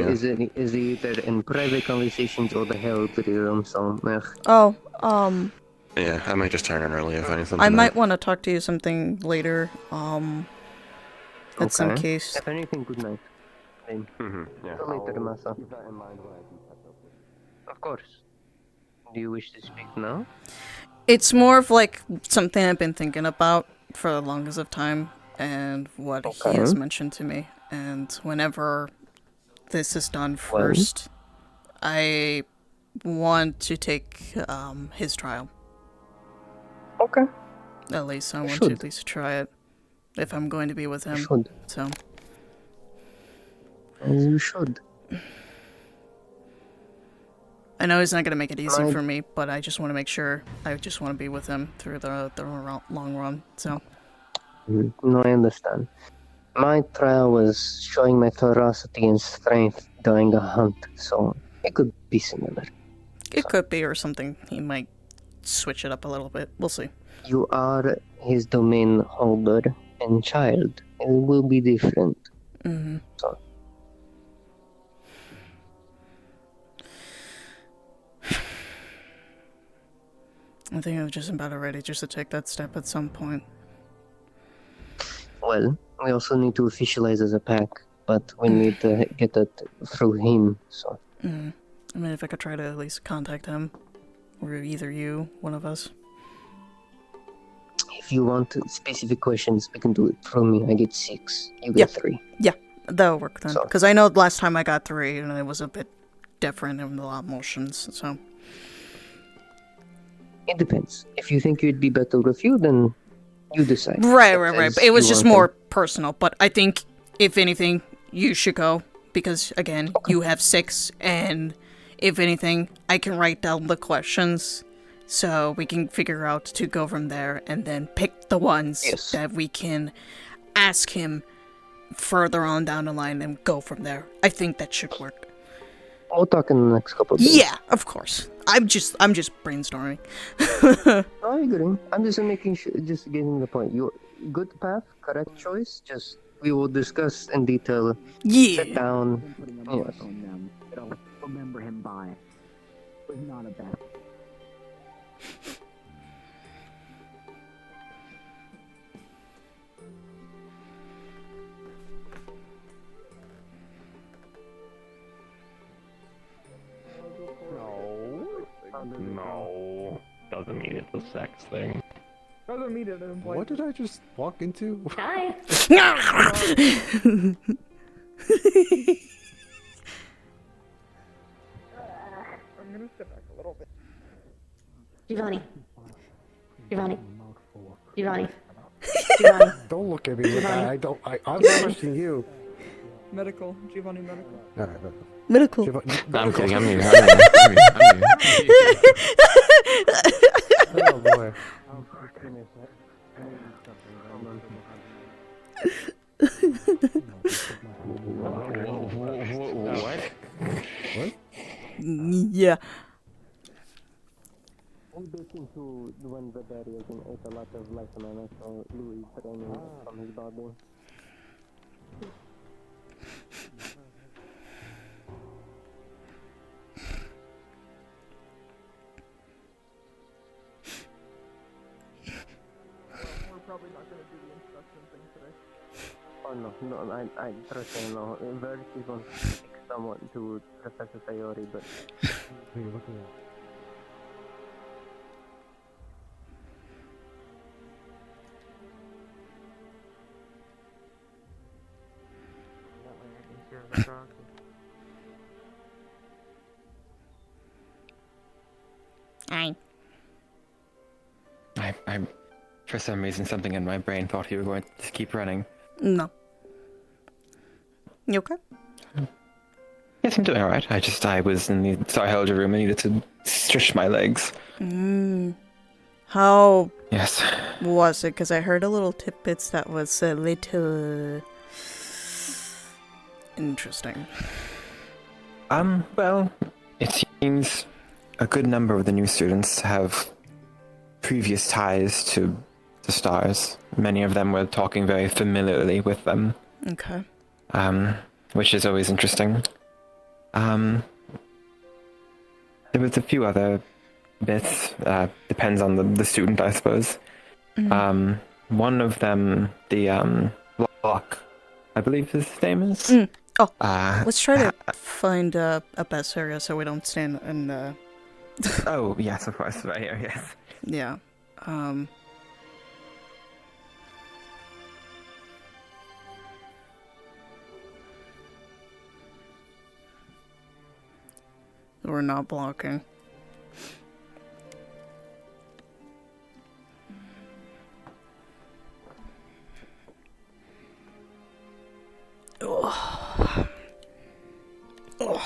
is either in private conversations or the held room, so... Yeah, I might just turn it early if anything. I might want to talk to you something later, at some case. If anything, good night. Yeah. Later, Masa. Of course. Do you wish to speak now? It's more of like something I've been thinking about for the longest of time, and what he has mentioned to me. And whenever this is done first, I want to take his trial. Okay. At least I want to at least try it, if I'm going to be with him. So. You should. I know he's not going to make it easy for me, but I just want to make sure. I just want to be with him through the long run, so. No, I understand. My trial was showing my ferocity and strength during a hunt, so it could be similar. It could be, or something. He might switch it up a little bit. We'll see. You are his domain holder and child. It will be different. So. I think I'm just about ready just to take that step at some point. Well, we also need to officialize as a pack. but we need to get that through him. So I mean, if I could try to at least contact him, or either you, one of us. if you want specific questions, we can do it through me. I get 6. You get 3. Yeah, that'll work then. Because I know last time I got 3, and it was a bit different in a lot of motions, so. It depends. If you think you'd be better with you, then you decide. Right. As It was you just want more them. personal, but I think, if anything, you should go. Because, again, you have 6, and if anything, I can write down the questions, so we can figure out to go from there, and then pick the ones that we can ask him further on down the line and go from there. I think that should work. We'll talk in the next couple of days. Yeah, of course. I'm just brainstorming. I agree. I'm just making sure, just getting the point. You good path, correct choice. Just we will discuss in detail. Yeah. Sit down. Yes. It'll remember him by. Was not a bad. No. Doesn't mean it's a sex thing. Doesn't mean it implies. What did I just walk into? Hi. I'm gonna step back a little bit. Giovanni. Giovanni. Don't look at me like that. I'm questioning you. Medical. Giovanni medical. Medical. I'm kidding. I'm here. Oh boy. What? What? Yeah. We built into the one that area and ate a lot of life mana, so Louis training from his body. We're probably not gonna do the instruction thing today. Oh no, I trust me, no. Verdict is going to take someone to Professor Sayori, but... What are you looking at? I, for some reason, something in my brain thought you were going to keep running. No. You okay? Yes, I'm doing alright. I was in the Starhelger room and needed to stretch my legs. How Yes. was it? Because I heard a little tidbits that was a little interesting. Well, it seems a good number of the new students have previous ties to the stars. Many of them were talking very familiarly with them. Okay. Which is always interesting. There was a few other bits. Depends on the student, I suppose. One of them, the Locke, I believe his name is. Let's try to find a best area so we don't stand in the... Oh, yes, of course, right here, yes. Yeah. We're not blocking. Oh. I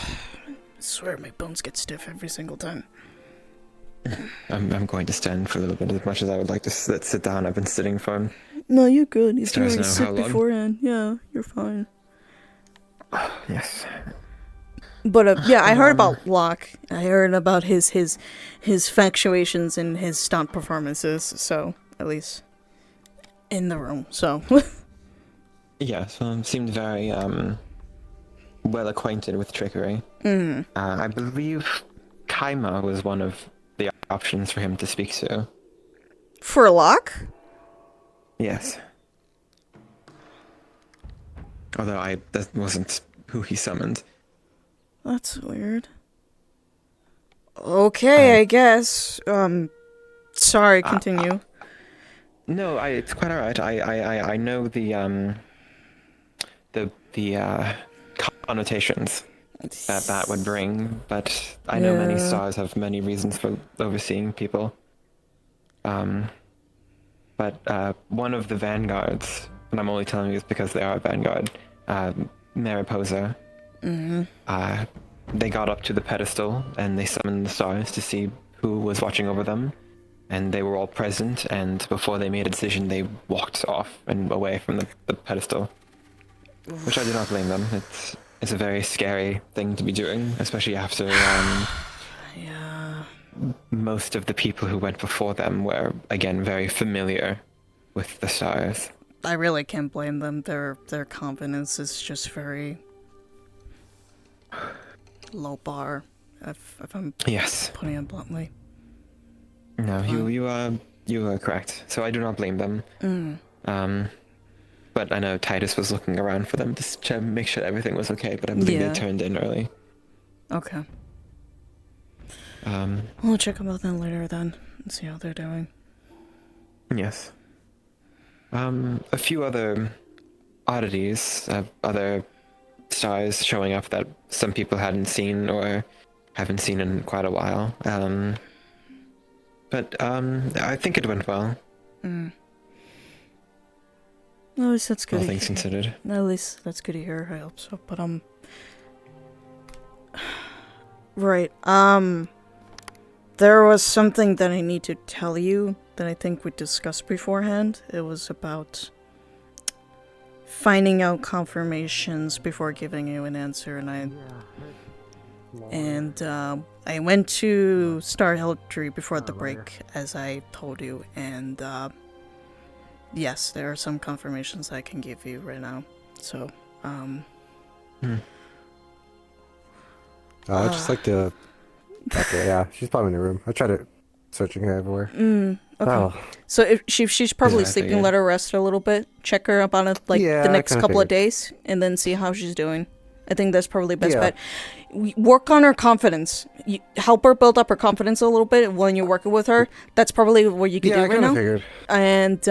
swear my bones get stiff every single time. I'm going to stand for a little bit. As much as I would like to sit down, I've been sitting for... No, you're good. You Stars already know how sit long. beforehand. Yeah, you're fine. Yes. But yeah, I heard about Locke. I heard about his factuations and his stunt performances. So at least in the room. So Yes, seemed very well acquainted with trickery. I believe Kaima was one of the options for him to speak to. for Locke, Yes. Although that wasn't who he summoned. That's weird. Okay, I guess. Sorry, continue. No, it's quite alright. I know the connotations that would bring, but I know many Yeah. stars have many reasons for overseeing people. But one of the vanguards, and I'm only telling you this because they are a vanguard, Mariposa, they got up to the pedestal and they summoned the stars to see who was watching over them, and they were all present, and before they made a decision, they walked off and away from the pedestal, which I do not blame them. It's a very scary thing to be doing, especially after most of the people who went before them were, again, very familiar with the stars. I really can't blame them. Their confidence is just very low bar, if I'm putting it bluntly. No, you are correct. So I do not blame them. But I know Titus was looking around for them to make sure everything was okay, but I believe they turned in early. Okay. We'll check about them later then and see how they're doing. Yes. A few other oddities, other stars showing up that some people hadn't seen or haven't seen in quite a while. But I think it went well. At least that's good. All things considered. At least that's good to hear. I hope so. But right. There was something that I need to tell you that I think we discussed beforehand. It was about finding out confirmations before giving you an answer, and I went to Star Tree before the break, as I told you, and yes, there are some confirmations I can give you right now. So, I'd just like to. Okay, yeah, she's probably in the room. I tried searching her everywhere. Okay. Oh. So if she's probably sleeping, let her rest a little bit. Check her up on it the next couple of days, and then see how she's doing. I think that's probably best bet. Work on her confidence. Help her build up her confidence a little bit when you're working with her. That's probably what you could do right now. Figured. And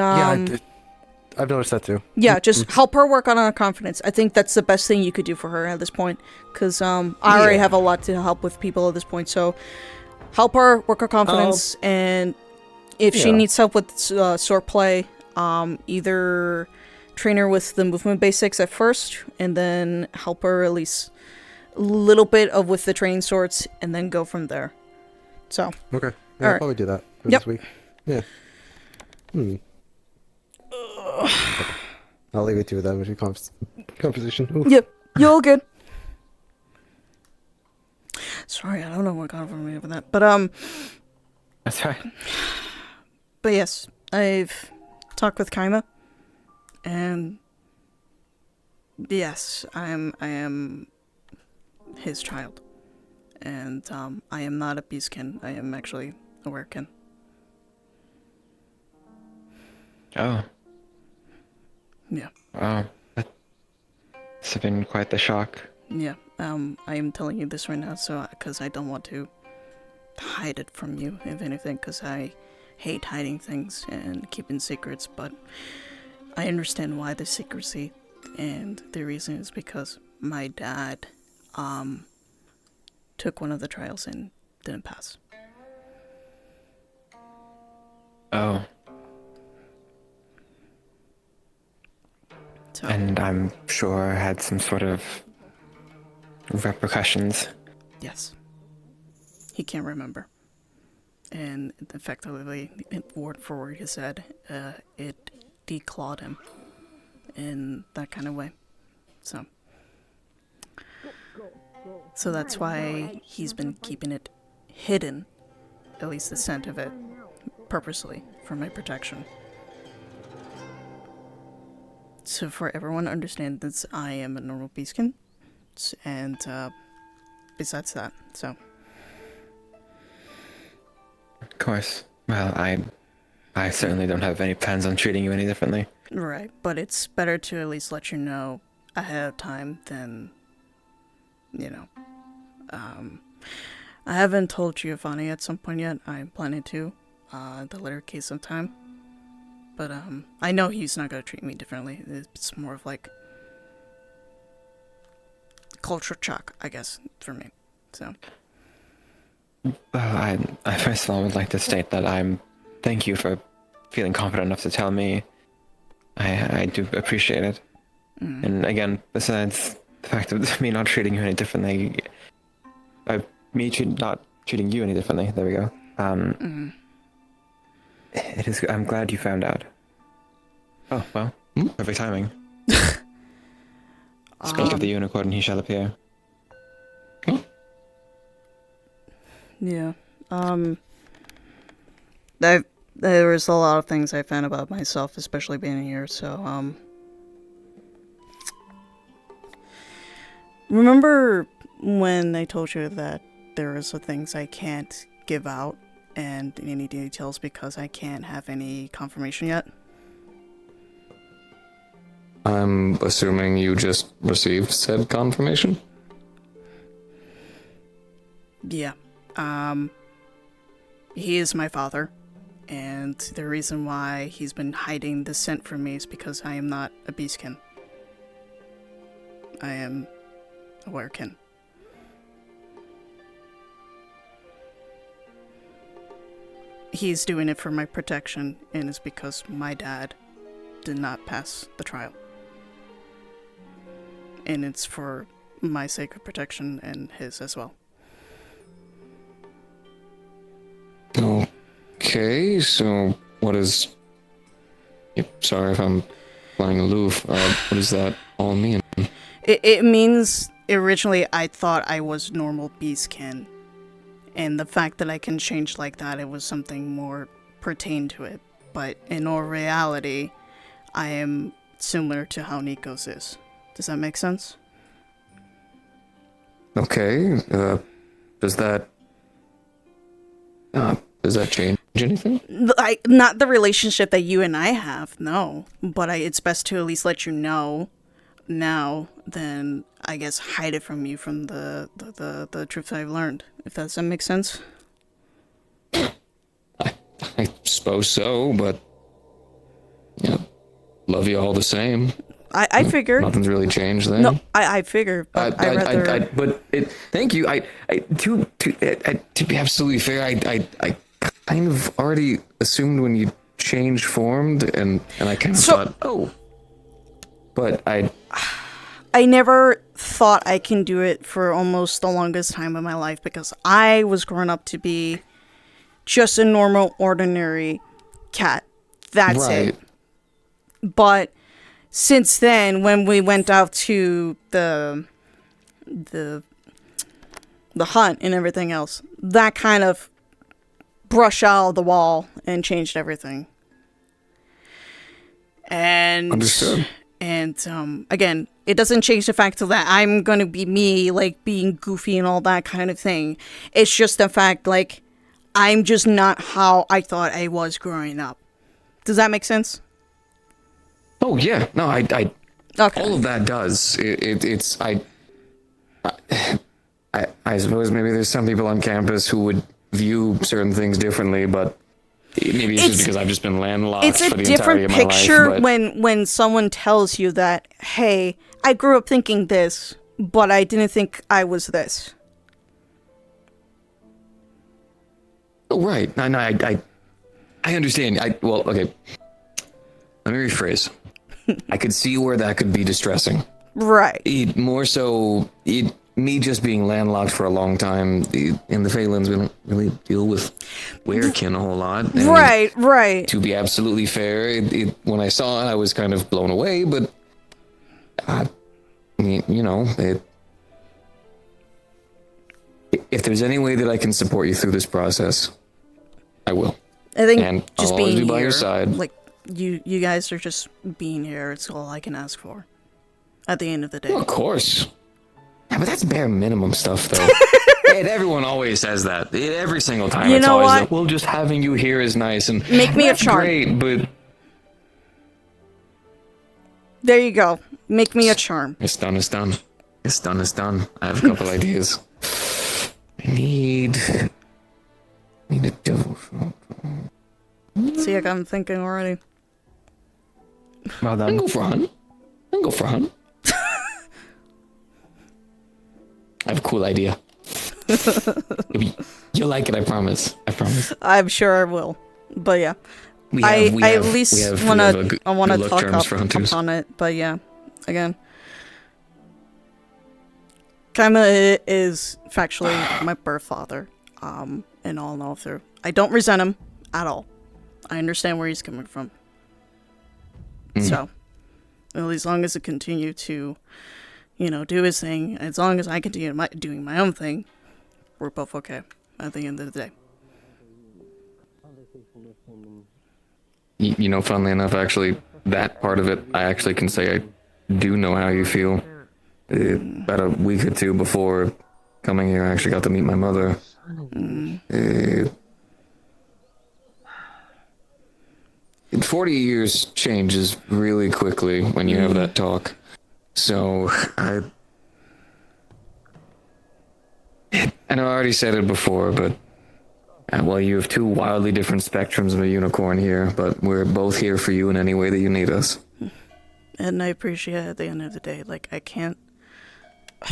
I've noticed that too. Yeah, just help her work on her confidence. I think that's the best thing you could do for her at this point. Because I already have a lot to help with people at this point. So help her work her confidence. And if she needs help with swordplay, either train her with the movement basics at first. And then help her at least a little bit with the training swords. And then go from there. So. Okay. Yeah, I'll probably do that this week. Yeah. I'll leave it to that with your composition. Ooh. Yep, you're all good. Sorry, I don't know what got over me with that, but that's right. But yes, I've talked with Kaima, and yes, I am his child, and I am not a beastkin. I am actually a werekin. Oh. Yeah. Wow. That's been quite the shock. Yeah. I am telling you this right now, so because I don't want to hide it from you, if anything, because I hate hiding things and keeping secrets. But I understand why the secrecy, and the reason is because my dad, took one of the trials and didn't pass. Oh. So. And I'm sure had some sort of repercussions. Yes. He can't remember. And effectively, word for word, he said, it declawed him in that kind of way. So that's why he's been keeping it hidden, at least the scent of it, purposely, for my protection. So for everyone to understand this, I am a normal beastkin, and besides that, so. Of course. Well, I certainly don't have any plans on treating you any differently. Right, but it's better to at least let you know ahead of time, then, you know, I haven't told Giovanni at some point yet. I'm planning to, the later case of time. But, I know he's not gonna treat me differently. It's more of like culture shock, I guess, for me. So. I first of all would like to state that thank you for feeling confident enough to tell me. I do appreciate it. And again, besides the fact of me not treating you any differently, not treating you any differently, there we go. It is. I'm glad you found out. Oh well, perfect timing. Speak of the unicorn, he shall appear. Yeah. There was a lot of things I found about myself, especially being here. So remember when I told you that there are some things I can't give out and any details because I can't have any confirmation yet? I'm assuming you just received said confirmation? Yeah. He is my father, and the reason why he's been hiding the scent from me is because I am not a beastkin. I am a werekin. He's doing it for my protection, and it's because my dad did not pass the trial. And it's for my sake of protection and his as well. Okay, so what is... Yep, sorry if I'm flying aloof. What does that all mean? It means originally I thought I was normal beastkin. And the fact that I can change like that, it was something more pertained to it. But in all reality, I am similar to how Nico's is. Does that make sense? Okay, does that change anything? Not the relationship that you and I have, no. But it's best to at least let you know now than, I guess, hide it from you from the truth I've learned. If that makes sense? I suppose so, but... Yeah, love you all the same. I figure. Nothing's really changed there. No, I figure, but thank you. To be absolutely fair, I kind of already assumed when you changed formed, and I kind of thought, oh. But I never thought I can do it for almost the longest time of my life because I was growing up to be just a normal, ordinary cat. That's it. But since then, when we went out to the hunt and everything else, that kind of brushed out the wall and changed everything. And understood. And again, it doesn't change the fact that I'm gonna be me, like being goofy and all that kind of thing. It's just the fact, like, I'm just not how I thought I was growing up. Does that make sense? Oh yeah, no, Okay. All of that does. I suppose maybe there's some people on campus who would view certain things differently, but maybe it's just because I've just been landlocked for the entirety of my life. It's a different picture when someone tells you that, hey, I grew up thinking this, but I didn't think I was this. Oh, right. No, I understand. Well, okay. Let me rephrase. I could see where that could be distressing. Right. More so, me just being landlocked for a long time. In the Phelan's, we don't really deal with werekin a whole lot. And right. To be absolutely fair, when I saw it, I was kind of blown away, but... I mean, you know, if there's any way that I can support you through this process, I will. I think and just I'll being always be by here, your side. like you guys are just being here. It's all I can ask for. At the end of the day. Well, of course. Yeah, but that's bare minimum stuff, though. And everyone always says that. Every single time. You it's know always what? like, well, just having you here is nice, and make me a that's chart. great, but There you go. Make me a charm. It's done. It's done. It's done. It's done. I have a couple ideas. I need a devil. See, like I'm thinking already. Well done. I can go for a hunt. I have a cool idea. You'll like it, I promise. I'm sure I will. But yeah. I at least want to talk up on it, but yeah. Again. Kaima is factually my birth father. And all through. I don't resent him at all. I understand where he's coming from. So, as long as it continue to, do his thing, as long as I continue doing my own thing, we're both okay at the end of the day. Funnily enough, actually, that part of it, I actually can say I do know how you feel. About a week or two before coming here, I actually got to meet my mother. 40 years changes really quickly when you have that talk. So, I know I already said it before, but you have two wildly different spectrums of a unicorn here, but we're both here for you in any way that you need us. And I appreciate it at the end of the day. Like, I can't... I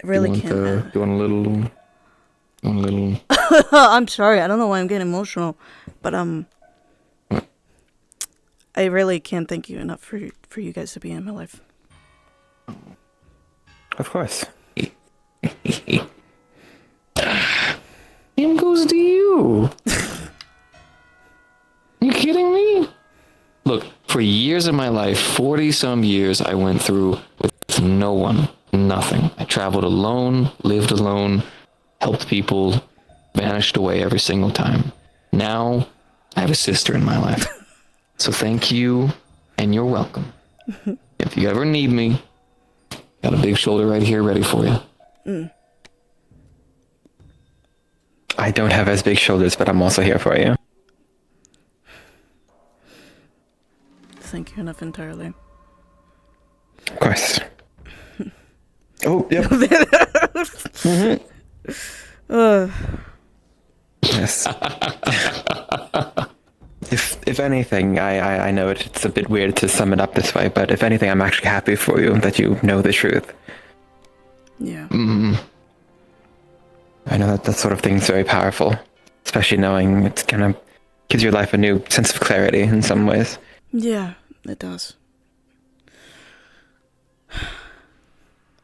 really can't... Do you want a little... I'm sorry, I don't know why I'm getting emotional, but I really can't thank you enough for you guys to be in my life. Of course. Same goes to you. You kidding me? Look, for years of my life, 40 some years, I went through with no one, nothing. I traveled alone, lived alone, helped people, vanished away every single time. Now, I have a sister in my life. So thank you, and you're welcome. If you ever need me, got a big shoulder right here ready for you. I don't have as big shoulders, but I'm also here for you. Thank you enough entirely. Of course. Oh, yep. Yes. If anything, I know it's a bit weird to sum it up this way, but if anything, I'm actually happy for you that you know the truth. Yeah. I know that sort of thing is very powerful, especially knowing it kind of gives your life a new sense of clarity in some ways. Yeah, it does.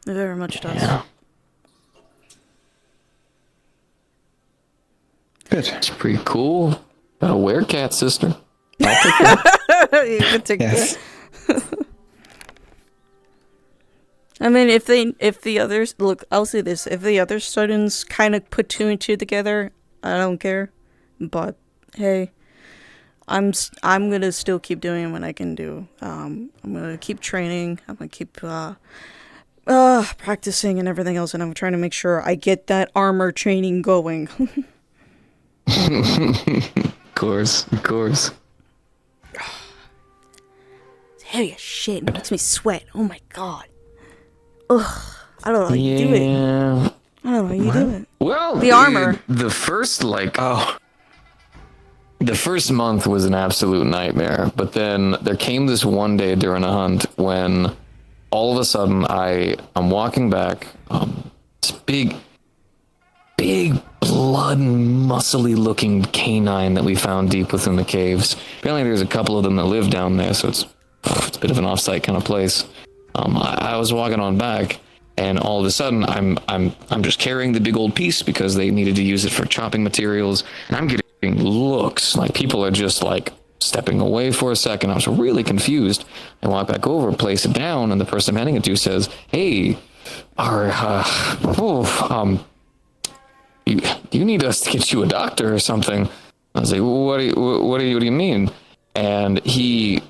It very much does. Yeah. Good. It's pretty cool. Got a werecat, sister. I'll take that. You can take that. I mean, if the others look, I'll say this: if the other students kind of put two and two together, I don't care. But hey, I'm gonna still keep doing what I can do. I'm gonna keep training. I'm gonna keep practicing and everything else, and I'm trying to make sure I get that armor training going. Of course. It's heavy as shit. It makes me sweat. Oh my god. Ugh. I don't know how you do it. I don't know how you do it. Well, the armor. The first month was an absolute nightmare. But then there came this one day during a hunt when all of a sudden I'm walking back. This big blood muscly looking canine that we found deep within the caves. Apparently there's a couple of them that live down there, so it's a bit of an off-site kind of place. I was walking on back, and all of a sudden I'm just carrying the big old piece because they needed to use it for chopping materials, and I'm getting looks like people are just like stepping away for a second. I was really confused. I walk back over, place it down, and the person I'm handing it to says, "Hey, you need us to get you a doctor or something." I was like, what do you mean? And he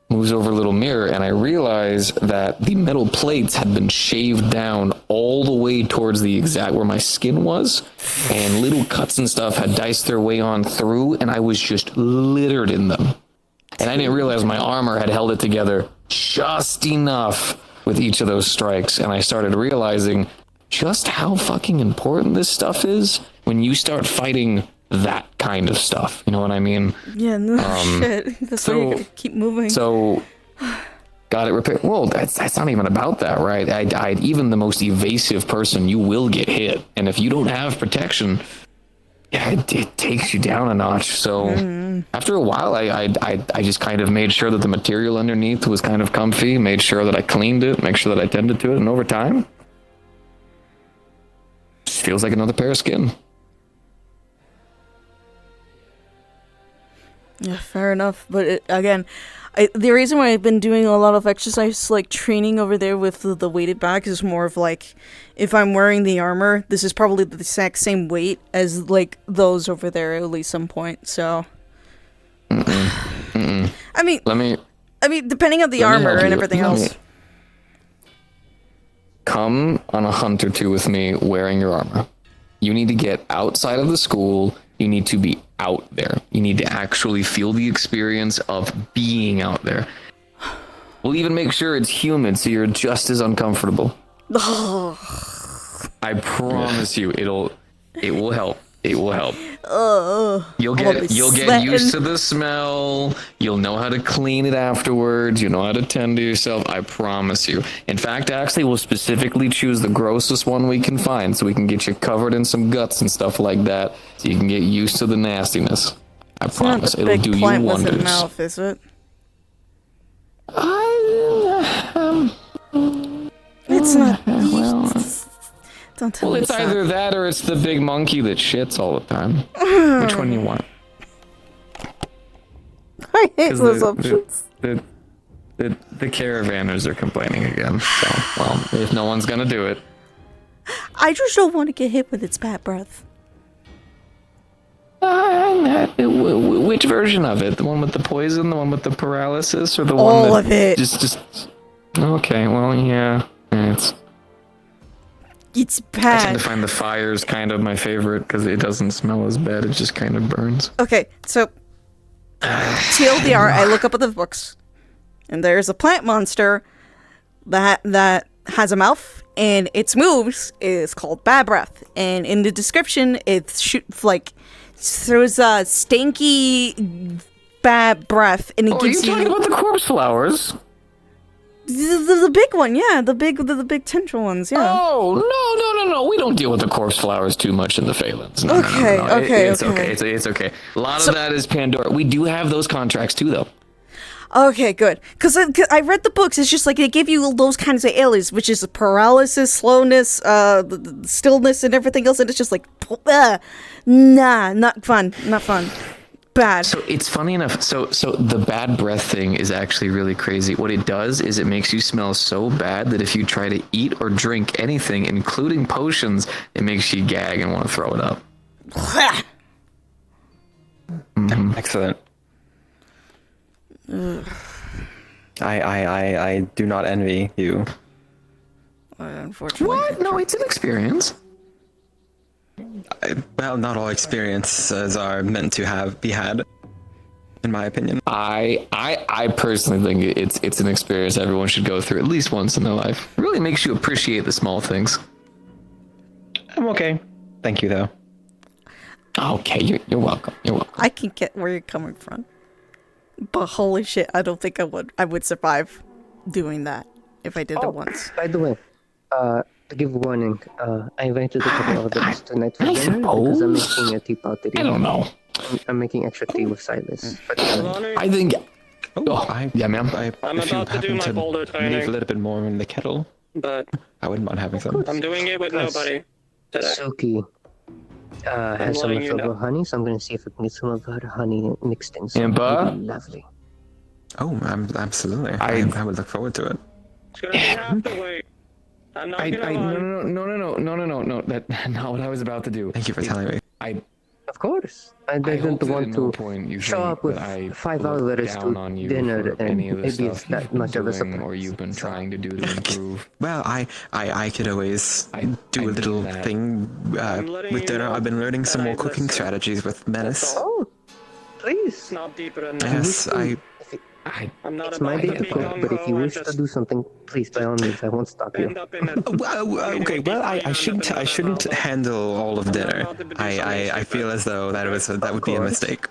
moves over a little mirror, and I realize that the metal plates had been shaved down all the way towards the exact where my skin was, and little cuts and stuff had diced their way on through, and I was just littered in them. and I didn't realize my armor had held it together just enough with each of those strikes, and I started realizing just how fucking important this stuff is when you start fighting that kind of stuff. You know what I mean? Yeah, no shit. That's why you gotta keep moving. So, got it repaired. Well, that's not even about that, right? Even the most evasive person, you will get hit, and if you don't have protection, yeah, it takes you down a notch. So after a while, I just kind of made sure that the material underneath was kind of comfy, made sure that I cleaned it, make sure that I tended to it, and over time, it just feels like another pair of skin. Yeah, fair enough. But again, the reason why I've been doing a lot of exercise, like training over there with the weighted bags, is more of like, if I'm wearing the armor, this is probably the exact same weight as like those over there at least some point. So, I mean, depending on the armor and everything else. Come on a hunt or two with me wearing your armor. You need to get outside of the school. You need to be out there. You need to actually feel the experience of being out there. We'll even make sure it's humid so you're just as uncomfortable. I promise you, it will help. It will help. You'll get used to the smell. You'll know how to clean it afterwards. You know how to tend to yourself. I promise you. In fact, actually, we'll specifically choose the grossest one we can find, so we can get you covered in some guts and stuff like that, so you can get used to the nastiness. I promise it'll do you wonders. Mouth, is it? It's not. Well, don't tell well, me it's either that or it's the big monkey that shits all the time. Which one do you want? I hate those options. The caravanners are complaining again. So, well, if no one's gonna do it. I just don't want to get hit with its bad breath. Which version of it? The one with the poison, the one with the paralysis, or the one all that of it? Just. Okay, well, yeah, it's I bad. tend to find the fires kind of my favorite because it doesn't smell as bad. It just kind of burns. Okay, so TLDR, I look up at the books, and there's a plant monster that has a mouth, and its moves is called Bad Breath. And in the description, it throws a stanky bad breath, and it gives you. Are you talking about the corpse flowers? The big one, yeah, the big tendril ones, yeah. Oh no! We don't deal with the corpse flowers too much in the Phalans. No, Okay. It's okay. A lot of that is Pandora. We do have those contracts too, though. Okay, good. Because I read the books. It's just like they give you those kinds of aliens, which is paralysis, slowness, stillness, and everything else. And it's just like, nah, not fun. Bad. So it's funny enough. So the bad breath thing is actually really crazy. What it does is it makes you smell so bad that if you try to eat or drink anything, including potions, it makes you gag and want to throw it up. Excellent. I do not envy you. Unfortunately. What? No, it's an experience. Well, not all experiences are meant to be had, in my opinion. I personally think it's an experience everyone should go through at least once in their life. It really makes you appreciate the small things. I'm okay. Thank you, though. Okay, you're welcome. You're welcome. I can get where you're coming from, but holy shit, I don't think I would survive doing that if I did it once. By the way, to give warning, I invited a couple of others tonight for dinner because I'm making a tea pottery. I don't know. I'm making extra tea with Silas. I think. Yeah, ma'am. I'm if you about to do happen my to boulder leave training, a little bit more in the kettle, but I wouldn't mind having some. I'm doing it with nobody today. Suki has some leftover honey, so I'm going to see if I can get some of her honey mixed in. Impa? Lovely. Oh, absolutely. I would look forward to it. It's gonna be half the weight. I'm not gonna lie. No. That's not what I was about to do. Thank you for telling me. Of course. I didn't want to show up with 5 hours to dinner and maybe it's that much of a surprise. Or you've been trying to do to improve. Well, I could always do a little thing with dinner. I've been learning some more cooking strategies with Menace. Oh, please. It's not deeper than Yes, If I'm not It's about my to day to become cook, but if you who I wish to just do something, please, by all means, I won't stop you. end up in a Okay, well, I shouldn't handle all of dinner. I feel as though that would be a mistake.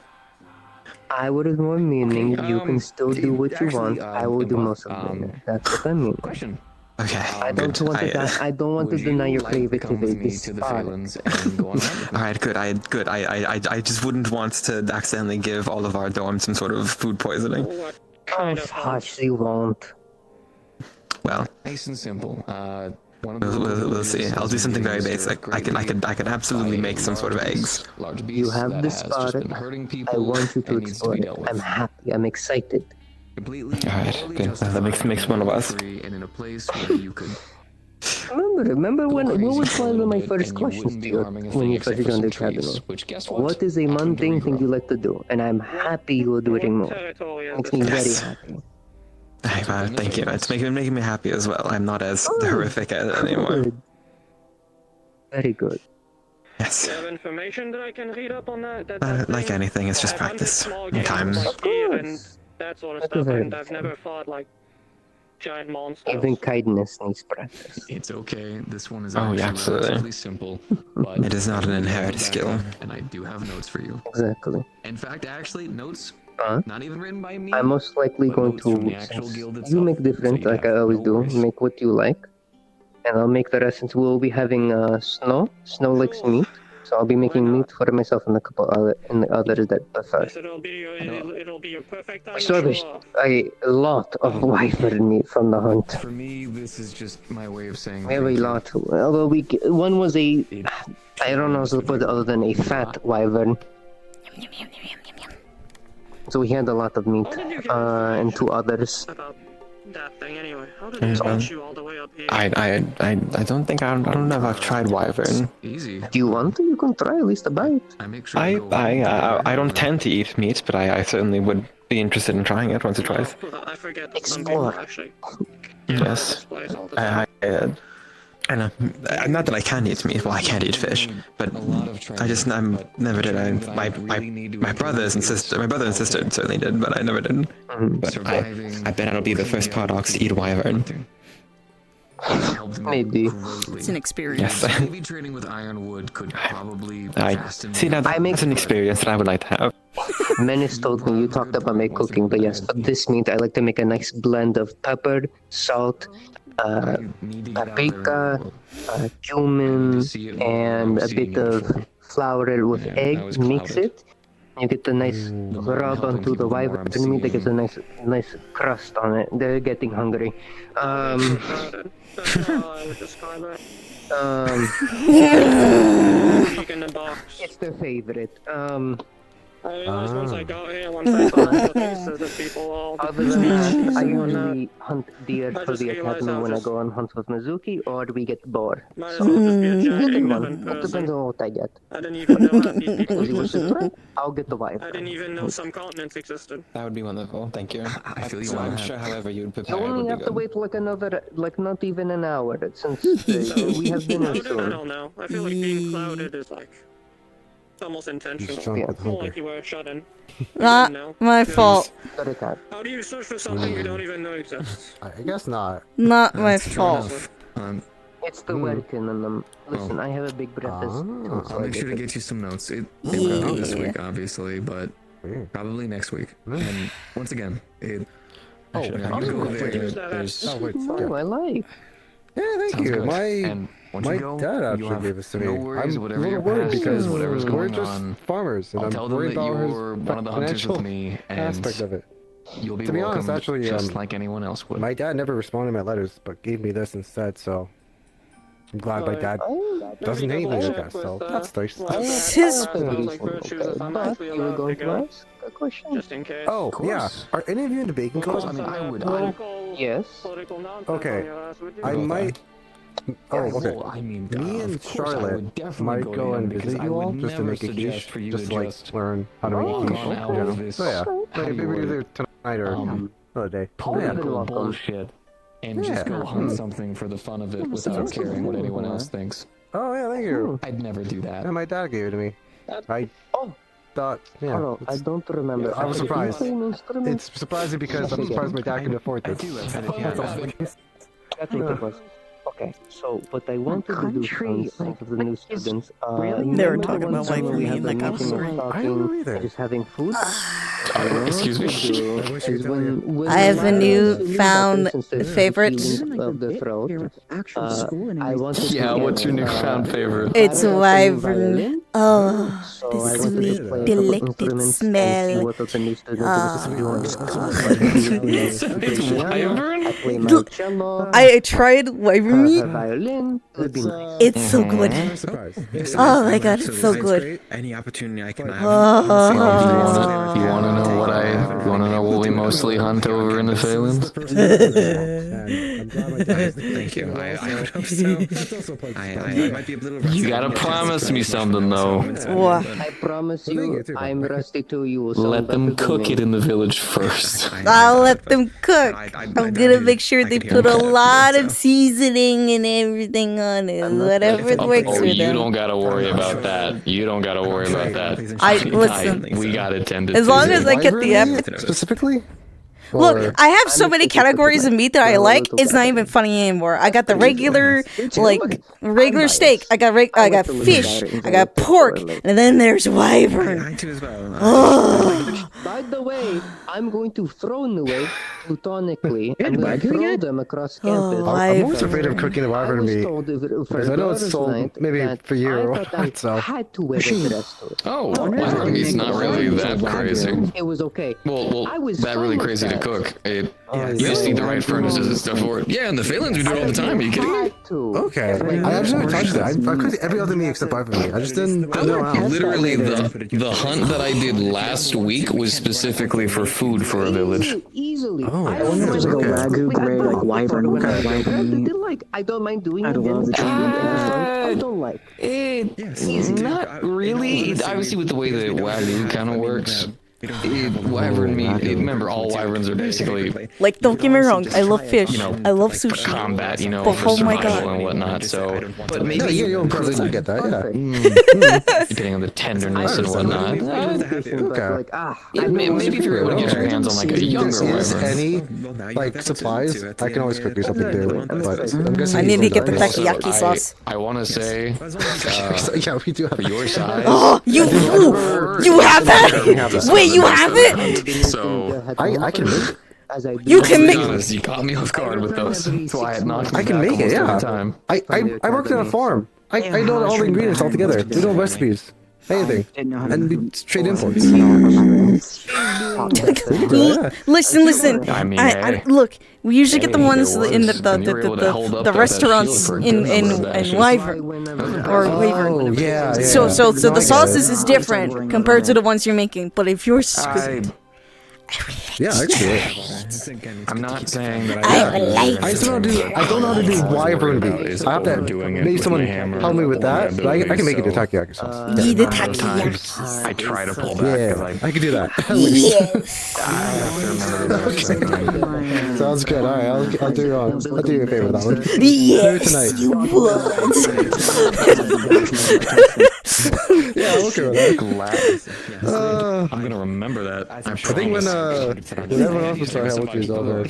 I would ignore meaning. You can still do what you actually, want. I will do most of dinner. That's what I mean. Question. Okay. I don't want to. I don't want to Would deny you your like to come with creativity. me to the Phalans and go on a hunt with me? All right, good. I just wouldn't want to accidentally give all of our dorms some sort of food poisoning. Oh, hush, you won't. Well, Nice and simple. we'll see. I'll do something very basic. I can absolutely make some sort of eggs. You have discarded. I want you to explore it. I'm happy. I'm excited. Completely. All right, good. That makes one of us. And in a place where you could Remember when? What was for a one of little my bit, first and you questions wouldn't to be you harming a when thing you except first for some joined the trees, academy? which guess what? What is a Happened to mundane thing regrow. you like to do? And I'm happy you will do it more. Makes me very happy. Hey, thank you. It's making me happy as well. I'm not as horrific at it anymore. Good. Very good. Yes. Do you have information that I can read up on that Like thing? anything, it's just I have hunted practice. small And games time. like deer and that sort of That is stuff, very and I've never fought like giant monsters. Even kindness needs practice. It's okay. This one is Oh, yeah, actually absolutely. relatively simple, but It is not an I do have inherited the skill. backup, and I do have notes for you. Exactly. In fact, actually, notes not even written by me. I'm most likely but going notes from the to, actual since guild you itself, make different, so you like I have always no do, worries. make what you like. And I'll make the rest, since we'll be having snow likes meat. So I'll be making meat for myself and a couple other, and the others that prefer. Yes, it'll be a perfect time I to salvaged show off. a lot of wyvern meat from the hunt. For me, this is just my way of saying We have a thank you. lot. Although one was a, I don't know what to put other than a fat wyvern. So we had a lot of meat, and two others. About that thing anyway. How did Okay. I reach you all the way up here? I don't think I don't know if I've tried wyvern. Easy. Do you want to? You can try at least a bite. I make sure I don't tend to eat meat, but I certainly would be interested in trying it once or twice. I forget that some people actually. Yes. I know. Not that I can eat meat. Well, I can't eat fish, but I'm never did. My brothers and sister, my brother and sister certainly did, but I never did. But I bet I'll be the first Paradox to eat wyvern. Maybe. It's an experience. Yes. Maybe training with Ironwood could probably See now that's an experience that I would like to have. Menace told me you talked about my cooking, but yes, for this meat I like to make a nice blend of pepper, salt, paprika, cumin, and a bit of flour with egg. Mix it. You get the nice rub onto the wyvern meat. That gets a nice crust on it. They're getting hungry. It's their favorite. I realized once I got here, once I saw the faces of people all. Other than that, I usually hunt deer for the academy when I go on hunts with Muzuki, or we get boar. Might as So, well just be a giant either ignorant one. It person. depends on what I get. I didn't even know half these people If you wish to existed. try, I'll get the wyvern. I didn't even know some continents existed. That would be wonderful. Thank you. I'm sure, however, you'd You prepare it would only be have to good. wait like another, like not even an hour, since we have dinner Clouded? I soon. don't know. I feel like being clouded is like it's almost intentional. drunk with More hunger. like you were shut in. Not my fault. How do you search for something you don't even know exists? I guess not. Not my fault. It's the working on them. Listen, I have a big breakfast. too, so I'll I make sure to it. get you some notes. It won't be this Yeah. week, obviously, but probably next week. And once again, when you go there, there's Oh, I like. Yeah, thank Sounds you. good. My And once you my go, dad you actually have gave this to me. no worries, I'm a whatever little your worried past because is, whatever's we're going just on. farmers, and I'll I'm tell them worried that about you're his one of the hunters financial with me, and aspect of it. you'll be To be welcomed honest, actually, just like anyone else would. my dad never responded to my letters, but gave me this instead. So I'm glad my dad doesn't hate me, I guess. So that's nice. It's his. But you were going to ask a question? Just in case. Oh yeah, are any of you into baking club? I mean, I would. Yes. Okay, I might. Oh, okay. Well, I mean, Me of and course I Charlotte would definitely might go go to and them, because visit I you all would just to never make a suggest quiche, for you just to like just learn how to make walk a quiche. on out of this So yeah, how maybe you either would, tonight or another day. political bullshit and just go hunt Hmm. something for the fun of it without caring what anyone else thinks. Oh yeah, thank you. I'd never do that. Yeah, my dad gave it to me. thought, yeah. Oh, I don't remember. I was surprised. Do you play an instrument? It's surprising because I'm surprised my dad can afford this. That's what it was. Okay, so what I wanted to do for some of the new students, They were talking about life we had and the like I was meeting sorry. of talking, just having food. Excuse me? I have a new found favorite. Of the throat. I wanted to Yeah, what's your newfound favorite? It's wyvern. Oh, the I wanted to sweet, play a couple delected instruments smell. and see what the new students It's wyvern? I play my cello. I tried wyvern meat. Violin. Would be nice. It's so good. Oh my god, it's so good. Any opportunity I can have. You wanna know what you wanna know what we mostly hunt over in the Phalanx? Thank you. I would hope so. I might be a little rusty. You gotta promise me something though. What? I promise you, I'm rusty too. You will Let them cook it in the village first. I'll let them cook. I'm gonna make sure they put a lot of seasoning and everything on it. Whatever works for You them. don't gotta worry about that. You don't gotta worry about that. Listen. We got it tended As to. long as I get the effort. Specifically? Look, I have so many categories of meat that I like. It's not even funny anymore. I got the regular, regular steak. I got fish. I got pork, and then there's wyvern. I too as well. By the way, I'm going to throw away plutonically. I'm going to throw them across campus. I'm always afraid of cooking the wyvern meat. Because I know it's sold maybe for you or what, so. I had to wear a dress to it. Oh, wyvern meat's not really that crazy. It was okay. Well, that really crazy to cook. You just need the right furnaces and stuff for it. Yeah, in the Phalanx we do it all the time. Are you kidding me? Okay. I actually never touched it. I cooked every other meat except wyvern meat. I just didn't know how. Literally, the hunt that I did last week was specifically for food for a village. Easily. Oh, I wonder if there's like a wagyu grade, like wyvern meat. I don't mind doing I it. love the I don't like. Not really. Obviously, with the way that wagyu kind of works. Wyvern meat. Remember, all wyverns are basically Like, don't get me wrong, I love fish. I love for sushi. combat, But for oh my survival god. and whatnot. So, but maybe No, you'll probably get that, yeah. depending on the tenderness and whatnot. Okay. Maybe if you're able to get your hands on like a younger Is wyvern. any like supplies, I can always cook you something too. But I'm guessing I need to get the takoyaki. takoyaki sauce. I want to say, Yeah, we do have for your size. Oh, you have that? Wait, you have it? So I can make it. You can make. you caught me off guard with those. That's why I had knocked. I can make it, yeah. I worked on a farm. I know all the ingredients all together. We know recipes. Anything. And we trade imports. Listen. I mean, Look, we usually get the hey, ones there in was, and you were able to hold up the that restaurants shield for in goodness gracious. wyvern or wyvern. Oh, yeah. So the sauces is different compared to the ones you're making. But if yours, Yeah, I can do it. I'm not saying that I like. I don't know how to do wyvern meat. I have to maybe someone help me with that. But I can make it to takoyaki sauce. Eat the takoyaki. I try to pull back. Yeah, I can do that. Yes. Sounds good. All right, I'll do you a favor with that one. Yes, tonight. you would. Yeah, I'm okay with that. I'm gonna remember that. I think when everyone else will start having these over,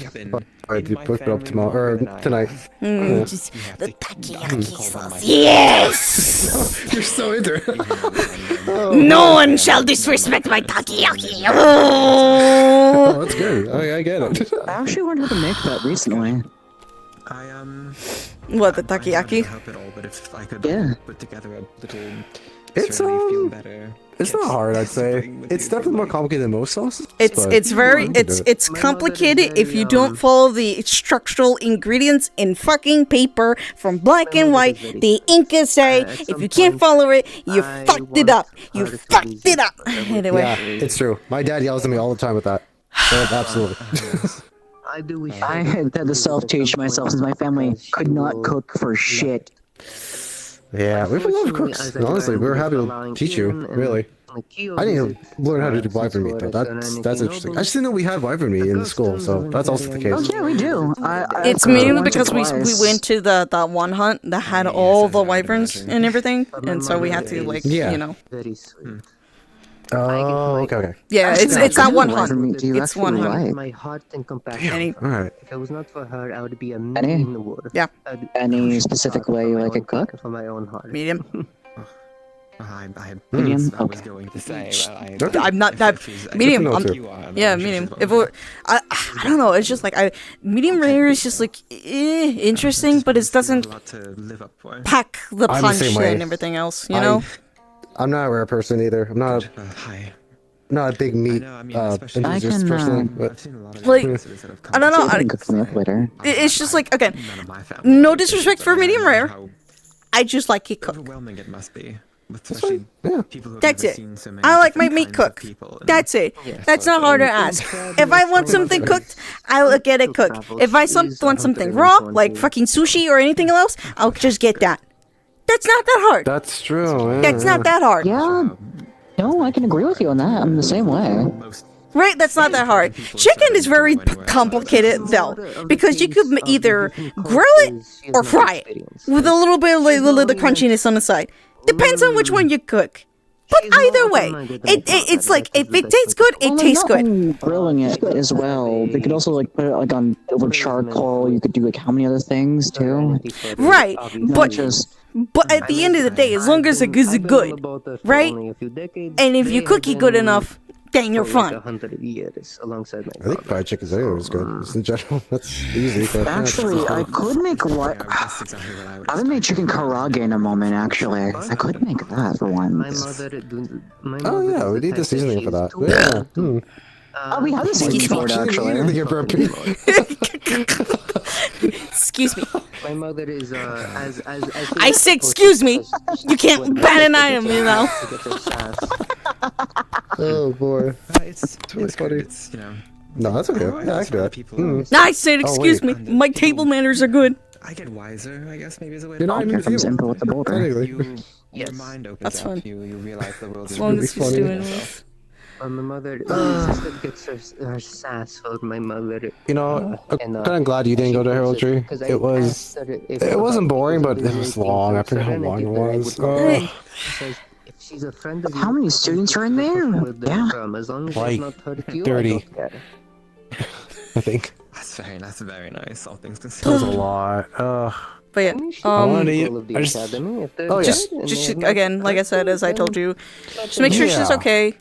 I do book it up tomorrow or tonight. Just the takoyaki sauce. Yes. You're so into it. No one shall disrespect my takoyaki. Oh, that's good. I get it. I actually learned how to make that recently. What, the takoyaki? Yeah. Put together a little. It's feel better. It's not hard, I'd say. It's definitely more complicated than most sauces. It's complicated if you don't follow the structural ingredients in fucking paper from black and white. The Incas say if you can't follow it, you fucked it up. You fucked it up. Anyway. Yeah, it's true. My dad yells at me all the time with that. Absolutely. I had to self-teach myself since my family could not cook for shit. Yeah, we have a lot of cooks. Honestly, we were happy to teach you, really. I didn't even learn how to do wyvern meat, though. That's interesting. I just didn't know we had wyvern meat in the school, so that's also the case. Oh, yeah, we do. It's mainly because we went to that one hunt that had all the wyverns and everything, and so we had to, like, you know. Oh, okay. Yeah, it's not 100. Do you It's actually 100. like? My heart and compassion. All right. If it was not for her, I would be a Any? million in the world. Yeah. Any specific way you like it cooked? For my own heart. Medium. Medium? I was going to say. I'm not that medium. Yeah, medium. If it were, I don't know. It's just like medium rare is just like interesting, but it doesn't pack the I'm the punch same way. and everything else. You know. I'm not a rare person either. I'm not. Not a big meat enthusiast personally, but Like, I don't know. Cook me up later. It's just like, again, no disrespect for medium rare. I just like it cooked. Overwhelming it must be. That's it. I like my meat cooked. That's it. That's not hard to ask. If I want something cooked, I'll get it cooked. If I want something raw, like fucking sushi or anything else, I'll just get that. That's not that hard. that's true. That's not that hard. Yeah. No, I can agree with you on that. I'm the same way. Right? That's not that hard. Chicken is very complicated though, because you could either grill it or fry it with a little bit of the crunchiness on the side. Depends on which one you cook. But either way, it's like if it tastes good, it tastes good. Grilling it as well. They could also like put it like on over charcoal. You could do like how many other things too. Right, but just. But at the end of the day, as long as it is good, right? And if you cook it good enough, then you're fine. I think fried chicken anyway is good. Just in general, that's easy. But Actually, I could make what? I haven't made chicken karage in a moment. Actually, I could make that for once. Oh yeah, we need the seasoning for that. Yeah. We have the seasoning for it actually. Excuse me. My mother is as I say excuse me. You can't bat an eye on me now. Oh boy. It's funny. It's, you know. No, that's okay. Yeah, I can do that. No, I said excuse me. My table manners are good. I get wiser, I guess maybe is a way You're not Here comes Impa with the boulder. your mind opens That's up. fun. You realize the world As is long really as he's doing this. My mother gets her sass for my mother. You know, I'm kind of glad you didn't go to heraldry. It wasn't boring, but it was long. I forgot how long it was. If she's a friend of How many students are in there? Yeah. Like 30, I think. That's very nice. All things That was considered. a lot. But yeah, I wanted to eat. I just, oh yeah. just again, like I said, as I told you, just make sure she's okay.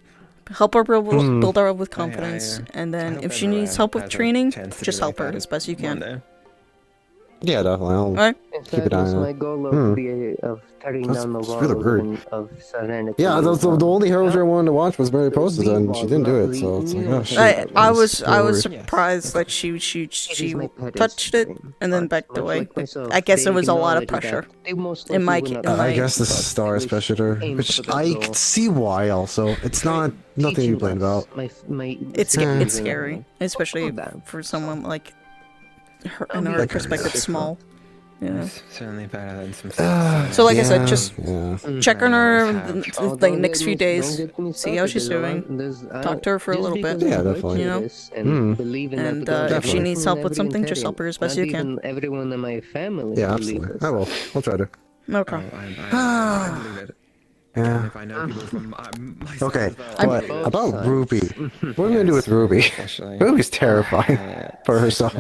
Help her build her up with confidence, and then if she needs help with training, just help her as best you can. Yeah, definitely. I'll Alright. keep an eye on my it. goal of tearing down the That's walls really rude. of Serenity. Yeah, the only heraldry I wanted to watch was Mary Posted, and she didn't do it. So it's like, oh shit. I was really surprised that she touched it and then backed away. I guess it was a lot of pressure. In my I guess the stars pressured her, which I could see why. Also, it's not nothing to be blamed about. It's scary, especially for someone like her, in her perspective, small. Yeah. Certainly better than some. So like I said, just check on her the next few days, see how she's doing, talk to her for a little bit. Yeah, definitely. You know, and if she needs help with something, just help her as best you can. Everyone in my family. Yeah, absolutely. I will. I'll try to. Okay. I believe it. Yeah. If I know people from Okay, but about Ruby, what are we gonna do with Ruby? Ruby's terrifying for herself.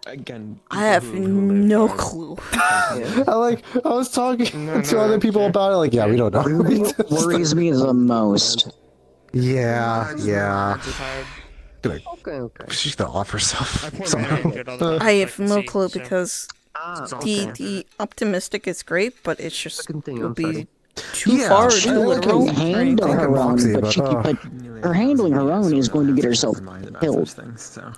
Again, I have no clue. I was talking to other people about it. Like, yeah, we don't know. What worries me the most. Yeah. Okay. She's gonna off herself somehow. I have no clue because the optimistic is great, but it's just would be too far, she too literal. can handle her own, but her handling her own is going to get herself killed.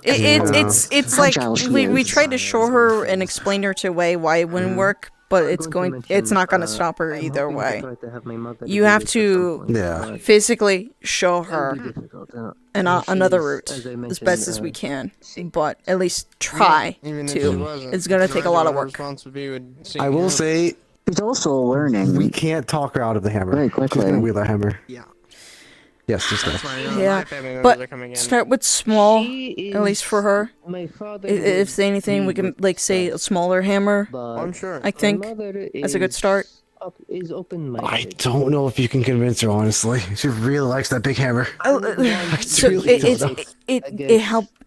It's like we tried to show her and explain her to a way why it wouldn't work, but it's not gonna stop her either way. You have to physically show her another route as best as we can, but at least try to. It's gonna take a lot of work. I will say, she's also learning. We can't talk her out of the hammer. Very quickly. She's gonna wield a hammer. Yeah. Yes, just that. Yeah, but start with small, at least for her. If anything, we can say a smaller hammer. I'm sure. I think that's a good start. is open-minded. I don't know if you can convince her, honestly. She really likes that big hammer. So it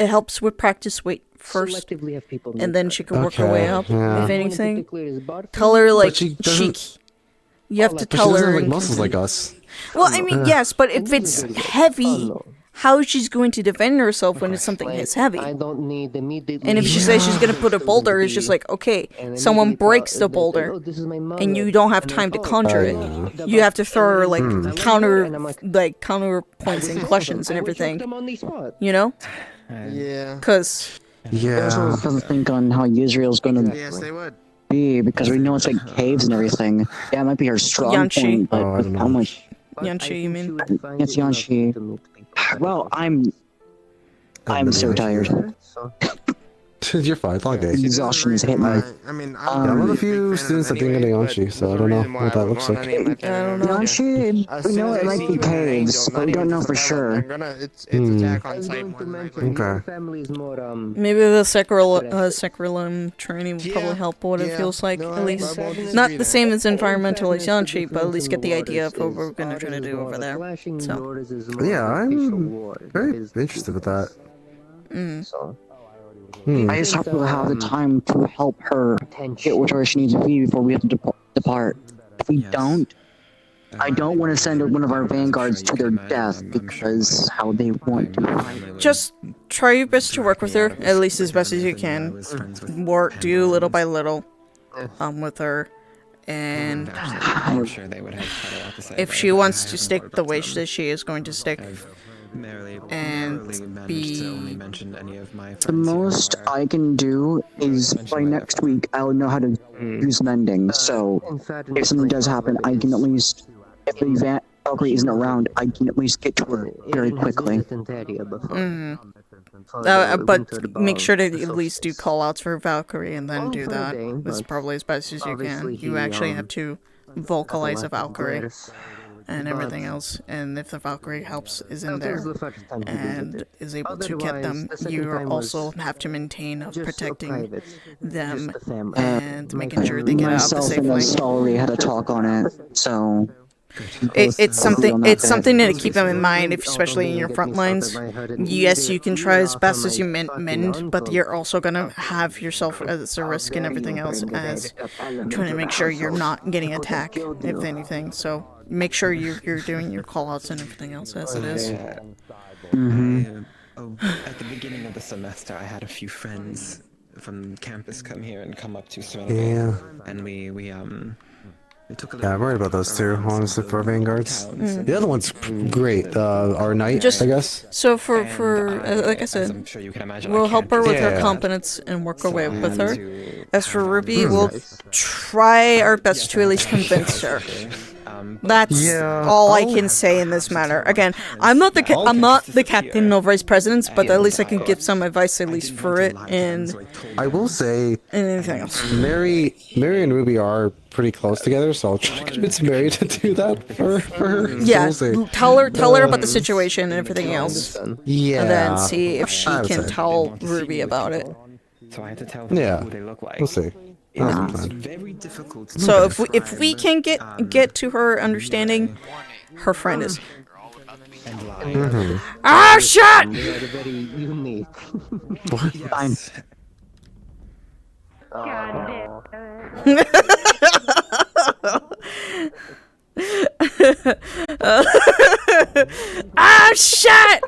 helps with practice weight first, Selectively have people and then she can work her Okay, way up. yeah. If anything, Clear his bar tell her like she doesn't- you have to But she tell doesn't her. have like muscles like us. Well, I mean, yes, but if it's heavy, how is she going to defend herself when it's something that's heavy? I don't need immediately. And if she says she's gonna put a boulder, it's just like, okay, someone breaks the boulder, and you don't have time to conjure it. You have to throw her like counter points and questions and everything. You know? Yeah. Cause There's also think on how Israel's gonna Yes, they would. be, because we know it's like caves and everything. Yeah, it might be her strong Yanchi. point, but with how much? Yanchi, you mean? It's Yanchi. Well, I'm so tired. You're fine. Long day. Exhaustion is hitting me. I mean, Yeah, I'm one of the few students that didn't get a Yanchi, so I don't know what that looks like. Yanchi, we know it might be caves, but we don't know for sure. It's attack on sight. Okay. Maybe the sacralum training will probably help what it feels like, at least. Not the same as environmental as Yanchi, but at least get the idea of what we're gonna try to do over there. So. Yeah, I'm very interested with that. I just hope we'll have the time to help her get whatever she needs to be before we have to depart. If we don't, I don't want to send one of our vanguards to their death because how they want to. Just try your best to work with her, at least as best as you can. Do little by little with her. And I'm sure they would have quite a lot to say. if she wants to stick the way that she is going to stick, and be the most I can do is by next week I'll know how to use mending. So if something does happen, I can at least, if the Valkyrie isn't around, I can at least get to her very quickly. But make sure to at least do call-outs for Valkyrie and then do that. That's probably as best as you can. You actually have to vocalize a Valkyrie and everything else, and if the Valkyrie is in there and is able to get them, you also have to maintain protecting them and making sure they get out Myself and safely. already had a talk on it, so It's something to keep them in mind, especially in your front lines. Yes, you can try as best as you mend, but you're also gonna have yourself as a risk and everything else, as trying to make sure you're not getting attacked, if anything. So make sure you're doing your callouts and everything else as it is. At the beginning of the semester, I had a few friends from campus come up to Serenity, and we took a Yeah, I'm worried about those two, honestly, for Vanguards. The other one's great, our knight, I guess. So for like I said, we'll help her with her competence and work our way with her. As for Ruby, we'll try our best to at least convince her. That's all I can say in this matter. Again, I'm not the captain nor vice president, but at least I can give some advice at least for it. And I will say, anything else. Mary and Ruby are pretty close together, so I'll try to convince Mary to do that for her. Yeah, So we'll see. tell her about the situation and everything else. Yeah. And then see if she I would can say. tell Ruby about it. So I had to tell Yeah, who they look like. we'll see. It's very difficult. So if we can get to her understanding, her friend is. Ah, shit! Very unique. Fine. Ah, shit!